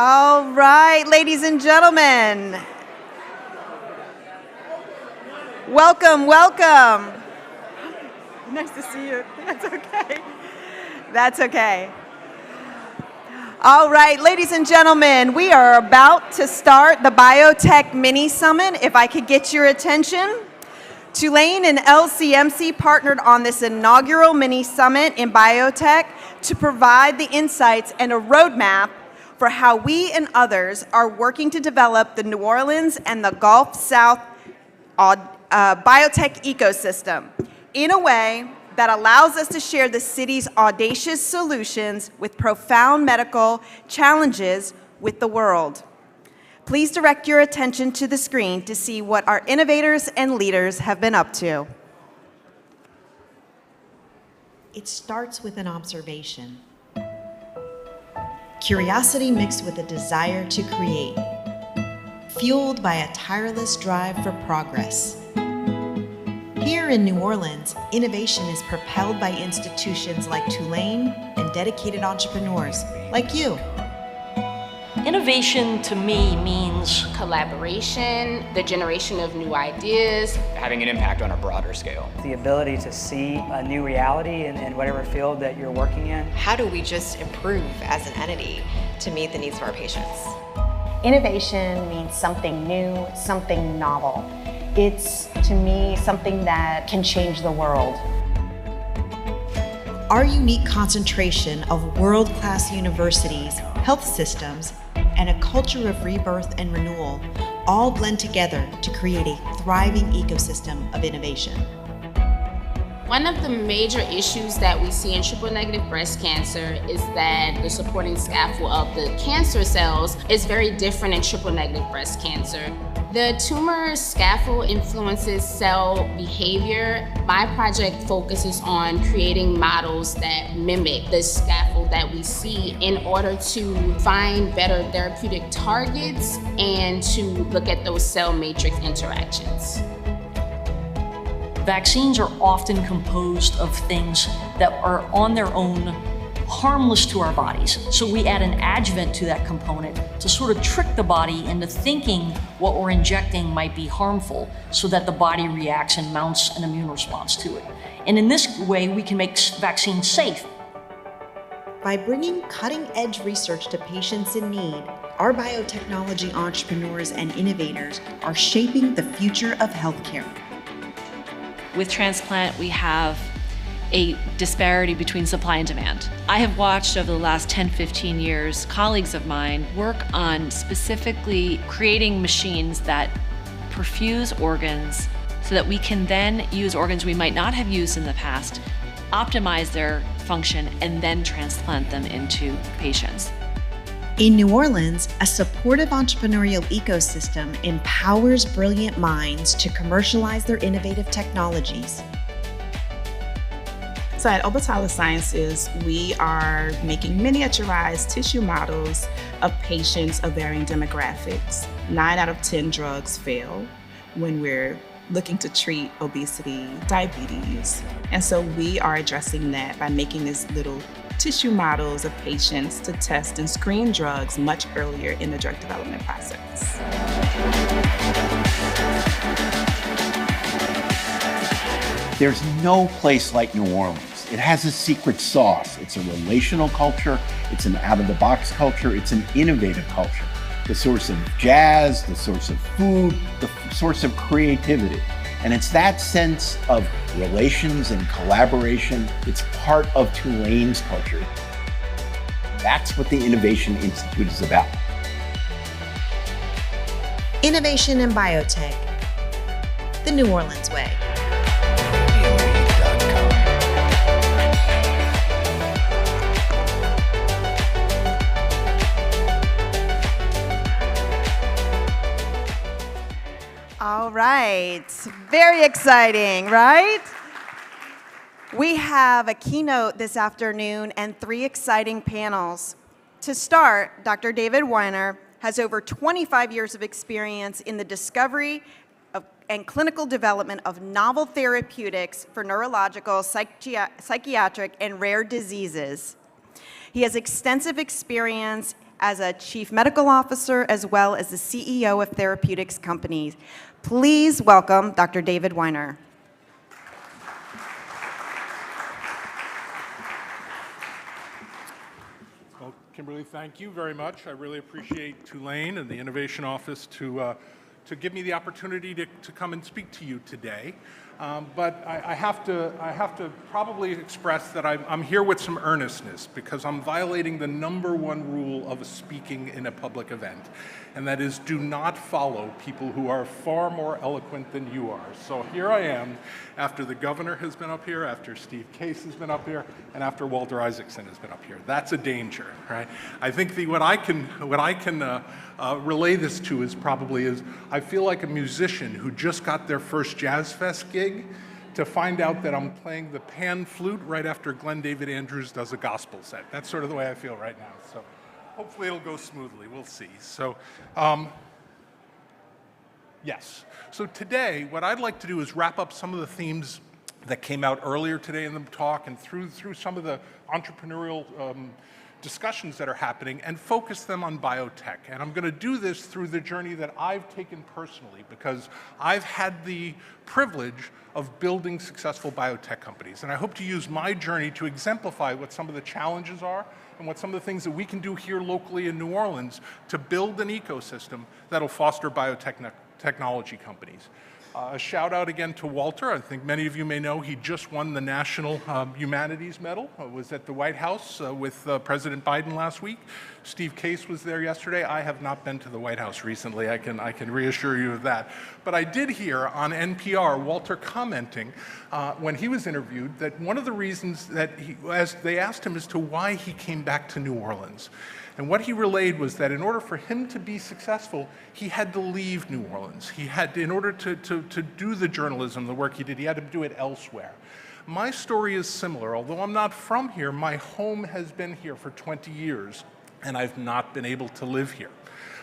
All right, ladies and gentlemen. Welcome, welcome. Nice to see you. That's okay. That's okay. All right, ladies and gentlemen, we are about to start the Biotech Mini Summit. If I could get your attention. Tulane and LCMC partnered on this inaugural mini summit in biotech to provide the insights and a roadmap for how we and others are working to develop the New Orleans and the Gulf South biotech ecosystem in a way that allows us to share the city's audacious solutions with profound medical challenges with the world. Please direct your attention to the screen to see what our innovators and leaders have been up to. It starts with an observation. Curiosity mixed with a desire to create, fueled by a tireless drive for progress. Here in New Orleans, innovation is propelled by institutions like Tulane and dedicated entrepreneurs like you. Innovation to me means collaboration, the generation of new ideas, having an impact on a broader scale. The ability to see a new reality in whatever field that you're working in. How do we just improve as an entity to meet the needs of our patients? Innovation means something new, something novel. It's, to me, something that can change the world. Our unique concentration of world-class universities, health systems, and a culture of rebirth and renewal all blend together to create a thriving ecosystem of innovation. One of the major issues that we see in triple-negative breast cancer is that the supporting scaffold of the cancer cells is very different in triple-negative breast cancer. The tumor scaffold influences cell behavior. My project focuses on creating models that mimic the scaffold that we see in order to find better therapeutic targets and to look at those cell matrix interactions. Vaccines are often composed of things that are on their own harmless to our bodies. So we add an adjuvant to that component to sort of trick the body into thinking what we're injecting might be harmful so that the body reacts and mounts an immune response to it. And in this way, we can make vaccines safe. By bringing cutting-edge research to patients in need, our biotechnology entrepreneurs and innovators are shaping the future of healthcare. With transplant, we have a disparity between supply and demand. I have watched over the last 10, 15 years, colleagues of mine work on specifically creating machines that perfuse organs so that we can then use organs we might not have used in the past, optimize their function, and then transplant them into patients. In New Orleans, a supportive entrepreneurial ecosystem empowers brilliant minds to commercialize their innovative technologies. So at Obitala Sciences, we are making miniaturized tissue models of patients of varying demographics. 9 out of 10 drugs fail when we're looking to treat obesity, diabetes. And so we are addressing that by making these little tissue models of patients to test and screen drugs much earlier in the drug development process. There's no place like New Orleans. It has a secret sauce. It's a relational culture. It's an out-of-the-box culture. It's an innovative culture. The source of jazz, the source of food, the source of creativity. And it's that sense of relations and collaboration. It's part of Tulane's culture. That's what the Innovation Institute is about. Innovation in biotech, the New Orleans way. All right, very exciting, right? We have a keynote this afternoon and 3 exciting panels. To start, Dr. David Weiner has over 25 years of experience in the discovery and clinical development of novel therapeutics for neurological, psychiatric, and rare diseases. He has extensive experience as a Chief Medical Officer as well as the CEO of therapeutics companies. Please welcome Dr. David Weiner. Well, Kimberly, thank you very much. I really appreciate Tulane and the Innovation Office to give me the opportunity to come and speak to you today. But I have to probably express that I'm here with some earnestness because I'm violating the #1 rule of speaking in a public event, and that is do not follow people who are far more eloquent than you are. So here I am, after the governor has been up here, after Steve Case has been up here, and after Walter Isaacson has been up here. That's a danger, right? I think what I can relay this to is I feel like a musician who just got their first Jazz Fest gig to find out that I'm playing the pan flute right after Glenn David Andrews does a gospel set. That's sort of the way I feel right now. So hopefully it'll go smoothly. We'll see. So yes. So today, what I'd like to do is wrap up some of the themes that came out earlier today in the talk and through some of the entrepreneurial discussions that are happening and focus them on biotech. And I'm going to do this through the journey that I've taken personally because I've had the privilege of building successful biotech companies. And I hope to use my journey to exemplify what some of the challenges are and what some of the things that we can do here locally in New Orleans to build an ecosystem that'll foster biotechnology companies. A shout out again to Walter. I think many of you may know he just won the National Humanities Medal. Was at the White House with President Biden last week. Steve Case was there yesterday. I have not been to the White House recently. I can reassure you of that. But I did hear on NPR Walter commenting when he was interviewed that one of the reasons that as they asked him as to why he came back to New Orleans. And what he relayed was that in order for him to be successful, he had to leave New Orleans. He had, in order to do the journalism, the work he did, he had to do it elsewhere. My story is similar. Although I'm not from here, my home has been here for 20 years, and I've not been able to live here.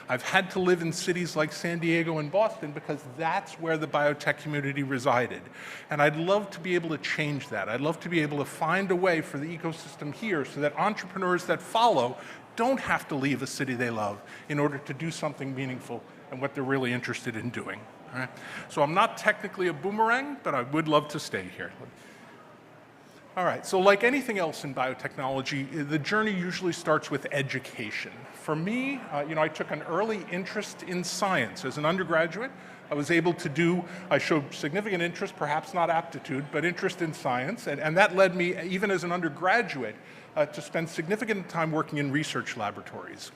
I've had to live in cities like San Diego and Boston because that's where the biotech community resided. And I'd love to be able to change that. I'd love to be able to find a way for the ecosystem here so that entrepreneurs that follow don't have to leave a city they love in order to do something meaningful and what they're really interested in doing. All right? So I'm not technically a boomerang, but I would love to stay here. All right, so like anything else in biotechnology, the journey usually starts with education. For me, I took an early interest in science. As an undergraduate, I was able to I showed significant interest, perhaps not aptitude, but interest in science. And that led me, even as an undergraduate, to spend significant time working in research laboratories.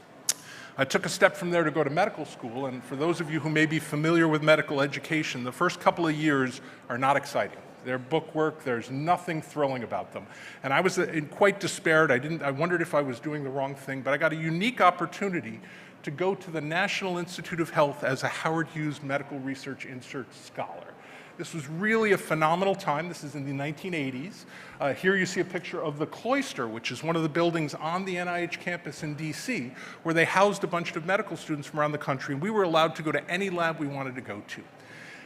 I took a step from there to go to medical school, and for those of you who may be familiar with medical education, the first couple of years are not exciting. They're bookwork, there's nothing thrilling about them. And I was quite despaired. I wondered if I was doing the wrong thing, but I got a unique opportunity to go to the National Institute of Health as a Howard Hughes Medical Research Insert Scholar. This was really a phenomenal time. This is in the 1980s. Here you see a picture of the Cloister, which is one of the buildings on the NIH campus in DC, where they housed a bunch of medical students from around the country, and we were allowed to go to any lab we wanted to go to.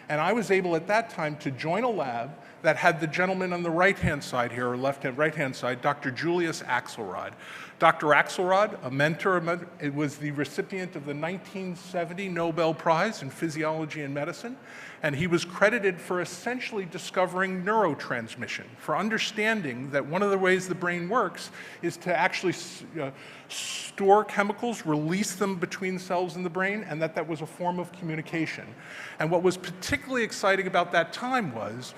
And I was able at that time to join a lab that had the gentleman on the right-hand side here, or right-hand side, Dr. Julius Axelrod. Dr. Axelrod, a mentor, was the recipient of the 1970 Nobel Prize in Physiology and Medicine, and he was credited for essentially discovering neurotransmission, for understanding that one of the ways the brain works is to actually store chemicals, release them between cells in the brain, and that was a form of communication. And what was particularly exciting about that time was,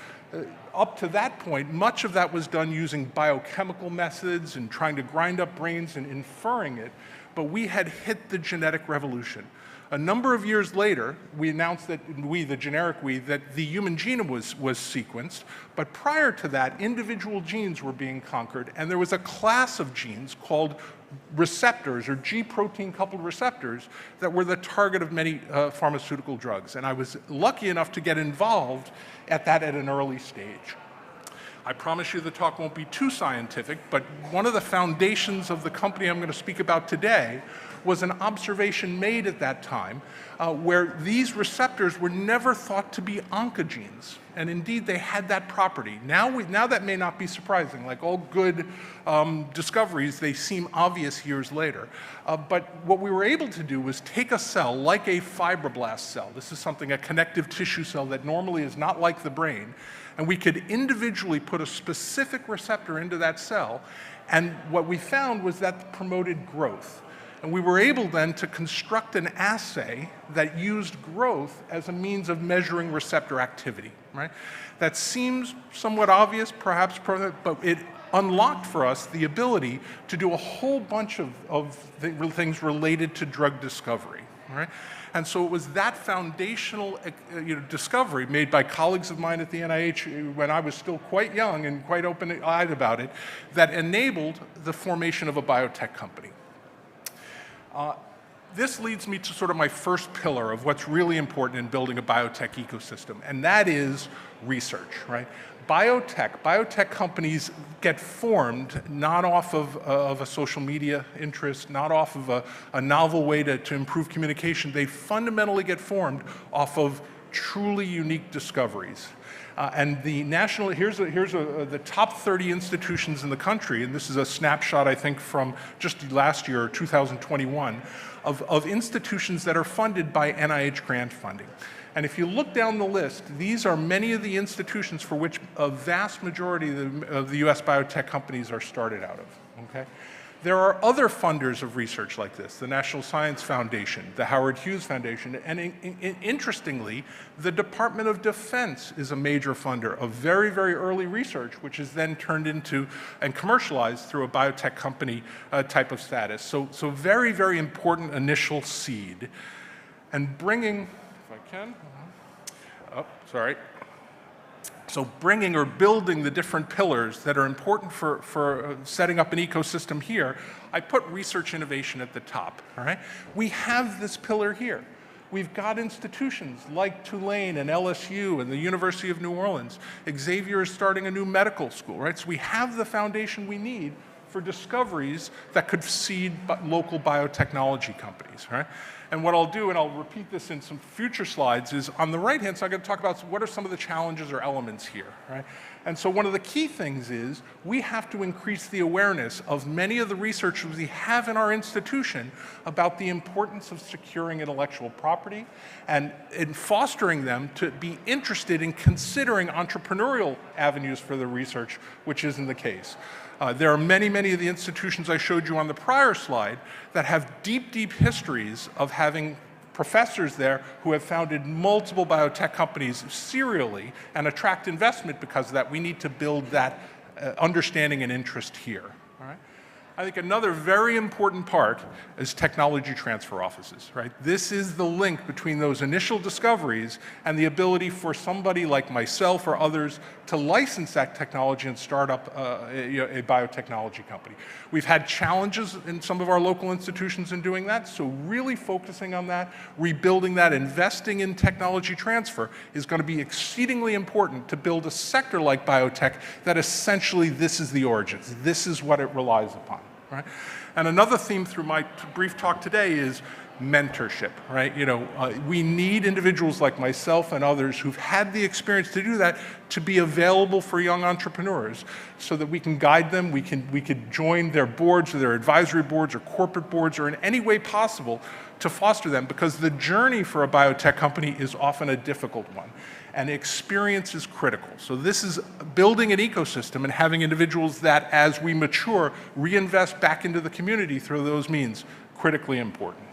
up to that point, much of that was done using biochemical methods and trying to grind up brains and inferring it, but we had hit the genetic revolution. A number of years later, we announced that that the human genome was sequenced, but prior to that, individual genes were being conquered, and there was a class of genes called receptors, or G protein coupled receptors, that were the target of many pharmaceutical drugs. And I was lucky enough to get involved at an early stage. I promise you the talk won't be too scientific, but one of the foundations of the company I'm going to speak about today was an observation made at that time where these receptors were never thought to be oncogenes. And indeed, they had that property. Now that may not be surprising. Like all good discoveries, they seem obvious years later. But what we were able to do was take a cell like a fibroblast cell. This is something, a connective tissue cell that normally is not like the brain. And we could individually put a specific receptor into that cell. And what we found was that promoted growth. And we were able then to construct an assay that used growth as a means of measuring receptor activity, right? That seems somewhat obvious, perhaps, but it unlocked for us the ability to do a whole bunch of things related to drug discovery, right? And so it was that foundational discovery made by colleagues of mine at the NIH when I was still quite young and quite open-eyed about it that enabled the formation of a biotech company. This leads me to sort of my first pillar of what's really important in building a biotech ecosystem, and that is research, right? Biotech companies get formed not off of a social media interest, not off of a novel way to improve communication. They fundamentally get formed off of truly unique discoveries. And the national, here's the top 30 institutions in the country, and this is a snapshot, I think, from just last year, 2021, of institutions that are funded by NIH grant funding. And if you look down the list, these are many of the institutions for which a vast majority of the US biotech companies are started out of, okay? There are other funders of research like this, the National Science Foundation, the Howard Hughes Foundation, and interestingly, the Department of Defense is a major funder of very, very early research, which is then turned into and commercialized through a biotech company type of status. So very, very important initial seed. And bringing, if I can, So bringing or building the different pillars that are important for setting up an ecosystem here, I put research innovation at the top, all right? We have this pillar here. We've got institutions like Tulane and LSU and the University of New Orleans. Xavier is starting a new medical school, right? So we have the foundation we need for discoveries that could seed local biotechnology companies, right? And what I'll do, and I'll repeat this in some future slides, is on the right-hand side, I'm going to talk about what are some of the challenges or elements here, right? And so one of the key things is we have to increase the awareness of many of the researchers we have in our institution about the importance of securing intellectual property and in fostering them to be interested in considering entrepreneurial avenues for the research, which isn't the case. There are many, many of the institutions I showed you on the prior slide that have deep, deep histories of having professors there who have founded multiple biotech companies serially and attract investment because of that. We need to build that understanding and interest here. All right? I think another very important part is technology transfer offices, right? This is the link between those initial discoveries and the ability for somebody like myself or others to license that technology and start up a biotechnology company. We've had challenges in some of our local institutions in doing that, so really focusing on that, rebuilding that, investing in technology transfer is going to be exceedingly important to build a sector like biotech that essentially this is the origins. This is what it relies upon. Right? And another theme through my brief talk today is mentorship, right? We need individuals like myself and others who've had the experience to do that to be available for young entrepreneurs so that we can guide them, we could join their boards or their advisory boards or corporate boards or in any way possible to foster them, because the journey for a biotech company is often a difficult one. And experience is critical. So this is building an ecosystem and having individuals that, as we mature, reinvest back into the community through those means, critically important.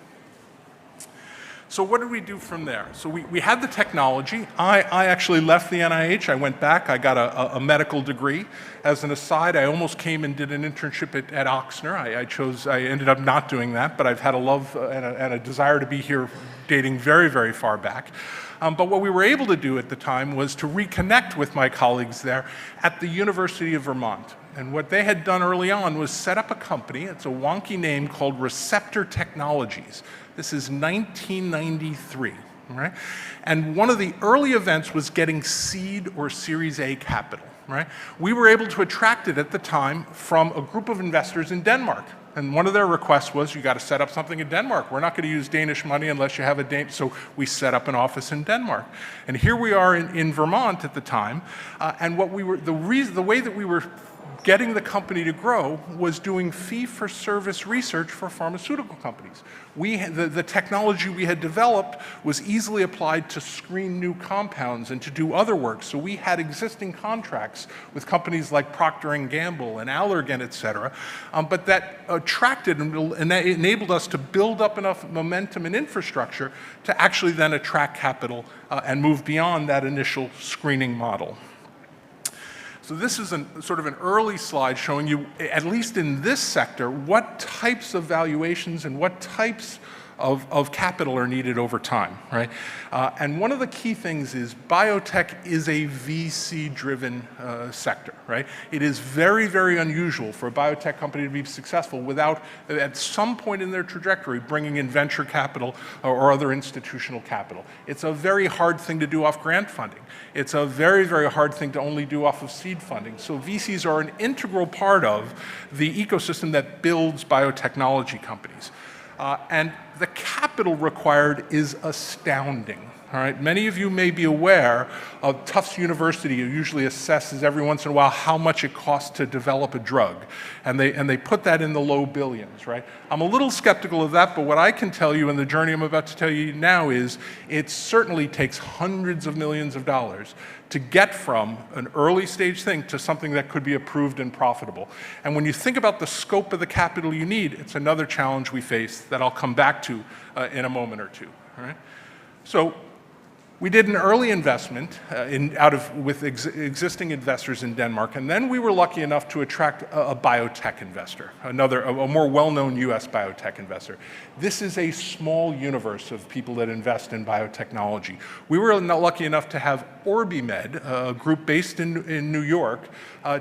So what did we do from there? So we had the technology. I actually left the NIH. I went back. I got a medical degree. As an aside, I almost came and did an internship at Ochsner. I ended up not doing that, but I've had a love and a desire to be here dating very, very far back. But what we were able to do at the time was to reconnect with my colleagues there at the University of Vermont. And what they had done early on was set up a company, it's a wonky name, called Receptor Technologies. This is 1993, right? And one of the early events was getting seed or Series A capital, right? We were able to attract it at the time from a group of investors in Denmark. And one of their requests was, you got to set up something in Denmark. We're not going to use Danish money unless you have a Danish, so we set up an office in Denmark. And here we are in Vermont at the time, and what we were, the way that we were getting the company to grow was doing fee-for-service research for pharmaceutical companies. The technology we had developed was easily applied to screen new compounds and to do other work. So we had existing contracts with companies like Procter & Gamble and Allergan, et cetera, but that attracted and enabled us to build up enough momentum and infrastructure to actually then attract capital and move beyond that initial screening model. So this is sort of an early slide showing you, at least in this sector, what types of valuations and what types of capital are needed over time, right? And one of the key things is biotech is a VC-driven sector, right? It is very, very unusual for a biotech company to be successful without, at some point in their trajectory, bringing in venture capital or other institutional capital. It's a very hard thing to do off grant funding. It's a very, very hard thing to only do off of seed funding. So VCs are an integral part of the ecosystem that builds biotechnology companies. And the capital required is astounding. All right, many of you may be aware of Tufts University, who usually assesses every once in a while how much it costs to develop a drug, and they put that in the low billions, right? I'm a little skeptical of that, but what I can tell you, and the journey I'm about to tell you now, is it certainly takes hundreds of millions of dollars to get from an early stage thing to something that could be approved and profitable. And when you think about the scope of the capital you need, it's another challenge we face that I'll come back to in a moment or two. All right? So we did an early investment with existing investors in Denmark, and then we were lucky enough to attract a biotech investor, a more well-known US biotech investor. This is a small universe of people that invest in biotechnology. We were lucky enough to have OrbiMed, a group based in New York,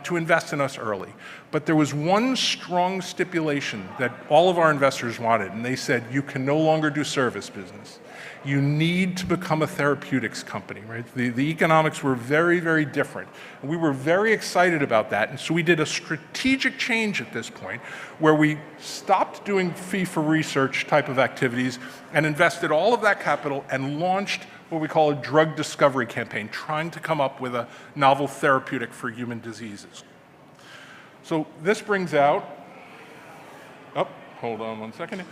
to invest in us early. But there was one strong stipulation that all of our investors wanted, and they said, you can no longer do service business. You need to become a therapeutics company, right? The economics were very, very different. And we were very excited about that. And so we did a strategic change at this point where we stopped doing fee-for-research type of activities and invested all of that capital and launched what we call a drug discovery campaign, trying to come up with a novel therapeutic for human diseases. So this brings out, hold on one second,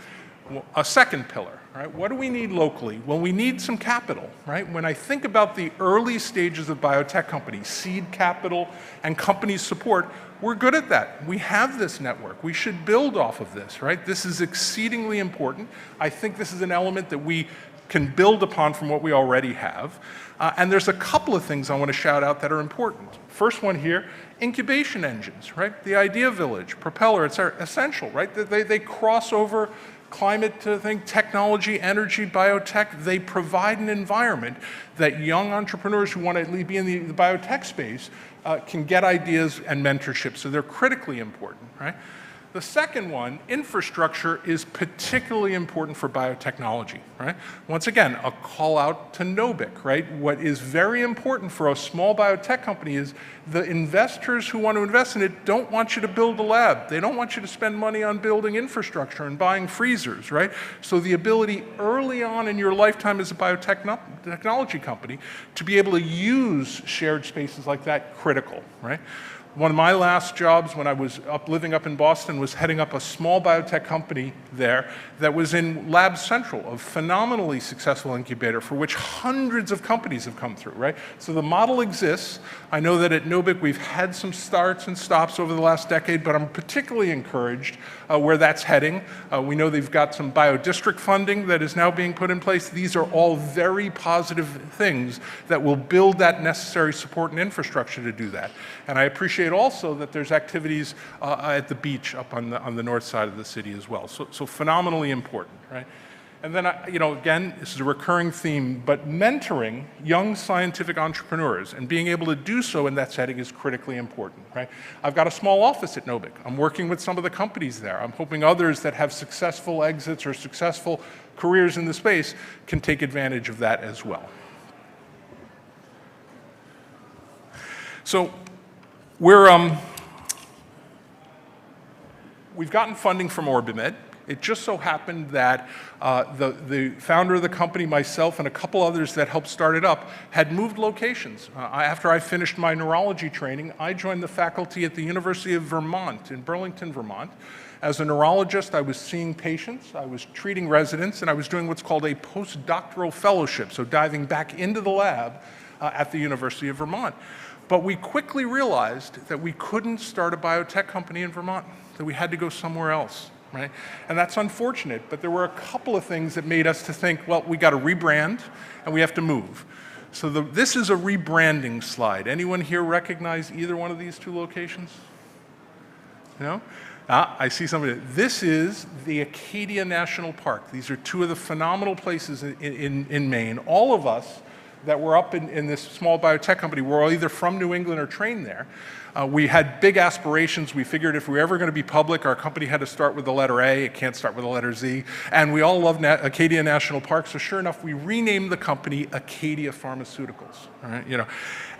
a second pillar. Right? What do we need locally? Well, we need some capital, right? When I think about the early stages of biotech companies, seed capital and company support, we're good at that. We have this network. We should build off of this, right? This is exceedingly important. I think this is an element that we can build upon from what we already have. And there's a couple of things I want to shout out that are important. First one here, incubation engines, right? The Idea Village, Propeller, it's essential, right? They cross over climate technology, energy, biotech. They provide an environment that young entrepreneurs who want to be in the biotech space can get ideas and mentorship. So they're critically important, right? The second one, infrastructure, is particularly important for biotechnology, right? Once again, a call out to Nobic, right? What is very important for a small biotech company is the investors who want to invest in it don't want you to build a lab. They don't want you to spend money on building infrastructure and buying freezers, right? So the ability early on in your lifetime as a biotechnology company to be able to use shared spaces like that, critical, right? One of my last jobs when I was living up in Boston was heading up a small biotech company there that was in Lab Central, a phenomenally successful incubator for which hundreds of companies have come through, right? So the model exists. I know that at Nobic we've had some starts and stops over the last decade, but I'm particularly encouraged where that's heading. We know they've got some biodistrict funding that is now being put in place. These are all very positive things that will build that necessary support and infrastructure to do that. And I appreciate also that there's activities at the beach up on the north side of the city as well. So phenomenally important, right? And then, again, this is a recurring theme, but mentoring young scientific entrepreneurs and being able to do so in that setting is critically important, right? I've got a small office at Nobic. I'm working with some of the companies there. I'm hoping others that have successful exits or successful careers in the space can take advantage of that as well. we've gotten funding from OrbiMed. It just so happened that the founder of the company, myself, and a couple others that helped start it up had moved locations. After I finished my neurology training, I joined the faculty at the University of Vermont in Burlington, Vermont. As a neurologist, I was seeing patients, I was treating residents, and I was doing what's called a postdoctoral fellowship, so diving back into the lab at the University of Vermont. But we quickly realized that we couldn't start a biotech company in Vermont, that we had to go somewhere else. Right? And that's unfortunate, but there were a couple of things that made us to think, well, we got to rebrand and we have to move. So this is a rebranding slide. Anyone here recognize either one of these two locations? No? I see somebody. This is the Acadia National Park. These are two of the phenomenal places in Maine. All of us that were up in this small biotech company were either from New England or trained there. We had big aspirations. We figured if we were ever going to be public, our company had to start with the letter A. It can't start with the letter Z. And we all love Acadia National Park. So sure enough, we renamed the company Acadia Pharmaceuticals. All right,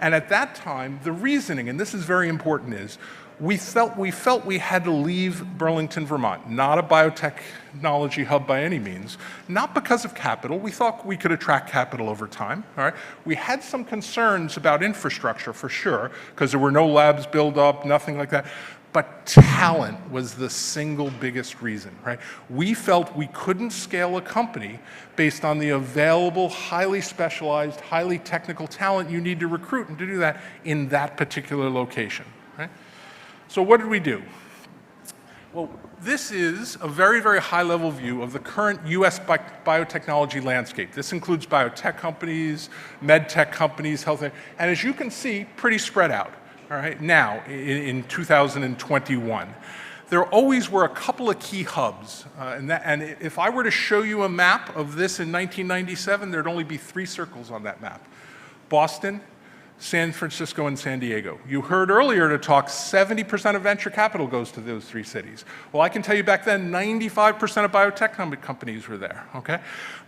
And at that time, the reasoning, and this is very important, is we felt we had to leave Burlington, Vermont, not a biotechnology hub by any means, not because of capital. We thought we could attract capital over time. All right? We had some concerns about infrastructure for sure, because there were no labs built up, nothing like that. But talent was the single biggest reason, right? We felt we couldn't scale a company based on the available, highly specialized, highly technical talent you need to recruit, and to do that in that particular location, right? So what did we do? Well, this is a very, very high-level view of the current US biotechnology landscape. This includes biotech companies, med tech companies, health, and as you can see, pretty spread out, all right, now in 2021. There always were a couple of key hubs, and if I were to show you a map of this in 1997, there'd only be 3 circles on that map. Boston, San Francisco, and San Diego. You heard earlier to talk 70% of venture capital goes to those 3 cities. Well, I can tell you back then 95% of biotech companies were there, okay?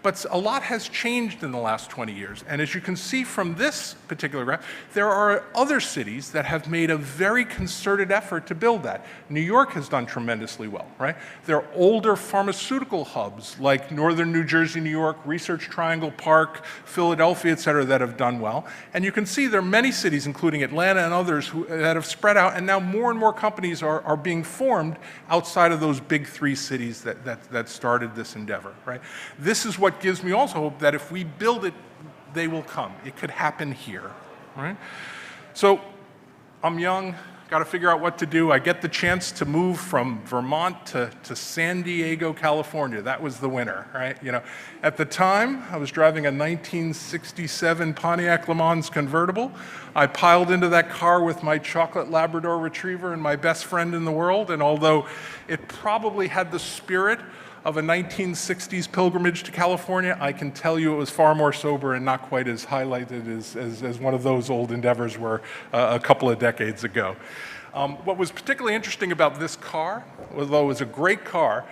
But a lot has changed in the last 20 years. And as you can see from this particular graph, there are other cities that have made a very concerted effort to build that. New York has done tremendously well, right? There are older pharmaceutical hubs like Northern New Jersey, New York, Research Triangle Park, Philadelphia, et cetera, that have done well. And you can see there are many cities, including Atlanta and others, that have spread out, and now more and more companies are being formed outside of those big 3 cities that started this endeavor, right? This is what gives me also hope that if we build it, they will come. It could happen here, right? So I'm young, got to figure out what to do. I get the chance to move from Vermont to San Diego, California. That was the winner, right? At the time, I was driving a 1967 Pontiac Le Mans convertible. I piled into that car with my chocolate Labrador Retriever and my best friend in the world, and although it probably had the spirit of a 1960s pilgrimage to California, I can tell you it was far more sober and not quite as highlighted as one of those old endeavors were a couple of decades ago. What was particularly interesting about this car, although it was a great car,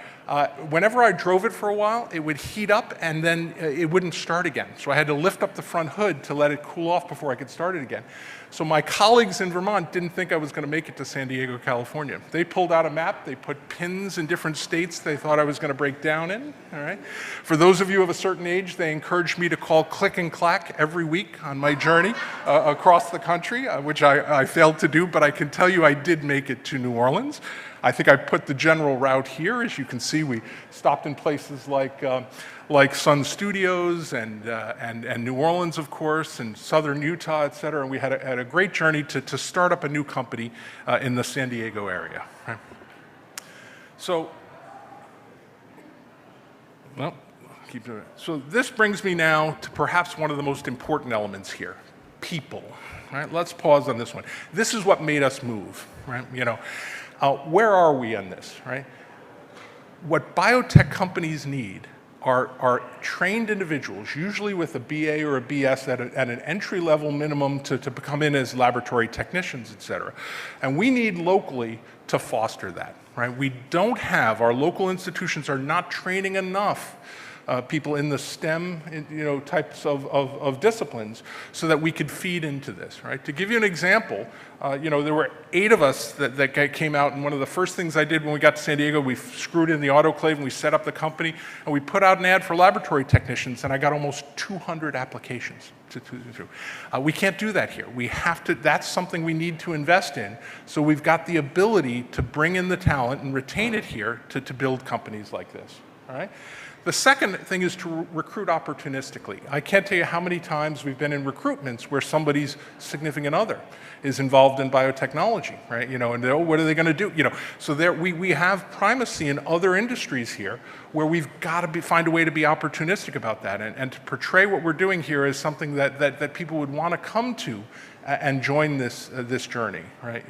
whenever I drove it for a while, it would heat up and then it wouldn't start again. So I had to lift up the front hood to let it cool off before I could start it again. So my colleagues in Vermont didn't think I was going to make it to San Diego, California. They pulled out a map. They put pins in different states they thought I was going to break down in. All right. For those of you of a certain age, they encouraged me to call Click and Clack every week on my journey across the country, which I failed to do, but I can tell you I did make it to New Orleans. I think I put the general route here. As you can see, we stopped in places like Sun Studios and New Orleans, of course, and southern Utah, et cetera. And we had a great journey to start up a new company in the San Diego area. Right? So, well, keep doing it. So this brings me now to perhaps one of the most important elements here, people. Right? Let's pause on this one. This is what made us move. Right? Where are we on this, right? What biotech companies need are trained individuals, usually with a BA or a BS at an entry-level minimum to come in as laboratory technicians, et cetera. And we need locally to foster that, right? We don't have, our local institutions are not training enough people in the STEM, types of disciplines, so that we could feed into this, right? To give you an example, there were 8 of us that came out, and one of the first things I did when we got to San Diego, we screwed in the autoclave and we set up the company, and we put out an ad for laboratory technicians, and I got almost 200 applications. We can't do that here. We have to, that's something we need to invest in, so we've got the ability to bring in the talent and retain it here to build companies like this, all right? The second thing is to recruit opportunistically. I can't tell you how many times we've been in recruitments where somebody's significant other is involved in biotechnology, right? And what are they going to do? So there we have primacy in other industries here where we've got to find a way to be opportunistic about that and to portray what we're doing here as something that people would want to come to and join this journey, right?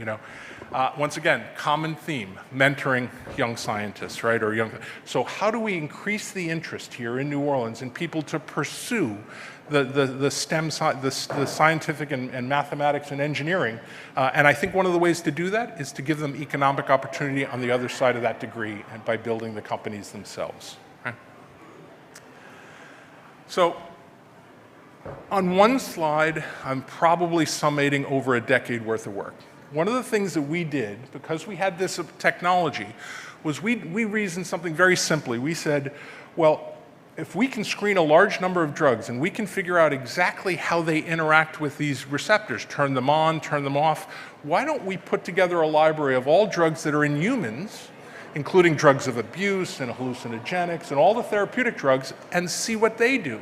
Once again, common theme, mentoring young scientists, right? So how do we increase the interest here in New Orleans in people to pursue the STEM, the scientific and mathematics and engineering? And I think one of the ways to do that is to give them economic opportunity on the other side of that degree and by building the companies themselves, right? So on one slide, I'm probably summating over a decade worth of work. One of the things that we did, because we had this technology, was we reasoned something very simply. We said, well, if we can screen a large number of drugs and we can figure out exactly how they interact with these receptors, turn them on, turn them off, why don't we put together a library of all drugs that are in humans, including drugs of abuse and hallucinogenics and all the therapeutic drugs, and see what they do?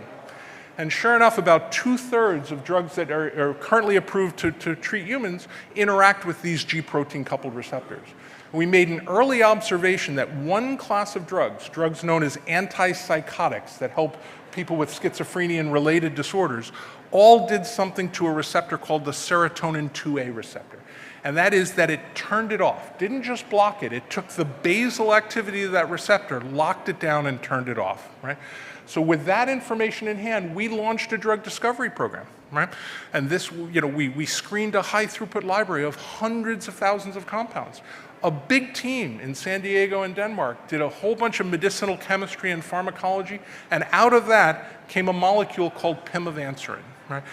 And sure enough, about 2/3 of drugs that are currently approved to treat humans interact with these G protein coupled receptors. We made an early observation that one class of drugs known as antipsychotics that help people with schizophrenia and related disorders, all did something to a receptor called the serotonin 2A receptor. And that is that it turned it off. Didn't just block it, it took the basal activity of that receptor, locked it down and turned it off, right? So with that information in hand, we launched a drug discovery program, right? And this, we screened a high throughput library of hundreds of thousands of compounds. A big team in San Diego and Denmark did a whole bunch of medicinal chemistry and pharmacology, and out of that came a molecule called pimavanserin, right?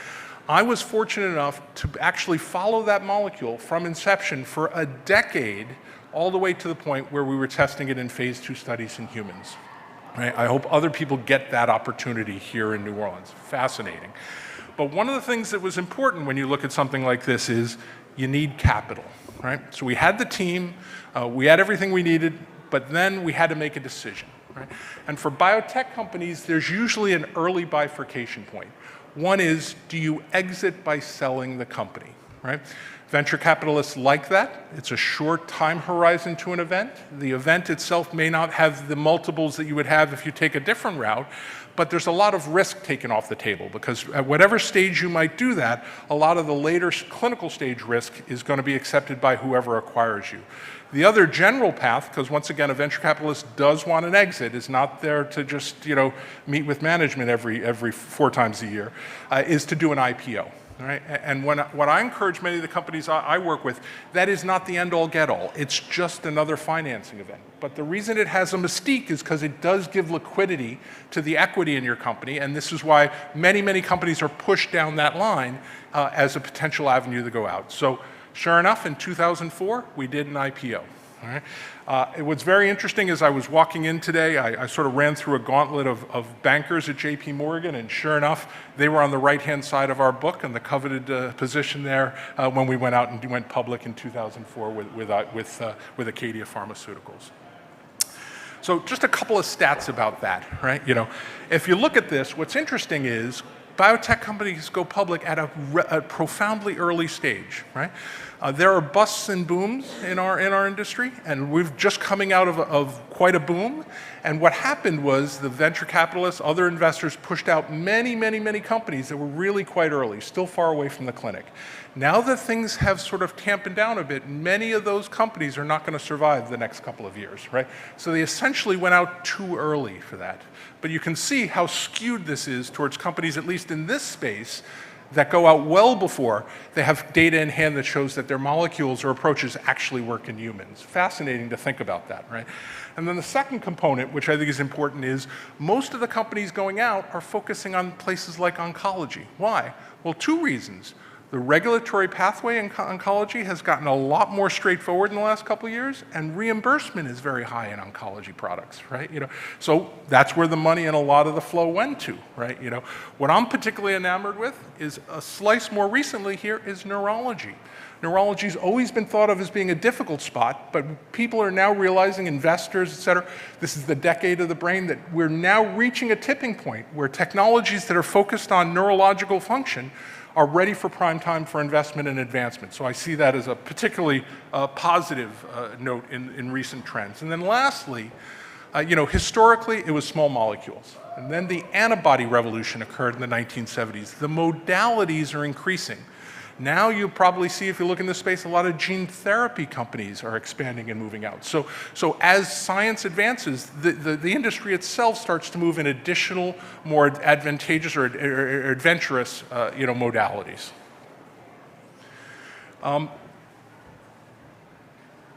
I was fortunate enough to actually follow that molecule from inception for a decade, all the way to the point where we were testing it in phase 2 studies in humans. Right? I hope other people get that opportunity here in New Orleans. Fascinating. But one of the things that was important when you look at something like this is you need capital, right? So we had the team, we had everything we needed, but then we had to make a decision, right? And for biotech companies, there's usually an early bifurcation point. One is, do you exit by selling the company, right? Venture capitalists like that. It's a short time horizon to an event. The event itself may not have the multiples that you would have if you take a different route, but there's a lot of risk taken off the table because at whatever stage you might do that, a lot of the later clinical stage risk is going to be accepted by whoever acquires you. The other general path, because once again, a venture capitalist does want an exit, is not there to just meet with management every 4 times a year, is to do an IPO. All right? And what I encourage many of the companies I work with, that is not the end-all, get-all. It's just another financing event. But the reason it has a mystique is because it does give liquidity to the equity in your company, and this is why many, many companies are pushed down that line as a potential avenue to go out. So sure enough, in 2004, we did an IPO. All right? What's very interesting is I was walking in today, I sort of ran through a gauntlet of bankers at JP Morgan, and sure enough, they were on the right-hand side of our book and the coveted position there when we went out and went public in 2004 with Acadia Pharmaceuticals. So just a couple of stats about that, right? If you look at this, what's interesting is biotech companies go public at a profoundly early stage, right? There are busts and booms in our industry, and we're just coming out of quite a boom. And what happened was the venture capitalists, other investors pushed out many, many, many companies that were really quite early, still far away from the clinic. Now that things have sort of tampened down a bit, many of those companies are not going to survive the next couple of years, right? So they essentially went out too early for that. But you can see how skewed this is towards companies, at least in this space, that go out well before they have data in hand that shows that their molecules or approaches actually work in humans. Fascinating to think about that, right? And then the second component, which I think is important, is most of the companies going out are focusing on places like oncology. Why? Well, two reasons. The regulatory pathway in oncology has gotten a lot more straightforward in the last couple of years, and reimbursement is very high in oncology products, right? So that's where the money and a lot of the flow went to, right? What I'm particularly enamored with is a slice more recently here is neurology. Neurology's always been thought of as being a difficult spot, but people are now realizing, investors, et cetera, this is the decade of the brain, that we're now reaching a tipping point where technologies that are focused on neurological function are ready for prime time for investment and advancement. So I see that as a particularly positive note in recent trends. And then lastly, historically it was small molecules. And then the antibody revolution occurred in the 1970s. The modalities are increasing. Now you'll probably see, if you look in this space, a lot of gene therapy companies are expanding and moving out. So as science advances, the industry itself starts to move in additional, more advantageous or adventurous modalities.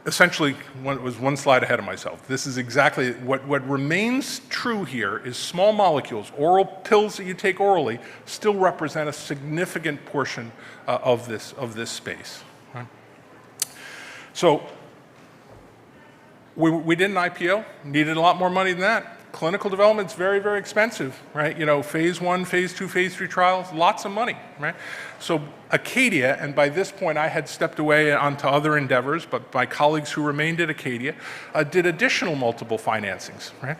Essentially, it was one slide ahead of myself. This is exactly what remains true here is small molecules, oral pills that you take orally, still represent a significant portion of this space. Right? So we did an IPO, needed a lot more money than that. Clinical development's very, very expensive, right? Phase 1, phase 2, phase 3 trials, lots of money, right? So Acadia, and by this point I had stepped away onto other endeavors, but my colleagues who remained at Acadia did additional multiple financings, right?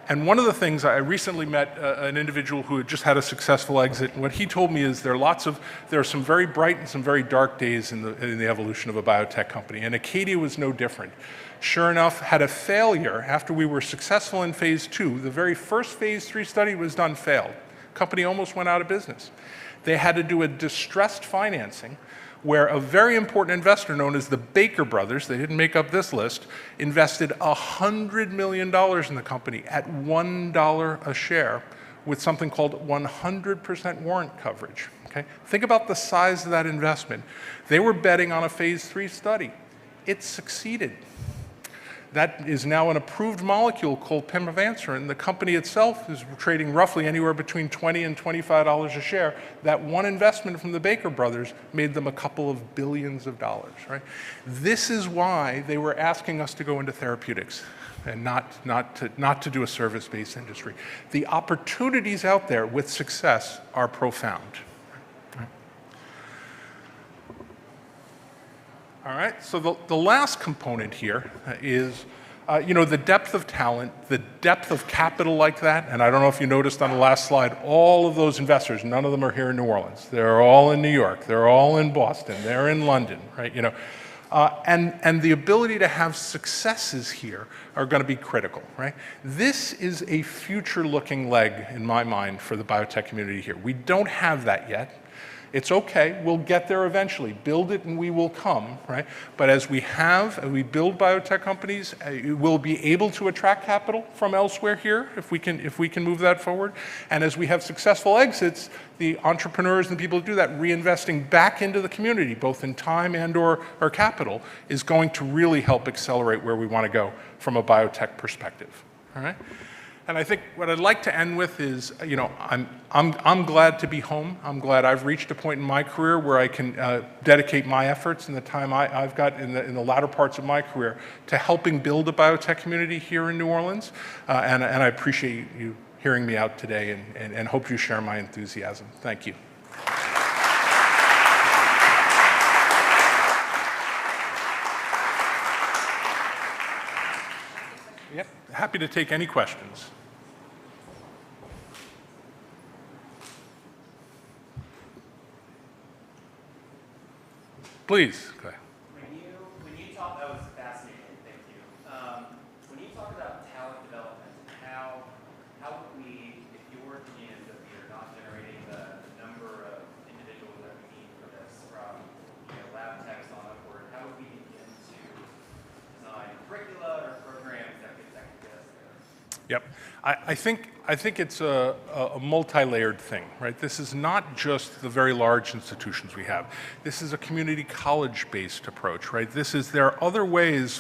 And one of the things, I recently met an individual who had just had a successful exit, and what he told me is there are some very bright and some very dark days in the evolution of a biotech company, and Acadia was no different. Sure enough, had a failure after we were successful in phase 2. The very first phase 3 study was done, failed. Company almost went out of business. They had to do a distressed financing where a very important investor known as the Baker brothers, they didn't make up this list, invested $100 million in the company at $1 a share with something called 100% warrant coverage. Okay? Think about the size of that investment. They were betting on a phase 3 study. It succeeded. That is now an approved molecule called pimavanserin. The company itself is trading roughly anywhere between $20 and $25 a share. That one investment from the Baker brothers made them a couple of billions of dollars, right? This is why they were asking us to go into therapeutics and not to do a service-based industry. The opportunities out there with success are profound. All right, so the last component here is, the depth of talent, the depth of capital like that, and I don't know if you noticed on the last slide, all of those investors, none of them are here in New Orleans. They're all in New York, they're all in Boston, they're in London, right? And the ability to have successes here are going to be critical, right? This is a future-looking leg, in my mind, for the biotech community here. We don't have that yet. It's okay, we'll get there eventually. Build it and we will come, right? But as we build biotech companies, we'll be able to attract capital from elsewhere here if we can move that forward. And as we have successful exits, the entrepreneurs and the people who do that, reinvesting back into the community, both in time and or capital, is going to really help accelerate where we want to go from a biotech perspective, all right? And I think what I'd like to end with is, I'm glad to be home. I'm glad I've reached a point in my career where I can dedicate my efforts and the time I've got in the latter parts of my career to helping build a biotech community here in New Orleans. And I appreciate you hearing me out today and hope you share my enthusiasm. Thank you. Yep, happy to take any questions. Please, go ahead. When you talk, that was fascinating, thank you. When you talk about talent development, how would we, if your opinion is that we are not generating the number of individuals that we need for this, from lab techs on upward, how would we begin to design curricula or programs that could get us there? Yep. I I think it's a multi-layered thing, right? This is not just the very large institutions we have. This is a community college-based approach, right? There are other ways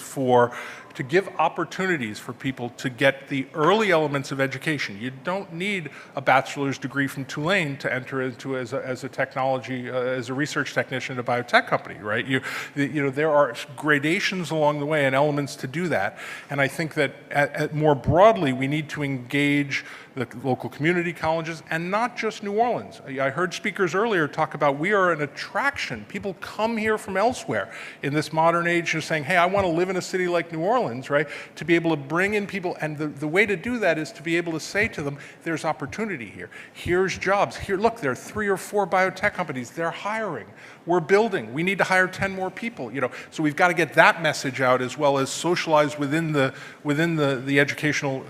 to give opportunities for people to get the early elements of education. You don't need a bachelor's degree from Tulane to enter into as a research technician at a biotech company, right? There are gradations along the way and elements to do that. And I think that more broadly, we need to engage the local community colleges and not just New Orleans. I heard speakers earlier talk about we are an attraction. People come here from elsewhere in this modern age of saying, hey, I want to live in a city like New Orleans, right? To be able to bring in people, and the way to do that is to be able to say to them, there's opportunity here. Here's jobs. Here, look, there are 3 or 4 biotech companies. They're hiring. We're building. We need to hire 10 more people. So we've got to get that message out as well as socialize within the educational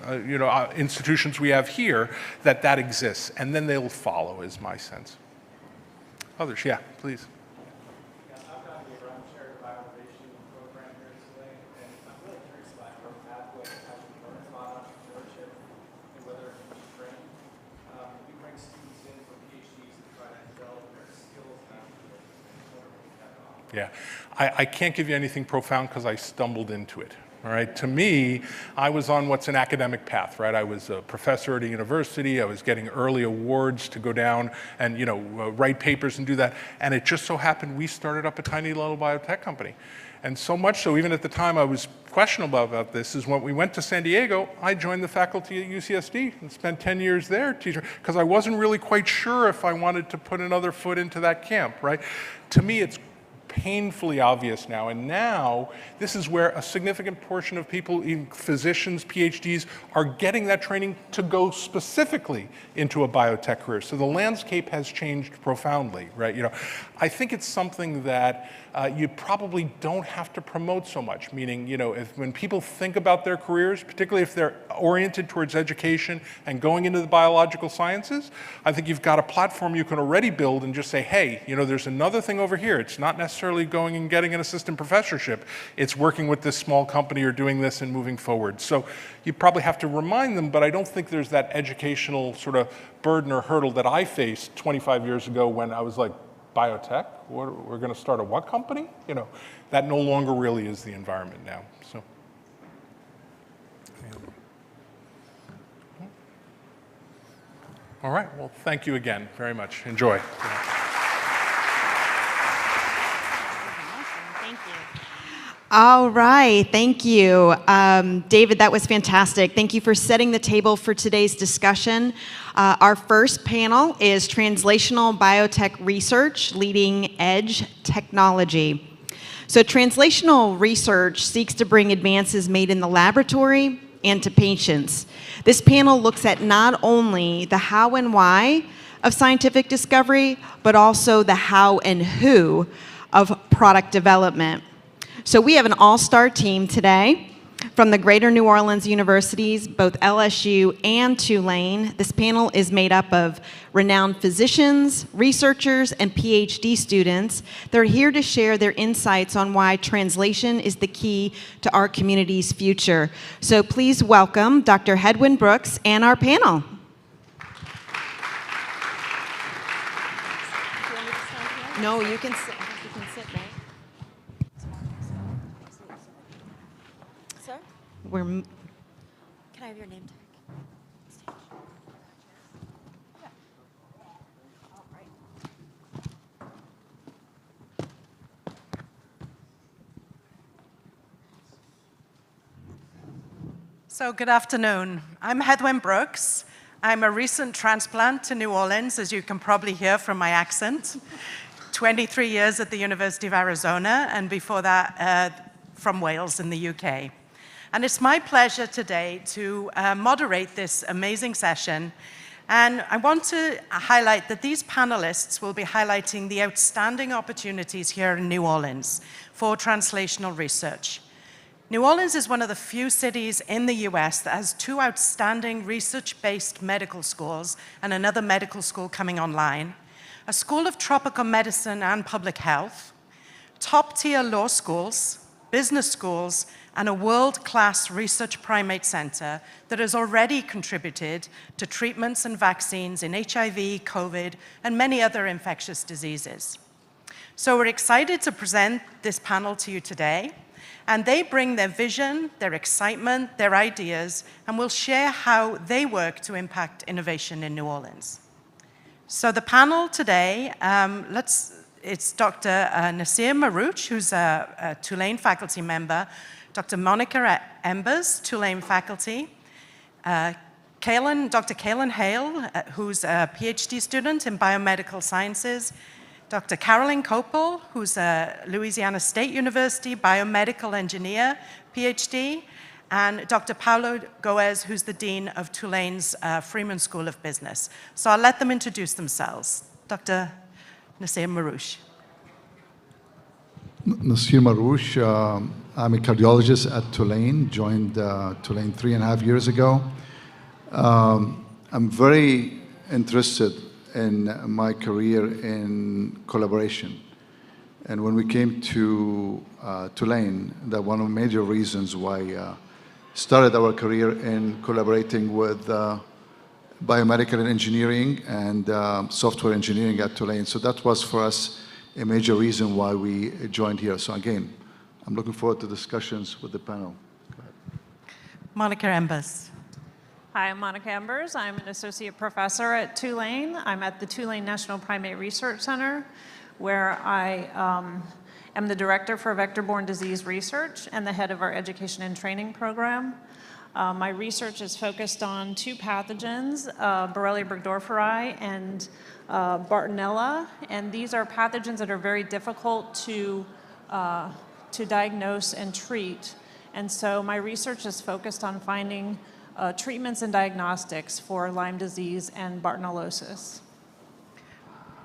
institutions we have here that exists, and then they'll follow, is my sense. Others, yeah, please. Yeah, I can't give you anything profound because I stumbled into it. All right, to me, I was on what's an academic path, right? I was a professor at a university. I was getting early awards to go down and write papers and do that. And it just so happened we started up a tiny little biotech company. And so much so, even at the time I was questionable about this, is when we went to San Diego, I joined the faculty at UCSD and spent 10 years there teaching, because I wasn't really quite sure if I wanted to put another foot into that camp, right? To me, it's painfully obvious now, and now this is where a significant portion of people, even physicians, PhDs, are getting that training to go specifically into a biotech career. So the landscape has changed profoundly, right? I think it's something that you probably don't have to promote so much, meaning, when people think about their careers, particularly if they're oriented towards education and going into the biological sciences, I think you've got a platform you can already build and just say, hey, there's another thing over here. It's not necessarily going and getting an assistant professorship. It's working with this small company or doing this and moving forward. So you probably have to remind them, but I don't think there's that educational sort of burden or hurdle that I faced 25 years ago when I was like, biotech? We're going to start a what company? That no longer really is the environment now. So, all right. Well, thank you again very much. Enjoy. Thank you. All right. Thank you, David. That was fantastic. Thank you for setting the table for today's discussion. Our first panel is Translational Biotech Research, Leading Edge Technology. So translational research seeks to bring advances made in the laboratory and to patients. This panel looks at not only the how and why of scientific discovery, but also the how and who of product development. So we have an all-star team today from the Greater New Orleans universities, both LSU and Tulane. This panel is made up of renowned physicians, researchers, and PhD students. They're here to share their insights on why translation is the key to our community's future. So please welcome Dr. Hedwin Brooks and our panel. No, you can sit. You can sit there. Sir? Can I have your name tag? So good afternoon. I'm Hedwin Brooks. I'm a recent transplant to New Orleans, as you can probably hear from my accent. 23 years at the University of Arizona, and before that from Wales in the UK. And it's my pleasure today to moderate this amazing session. And I want to highlight that these panelists will be highlighting the outstanding opportunities here in New Orleans for translational research. New Orleans is one of the few cities in the US that has 2 outstanding research-based medical schools and another medical school coming online, a school of tropical medicine and public health, top-tier law schools, business schools, and a world-class research primate center that has already contributed to treatments and vaccines in HIV, COVID, and many other infectious diseases. So we're excited to present this panel to you today, and they bring their vision, their excitement, their ideas, and will share how they work to impact innovation in New Orleans. So the panel today, it's Dr. Nasir Marouche, who's a Tulane faculty member, Dr. Monica Embers, Tulane faculty, Dr. Kaylin Hale, who's a PhD student in biomedical sciences, Dr. Caroline Copel, who's a Louisiana State University biomedical engineer, PhD, and Dr. Paulo Goes, who's the Dean of Tulane's Freeman School of Business. So I'll let them introduce themselves. Dr. Nasir Marouche. Nasir Marouche, I'm a cardiologist at Tulane, joined Tulane 3.5 years ago. I'm very interested in my career in collaboration. And when we came to Tulane, that one of the major reasons why started our career in collaborating with biomedical engineering and software engineering at Tulane. So that was for us a major reason why we joined here. So again, I'm looking forward to discussions with the panel. Monica Embers. Hi, I'm Monica Embers. I'm an associate professor at Tulane. I'm at the Tulane National Primate Research Center, where I am the director for vector-borne disease research and the head of our education and training program. My research is focused on two pathogens, Borrelia burgdorferi and Bartonella, and these are pathogens that are very difficult to diagnose and treat. And so my research is focused on finding treatments and diagnostics for Lyme disease and Bartonellosis.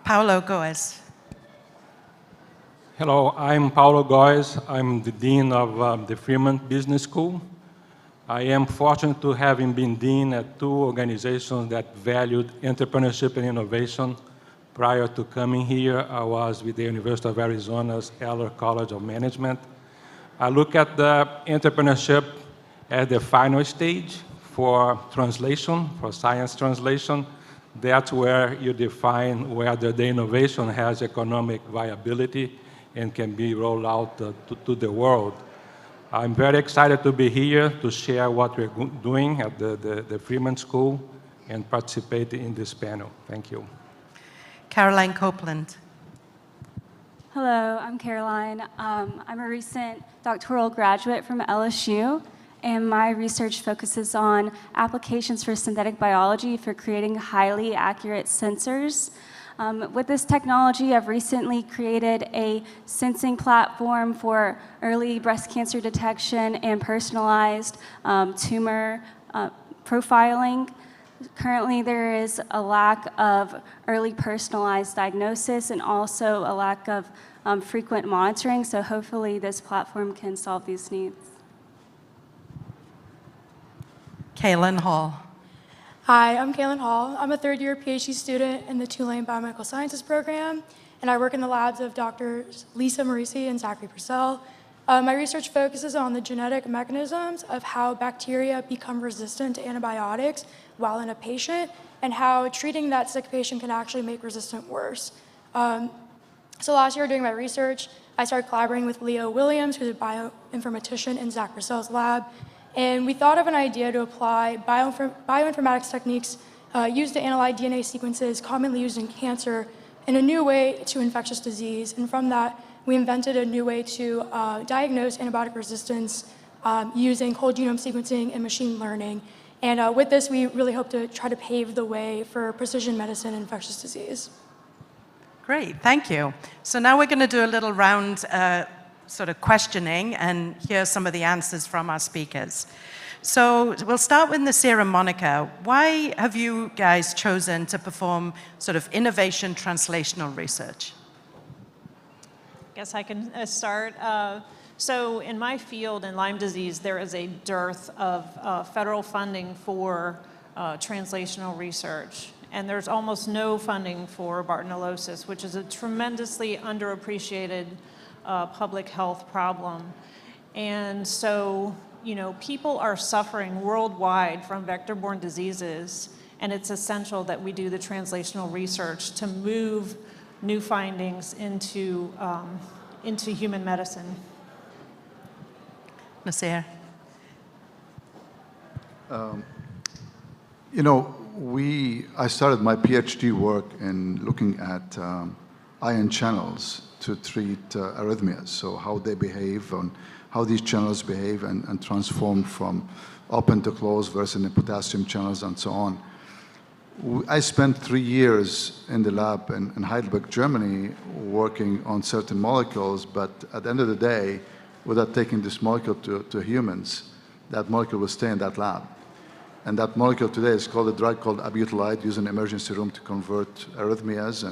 Paulo Goes. Hello, I'm Paulo Goes. I'm the Dean of the Freeman Business School. I am fortunate to have been dean at two organizations that valued entrepreneurship and innovation. Prior to coming here, I was with the University of Arizona's Eller College of Management. I look at the entrepreneurship at the final stage for translation, for science translation. That's where you define whether the innovation has economic viability and can be rolled out to the world. I'm very excited to be here to share what we're doing at the Freeman School and participate in this panel. Thank you. Caroline Copeland. Hello, I'm Caroline. I'm a recent doctoral graduate from LSU, and my research focuses on applications for synthetic biology for creating highly accurate sensors. With this technology, I've recently created a sensing platform for early breast cancer detection and personalized tumor profiling. Currently, there is a lack of early personalized diagnosis and also a lack of frequent monitoring, so hopefully this platform can solve these needs. Kaylin Hall. Hi, I'm Kaylin Hall. I'm a third-year PhD student in the Tulane Biomedical Sciences program, and I work in the labs of Drs. Lisa Marisi and Zachary Purcell. My research focuses on the genetic mechanisms of how bacteria become resistant to antibiotics while in a patient, and how treating that sick patient can actually make resistance worse. So last year, during my research, I started collaborating with Leo Williams, who's a bioinformatician in Zach Purcell's lab, and we thought of an idea to apply bioinformatics techniques used to analyze DNA sequences commonly used in cancer in a new way to infectious disease. And from that, we invented a new way to diagnose antibiotic resistance using whole genome sequencing and machine learning. And with this, we really hope to try to pave the way for precision medicine in infectious disease. Great, thank you. So now we're going to do a little round sort of questioning and hear some of the answers from our speakers. So we'll start with Nasir and Monica. Why have you guys chosen to perform sort of innovation translational research? Guess I can start. So in my field, in Lyme disease, there is a dearth of federal funding for translational research. And there's almost no funding for Bartonellosis, which is a tremendously underappreciated public health problem. And so, you know, people are suffering worldwide from vector-borne diseases, and it's essential that we do the translational research to move new findings into human medicine. Nasir? You know, I started my PhD work in looking at ion channels to treat arrhythmias, so how they behave and how these channels behave and transform from open to closed versus the potassium channels and so on. I spent 3 years in the lab in Heidelberg, Germany, working on certain molecules, but at the end of the day, without taking this molecule to humans, that molecule will stay in that lab. And that molecule today is called a drug called abutolide, used in the emergency room to convert arrhythmias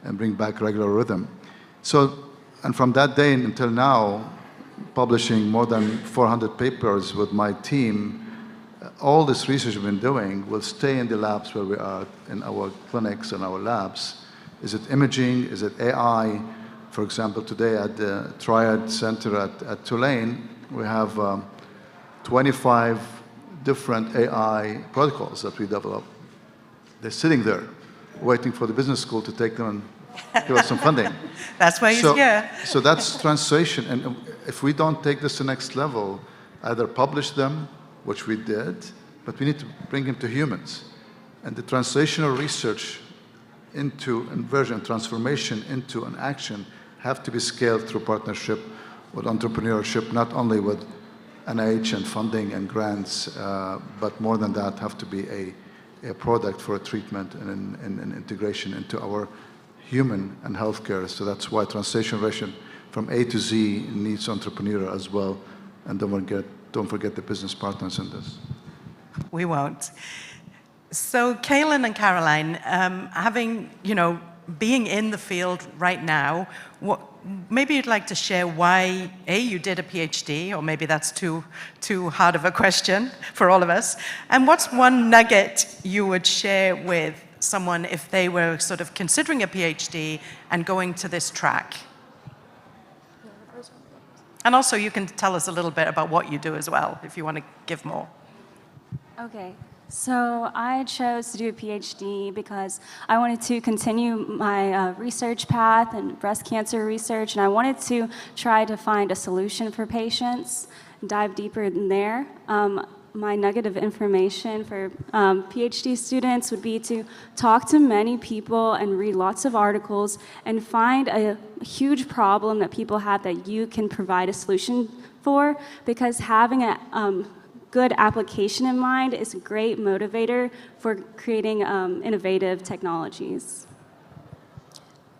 and bring back regular rhythm. So, and from that day until now, publishing more than 400 papers with my team, all this research we've been doing will stay in the labs where we are, in our clinics and our labs. Is it imaging? Is it AI? For example, today at the Triad Center at Tulane, we have 25 different AI protocols that we develop. They're sitting there, waiting for the business school to take them and give us some funding. That's why he's here. So that's translation. And if we don't take this to the next level, either publish them, which we did, but we need to bring them to humans. And the translational research into inversion, transformation into an action have to be scaled through partnership with entrepreneurship, not only with NIH and funding and grants, but more than that, have to be a product for a treatment and an integration into our human and healthcare. So that's why translation from A to Z needs entrepreneur as well. And don't forget the business partners in this. We won't. So Kaylin and Caroline, having, being in the field right now, maybe you'd like to share why, A, you did a PhD, or maybe that's too hard of a question for all of us. And what's one nugget you would share with someone if they were sort of considering a PhD and going to this track? And also you can tell us a little bit about what you do as well, if you want to give more. Okay. So I chose to do a PhD because I wanted to continue my research path in breast cancer research, and I wanted to try to find a solution for patients, dive deeper in there. My nugget of information for PhD students would be to talk to many people and read lots of articles and find a huge problem that people have that you can provide a solution for, because having a good application in mind is a great motivator for creating innovative technologies.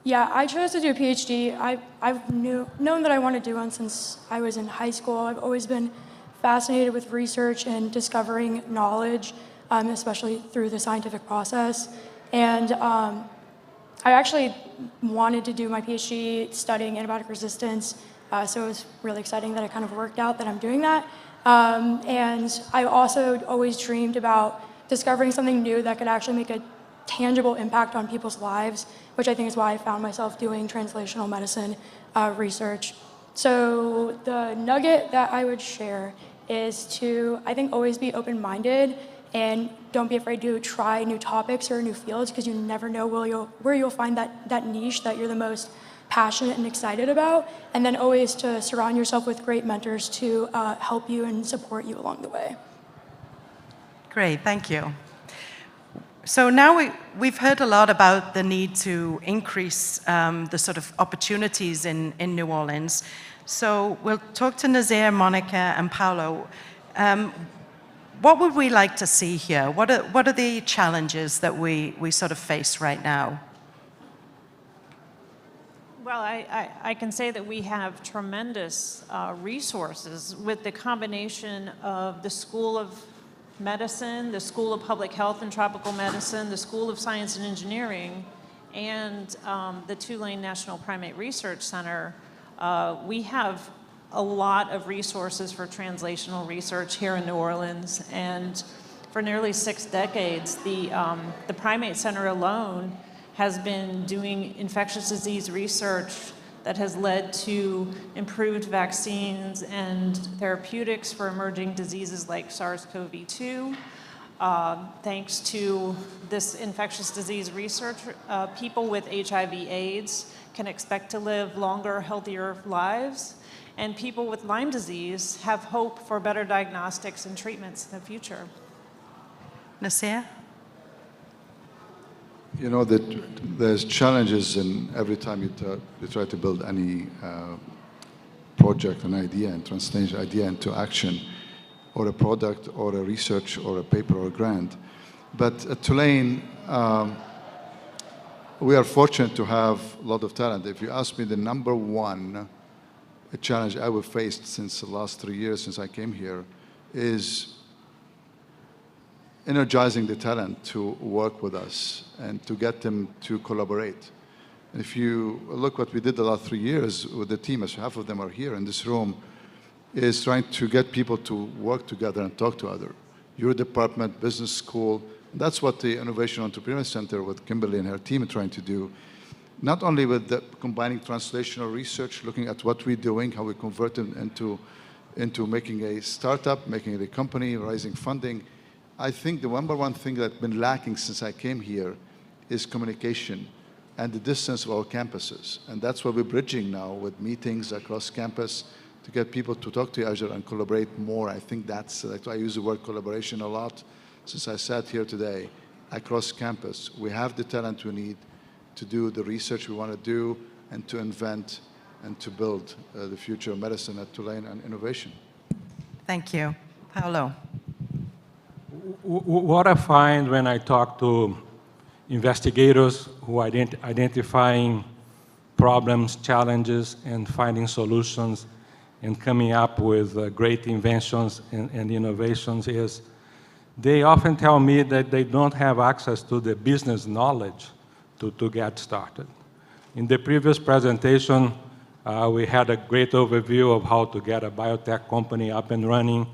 Yeah, I chose to do a PhD. I've known that I want to do one since I was in high school. I've always been fascinated with research and discovering knowledge, especially through the scientific process. And I actually wanted to do my PhD studying antibiotic resistance, so it was really exciting that it kind of worked out that I'm doing that. And I also always dreamed about discovering something new that could actually make a tangible impact on people's lives, which I think is why I found myself doing translational medicine research. So the nugget that I would share is to, I think, always be open-minded and don't be afraid to try new topics or new fields, because you never know where you'll find that niche that you're the most passionate and excited about, and then always to surround yourself with great mentors to help you and support you along the way. Great, thank you. So now we've heard a lot about the need to increase the sort of opportunities in New Orleans. So we'll talk to Nasir, Monica, and Paolo. What would we like to see here? What are the challenges that we sort of face right now? Well, I can say that we have tremendous resources with the combination of the School of Medicine, the School of Public Health and Tropical Medicine, the School of Science and Engineering, and the Tulane National Primate Research Center. We have a lot of resources for translational research here in New Orleans, and for nearly 6 decades, the Primate Center alone has been doing infectious disease research that has led to improved vaccines and therapeutics for emerging diseases like SARS-CoV-2. Thanks to this infectious disease research, people with HIV/AIDS can expect to live longer, healthier lives, and people with Lyme disease have hope for better diagnostics and treatments in the future. Nasir? You know that there's challenges in every time you try to build any project, an idea, and translate an idea into action, or a product, or a research, or a paper, or a grant. But at Tulane, we are fortunate to have a lot of talent. If you ask me the number one challenge I have faced since the last 3 years since I came here is energizing the talent to work with us and to get them to collaborate. If you look what we did the last 3 years with the team, as half of them are here in this room, is trying to get people to work together and talk to other. Your department, business school, that's what the Innovation Entrepreneur Center with Kimberly and her team are trying to do. Not only with the combining translational research, looking at what we're doing, how we convert it into making a startup, making it a company, raising funding. I think the number one thing that's been lacking since I came here is communication and the distance of our campuses. And that's what we're bridging now with meetings across campus to get people to talk to each other and collaborate more. I think that's I use the word collaboration a lot since I sat here today. Across campus, we have the talent we need to do the research we want to do and to invent and to build the future of medicine at Tulane and innovation. Thank you. Paolo. What I find when I talk to investigators who are identifying problems, challenges, and finding solutions and coming up with great inventions and innovations is they often tell me that they don't have access to the business knowledge to get started. In the previous presentation, we had a great overview of how to get a biotech company up and running,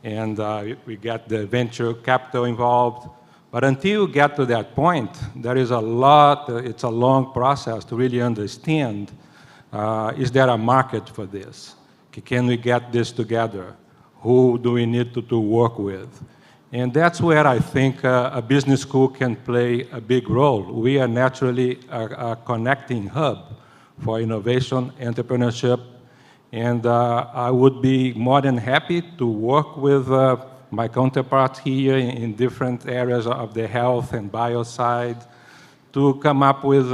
and we get the venture capital involved. But until you get to that point, there is a lot, it's a long process to really understand, is there a market for this? Can we get this together? Who do we need to work with? And that's where I think a business school can play a big role. We are naturally a connecting hub for innovation, entrepreneurship, and I would be more than happy to work with my counterparts here in different areas of the health and bio side to come up with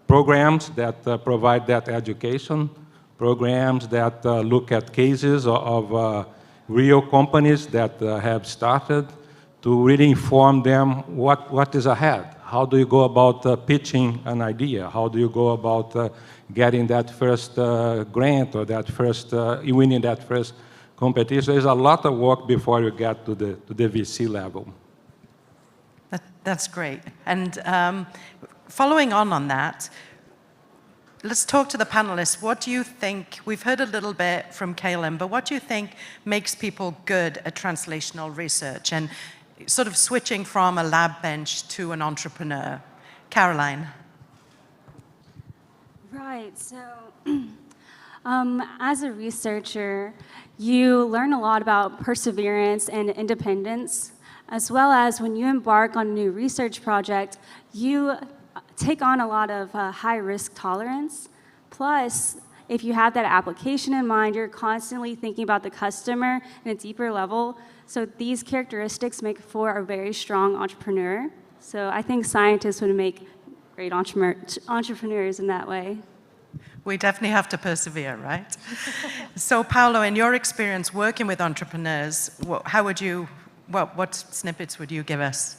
programs that provide that education, programs that look at cases of real companies that have started to really inform them what is ahead. How do you go about pitching an idea? How do you go about getting that first grant or that first winning that first competition? There's a lot of work before you get to the VC level. That's great. And following on that, let's talk to the panelists. What do you think, we've heard a little bit from Kaylin, but what do you think makes people good at translational research and sort of switching from a lab bench to an entrepreneur? Caroline. Right, so as a researcher, you learn a lot about perseverance and independence, as well as when you embark on a new research project, you take on a lot of high risk tolerance. Plus, if you have that application in mind, you're constantly thinking about the customer in a deeper level. So these characteristics make for a very strong entrepreneur. So I think scientists would make great entrepreneurs in that way. We definitely have to persevere, right? So Paolo, in your experience working with entrepreneurs, how would you, what snippets would you give us?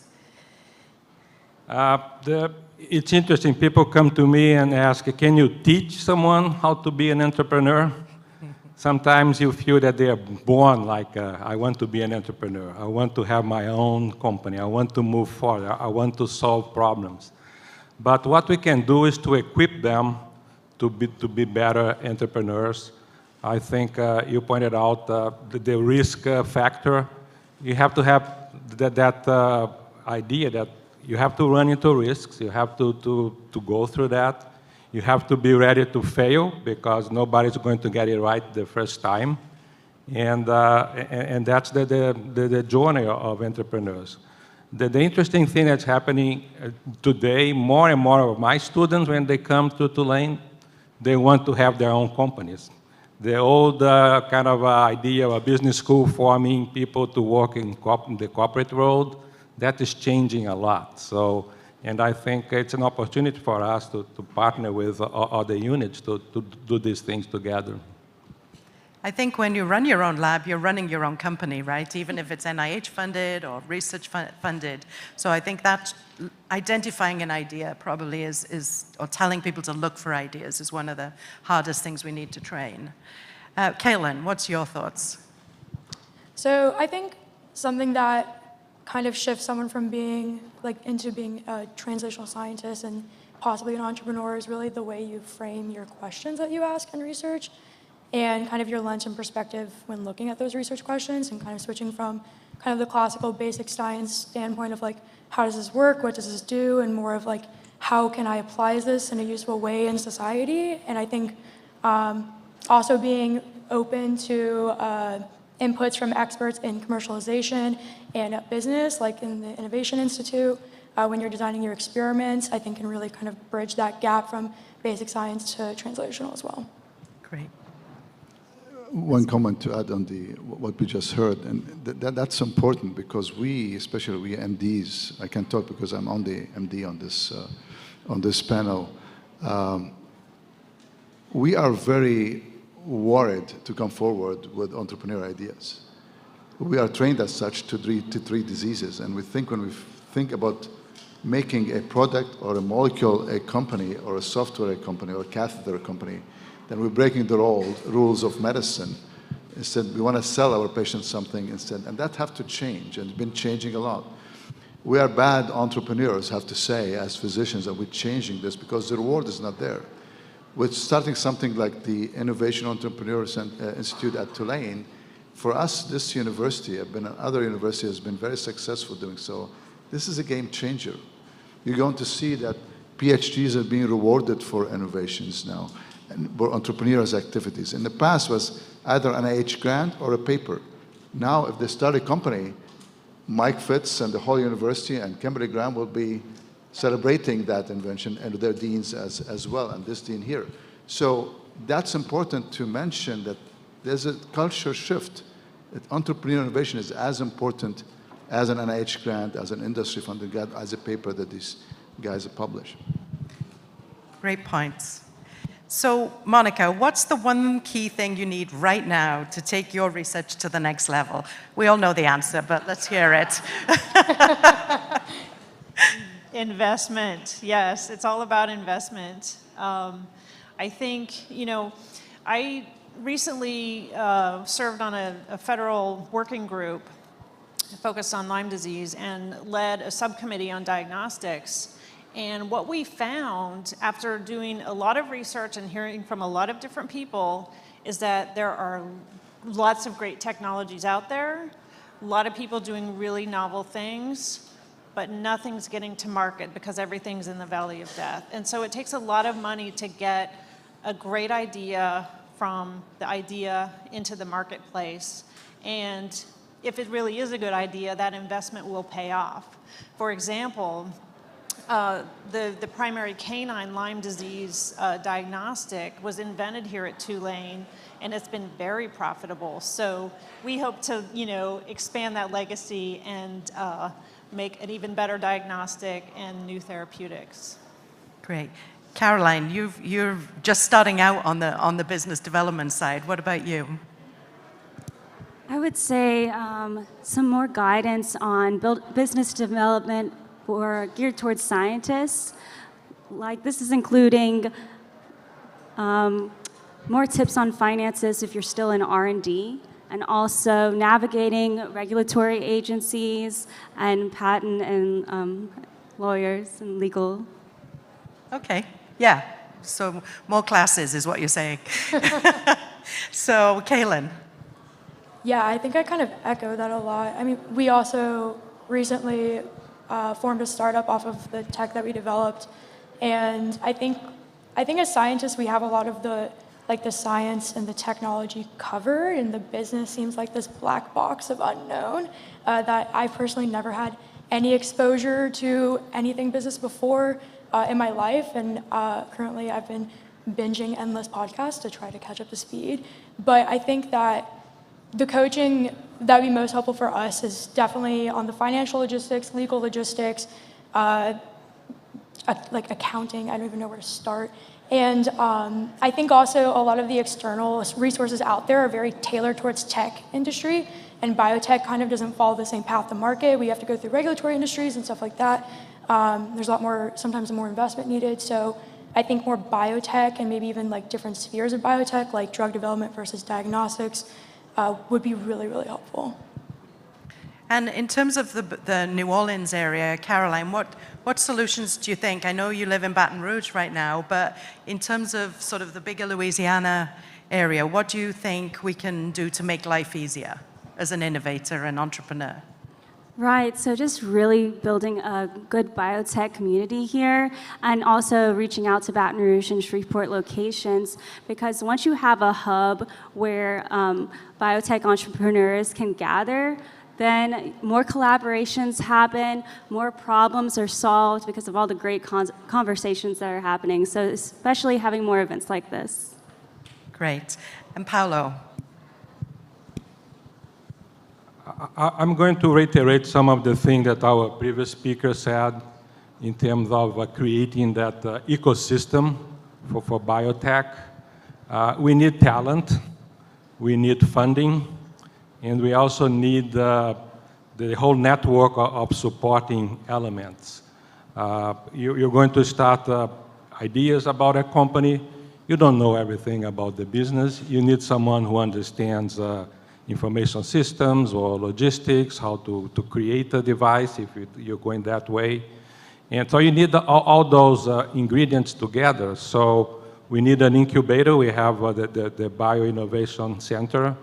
It's interesting. People come to me and ask, can you teach someone how to be an entrepreneur? Sometimes you feel that they are born like, I want to be an entrepreneur. I want to have my own company. I want to move forward. I want to solve problems. But what we can do is to equip them to be better entrepreneurs. I think you pointed out the risk factor. You have to have that idea that you have to run into risks. You have to go through that. You have to be ready to fail because nobody's going to get it right the first time. And that's the journey of entrepreneurs. The interesting thing that's happening today, more and more of my students, when they come to Tulane, they want to have their own companies. The old kind of idea of a business school forming people to work in the corporate world, that is changing a lot. So, and I think it's an opportunity for us to partner with other units to do these things together. I think when you run your own lab, you're running your own company, right? Even if it's NIH funded or research funded. So I think that identifying an idea probably is or telling people to look for ideas is one of the hardest things we need to train. Kaylin, what's your thoughts? So I think something that kind of shifts someone from being into being a translational scientist and possibly an entrepreneur is really the way you frame your questions that you ask in research, and kind of your lens and perspective when looking at those research questions, and kind of switching from kind of the classical basic science standpoint of how does this work, what does this do, and more of how can I apply this in a useful way in society. And I think also being open to inputs from experts in commercialization and business, like in the Innovation Institute, when you're designing your experiments, I think can really kind of bridge that gap from basic science to translational as well. Great. One comment to add on what we just heard, and that's important because especially we MDs, I can talk because I'm on the MD on this panel. We are very worried to come forward with entrepreneurial ideas. We are trained as such to treat diseases, and we think when we think about making a product or a molecule a company or a software a company or a catheter a company, then we're breaking the rules of medicine. Instead, we want to sell our patients something instead, and that have to change, and it's been changing a lot. We are bad entrepreneurs, have to say, as physicians, that we're changing this because the reward is not there. With starting something like the Innovation Entrepreneurs Institute at Tulane, for us, this university, other university has been very successful doing so. This is a game changer. You're going to see that PhDs are being rewarded for innovations now, and for entrepreneurs' activities. In the past was either an NIH grant or a paper. Now, if they start a company, Mike Fitz and the whole university and Kimberly Graham will be celebrating that invention, and their deans as well, and this dean here. So that's important to mention, that there's a culture shift. That entrepreneurial innovation is as important as an NIH grant, as an industry-funded grant, as a paper that these guys publish. Great points. So, Monica, what's the one key thing you need right now to take your research to the next level? We all know the answer, but let's hear it. Investment, yes, it's all about investment. I think, I recently served on a federal working group focused on Lyme disease and led a subcommittee on diagnostics. And what we found after doing a lot of research and hearing from a lot of different people is that there are lots of great technologies out there, a lot of people doing really novel things, but nothing's getting to market because everything's in the valley of death. And so it takes a lot of money to get a great idea from the idea into the marketplace. And if it really is a good idea, that investment will pay off. For example, the primary canine Lyme disease diagnostic was invented here at Tulane, and it's been very profitable. So we hope to, expand that legacy and make an even better diagnostic and new therapeutics. Great. Caroline, you're just starting out on the business development side. What about you? I would say some more guidance on business development geared towards scientists. This is including more tips on finances if you're still in R&D, and also navigating regulatory agencies and patent and lawyers and legal. Okay, yeah. So more classes is what you're saying. So, Kaylin. Yeah, I think I kind of echo that a lot. I mean, we also recently formed a startup off of the tech that we developed, and I think I think as scientists, we have a lot of the science and the technology covered, and the business seems like this black box of unknown that I personally never had any exposure to anything business before in my life, and currently I've been binging endless podcasts to try to catch up to speed. But I think that the coaching that would be most helpful for us is definitely on the financial logistics, legal logistics, like accounting. I don't even know where to start. And I think also a lot of the external resources out there are very tailored towards tech industry, and biotech kind of doesn't follow the same path to market. We have to go through regulatory industries and stuff like that. There's a lot more, sometimes more investment needed. So I think more biotech and maybe even like different spheres of biotech, like drug development versus diagnostics, would be really, really helpful. And in terms of the New Orleans area, Caroline, what solutions do you think? I know you live in Baton Rouge right now, but in terms of sort of the bigger Louisiana area, what do you think we can do to make life easier as an innovator and entrepreneur? Right, so just really building a good biotech community here, and also reaching out to Baton Rouge and Shreveport locations, because once you have a hub where biotech entrepreneurs can gather, then more collaborations happen, more problems are solved because of all the great conversations that are happening. So especially having more events like this. Great. And Paolo? I'm going to reiterate some of the things that our previous speaker said in terms of creating that ecosystem for biotech. We need talent, we need funding, and we also need the whole network of supporting elements. You're going to start ideas about a company. You don't know everything about the business. You need someone who understands information systems or logistics, how to create a device if you're going that way. And so you need all those ingredients together. So we need an incubator. We have the Bio-Innovation Center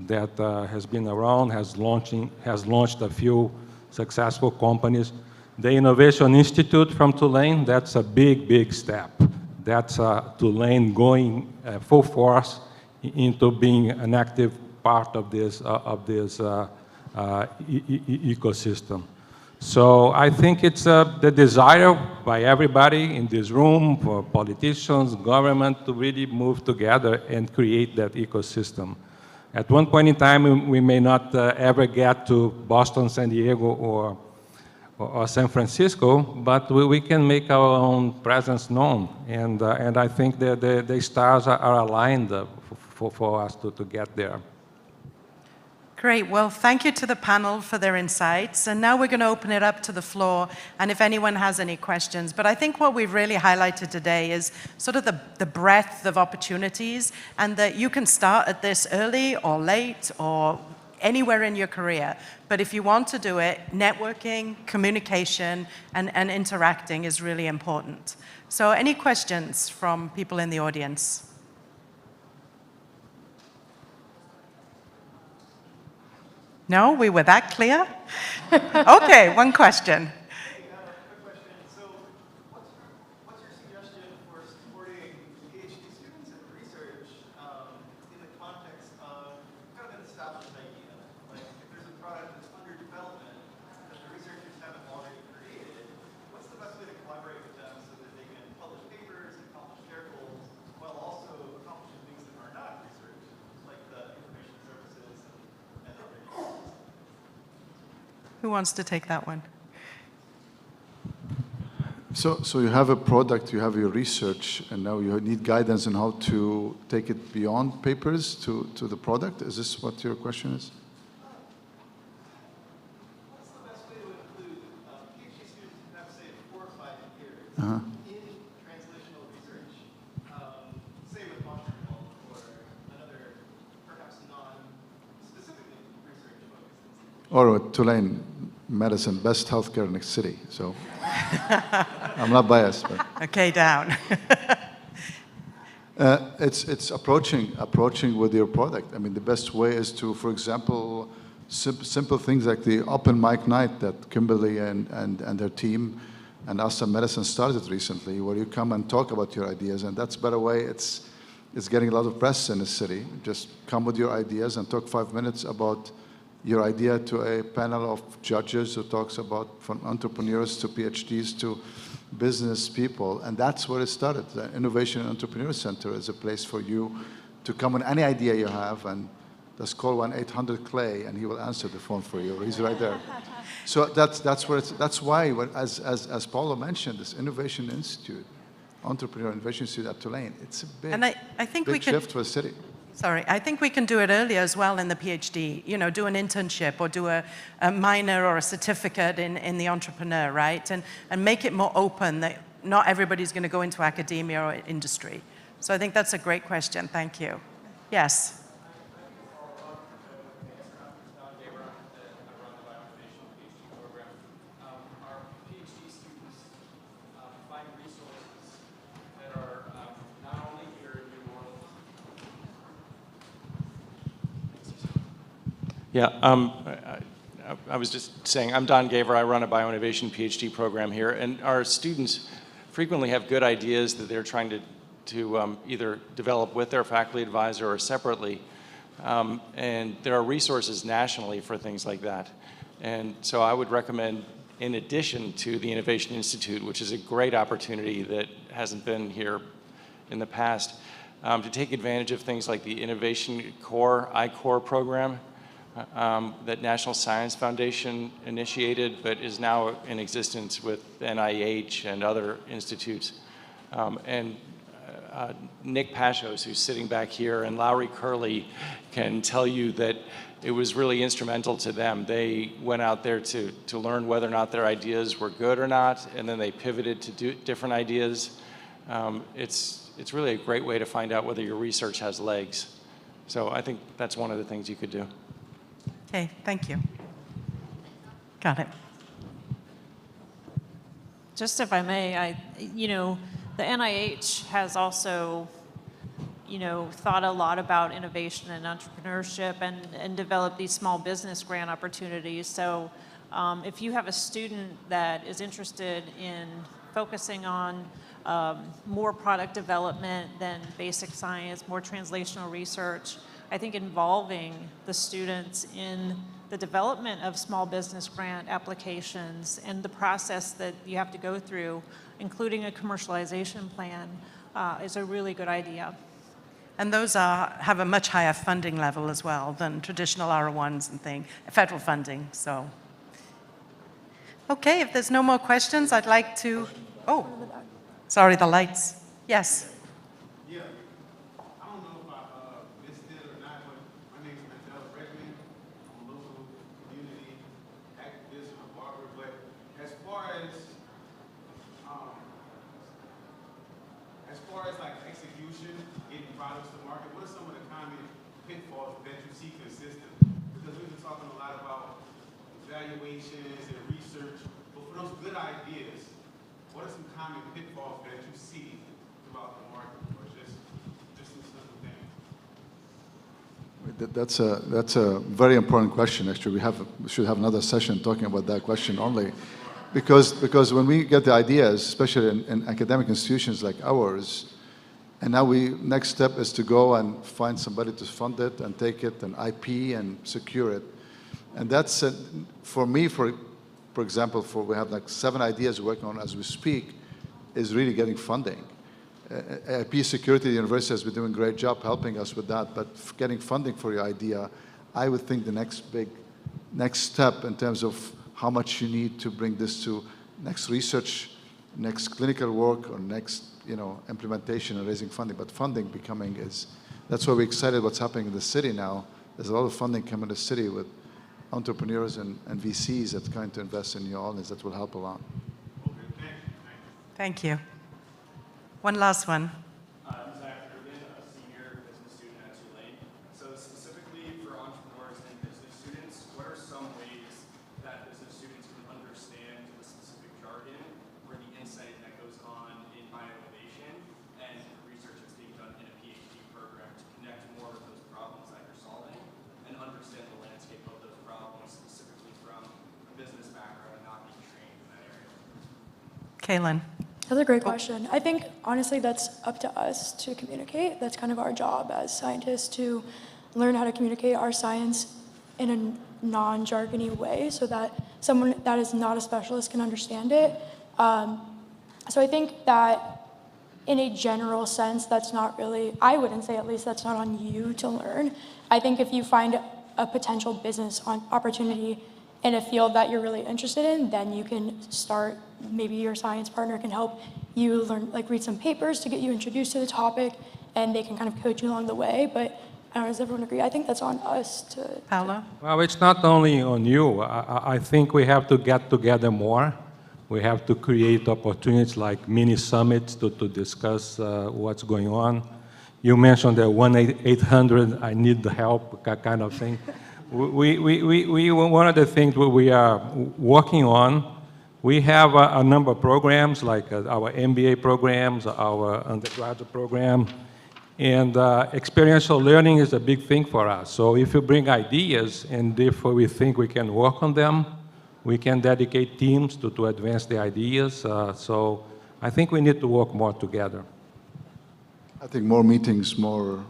that has been around, has launched a few successful companies. The Innovation Institute from Tulane, that's a big, big step. That's Tulane going full force into being an active part of this ecosystem. So I think it's the desire by everybody in this room, for politicians, government, to really move together and create that ecosystem. At one point in time, we may not ever get to Boston, San Diego, or San Francisco, but we can make our own presence known. And I think the stars are aligned for us to get there. Great. Well, thank you to the panel for their insights. And now we're going to open it up to the floor, and if anyone has any questions. But I think what we've really highlighted today is sort of the breadth of opportunities, and that you can start at this early or late or anywhere in your career. But if you want to do it, networking, communication, and interacting is really important. So any questions from people in the audience? No, we were that clear? Okay, one question. Who wants to take that one? So you have a product, you have your research, and now you need guidance on how to take it beyond papers to the product? Is this what your question is? What's the best way to include PhD students who have, say, 4 or 5 years in translational research, say with Montreal or another, perhaps non-specifically research-focused institute? Or Tulane Medicine, best healthcare in the city. So I'm not biased, but okay, down. it's approaching with your product. I mean, the best way is to, for example, simple things like the open mic night that Kimberly and their team And Awesome Medicine started recently, where you come and talk about your ideas, and that's, by the way, it's getting a lot of press in the city. Just come with your ideas and talk 5 minutes about your idea to a panel of judges who talks about from entrepreneurs to PhDs to business people. And that's where it started. The Innovation and Entrepreneur Center is a place for you to come with any idea you have, and just call 1-800-CLAY, and he will answer the phone for you. He's right there. So that's where that's why, as Paulo mentioned, this Innovation Institute, Entrepreneur Innovation Institute at Tulane, it's a big, and I think big we can, shift for the city. Sorry, I think we can do it earlier as well in the PhD. You know, do an internship or do a minor or a certificate in the entrepreneur, right? And make it more open that not everybody's going to go into academia or industry. So I think that's a great question. Thank you. Yes. Yeah, I was just saying, I'm Don Gaver. I run a bioinnovation PhD program here, and our students frequently have good ideas that they're trying to either develop with their faculty advisor or separately. And there are resources nationally for things like that. And so I would recommend, in addition to the Innovation Institute, which is a great opportunity that hasn't been here in the past, to take advantage of things like the Innovation Core, I-Core program, that National Science Foundation initiated, but is now in existence with NIH and other institutes. Nick Pashos, who's sitting back here, and Lowry Curley can tell you that it was really instrumental to them. They went out there to learn whether or not their ideas were good or not, and then they pivoted to do different ideas. It's really a great way to find out whether your research has legs. So I think that's one of the things you could do. Okay, thank you. Got it. Just if I may, the NIH has also, thought a lot about innovation and entrepreneurship and developed these small business grant opportunities. So if you have a student that is interested in focusing on more product development than basic science, more translational research, I think involving the students in the development of small business grant applications and the process that you have to go through, including a commercialization plan, is a really good idea. And those have a much higher funding level as well than traditional R1s and federal funding, so. Okay, if there's no more questions, I'd like to, sorry, the lights. Yes. Evaluations and research, but for those good ideas, what are some common pitfalls that you see throughout the market, or just some simple things? That's a very important question. Actually, we should have another session talking about that question only, because when we get the ideas, especially in academic institutions like ours, and now next step is to go and find somebody to fund it and take it and IP and secure it. And that's, for me, for example, we have like 7 ideas working on as we speak, is really getting funding. IP Security, the university has been doing a great job helping us with that, but getting funding for your idea, I would think the next step in terms of how much you need to bring this to next research, next clinical work, or next implementation and raising funding. But funding that's why we're excited what's happening in the city now. There's a lot of funding coming to the city with entrepreneurs and VCs that's going to invest in New Orleans that will help a lot. Thank you. One last one. I'm Zach Rubin, a senior business student at Tulane. So specifically for entrepreneurs and business students, what are some ways that business students can understand the specific jargon or the insight that goes on in bioinnovation and the research that's being done in a PhD program to connect more of those problems that you're solving and understand the landscape of those problems specifically from a business background and not being trained in that area? Kaylin. That's a great question. I think, honestly, that's up to us to communicate. That's kind of our job as scientists to learn how to communicate our science in a non-jargony way so that someone that is not a specialist can understand it. So I think that in a general sense, that's not really, I wouldn't say at least that's not on you to learn. I think if you find a potential business opportunity in a field that you're really interested in, then you can start, maybe your science partner can help you learn, like read some papers to get you introduced to the topic, and they can kind of coach you along the way. But I don't know, does everyone agree? I think that's on us to. Paolo? Well, it's not only on you. I think we have to get together more. We have to create opportunities like mini summits to discuss what's going on. You mentioned the 1-800, I need the help kind of thing. One of the things we are working on, we have a number of programs like our MBA programs, our undergraduate program, and experiential learning is a big thing for us. So if you bring ideas and if we think we can work on them, we can dedicate teams to advance the ideas. So I think we need to work more together. I think more meetings, more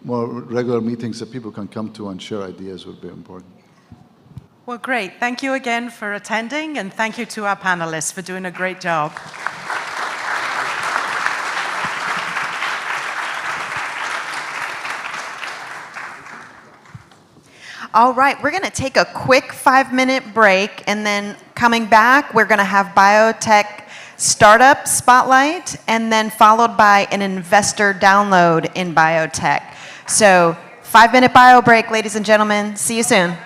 regular meetings that people can come to and share ideas would be important. Well, great. Thank you again for attending, and thank you to our panelists for doing a great job. All right, we're going to take a quick 5-minute break, and then coming back, we're going to have biotech startup spotlight, and then followed by an investor download in biotech. So 5-minute bio break, ladies and gentlemen. See you soon.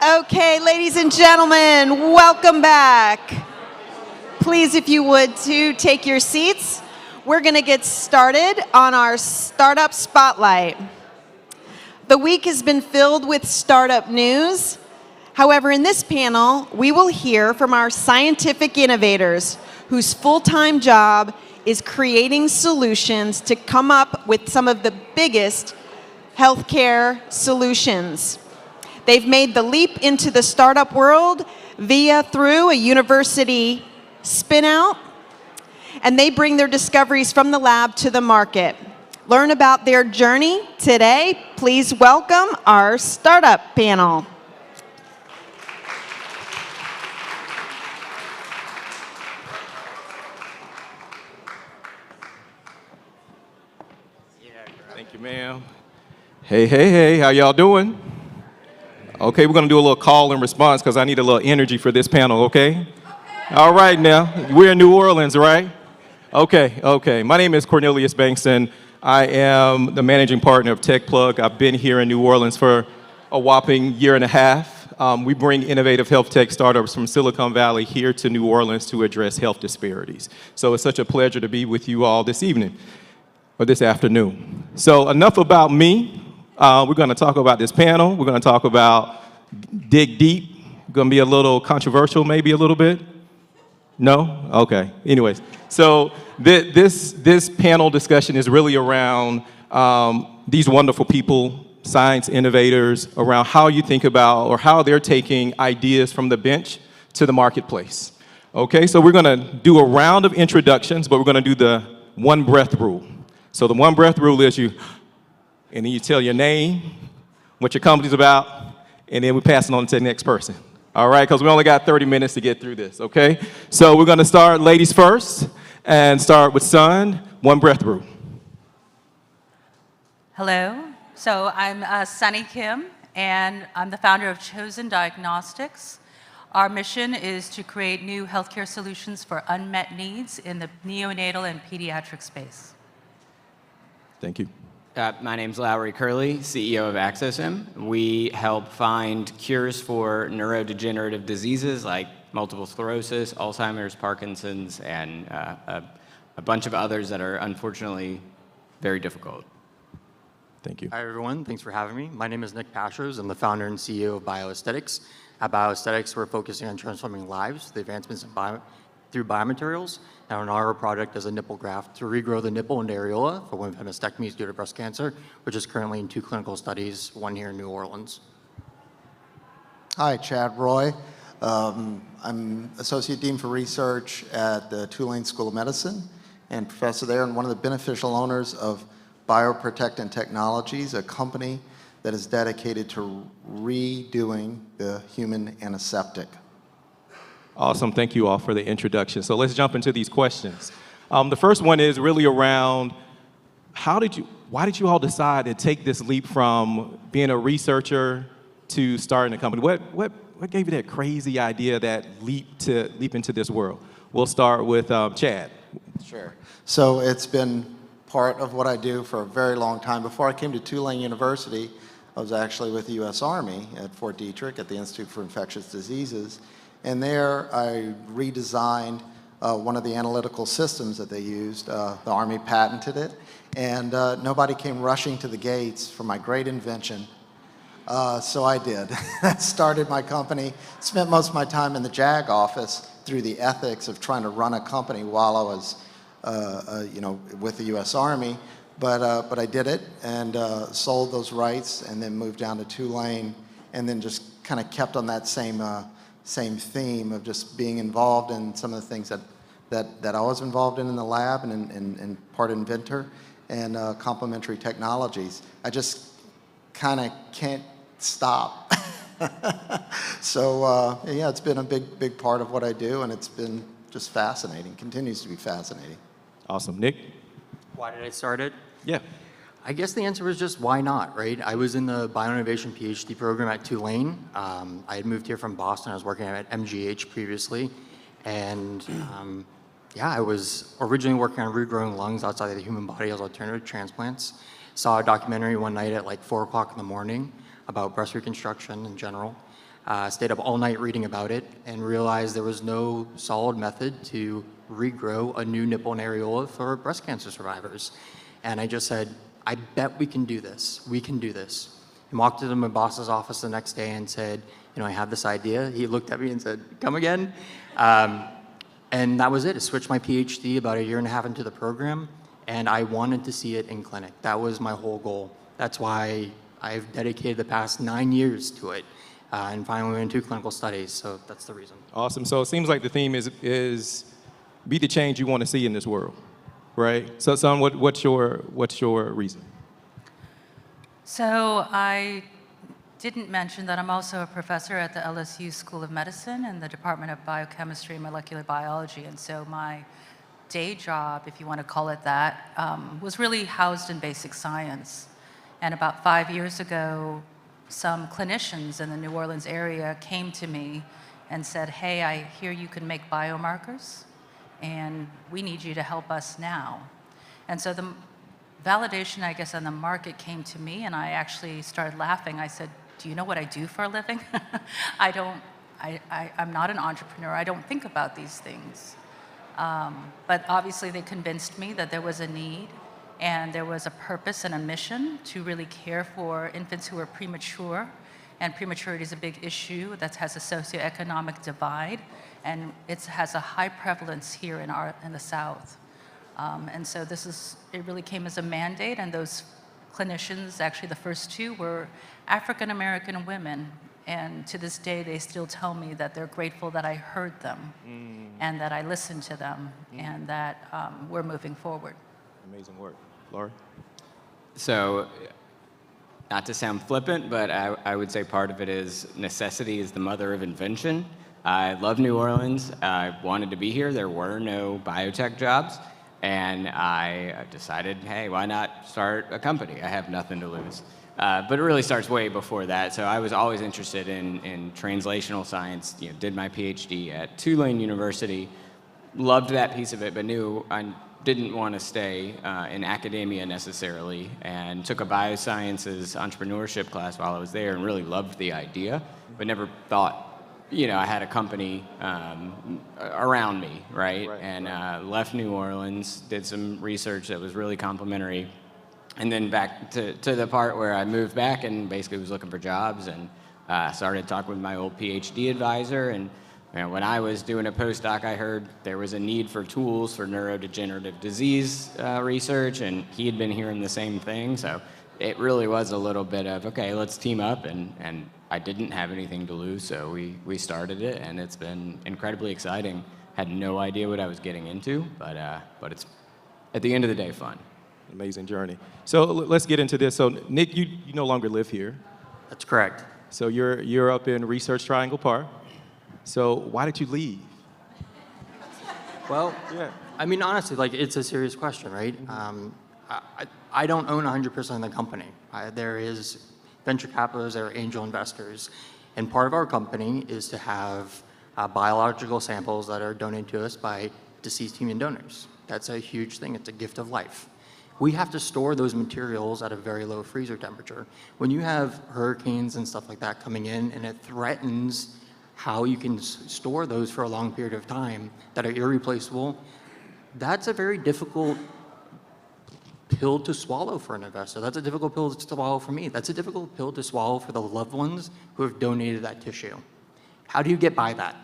Okay, ladies and gentlemen, welcome back. Please, if you would, to take your seats. We're going to get started on our Startup Spotlight. The week has been filled with startup news. However, in this panel, we will hear from our scientific innovators whose full-time job is creating solutions to come up with some of the biggest healthcare solutions. They've made the leap into the startup world through a university spin-out, and they bring their discoveries from the lab to the market. Learn about their journey today. Please welcome our startup panel. Thank you, ma'am. Hey, how y'all doing? Okay, we're gonna do a little call and response because I need a little energy for this panel, okay? All right now, we're in New Orleans, right? Okay. My name is Cornelius Bankson. I am the managing partner of TechPlug. I've been here in New Orleans for a whopping year and a half. We bring innovative health tech startups from Silicon Valley here to New Orleans to address health disparities. So it's such a pleasure to be with you all this evening, or this afternoon. So enough about me. We're gonna talk about this panel. We're gonna talk about dig deep. Gonna be a little controversial, maybe a little bit. No? Okay. Anyways, so this panel discussion is really around these wonderful people, science innovators, around how you think about or how they're taking ideas from the bench to the marketplace. Okay, so we're gonna do a round of introductions, but we're gonna do the one breath rule. So the one breath rule is and then you tell your name, what your company's about, and then we pass it on to the next person. All right, because we only got 30 minutes to get through this, okay? So we're gonna start ladies first and start with Sun, one breath rule. Hello, so I'm Sunny Kim, and I'm the founder of Chosen Diagnostics. Our mission is to create new healthcare solutions for unmet needs in the neonatal and pediatric space. Thank you. My name's Lowry Curley, CEO of Axosym. We help find cures for neurodegenerative diseases like multiple sclerosis, Alzheimer's, Parkinson's, and a bunch of others that are unfortunately very difficult. Thank you. Hi, everyone. Thanks for having me. My name is Nick Pastros. I'm the founder and CEO of Bioaesthetics. At Bioaesthetics, we're focusing on transforming lives through the advancements through biomaterials. And our project is a nipple graft to regrow the nipple and areola for women with mastectomies due to breast cancer, which is currently in 2 clinical studies, one here in New Orleans. Hi, Chad Roy. I'm Associate Dean for Research at the Tulane School of Medicine and professor there, and one of the beneficial owners of Bioprotectant Technologies, a company that is dedicated to redoing the human antiseptic. Awesome, thank you all for the introduction. So let's jump into these questions. The first one is really around why did you all decide to take this leap from being a researcher to starting a company? What gave you that crazy idea, that leap into this world? We'll start with Chad. Sure. So it's been part of what I do for a very long time. Before I came to Tulane University, I was actually with the U.S. Army at Fort Detrick at the Institute for Infectious Diseases. And there I redesigned one of the analytical systems that they used. The Army patented it, and nobody came rushing to the gates for my great invention. So I did. That started my company, spent most of my time in the JAG office through the ethics of trying to run a company while I was with the U.S. Army. But I did it and sold those rights and then moved down to Tulane and then just kind of kept on that same theme of just being involved in some of the things that I was involved in the lab and part inventor and complementary technologies. I just kind of can't stop. So yeah, it's been a big part of what I do, and it's been just fascinating, continues to be fascinating. Awesome. Nick? Why did I start it? Yeah. I guess the answer was just why not, right? I was in the bioinnovation PhD program at Tulane. I had moved here from Boston. I was working at MGH previously. And yeah, I was originally working on regrowing lungs outside of the human body as alternative transplants. Saw a documentary one night at like 4 o'clock in the morning about breast reconstruction in general. Stayed up all night reading about it and realized there was no solid method to regrow a new nipple and areola for breast cancer survivors. And I just said, I bet we can do this. We can do this. And walked into my boss's office the next day and said, you know, I have this idea. He looked at me and said, come again? And that was it. I switched my PhD about 1.5 years into the program, and I wanted to see it in clinic. That was my whole goal. That's why I've dedicated the past 9 years to it. And finally went into clinical studies, so that's the reason. Awesome. So it seems like the theme is be the change you want to see in this world, right? So, son, what's your reason? So I didn't mention that I'm also a professor at the LSU School of Medicine in the Department of Biochemistry and Molecular Biology, and so my day job, if you want to call it that, was really housed in basic science. And about 5 years ago, some clinicians in the New Orleans area came to me and said, hey, I hear you can make biomarkers, and we need you to help us now. And so the validation, I guess, on the market came to me, and I actually started laughing. I said, do you know what I do for a living? I'm not an entrepreneur. I don't think about these things. But obviously they convinced me that there was a need and there was a purpose and a mission to really care for infants who are premature. And prematurity is a big issue that has a socioeconomic divide, and it has a high prevalence here in the South. And so it really came as a mandate, and those clinicians, actually the first two, were African American women. And to this day, they still tell me that they're grateful that I heard them and that I listened to them and that we're moving forward. Amazing work. Laurie? So, not to sound flippant, but I would say part of it is necessity is the mother of invention. I love New Orleans. I wanted to be here. There were no biotech jobs. And I decided, hey, why not start a company? I have nothing to lose. But it really starts way before that. So I was always interested in translational science. You know, did my PhD at Tulane University, loved that piece of it, but knew I didn't want to stay in academia necessarily, and took a biosciences entrepreneurship class while I was there and really loved the idea, but never thought, you know, I had a company around me, right? And left New Orleans, did some research that was really complimentary, and then back to the part where I moved back and basically was looking for jobs, and started talking with my old PhD advisor. And you know, when I was doing a postdoc, I heard there was a need for tools for neurodegenerative disease research, and he had been hearing the same thing. So it really was a little bit of, okay, let's team up, and I didn't have anything to lose, so we started it, and it's been incredibly exciting. Had no idea what I was getting into, but it's, at the end of the day, fun. Amazing journey. So let's get into this. So Nick, you no longer live here. That's correct. So you're up in Research Triangle Park. So why did you leave? Well, yeah. I mean, honestly, like, it's a serious question, right? I don't own 100% of the company. There is venture capitalists, there are angel investors. And part of our company is to have biological samples that are donated to us by deceased human donors. That's a huge thing. It's a gift of life. We have to store those materials at a very low freezer temperature. When you have hurricanes and stuff like that coming in, and it threatens how you can store those for a long period of time that are irreplaceable, that's a very difficult pill to swallow for an investor. That's a difficult pill to swallow for me. That's a difficult pill to swallow for the loved ones who have donated that tissue. How do you get by that,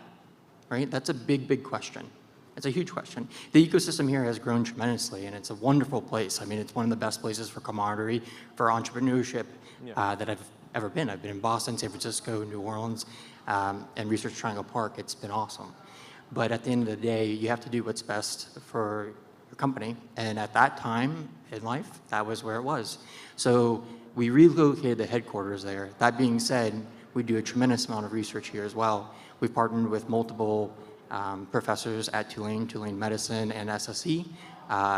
right? That's a big, big question. It's a huge question. The ecosystem here has grown tremendously, and it's a wonderful place. I mean, it's one of the best places for camaraderie, for entrepreneurship that I've ever been. I've been in Boston, San Francisco, New Orleans, and Research Triangle Park. It's been awesome. But at the end of the day, you have to do what's best for your company. And at that time in life, that was where it was. So we relocated the headquarters there. That being said, we do a tremendous amount of research here as well. We've partnered with multiple professors at Tulane Medicine, and SSE.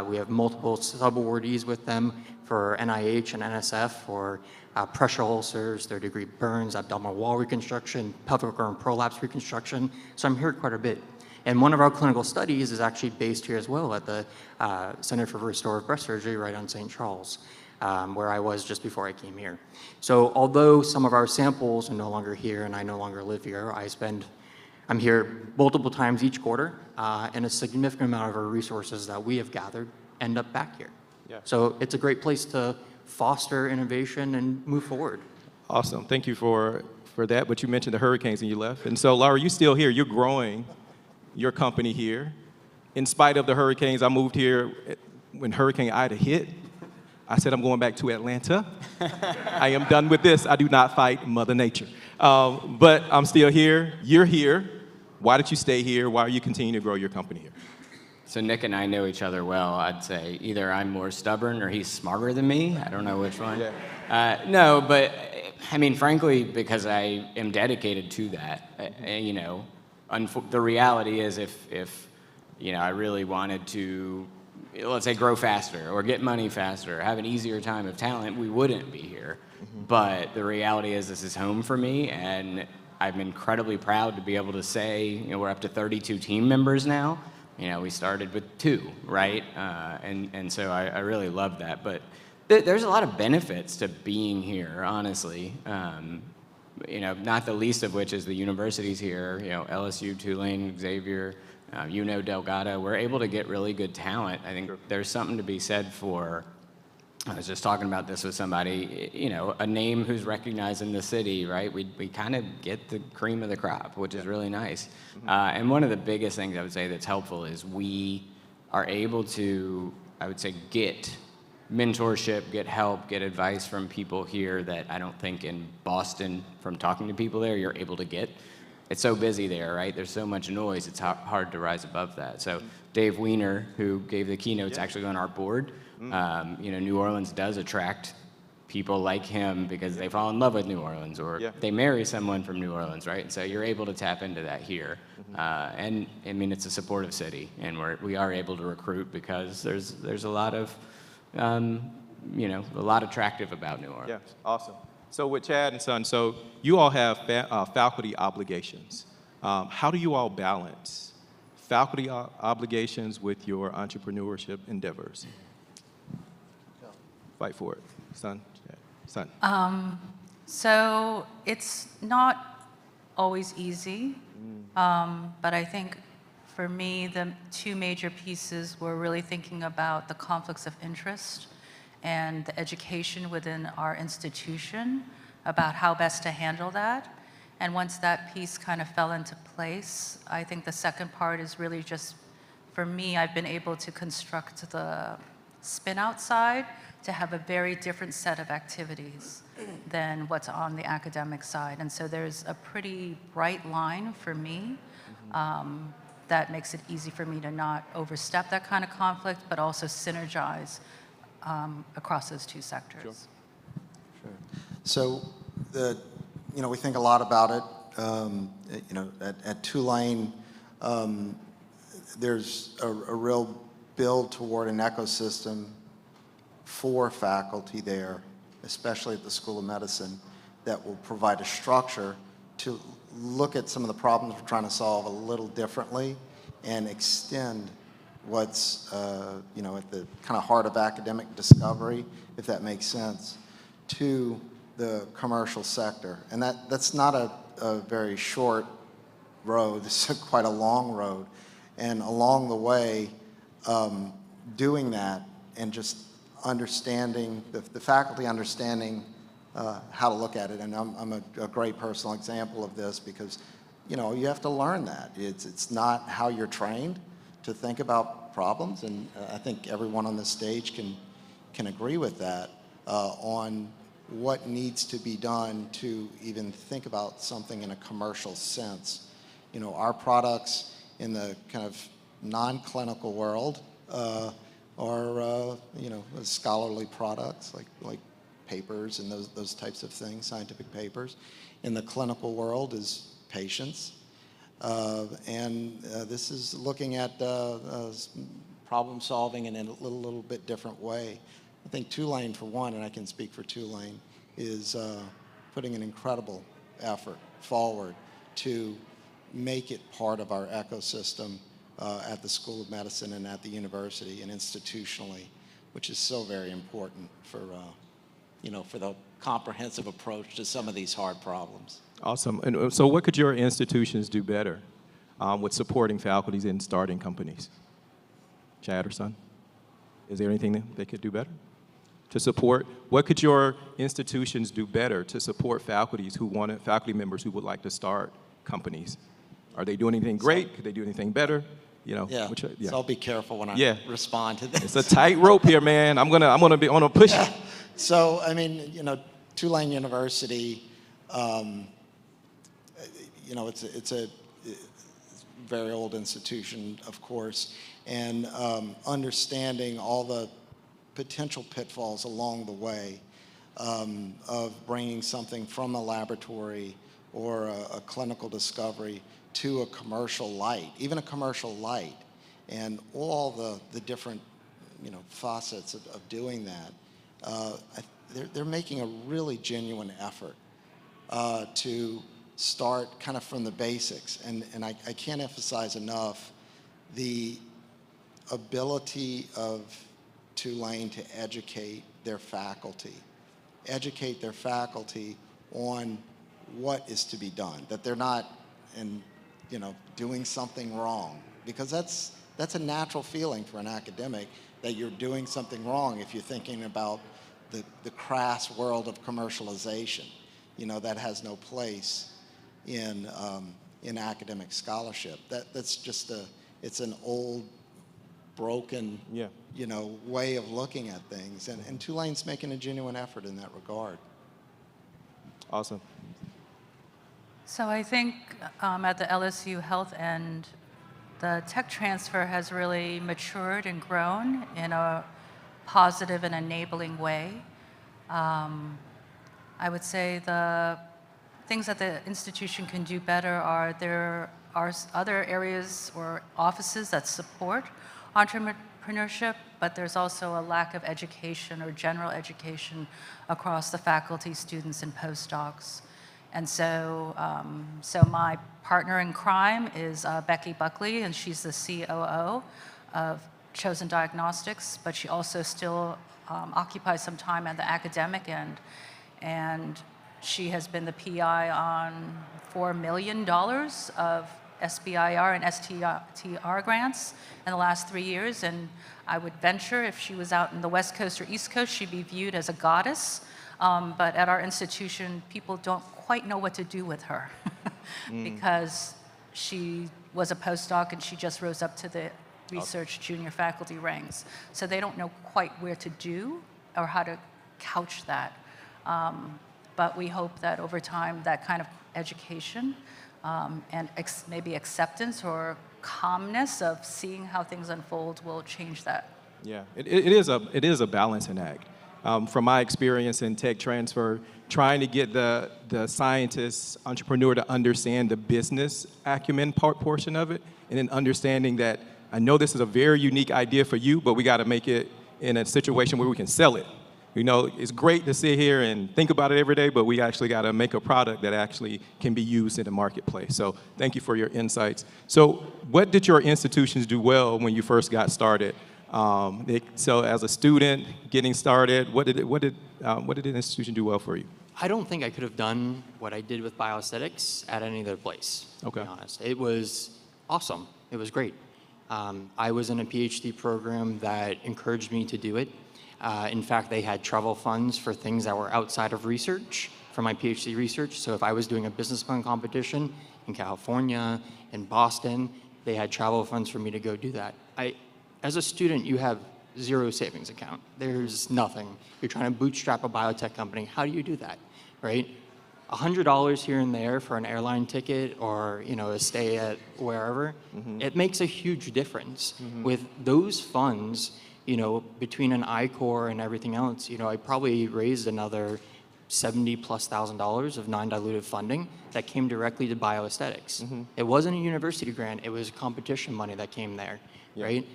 We have multiple sub-awardees with them for NIH and NSF for pressure ulcers, third-degree burns, abdominal wall reconstruction, pelvic organ prolapse reconstruction. So I'm here quite a bit. And one of our clinical studies is actually based here as well at the Center for Restorative Breast Surgery right on St. Charles. where I was just before I came here. So although some of our samples are no longer here and I no longer live here, I'm here multiple times each quarter, and a significant amount of our resources that we have gathered end up back here. Yeah. So it's a great place to foster innovation and move forward. Awesome. Thank you for that. But you mentioned the hurricanes and you left. And so, Laura, you're still here. You're growing your company here. In spite of the hurricanes, I moved here when Hurricane Ida hit. I said, I'm going back to Atlanta. I am done with this. I do not fight Mother Nature. But I'm still here. You're here. Why did you stay here? Why are you continuing to grow your company here? So Nick and I know each other well. I'd say either I'm more stubborn or he's smarter than me. I don't know which one. Yeah. No, but I mean, frankly, because I am dedicated to that. You know, the reality is if you know, I really wanted to, let's say, grow faster or get money faster, or have an easier time of talent, we wouldn't be here. Mm-hmm. But the reality is this is home for me, and I'm incredibly proud to be able to say, you know, we're up to 32 team members now. You know, we started with 2, right? And so I really love that. But there's a lot of benefits to being here, honestly. You know, not the least of which is the universities here, you know, LSU, Tulane, Xavier, Delgado. We're able to get really good talent. I think there's something to be said for, I was just talking about this with somebody, you know, a name who's recognized in the city, right? We kind of get the cream of the crop, which is really nice. Mm-hmm. And one of the biggest things I would say that's helpful is we are able to, I would say, get mentorship, get help, get advice from people here that I don't think in Boston, from talking to people there, you're able to get. It's so busy there, right? There's so much noise, it's hard to rise above that. So Dave Weiner, who gave the keynotes, actually on our board. You know, New Orleans does attract people like him because they fall in love with New Orleans, or they marry someone from New Orleans, right? And so you're able to tap into that here. And I mean, it's a supportive city, and we are able to recruit because there's a lot of, you know, a lot attractive about New Orleans. Yeah, awesome. So with Chad and Son, so you all have faculty obligations. How do you all balance faculty obligations with your entrepreneurship endeavors? Fight for it, Son. So it's not always easy, but I think for me, the 2 major pieces were really thinking about the conflicts of interest and the education within our institution about how best to handle that. And once that piece kind of fell into place, I think the second part is really just, for me, I've been able to construct the spin-out side to have a very different set of activities than what's on the academic side. And so there's a pretty bright line for me that makes it easy for me to not overstep that kind of conflict, but also synergize across those 2 sectors. Sure. So, you know, we think a lot about it. You know, at Tulane, there's a real build toward an ecosystem for faculty there, especially at the School of Medicine, that will provide a structure to look at some of the problems we're trying to solve a little differently and extend what's, you know, at the kind of heart of academic discovery, if that makes sense, to the commercial sector. And that's not a very short road. This is quite a long road. And along the way, doing that and just understanding, the faculty understanding how to look at it. And I'm a great personal example of this because, you know, you have to learn that. It's not how you're trained to think about problems. And I think everyone on this stage can agree with that on what needs to be done to even think about something in a commercial sense. You know, our products in the kind of non-clinical world are, you know, scholarly products like papers and those types of things, scientific papers. In the clinical world is patients. And this is looking at problem solving in a little bit different way. I think Tulane, for one, and I can speak for Tulane, is putting an incredible effort forward to make it part of our ecosystem at the School of Medicine and at the university and institutionally which is so very important for, for the comprehensive approach to some of these hard problems. Awesome. And so what could your institutions do better with supporting faculties in starting companies? Chad or Son? Is there anything that they could do better to support? What could your institutions do better to support faculty members who would like to start companies? Are they doing anything great? Could they do anything better? So I'll be careful when I respond to this. It's a tight rope here, man. I'm gonna be on a push. So I mean, Tulane University, it's a very old institution, of course, and understanding all the potential pitfalls along the way of bringing something from a laboratory or a clinical discovery to a commercial light, even a commercial light, and all the different facets of doing that. They're making a really genuine effort to start kind of from the basics, and I can't emphasize enough the ability of Tulane to educate their faculty on what is to be done, that they're not doing something wrong, because that's a natural feeling for an academic, that you're doing something wrong if you're thinking about the crass world of commercialization. That has no place in academic scholarship. That's just it's an old, broken, way of looking at things, and Tulane's making a genuine effort in that regard. Awesome. So I think at the LSU Health end, the tech transfer has really matured and grown in a positive and enabling way. I would say the things that the institution can do better are there are other areas or offices that support entrepreneurship, but there's also a lack of education or general education across the faculty, students, and postdocs. And so, my partner in crime is Becky Buckley, and she's the COO of Chosen Diagnostics, but she also still occupies some time at the academic end. And she has been the PI on $4 million of SBIR and STR grants in the last 3 years. And I would venture if she was out in the West Coast or East Coast, she'd be viewed as a goddess. But at our institution, people don't quite know what to do with her because she was a postdoc and she just rose up to the research junior faculty ranks. So they don't know quite where to do or how to couch that. But we hope that over time, that kind of education and maybe acceptance or calmness of seeing how things unfold will change that. Yeah, it is a balancing act. From my experience in tech transfer, trying to get the scientist, entrepreneur to understand the business acumen portion of it, and then understanding that I know this is a very unique idea for you, but we got to make it in a situation where we can sell it. It's great to sit here and think about it every day, but we actually got to make a product that actually can be used in the marketplace. So thank you for your insights. So what did your institutions do well when you first got started? So as a student getting started, what did the institution do well for you? I don't think I could have done what I did with bioaesthetics at any other place, to be honest. It was awesome. It was great. I was in a PhD program that encouraged me to do it. In fact, they had travel funds for things that were outside of research, for my PhD research. So if I was doing a business plan competition in California, in Boston, they had travel funds for me to go do that. As a student, you have zero savings account. There's nothing. You're trying to bootstrap a biotech company. How do you do that, right? $100 here and there for an airline ticket or a stay at wherever, it makes a huge difference. With those funds, between an I-Corps and everything else, I probably raised another $70,000+ of non-dilutive funding that came directly to bioaesthetics. It wasn't a university grant, it was competition money that came there, right?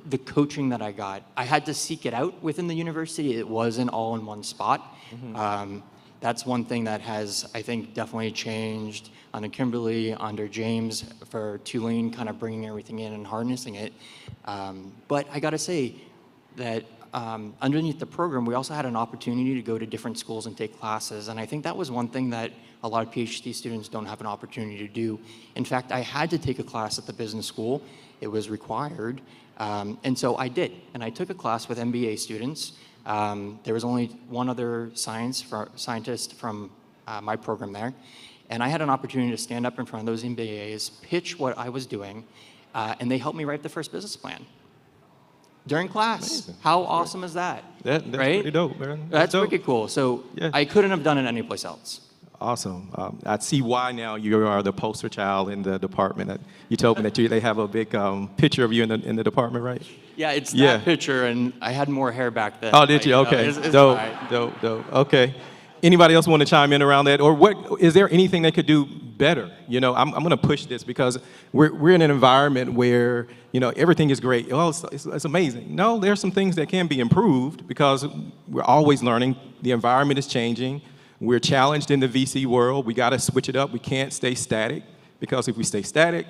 The coaching that I got, I had to seek it out within the university. It wasn't all in one spot. That's one thing that has, I think, definitely changed under Kimberly, under James, for Tulane kind of bringing everything in and harnessing it. But I gotta say that underneath the program, we also had an opportunity to go to different schools and take classes. And I think that was one thing that a lot of PhD students don't have an opportunity to do. In fact, I had to take a class at the business school. It was required. And so I did. And I took a class with MBA students. There was only one other scientist from my program there. And I had an opportunity to stand up in front of those MBAs, pitch what I was doing, and they helped me write the first business plan. During class. Amazing. How awesome is that? That's right? pretty dope, man. That's dope. wicked cool. So I couldn't have done it anyplace else. Awesome. I see why now you are the poster child in the department. You told me that they have a big picture of you in the department, right? Yeah, it's that picture, and I had more hair back then. Oh, did you? Okay. It's dope, fine. dope. Okay. Anybody else want to chime in around that? Or what is there anything they could do better? You know, I'm going to push this because we're in an environment where, you know, everything is great. Oh, it's amazing. No, there are some things that can be improved because we're always learning. The environment is changing. We're challenged in the VC world. We got to switch it up. We can't stay static because if we stay static,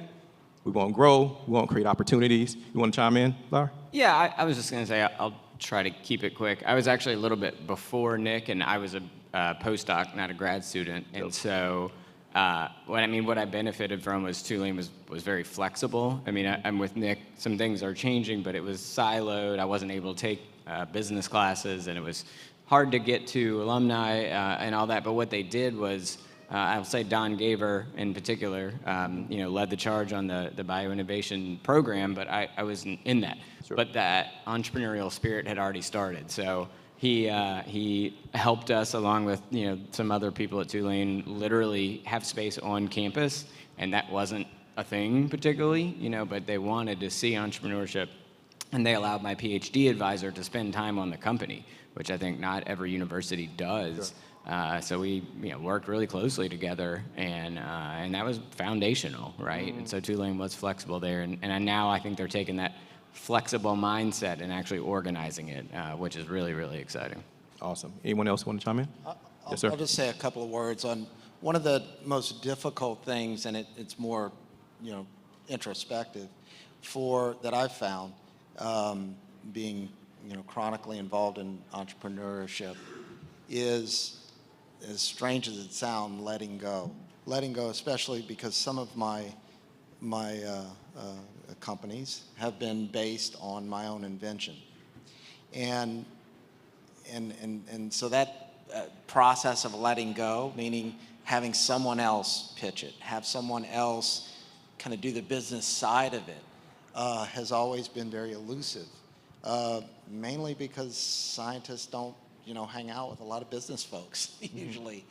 we won't grow. We won't create opportunities. You want to chime in, Larry? Yeah, I was just going to say I'll try to keep it quick. I was actually a little bit before Nick, and I was a postdoc, not a grad student. And so what I benefited from was Tulane was very flexible. I mean, I'm with Nick. Some things are changing, but it was siloed. I wasn't able to take business classes, and it was hard to get to alumni and all that. But what they did was, I'll say Don Gaver in particular, led the charge on the bioinnovation program, but I wasn't in that. Sure. But that entrepreneurial spirit had already started. So he helped us, along with some other people at Tulane, literally have space on campus, and that wasn't a thing particularly, but they wanted to see entrepreneurship, and they allowed my PhD advisor to spend time on the company, which I think not every university does. Sure. So we worked really closely together, and that was foundational, right? And so Tulane was flexible there, and now I think they're taking that flexible mindset and actually organizing it, which is really, really exciting. Awesome. Anyone else want to chime in? Yes, sir. I'll just say a couple of words on one of the most difficult things, and it's more, introspective, that I've found, being, chronically involved in entrepreneurship, is, as strange as it sounds, letting go. Letting go, especially because some of my companies have been based on my own invention. And so that process of letting go, meaning having someone else pitch it, have someone else kind of do the business side of it, has always been very elusive, mainly because scientists don't, hang out with a lot of business folks, usually.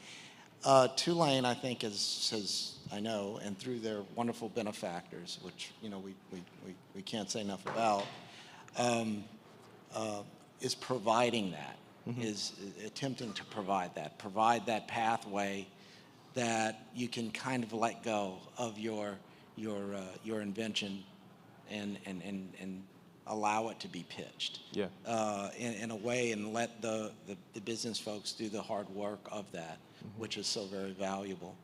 Tulane, I think, has, I know, and through their wonderful benefactors, which, we can't say enough about, is providing that, is attempting to provide that pathway that you can kind of let go of your invention and allow it to be pitched in a way, and let the business folks do the hard work of that, which is so very valuable,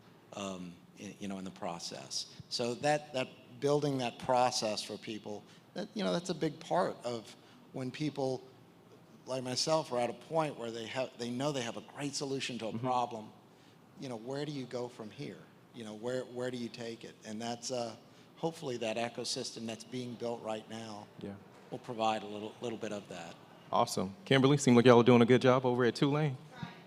in the process. So that building that process for people, that's a big part of when people like myself are at a point where they know they have a great solution to a problem. Where do you go from here? Where do you take it? And that's hopefully that ecosystem that's being built right now will provide a little bit of that. Awesome. Kimberly, seems like y'all are doing a good job over at Tulane.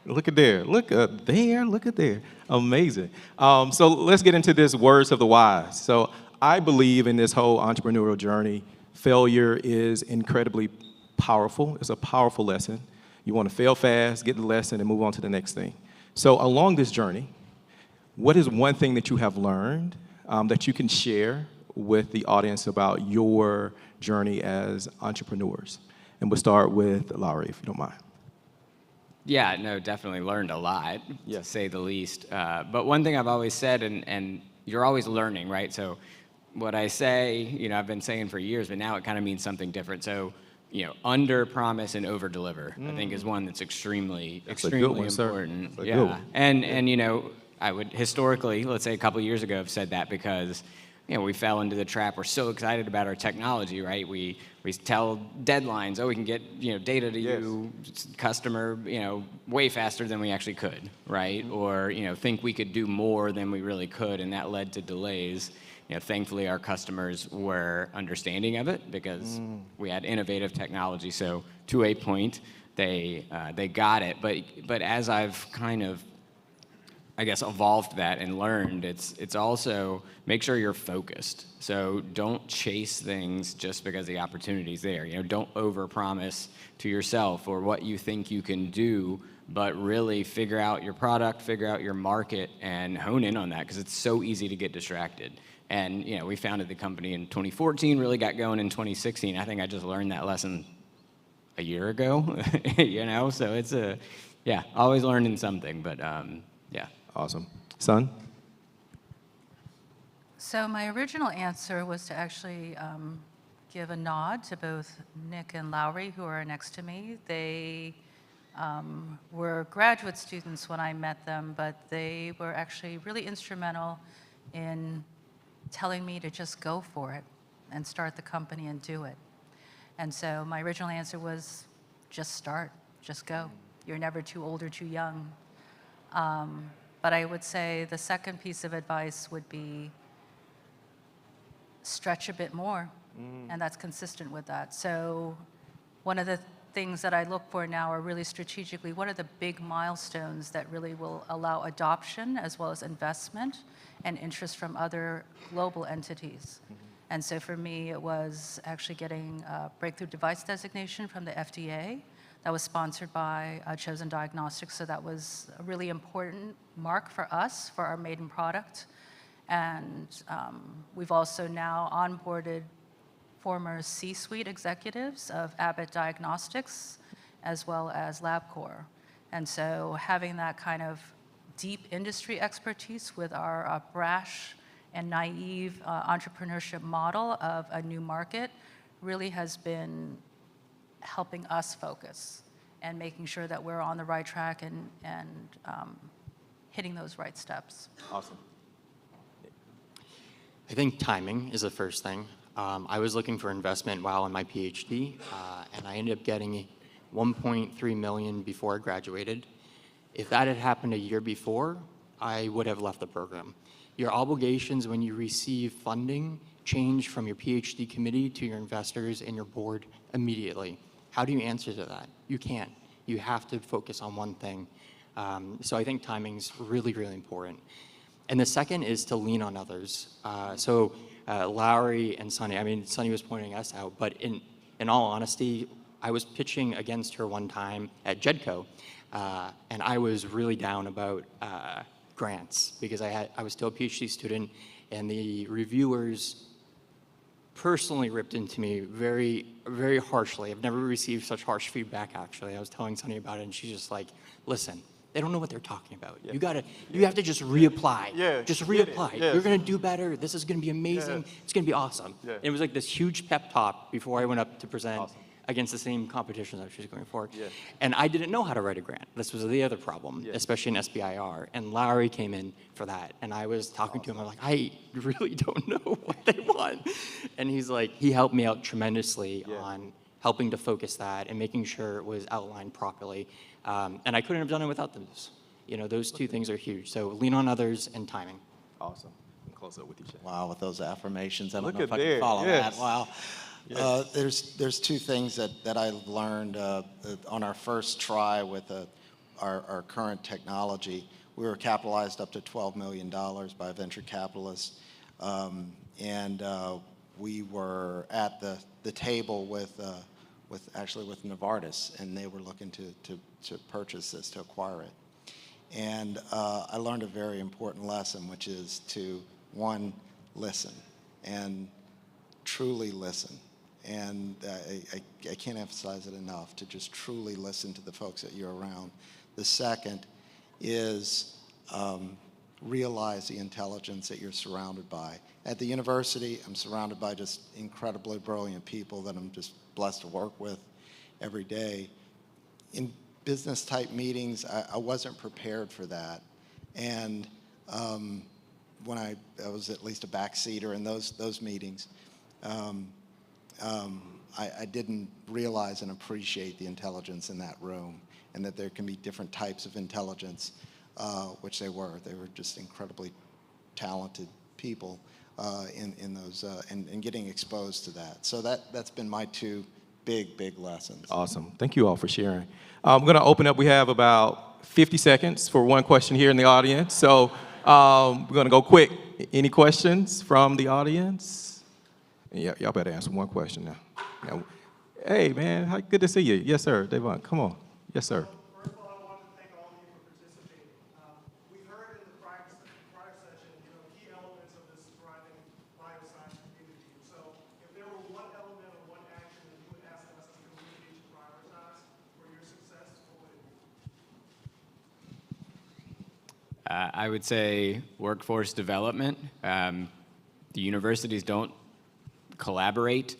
Look at there. Look at there. Amazing. So let's get into this words of the wise. So I believe in this whole entrepreneurial journey, failure is incredibly powerful. It's a powerful lesson. You want to fail fast, get the lesson, and move on to the next thing. So along this journey, what is one thing that you have learned that you can share with the audience about your journey as entrepreneurs? And we'll start with Larry, if you don't mind. Yeah, no, definitely learned a lot, to say the least. But one thing I've always said, and you're always learning, right? So what I say, I've been saying for years, but now it kind of means something different. So, under promise and over deliver, I think, is one that's extremely important. Yeah. And I would historically, let's say a couple years ago, have said that because we fell into the trap. We're so excited about our technology, right? We tell deadlines. Oh, we can get data to you, customer, way faster than we actually could, right? Or think we could do more than we really could, and that led to delays. Thankfully, our customers were understanding of it because we had innovative technology. So to a point, they got it. But as I've kind of, I guess, evolved that and learned, it's also make sure you're focused. So don't chase things just because the opportunity's there. Don't overpromise to yourself or what you think you can do, but really figure out your product, figure out your market, and hone in on that because it's so easy to get distracted. And we founded the company in 2014, really got going in 2016. I think I just learned that lesson a year ago, So it's always learning something, but yeah. Awesome. Son? So my original answer was to actually give a nod to both Nick and Lowry, who are next to me. They were graduate students when I met them, but they were actually really instrumental in telling me to just go for it and start the company and do it. And so my original answer was just start, just go. You're never too old or too young. But I would say the second piece of advice would be stretch a bit more, and that's consistent with that. So one of the things that I look for now are really strategically, what are the big milestones that really will allow adoption as well as investment and interest from other global entities? And so for me, it was actually getting a breakthrough device designation from the FDA. That was sponsored by Chosen Diagnostics, so that was a really important mark for us, for our maiden product. And we've also now onboarded former C-suite executives of Abbott Diagnostics, as well as LabCorp. And so having that kind of deep industry expertise with our brash and naive entrepreneurship model of a new market really has been helping us focus and making sure that we're on the right track and hitting those right steps. Awesome. I think timing is the first thing. I was looking for investment while in my PhD, and I ended up getting $1.3 million before I graduated. If that had happened a year before, I would have left the program. Your obligations when you receive funding change from your PhD committee to your investors and your board immediately. How do you answer to that? You can't. You have to focus on one thing. So I think timing's really, really important. And the second is to lean on others. Lowry and Sunny, I mean, Sunny was pointing us out, but in all honesty, I was pitching against her one time at JEDCO, and I was really down about grants because I was still a PhD student, and the reviewers personally ripped into me very, very harshly. I've never received such harsh feedback, actually. I was telling Sunny about it, and she's just like, listen, they don't know what they're talking about. Yeah. You have to just reapply. Yeah. Just reapply. Yes. You're gonna do better. This is gonna be amazing. Yeah. It's gonna be awesome. Yeah. It was like this huge pep talk before I went up to present against the same competition that she was going for. Yeah. And I didn't know how to write a grant. This was the other problem, Yeah. especially in SBIR. And Lowry came in for that. And I was talking to him, I'm like, I really don't know what they want. And he's like, he helped me out tremendously on helping to focus that and making sure it was outlined properly. And I couldn't have done it without those. Those two things are huge. So lean on others and timing. Awesome. Close up with you, Chad. Wow, with those affirmations, I don't Look know if at I can there, follow yes. that. Wow. Yes. There's two things that I learned on our first try with our current technology. We were capitalized up to $12 million by a venture capitalist, and we were at the table with Novartis, and they were looking to purchase this, to acquire it. And I learned a very important lesson, which is to, one, listen, and truly listen. And I can't emphasize it enough, to just truly listen to the folks that you're around. The second is realize the intelligence that you're surrounded by. At the university, I'm surrounded by just incredibly brilliant people that I'm just blessed to work with every day. In business type meetings, I wasn't prepared for that. And when I was at least a backseater in those meetings, I didn't realize and appreciate the intelligence in that room, and that there can be different types of intelligence, which they were. They were just incredibly talented people in those, and getting exposed to that. So that's been my two big lessons. Awesome. Thank you all for sharing. I'm going to open up. We have about 50 seconds for one question here in the audience. So we're going to go quick. Any questions from the audience? Yeah, y'all better answer one question now. Hey, man, good to see you. Yes, sir. Devon, come on. Yes, sir. First of all, I want to thank all of you for participating. We heard in the prior session, key elements of this thriving bioscience community. So if there were one element or one action that you would ask us as a community to prioritize for your success, what would it be? I would say workforce development. The universities don't collaborate.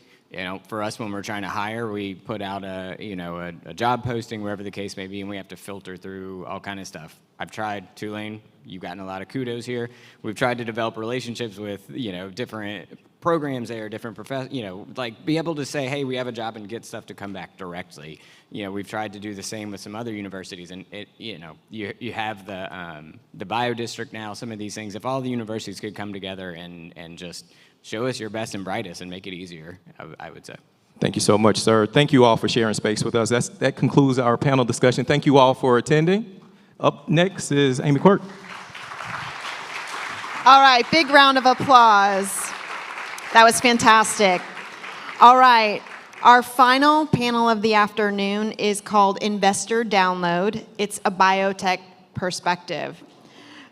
For us, when we're trying to hire, we put out a job posting, wherever the case may be, and we have to filter through all kind of stuff. I've tried Tulane. You've gotten a lot of kudos here. We've tried to develop relationships with, different programs there, different like be able to say, hey, we have a job and get stuff to come back directly. We've tried to do the same with some other universities, and you have the bio district now, some of these things. If all the universities could come together and just show us your best and brightest and make it easier, I would say. Thank you so much, sir. Thank you all for sharing space with us. That concludes our panel discussion. Thank you all for attending. Up next is Amy Quirk. All right, big round of applause. That was fantastic. All right, our final panel of the afternoon is called Investor Download. It's a biotech perspective.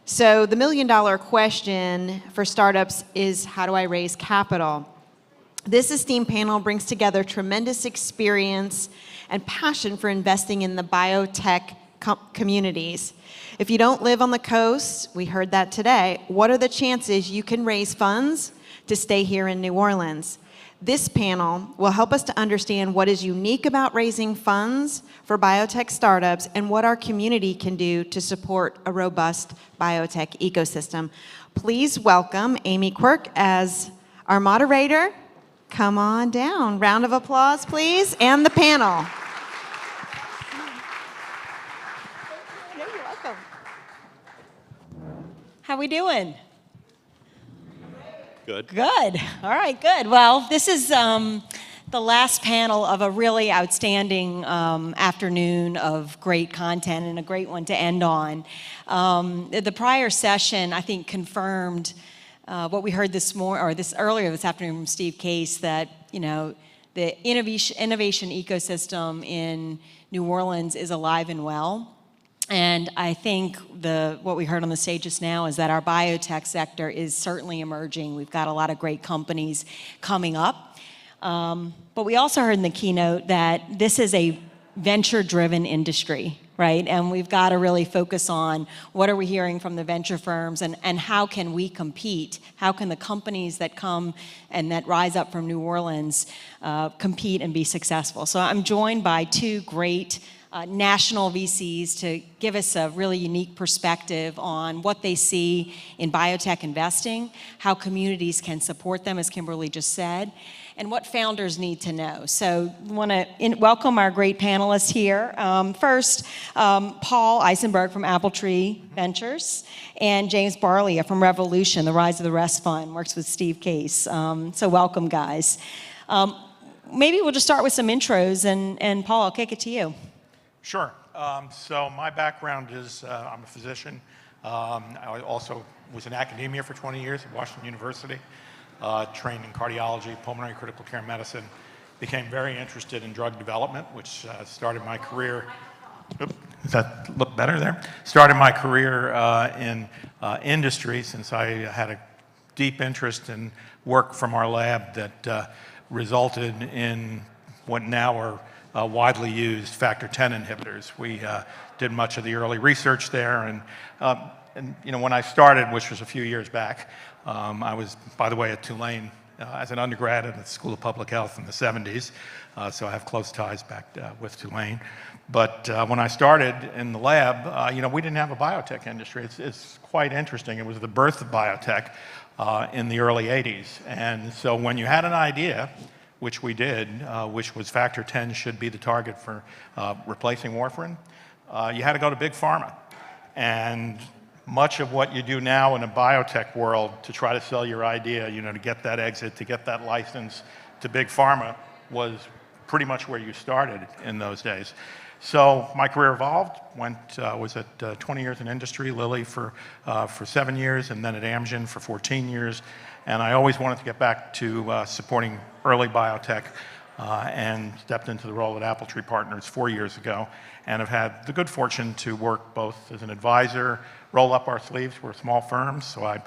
So the $1 million question for startups is, how do I raise capital? This esteemed panel brings together tremendous experience and passion for investing in the biotech communities. If you don't live on the coast, we heard that today, what are the chances you can raise funds to stay here in New Orleans? This panel will help us to understand what is unique about raising funds for biotech startups and what our community can do to support a robust biotech ecosystem. Please welcome Amy Quirk as our moderator. Come on down. Round of applause, please, and the panel. You're welcome. How we doing? Good. Good. All right, good. Well, this is the last panel of a really outstanding afternoon of great content, and a great one to end on. The prior session, I think, confirmed what we heard earlier this afternoon from Steve Case, that the innovation ecosystem in New Orleans is alive and well. And I think what we heard on the stage just now is that our biotech sector is certainly emerging. We've got a lot of great companies coming up. But we also heard in the keynote that this is a venture-driven industry, right? And we've got to really focus on what are we hearing from the venture firms, and how can we compete? How can the companies that come and that rise up from New Orleans compete and be successful? So I'm joined by two great national VCs to give us a really unique perspective on what they see in biotech investing, how communities can support them, as Kimberly just said, and what founders need to know. So I want to welcome our great panelists here. First, Paul Eisenberg from Appletree Ventures, and James Barlia from Revolution, the Rise of the Rest Fund, works with Steve Case. So welcome, guys. Maybe we'll just start with some intros, and Paul, I'll kick it to you. Sure. So my background is I'm a physician. I also was in academia for 20 years at Washington University, trained in cardiology, pulmonary critical care medicine, became very interested in drug development, which started my career. Does that look better there? Started my career in industry, since I had a deep interest in work from our lab that resulted in what now are widely used factor X inhibitors. We did much of the early research there, and when I started, which was a few years back, I was, by the way, at Tulane as an undergrad at the School of Public Health in the 70s, so I have close ties back with Tulane. But when I started in the lab, we didn't have a biotech industry. It's quite interesting. It was the birth of biotech in the early 80s. And so when you had an idea, which we did, which was factor 10 should be the target for replacing warfarin, you had to go to big pharma. And much of what you do now in a biotech world to try to sell your idea, to get that exit, to get that license to big pharma was pretty much where you started in those days. So my career evolved, was at 20 years in industry, Lilly for 7 years, and then at Amgen for 14 years. And I always wanted to get back to supporting early biotech and stepped into the role at Apple Tree Partners 4 years ago, and have had the good fortune to work both as an advisor, roll up our sleeves. We're a small firm, so I'm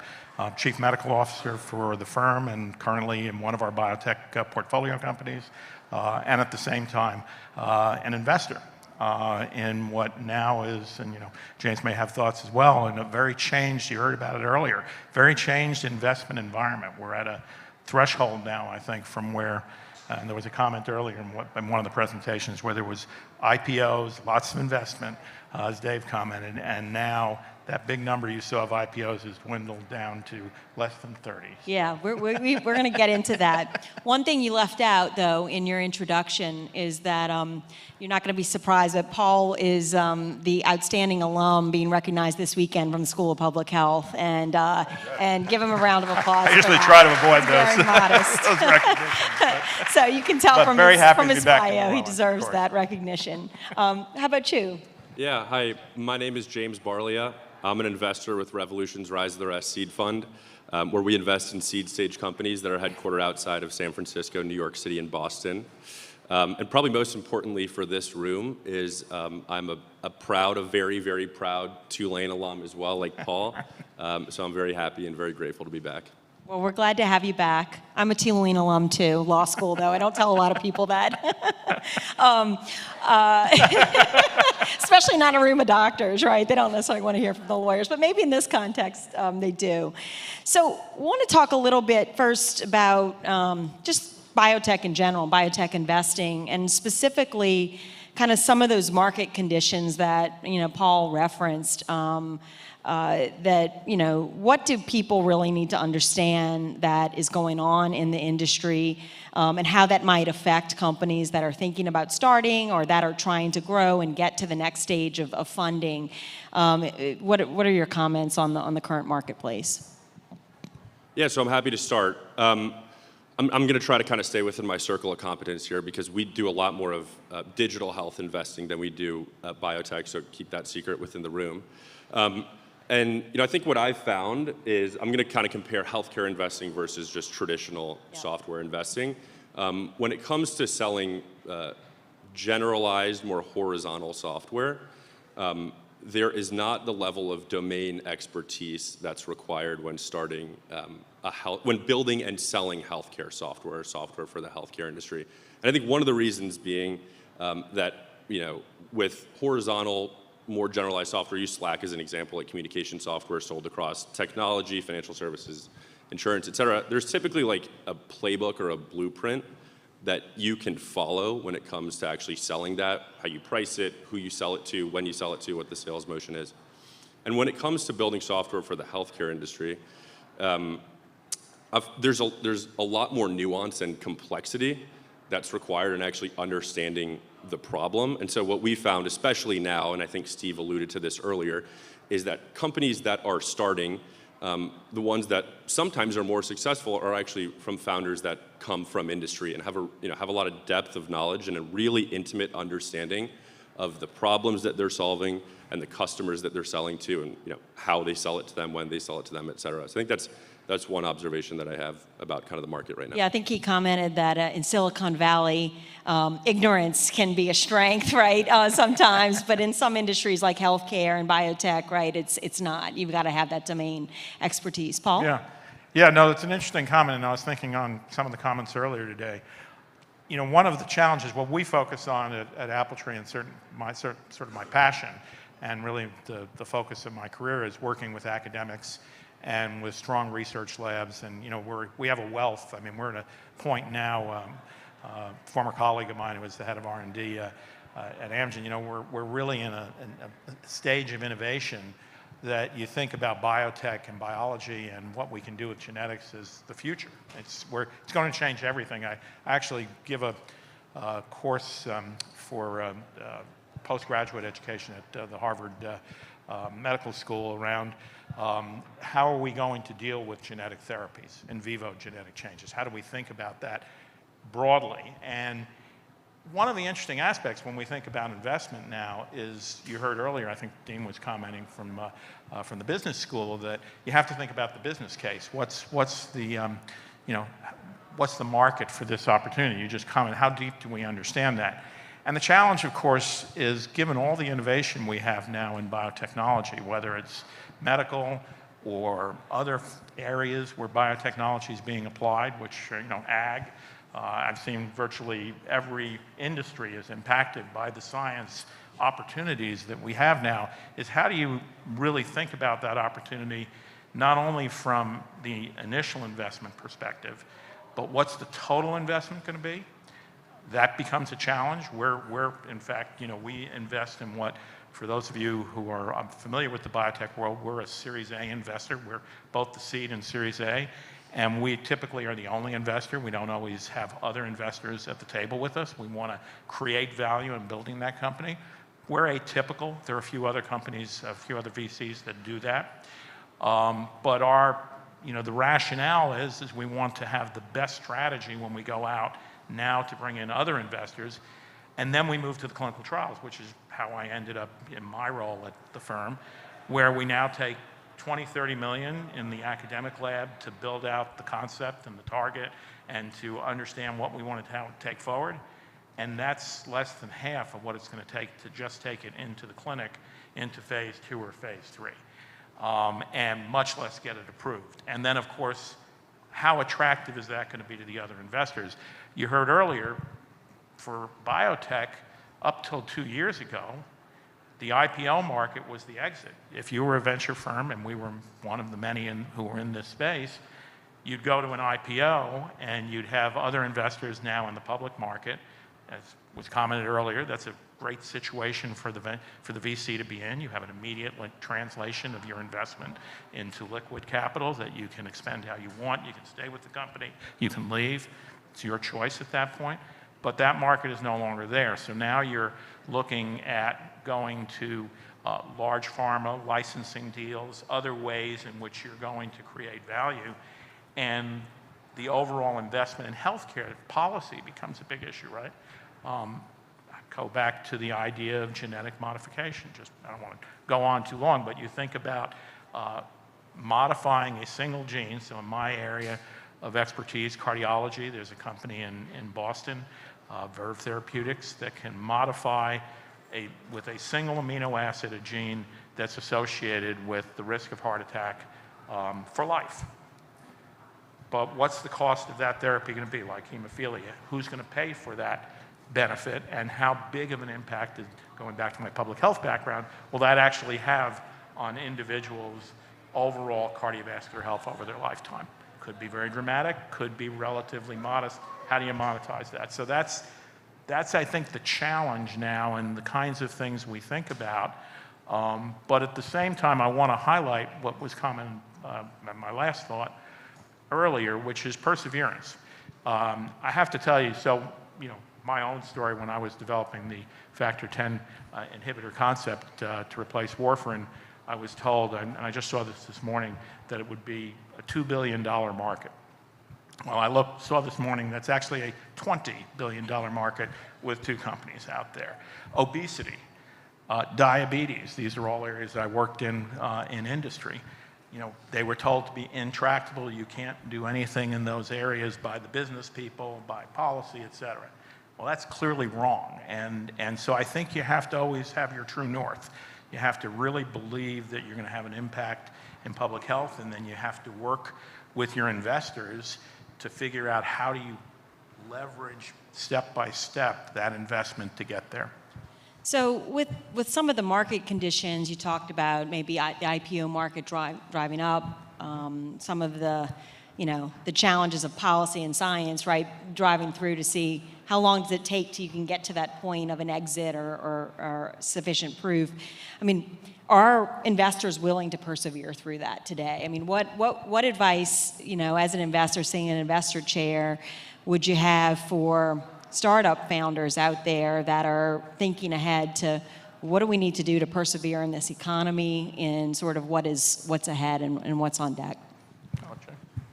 Chief Medical Officer for the firm and currently in one of our biotech portfolio companies, and at the same time, an investor in what now is, and James may have thoughts as well, in a very changed, you heard about it earlier, very changed investment environment. We're at a threshold now, I think, from where, and there was a comment earlier in one of the presentations where there was IPOs, lots of investment, as Dave commented, and now that big number you saw of IPOs has dwindled down to less than 30. Yeah, we're going to get into that. One thing you left out, though, in your introduction is that you're not going to be surprised that Paul is the outstanding alum being recognized this weekend from the School of Public Health, and give him a round of applause. I usually try to avoid those. Very modest. Those recognitions. So you can tell But from his bio he deserves that recognition. How about you? Yeah, hi. My name is James Barlia. I'm an investor with Revolution's Rise of the Rest Seed Fund, where we invest in seed stage companies that are headquartered outside of San Francisco, New York City, and Boston. And probably most importantly for this room is I'm a very, very proud Tulane alum as well, like Paul. So I'm very happy and very grateful to be back. Well, we're glad to have you back. I'm a Tulane alum too, law school though. I don't tell a lot of people that. Especially not a room of doctors, right? They don't necessarily want to hear from the lawyers, but maybe in this context they do. So I want to talk a little bit first about just biotech in general, biotech investing, and specifically kind of some of those market conditions that Paul referenced. What do people really need to understand that is going on in the industry, and how that might affect companies that are thinking about starting or that are trying to grow and get to the next stage of funding. What are your comments on the current marketplace? Yeah, so I'm happy to start. I'm going to try to kind of stay within my circle of competence here because we do a lot more of digital health investing than we do biotech, so keep that secret within the room. And I think what I've found is I'm going to kind of compare healthcare investing versus just traditional software investing. When it comes to selling generalized, more horizontal software, there is not the level of domain expertise that's required when starting when building and selling healthcare software or software for the healthcare industry. And I think one of the reasons being that with horizontal, more generalized software, use Slack as an example, like communication software sold across technology, financial services, insurance, et cetera. There's typically like a playbook or a blueprint that you can follow when it comes to actually selling that, how you price it, who you sell it to, when you sell it to, what the sales motion is. And when it comes to building software for the healthcare industry, there's a lot more nuance and complexity that's required in actually understanding the problem. And so what we found, especially now, and I think Steve alluded to this earlier, is that companies that are starting, the ones that sometimes are more successful are actually from founders that come from industry and have a lot of depth of knowledge and a really intimate understanding of the problems that they're solving and the customers that they're selling to, and how they sell it to them, when they sell it to them, et cetera. So I think that's one observation that I have about kind of the market right now. Yeah, I think he commented that in Silicon Valley, ignorance can be a strength, right, sometimes, but in some industries like healthcare and biotech, right, it's not. You've got to have that domain expertise. Paul? Yeah, no, that's an interesting comment, and I was thinking on some of the comments earlier today. One of the challenges, what we focus on at Apple Tree, and sort of my passion, and really the focus of my career is working with academics and with strong research labs. And we have a wealth. I mean, we're at a point now. Former colleague of mine who was the head of R&D at Amgen. We're really in a stage of innovation that you think about biotech and biology and what we can do with genetics is the future. It's going to change everything. I actually give a course for postgraduate education at the Harvard Medical School around how are we going to deal with genetic therapies, in vivo genetic changes? How do we think about that broadly? And one of the interesting aspects when we think about investment now is, you heard earlier, I think Dean was commenting from the business school, that you have to think about the business case. What's the market for this opportunity? You just comment, how deep do we understand that? And the challenge, of course, is given all the innovation we have now in biotechnology, whether it's medical or other areas where biotechnology is being applied, which ag. I've seen virtually every industry is impacted by the science opportunities that we have now, is how do you really think about that opportunity, not only from the initial investment perspective, but what's the total investment going to be? That becomes a challenge. We're in fact, we invest in what, for those of you who are familiar with the biotech world, we're a Series A investor. We're both the seed and Series A. And we typically are the only investor. We don't always have other investors at the table with us. We want to create value in building that company. We're atypical. There are a few other companies, a few other VCs that do that. But the rationale is we want to have the best strategy when we go out now to bring in other investors. And then we move to the clinical trials, which is how I ended up in my role at the firm, where we now take 20, 30 million in the academic lab to build out the concept and the target and to understand what we want to take forward. And that's less than half of what it's going to take to just take it into the clinic, into phase 2 or phase 3, and much less get it approved. And then, of course, how attractive is that going to be to the other investors? You heard earlier, for biotech, up till 2 years ago, the IPO market was the exit. If you were a venture firm, and we were one of the many who were in this space, you'd go to an IPO and you'd have other investors now in the public market. As was commented earlier, that's a great situation for the VC to be in. You have an immediate translation of your investment into liquid capital that you can expend how you want. You can stay with the company. You can leave. It's your choice at that point. But that market is no longer there. So now you're looking at going to large pharma, licensing deals, other ways in which you're going to create value. And the overall investment in healthcare policy becomes a big issue, right? Go back to the idea of genetic modification. I don't want to go on too long, but you think about modifying a single gene. So in my area of expertise, cardiology, there's a company in Boston, Verve Therapeutics, that can modify with a single amino acid a gene that's associated with the risk of heart attack for life. But what's the cost of that therapy going to be, like hemophilia? Who's going to pay for that benefit, and how big of an impact, going back to my public health background, will that actually have on individuals' overall cardiovascular health over their lifetime? Could be very dramatic, could be relatively modest. How do you monetize that? So that's I think, the challenge now and the kinds of things we think about. But at the same time, I want to highlight what was common, my last thought earlier, which is perseverance. I have to tell you, my own story when I was developing the factor 10 inhibitor concept to replace warfarin, I was told, and I just saw this morning, that it would be a $2 billion market. Well, I saw this morning that's actually a $20 billion market with 2 companies out there. Obesity, diabetes, these are all areas I worked in industry. They were told to be intractable. You can't do anything in those areas by the business people, by policy, et cetera. Well, that's clearly wrong. And so I think you have to always have your true north. You have to really believe that you're going to have an impact in public health, and then you have to work with your investors to figure out how do you leverage step by step that investment to get there. So with some of the market conditions you talked about, maybe the IPO market driving up, some of the, the challenges of policy and science, right, driving through to see how long does it take till you can get to that point of an exit or sufficient proof. I mean, are investors willing to persevere through that today? I mean, what advice, as an investor sitting in an investor chair, would you have for startup founders out there that are thinking ahead to what do we need to do to persevere in this economy, in sort of what's ahead and what's on deck?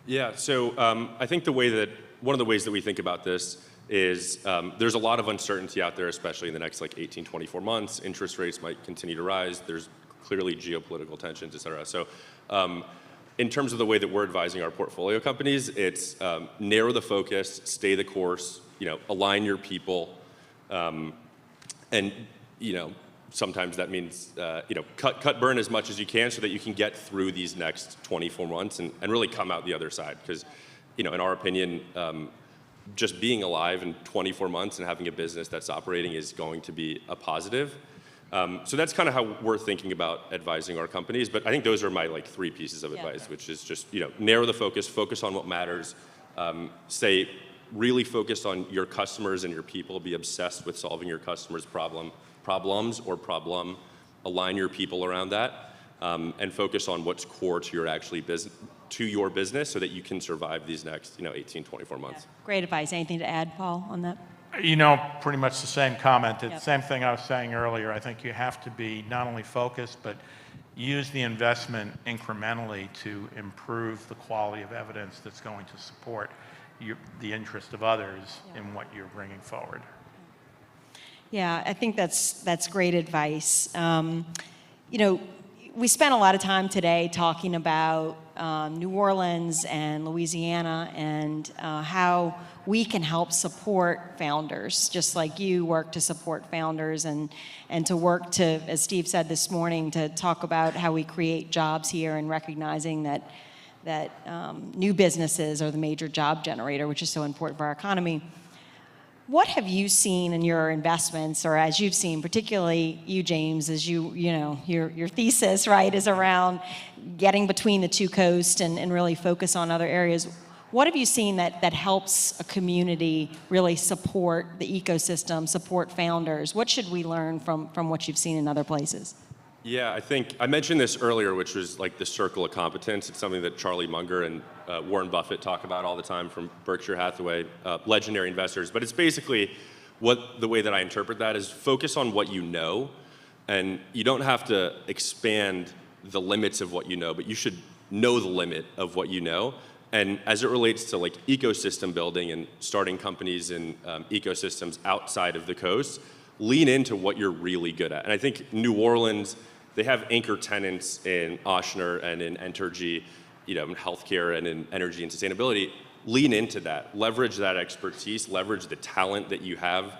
Yeah, so I think one of the ways that we think about this is there's a lot of uncertainty out there, especially in the next 18, 24 months. Interest rates might continue to rise. There's clearly geopolitical tensions, et cetera. So in terms of the way that we're advising our portfolio companies, it's narrow the focus, stay the course, align your people, and sometimes that means cut burn as much as you can so that you can get through these next 24 months and really come out the other side. Because in our opinion, just being alive in 24 months and having a business that's operating is going to be a positive. So that's kind of how we're thinking about advising our companies. But I think those are my 3 pieces of advice, which is just narrow the focus on what matters, stay really focused on your customers and your people, be obsessed with solving your customers' problems, align your people around that, and focus on what's core to your business so that you can survive these next 18, 24 months. Yeah. Great advice. Anything to add, Paul, on that? Pretty much the same comment. It's the same thing I was saying earlier. I think you have to be not only focused, but use the investment incrementally to improve the quality of evidence that's going to support the interest of others in what you're bringing forward. Yeah, I think that's great advice. We spent a lot of time today talking about New Orleans and Louisiana and how we can help support founders, just like you work to support founders and to work to, as Steve said this morning, to talk about how we create jobs here and recognizing that new businesses are the major job generator, which is so important for our economy. What have you seen in your investments, or as you've seen, particularly you, James, as your thesis, right, is around getting between the two coasts and really focus on other areas. What have you seen that helps a community really support the ecosystem, support founders? What should we learn from what you've seen in other places? Yeah, I think I mentioned this earlier, which was the circle of competence. It's something that Charlie Munger and Warren Buffett talk about all the time from Berkshire Hathaway, legendary investors. But it's basically the way that I interpret that is focus on what you know, and you don't have to expand the limits of what you know, but you should know the limit of what you know. And as it relates to ecosystem building and starting companies in ecosystems outside of the coast, lean into what you're really good at. And I think New Orleans, they have anchor tenants in Ochsner and in Entergy, in healthcare and in energy and sustainability. Lean into that, leverage that expertise, leverage the talent that you have,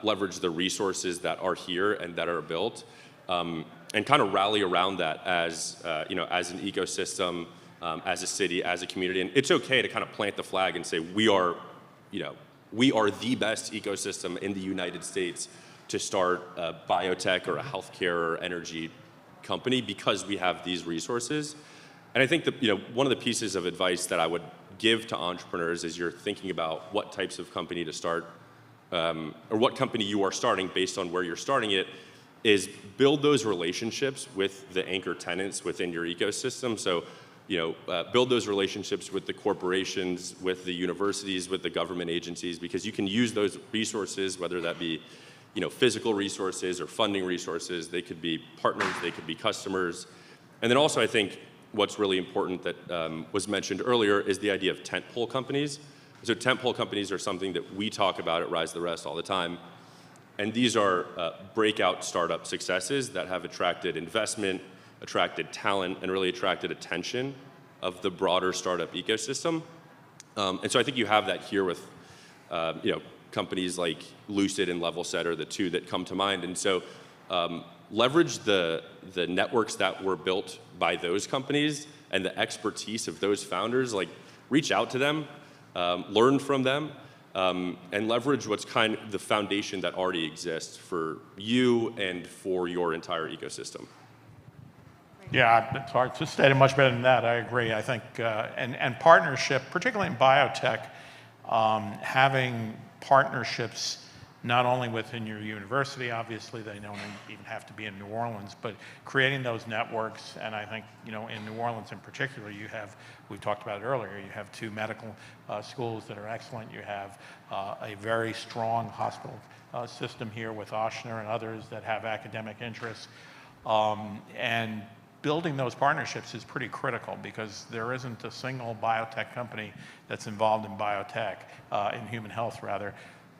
leverage the resources that are here and that are built, and kind of rally around that as as an ecosystem, as a city, as a community. And it's okay to kind of plant the flag and say we are the best ecosystem in the United States to start a biotech or a healthcare or energy company because we have these resources. And I think that one of the pieces of advice that I would give to entrepreneurs as you're thinking about what types of company to start, or what company you are starting based on where you're starting it, is build those relationships with the anchor tenants within your ecosystem. So build those relationships with the corporations, with the universities, with the government agencies, because you can use those resources, whether that be physical resources or funding resources. They could be partners, they could be customers. And then also I think what's really important that was mentioned earlier is the idea of tentpole companies. So tentpole companies are something that we talk about at Rise the Rest all the time. And these are breakout startup successes that have attracted investment, attracted talent, and really attracted attention of the broader startup ecosystem. And so I think you have that here with companies like Lucid and LevelSet are the two that come to mind. And so leverage the networks that were built by those companies and the expertise of those founders. Reach out to them, learn from them, and leverage what's kind of the foundation that already exists for you and for your entire ecosystem. Yeah, it's hard to state it much better than that. I agree. I think, and partnership, particularly in biotech, having partnerships not only within your university, obviously they don't even have to be in New Orleans, but creating those networks. And I think, in New Orleans in particular, you have, we talked about it earlier, you have 2 medical schools that are excellent. You have a very strong hospital system here with Ochsner and others that have academic interests. And building those partnerships is pretty critical because there isn't a single biotech company that's involved in biotech, in human health rather,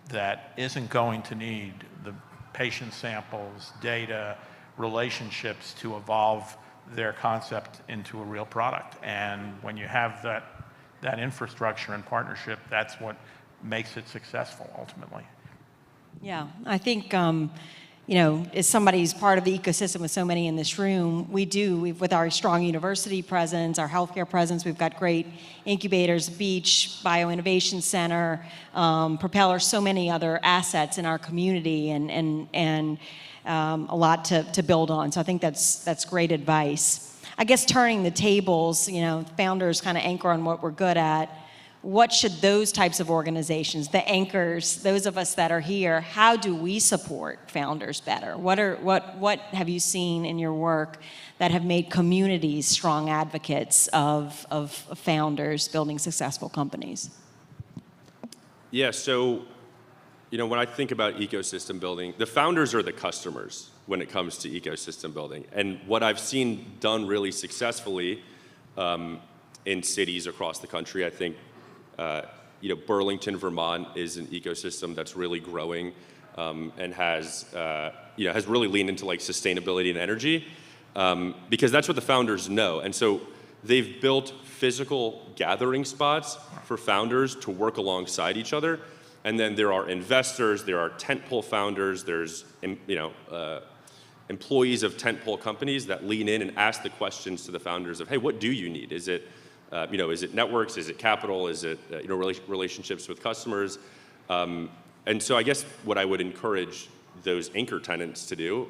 that isn't going to need the patient samples, data, relationships to evolve their concept into a real product. And when you have that infrastructure and partnership, that's what makes it successful ultimately. Yeah, I think, as somebody who's part of the ecosystem with so many in this room, with our strong university presence, our healthcare presence, we've got great incubators, Beach, Bioinnovation Center, Propeller, so many other assets in our community and a lot to build on. So I think that's great advice. I guess turning the tables, founders kind of anchor on what we're good at. What should those types of organizations, the anchors, those of us that are here, how do we support founders better? What have you seen in your work that have made communities strong advocates of founders building successful companies? Yeah, so, when I think about ecosystem building, the founders are the customers when it comes to ecosystem building. And what I've seen done really successfully in cities across the country, I think, Burlington, Vermont is an ecosystem that's really growing and has really leaned into like sustainability and energy because that's what the founders know. And so they've built physical gathering spots for founders to work alongside each other. And then there are investors, there are tentpole founders, there's employees of tentpole companies that lean in and ask the questions to the founders of, hey, what do you need? Is it networks? Is it capital? Is it relationships with customers? And so I guess what I would encourage those anchor tenants to do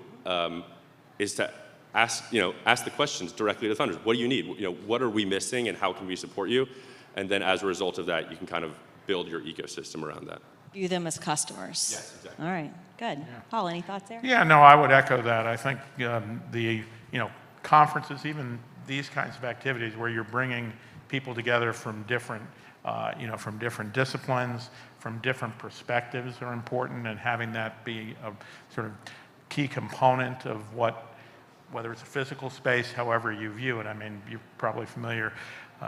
is to ask the questions directly to the founders. What do you need? What are we missing, and how can we support you? And then as a result of that, you can kind of build your ecosystem around that. View them as customers. Yes, exactly. All right, good. Yeah. Paul, any thoughts there? Yeah, no, I would echo that. I think the conferences, even these kinds of activities where you're bringing people together from different disciplines, from different perspectives are important, and having that be a sort of key component of whether it's a physical space, however you view it. I mean, you're probably familiar,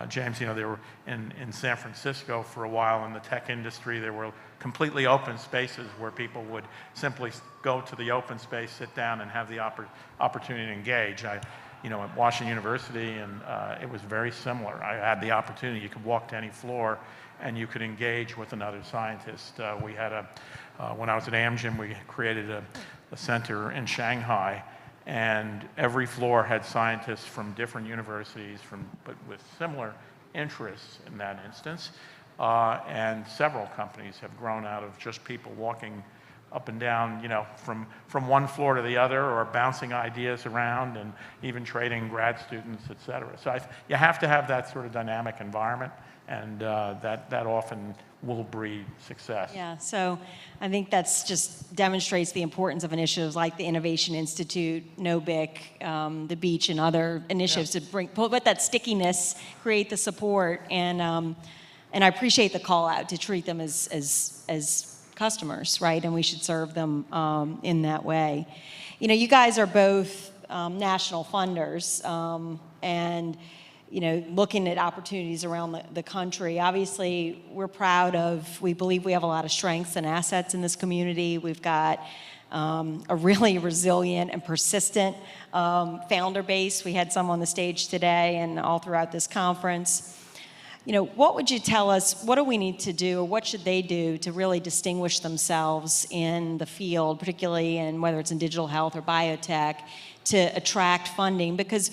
James, they were in San Francisco for a while in the tech industry. There were completely open spaces where people would simply go to the open space, sit down, and have the opportunity to engage. At Washington University, and it was very similar. I had the opportunity, you could walk to any floor and you could engage with another scientist. We had when I was at Amgen, we created a center in Shanghai, and every floor had scientists from different universities, but with similar interests in that instance. And several companies have grown out of just people walking up and down, from one floor to the other, or bouncing ideas around and even trading grad students, et cetera. So you have to have that sort of dynamic environment, and that often will breed success. Yeah, so I think that's just demonstrates the importance of initiatives like the Innovation Institute, NOBIC, the Beach, and other initiatives to put that stickiness, create the support, and I appreciate the call out to treat them as customers, right? And we should serve them in that way. You guys are both national funders, and looking at opportunities around the country. Obviously, we believe we have a lot of strengths and assets in this community. We've got a really resilient and persistent founder base. We had some on the stage today and all throughout this conference. What would you tell us, what do we need to do, or what should they do to really distinguish themselves in the field, particularly whether it's in digital health or biotech, to attract funding? Because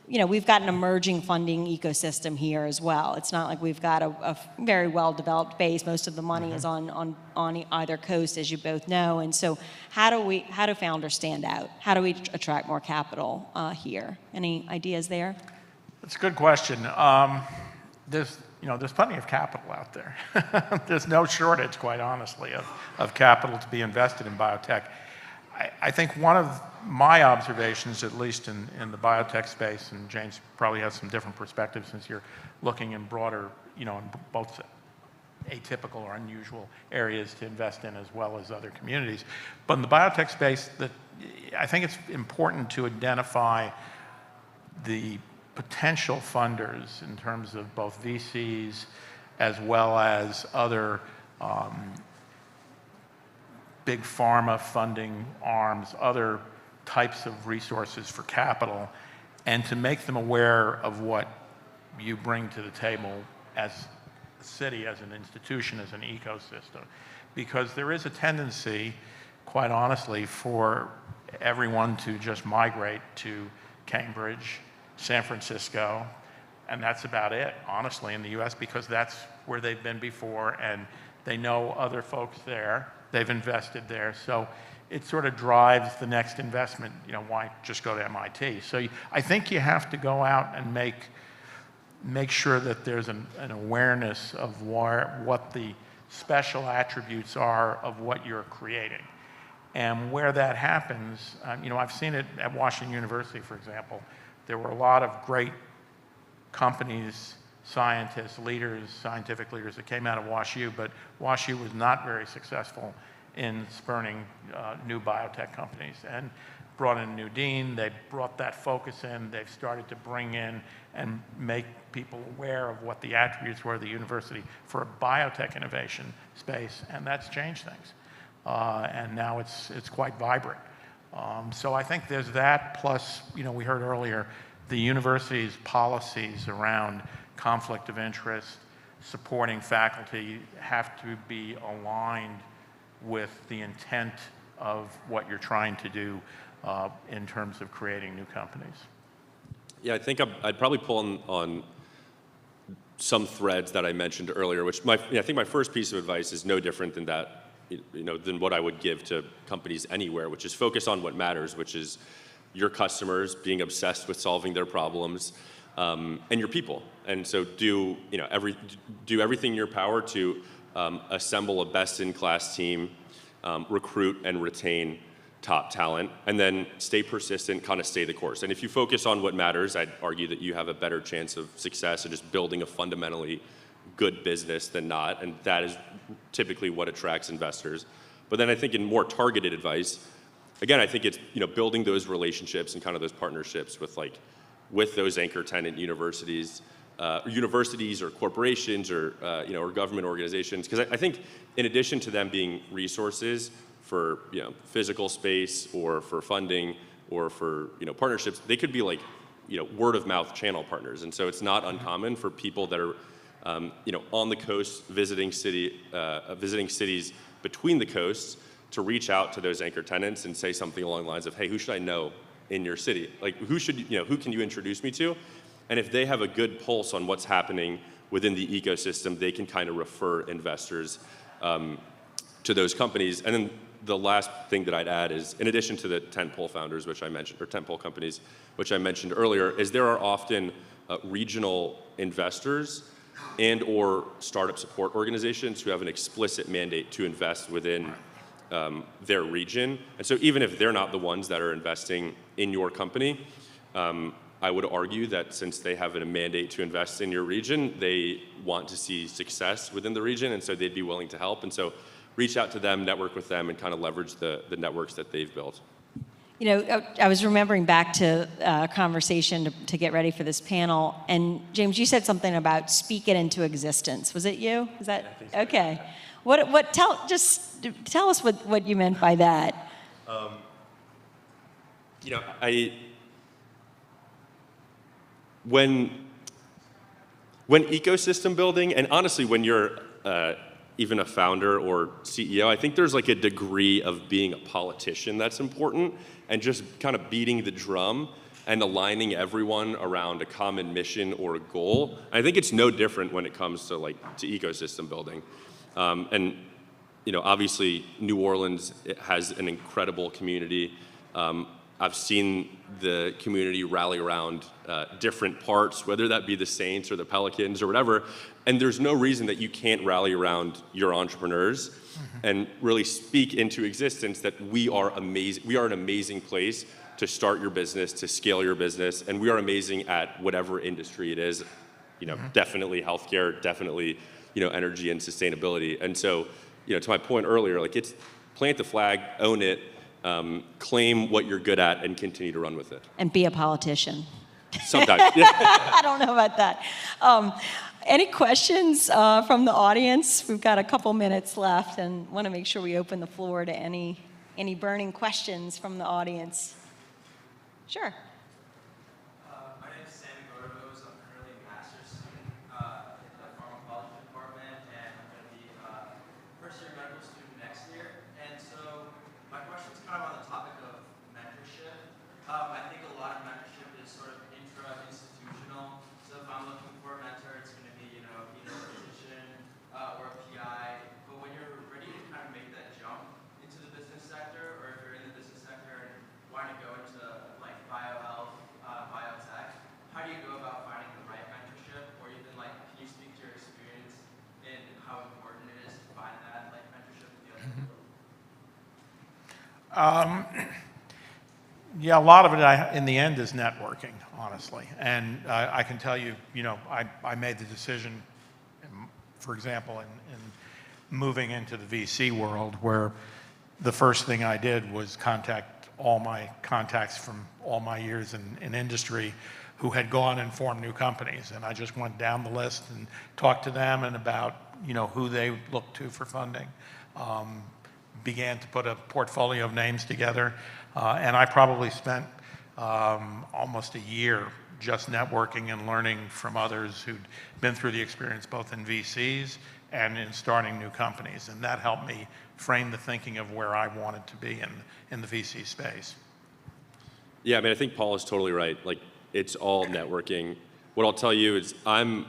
we've got an emerging funding ecosystem here as well. It's not like we've got a very well-developed base. Most of the money is on either coast, as you both know. And so how do founders stand out? How do we attract more capital here? Any ideas there? That's a good question. There's plenty of capital out there. There's no shortage, quite honestly, of capital to be invested in biotech. I think one of my observations, at least in the biotech space, and James probably has some different perspectives since you're looking in broader, in both atypical or unusual areas to invest in as well as other communities. But in the biotech space, I think it's important to identify the potential funders in terms of both VCs as well as other big pharma funding arms, other types of resources for capital, and to make them aware of what you bring to the table as a city, as an institution, as an ecosystem. Because there is a tendency, quite honestly, for everyone to just migrate to Cambridge, San Francisco, and that's about it, honestly, in the US, because that's where they've been before, and they know other folks there. They've invested there, so it sort of drives the next investment. Why just go to MIT? So I think you have to go out and make sure that there's an awareness of what the special attributes are of what you're creating. And where that happens, I've seen it at Washington University, for example. There were a lot of great companies, scientists, leaders, scientific leaders that came out of WashU, but WashU was not very successful in spurning new biotech companies, and brought in a new dean. They brought that focus in. They've started to bring in and make people aware of what the attributes were of the university for a biotech innovation space, and that's changed things. And now it's quite vibrant. So I think there's that, plus, we heard earlier, the university's policies around conflict of interest, supporting faculty, have to be aligned with the intent of what you're trying to do in terms of creating new companies. Yeah, I think I'd probably pull on some threads that I mentioned earlier, which I think my first piece of advice is no different than that, than what I would give to companies anywhere, which is focus on what matters, which is your customers, being obsessed with solving their problems, and your people. And so do everything in your power to assemble a best-in-class team, recruit and retain top talent, and then stay persistent, kind of stay the course. And if you focus on what matters, I'd argue that you have a better chance of success in just building a fundamentally good business than not, and that is typically what attracts investors. But then I think in more targeted advice, again, I think it's building those relationships and kind of those partnerships with those anchor tenant universities, or corporations or or government organizations, because I think in addition to them being resources for physical space or for funding or for partnerships, they could be word of mouth channel partners. And so it's not uncommon for people that are on the coast visiting cities between the coasts to reach out to those anchor tenants and say something along the lines of, hey, who should I know in your city? Who can you introduce me to? And if they have a good pulse on what's happening within the ecosystem, they can kind of refer investors to those companies. And then the last thing that I'd add is, in addition to the tentpole founders, which I mentioned, or tentpole companies, which I mentioned earlier, is there are often regional investors and or startup support organizations who have an explicit mandate to invest within their region. And so even if they're not the ones that are investing in your company, I would argue that since they have a mandate to invest in your region, they want to see success within the region, and so they'd be willing to help. And so reach out to them, network with them, and kind of leverage the networks that they've built. I was remembering back to a conversation to get ready for this panel, and James, you said something about speak it into existence. Was it you? Is that okay? Tell us what you meant by that. When ecosystem building, and honestly, when you're even a founder or CEO, I think there's a degree of being a politician that's important, and just kind of beating the drum and aligning everyone around a common mission or a goal. I think it's no different when it comes to ecosystem building. And obviously New Orleans has an incredible community. I've seen the community rally around different parts, whether that be the Saints or the Pelicans or whatever, and there's no reason that you can't rally around your entrepreneurs and really speak into existence that we are amazing. We are an amazing place to start your business, to scale your business, and we are amazing at whatever industry it is. Definitely healthcare, definitely energy and sustainability. And so, to my point earlier, it's plant the flag, own it, claim what you're good at, and continue to run with it. And be a politician. Sometimes. I don't know about that. Any questions from the audience? We've got a couple minutes left and want to make sure we open the floor to any burning questions from the audience. Sure. My name is Sammy Gordos. I'm currently a master's student in the pharmacology department, and I'm going to be a first-year medical student next year. And so my question is kind of on the topic of mentorship. I think a lot of mentorship is sort of intra-institutional. So if I'm looking for a mentor, it's going to be either a physician or a PI. But when you're ready to kind of make that jump into the business sector, or if you're in the business sector and wanting to go into biohealth, biotech, how do you go about finding the right mentorship, or even can you speak to your experience in how important it is to find that mentorship with the other people? Yeah, a lot of it in the end is networking, honestly. And I can tell you, I made the decision, for example, in moving into the VC world, where the first thing I did was contact all my contacts from all my years in industry who had gone and formed new companies. And I just went down the list and talked to them and about, who they looked to for funding. Began to put a portfolio of names together. And I probably spent almost a year just networking and learning from others who'd been through the experience both in VCs and in starting new companies. And that helped me frame the thinking of where I wanted to be in the VC space. Yeah, I think Paul is totally right. It's all networking. What I'll tell you is I'm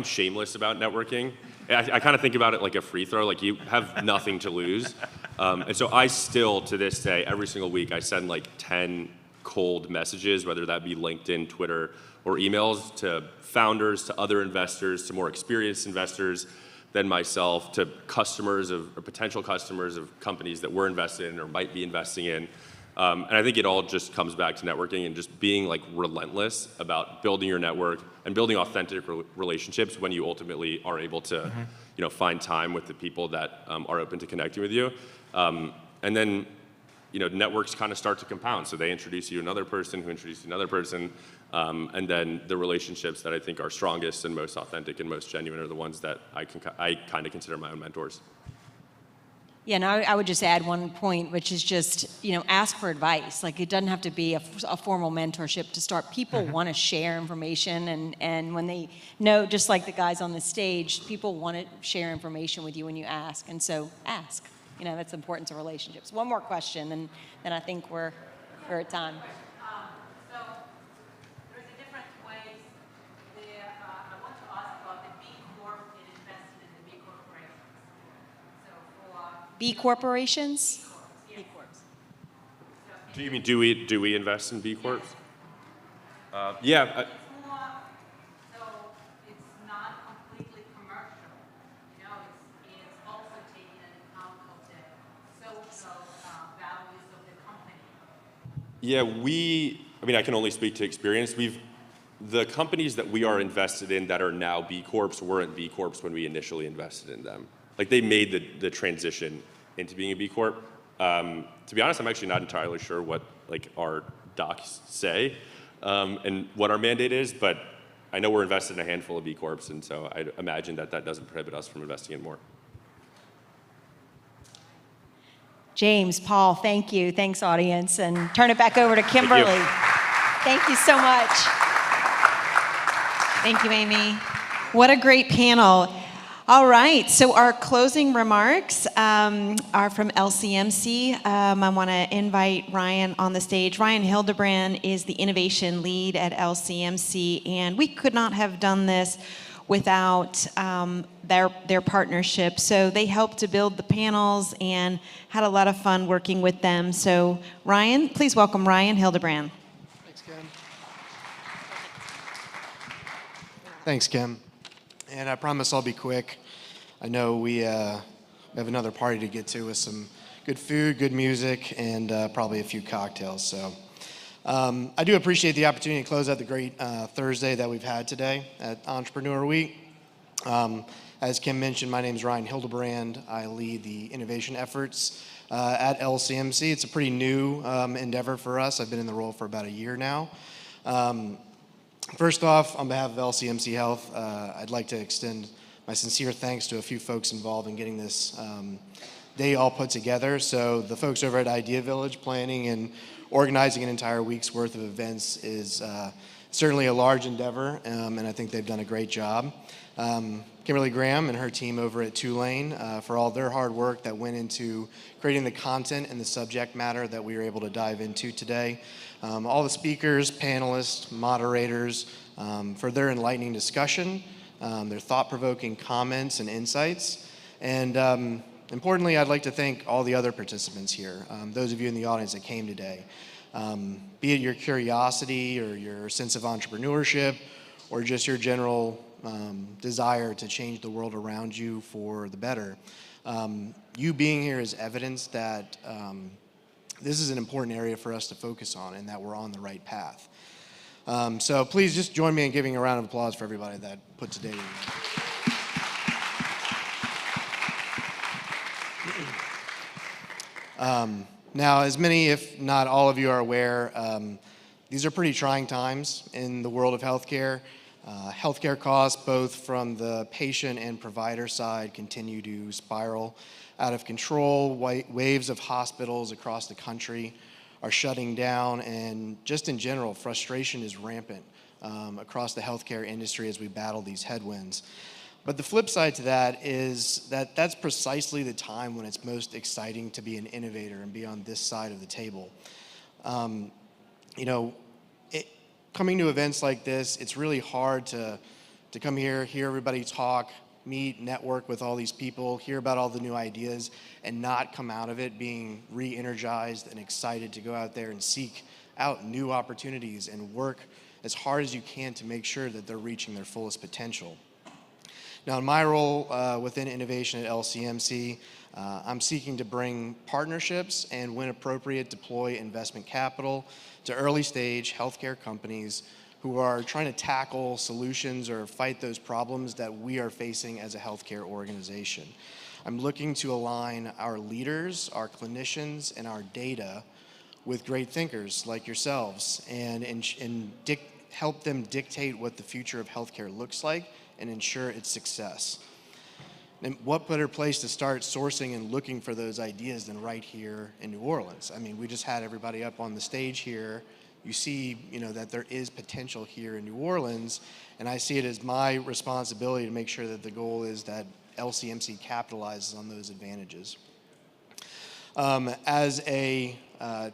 shameless about networking. I kind of think about it like a free throw. You have nothing to lose. And so I still, to this day, every single week, I send 10 cold messages, whether that be LinkedIn, Twitter, or emails to founders, to other investors, to more experienced investors than myself, to customers or potential customers of companies that we're invested in or might be investing in. And I think it all just comes back to networking and just being relentless about building your network and building authentic relationships when you ultimately are able to find time with the people that are open to connecting with you. And then networks kind of start to compound. So they introduce you to another person who introduces you to another person. And then the relationships that I think are strongest and most authentic and most genuine are the ones that I kind of consider my own mentors. Yeah, and I would just add one point, which is just, ask for advice. It doesn't have to be a formal mentorship to start. People want to share information, and when they know, just like the guys on the stage, people want to share information with you when you ask. And so ask. That's important to relationships. One more question, and then I think we're at time. So there's a different ways there. I want to ask about the B Corp and invested in the B corporations. So for B corporations? B Corps. Do you mean do we invest in B Corps? Yeah. So it's not completely commercial. It's also taking into account of the social values of the company. Yeah, I can only speak to experience. The companies that we are invested in that are now B Corps weren't B Corps when we initially invested in them. They made the transition into being a B Corp. To be honest, I'm actually not entirely sure what our docs say and what our mandate is, but I know we're invested in a handful of B Corps, and so I imagine that doesn't prohibit us from investing in more. James, Paul, thank you. Thanks, audience. And turn it back over to Kimberly. Thank you so much. Thank you, Amy. What a great panel. All right, so our closing remarks are from LCMC. I want to invite Ryan on the stage. Ryan Hildebrand is the innovation lead at LCMC, and we could not have done this without their partnership. So they helped to build the panels and had a lot of fun working with them. So Ryan, please welcome Ryan Hildebrand. Thanks, Kim. Thanks, Kim. And I promise I'll be quick. I know we have another party to get to with some good food, good music, and probably a few cocktails. So I do appreciate the opportunity to close out the great Thursday that we've had today at Entrepreneur Week. As Kim mentioned, my name is Ryan Hildebrand. I lead the innovation efforts at LCMC. It's a pretty new endeavor for us. I've been in the role for about a year now. First off, on behalf of LCMC Health, I'd like to extend my sincere thanks to a few folks involved in getting this day all put together. So the folks over at Idea Village planning and organizing an entire week's worth of events is certainly a large endeavor, and I think they've done a great job. Kimberly Graham and her team over at Tulane for all their hard work that went into creating the content and the subject matter that we were able to dive into today. All the speakers, panelists, moderators, for their enlightening discussion, their thought-provoking comments and insights. And importantly, I'd like to thank all the other participants here, those of you in the audience that came today. Be it your curiosity or your sense of entrepreneurship or just your general desire to change the world around you for the better. You being here is evidence that this is an important area for us to focus on and that we're on the right path. So please just join me in giving a round of applause for everybody that put today together. Now, as many, if not all of you are aware, these are pretty trying times in the world of healthcare. Healthcare costs, both from the patient and provider side, continue to spiral out of control. Waves of hospitals across the country are shutting down, and just in general, frustration is rampant across the healthcare industry as we battle these headwinds. But the flip side to that is that that's precisely the time when it's most exciting to be an innovator and be on this side of the table. Coming to events like this, it's really hard to come here, hear everybody talk, meet, network with all these people, hear about all the new ideas, and not come out of it being re-energized and excited to go out there and seek out new opportunities and work as hard as you can to make sure that they're reaching their fullest potential. Now, in my role within innovation at LCMC, I'm seeking to bring partnerships and, when appropriate, deploy investment capital to early stage healthcare companies who are trying to tackle solutions or fight those problems that we are facing as a healthcare organization. I'm looking to align our leaders, our clinicians, and our data with great thinkers like yourselves and help them dictate what the future of healthcare looks like and ensure its success. And what better place to start sourcing and looking for those ideas than right here in New Orleans? I mean, we just had everybody up on the stage here. You see, that there is potential here in New Orleans, and I see it as my responsibility to make sure that the goal is that LCMC capitalizes on those advantages. As a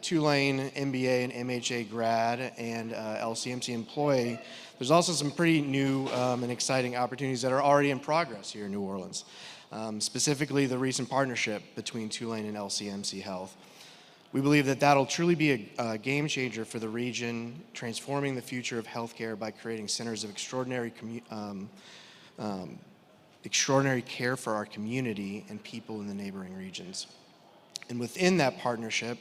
Tulane MBA and MHA grad and LCMC employee, there's also some pretty new and exciting opportunities that are already in progress here in New Orleans, specifically the recent partnership between Tulane and LCMC Health. We believe that that'll truly be a game changer for the region, transforming the future of healthcare by creating centers of extraordinary care for our community and people in the neighboring regions. And within that partnership,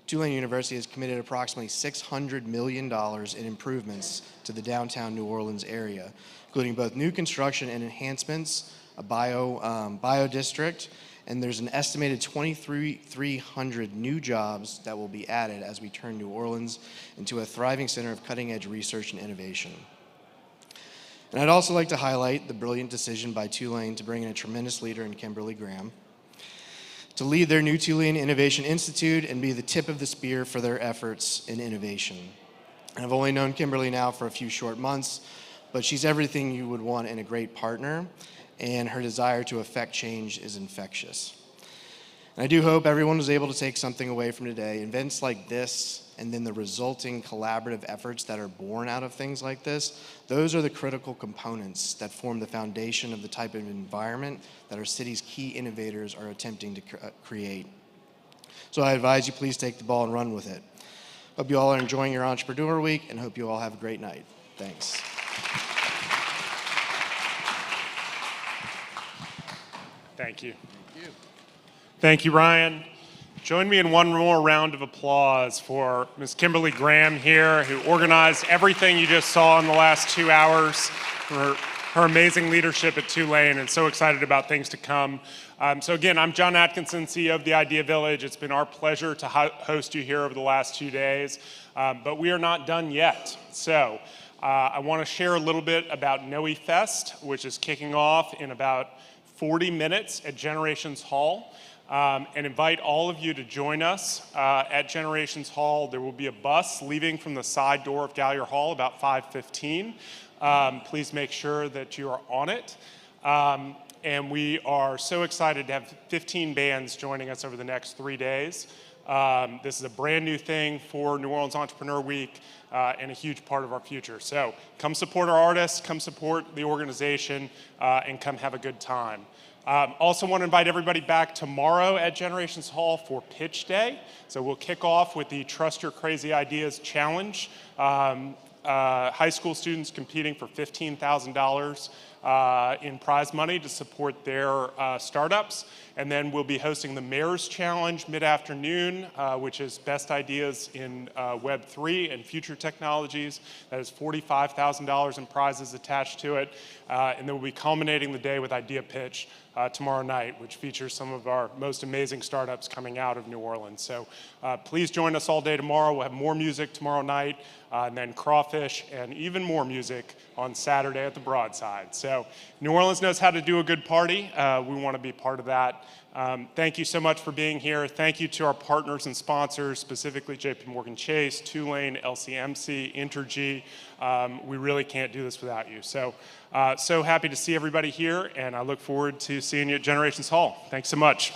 Tulane University has committed approximately $600 million in improvements to the downtown New Orleans area, including both new construction and enhancements, a bio district, and there's an estimated 2,300 new jobs that will be added as we turn New Orleans into a thriving center of cutting-edge research and innovation. And I'd also like to highlight the brilliant decision by Tulane to bring in a tremendous leader in Kimberly Graham to lead their new Tulane Innovation Institute and be the tip of the spear for their efforts in innovation. And I've only known Kimberly now for a few short months, but she's everything you would want in a great partner. and her desire to affect change is infectious. And I do hope everyone was able to take something away from today. Events like this and then the resulting collaborative efforts that are born out of things like this, those are the critical components that form the foundation of the type of environment that our city's key innovators are attempting to create. So I advise you please take the ball and run with it. Hope you all are enjoying your Entrepreneur Week and hope you all have a great night. Thanks. Thank you. Thank you, Ryan. Join me in one more round of applause for Ms. Kimberly Graham here, who organized everything you just saw in the last 2 hours, for her amazing leadership at Tulane, and so excited about things to come. So again, I'm John Atkinson, CEO of the Idea Village. It's been our pleasure to host you here over the last 2 days, but we are not done yet. So I want to share a little bit about Noe Fest, which is kicking off in about 40 minutes at Generations Hall. And invite all of you to join us at Generations Hall. There will be a bus leaving from the side door of Gallier Hall about 5:15. Please make sure that you are on it. And we are so excited to have 15 bands joining us over the next 3 days. This is a brand new thing for New Orleans Entrepreneur Week and a huge part of our future. So come support our artists, come support the organization, and come have a good time. Also want to invite everybody back tomorrow at Generations Hall for Pitch Day. So we'll kick off with the Trust Your Crazy Ideas Challenge. High school students competing for $15,000 in prize money to support their startups. And then we'll be hosting the Mayor's Challenge mid-afternoon, which is best ideas in Web3 and future technologies. That is $45,000 in prizes attached to it. And then we'll be culminating the day with Idea Pitch tomorrow night, which features some of our most amazing startups coming out of New Orleans. So please join us all day tomorrow. We'll have more music tomorrow night, and then crawfish and even more music on Saturday at the Broadside. So New Orleans knows how to do a good party. We want to be part of that. Thank you so much for being here. Thank you to our partners and sponsors, specifically JPMorgan Chase, Tulane, LCMC, Intergy. We really can't do this without you. So happy to see everybody here, and I look forward to seeing you at Generations Hall. Thanks so much.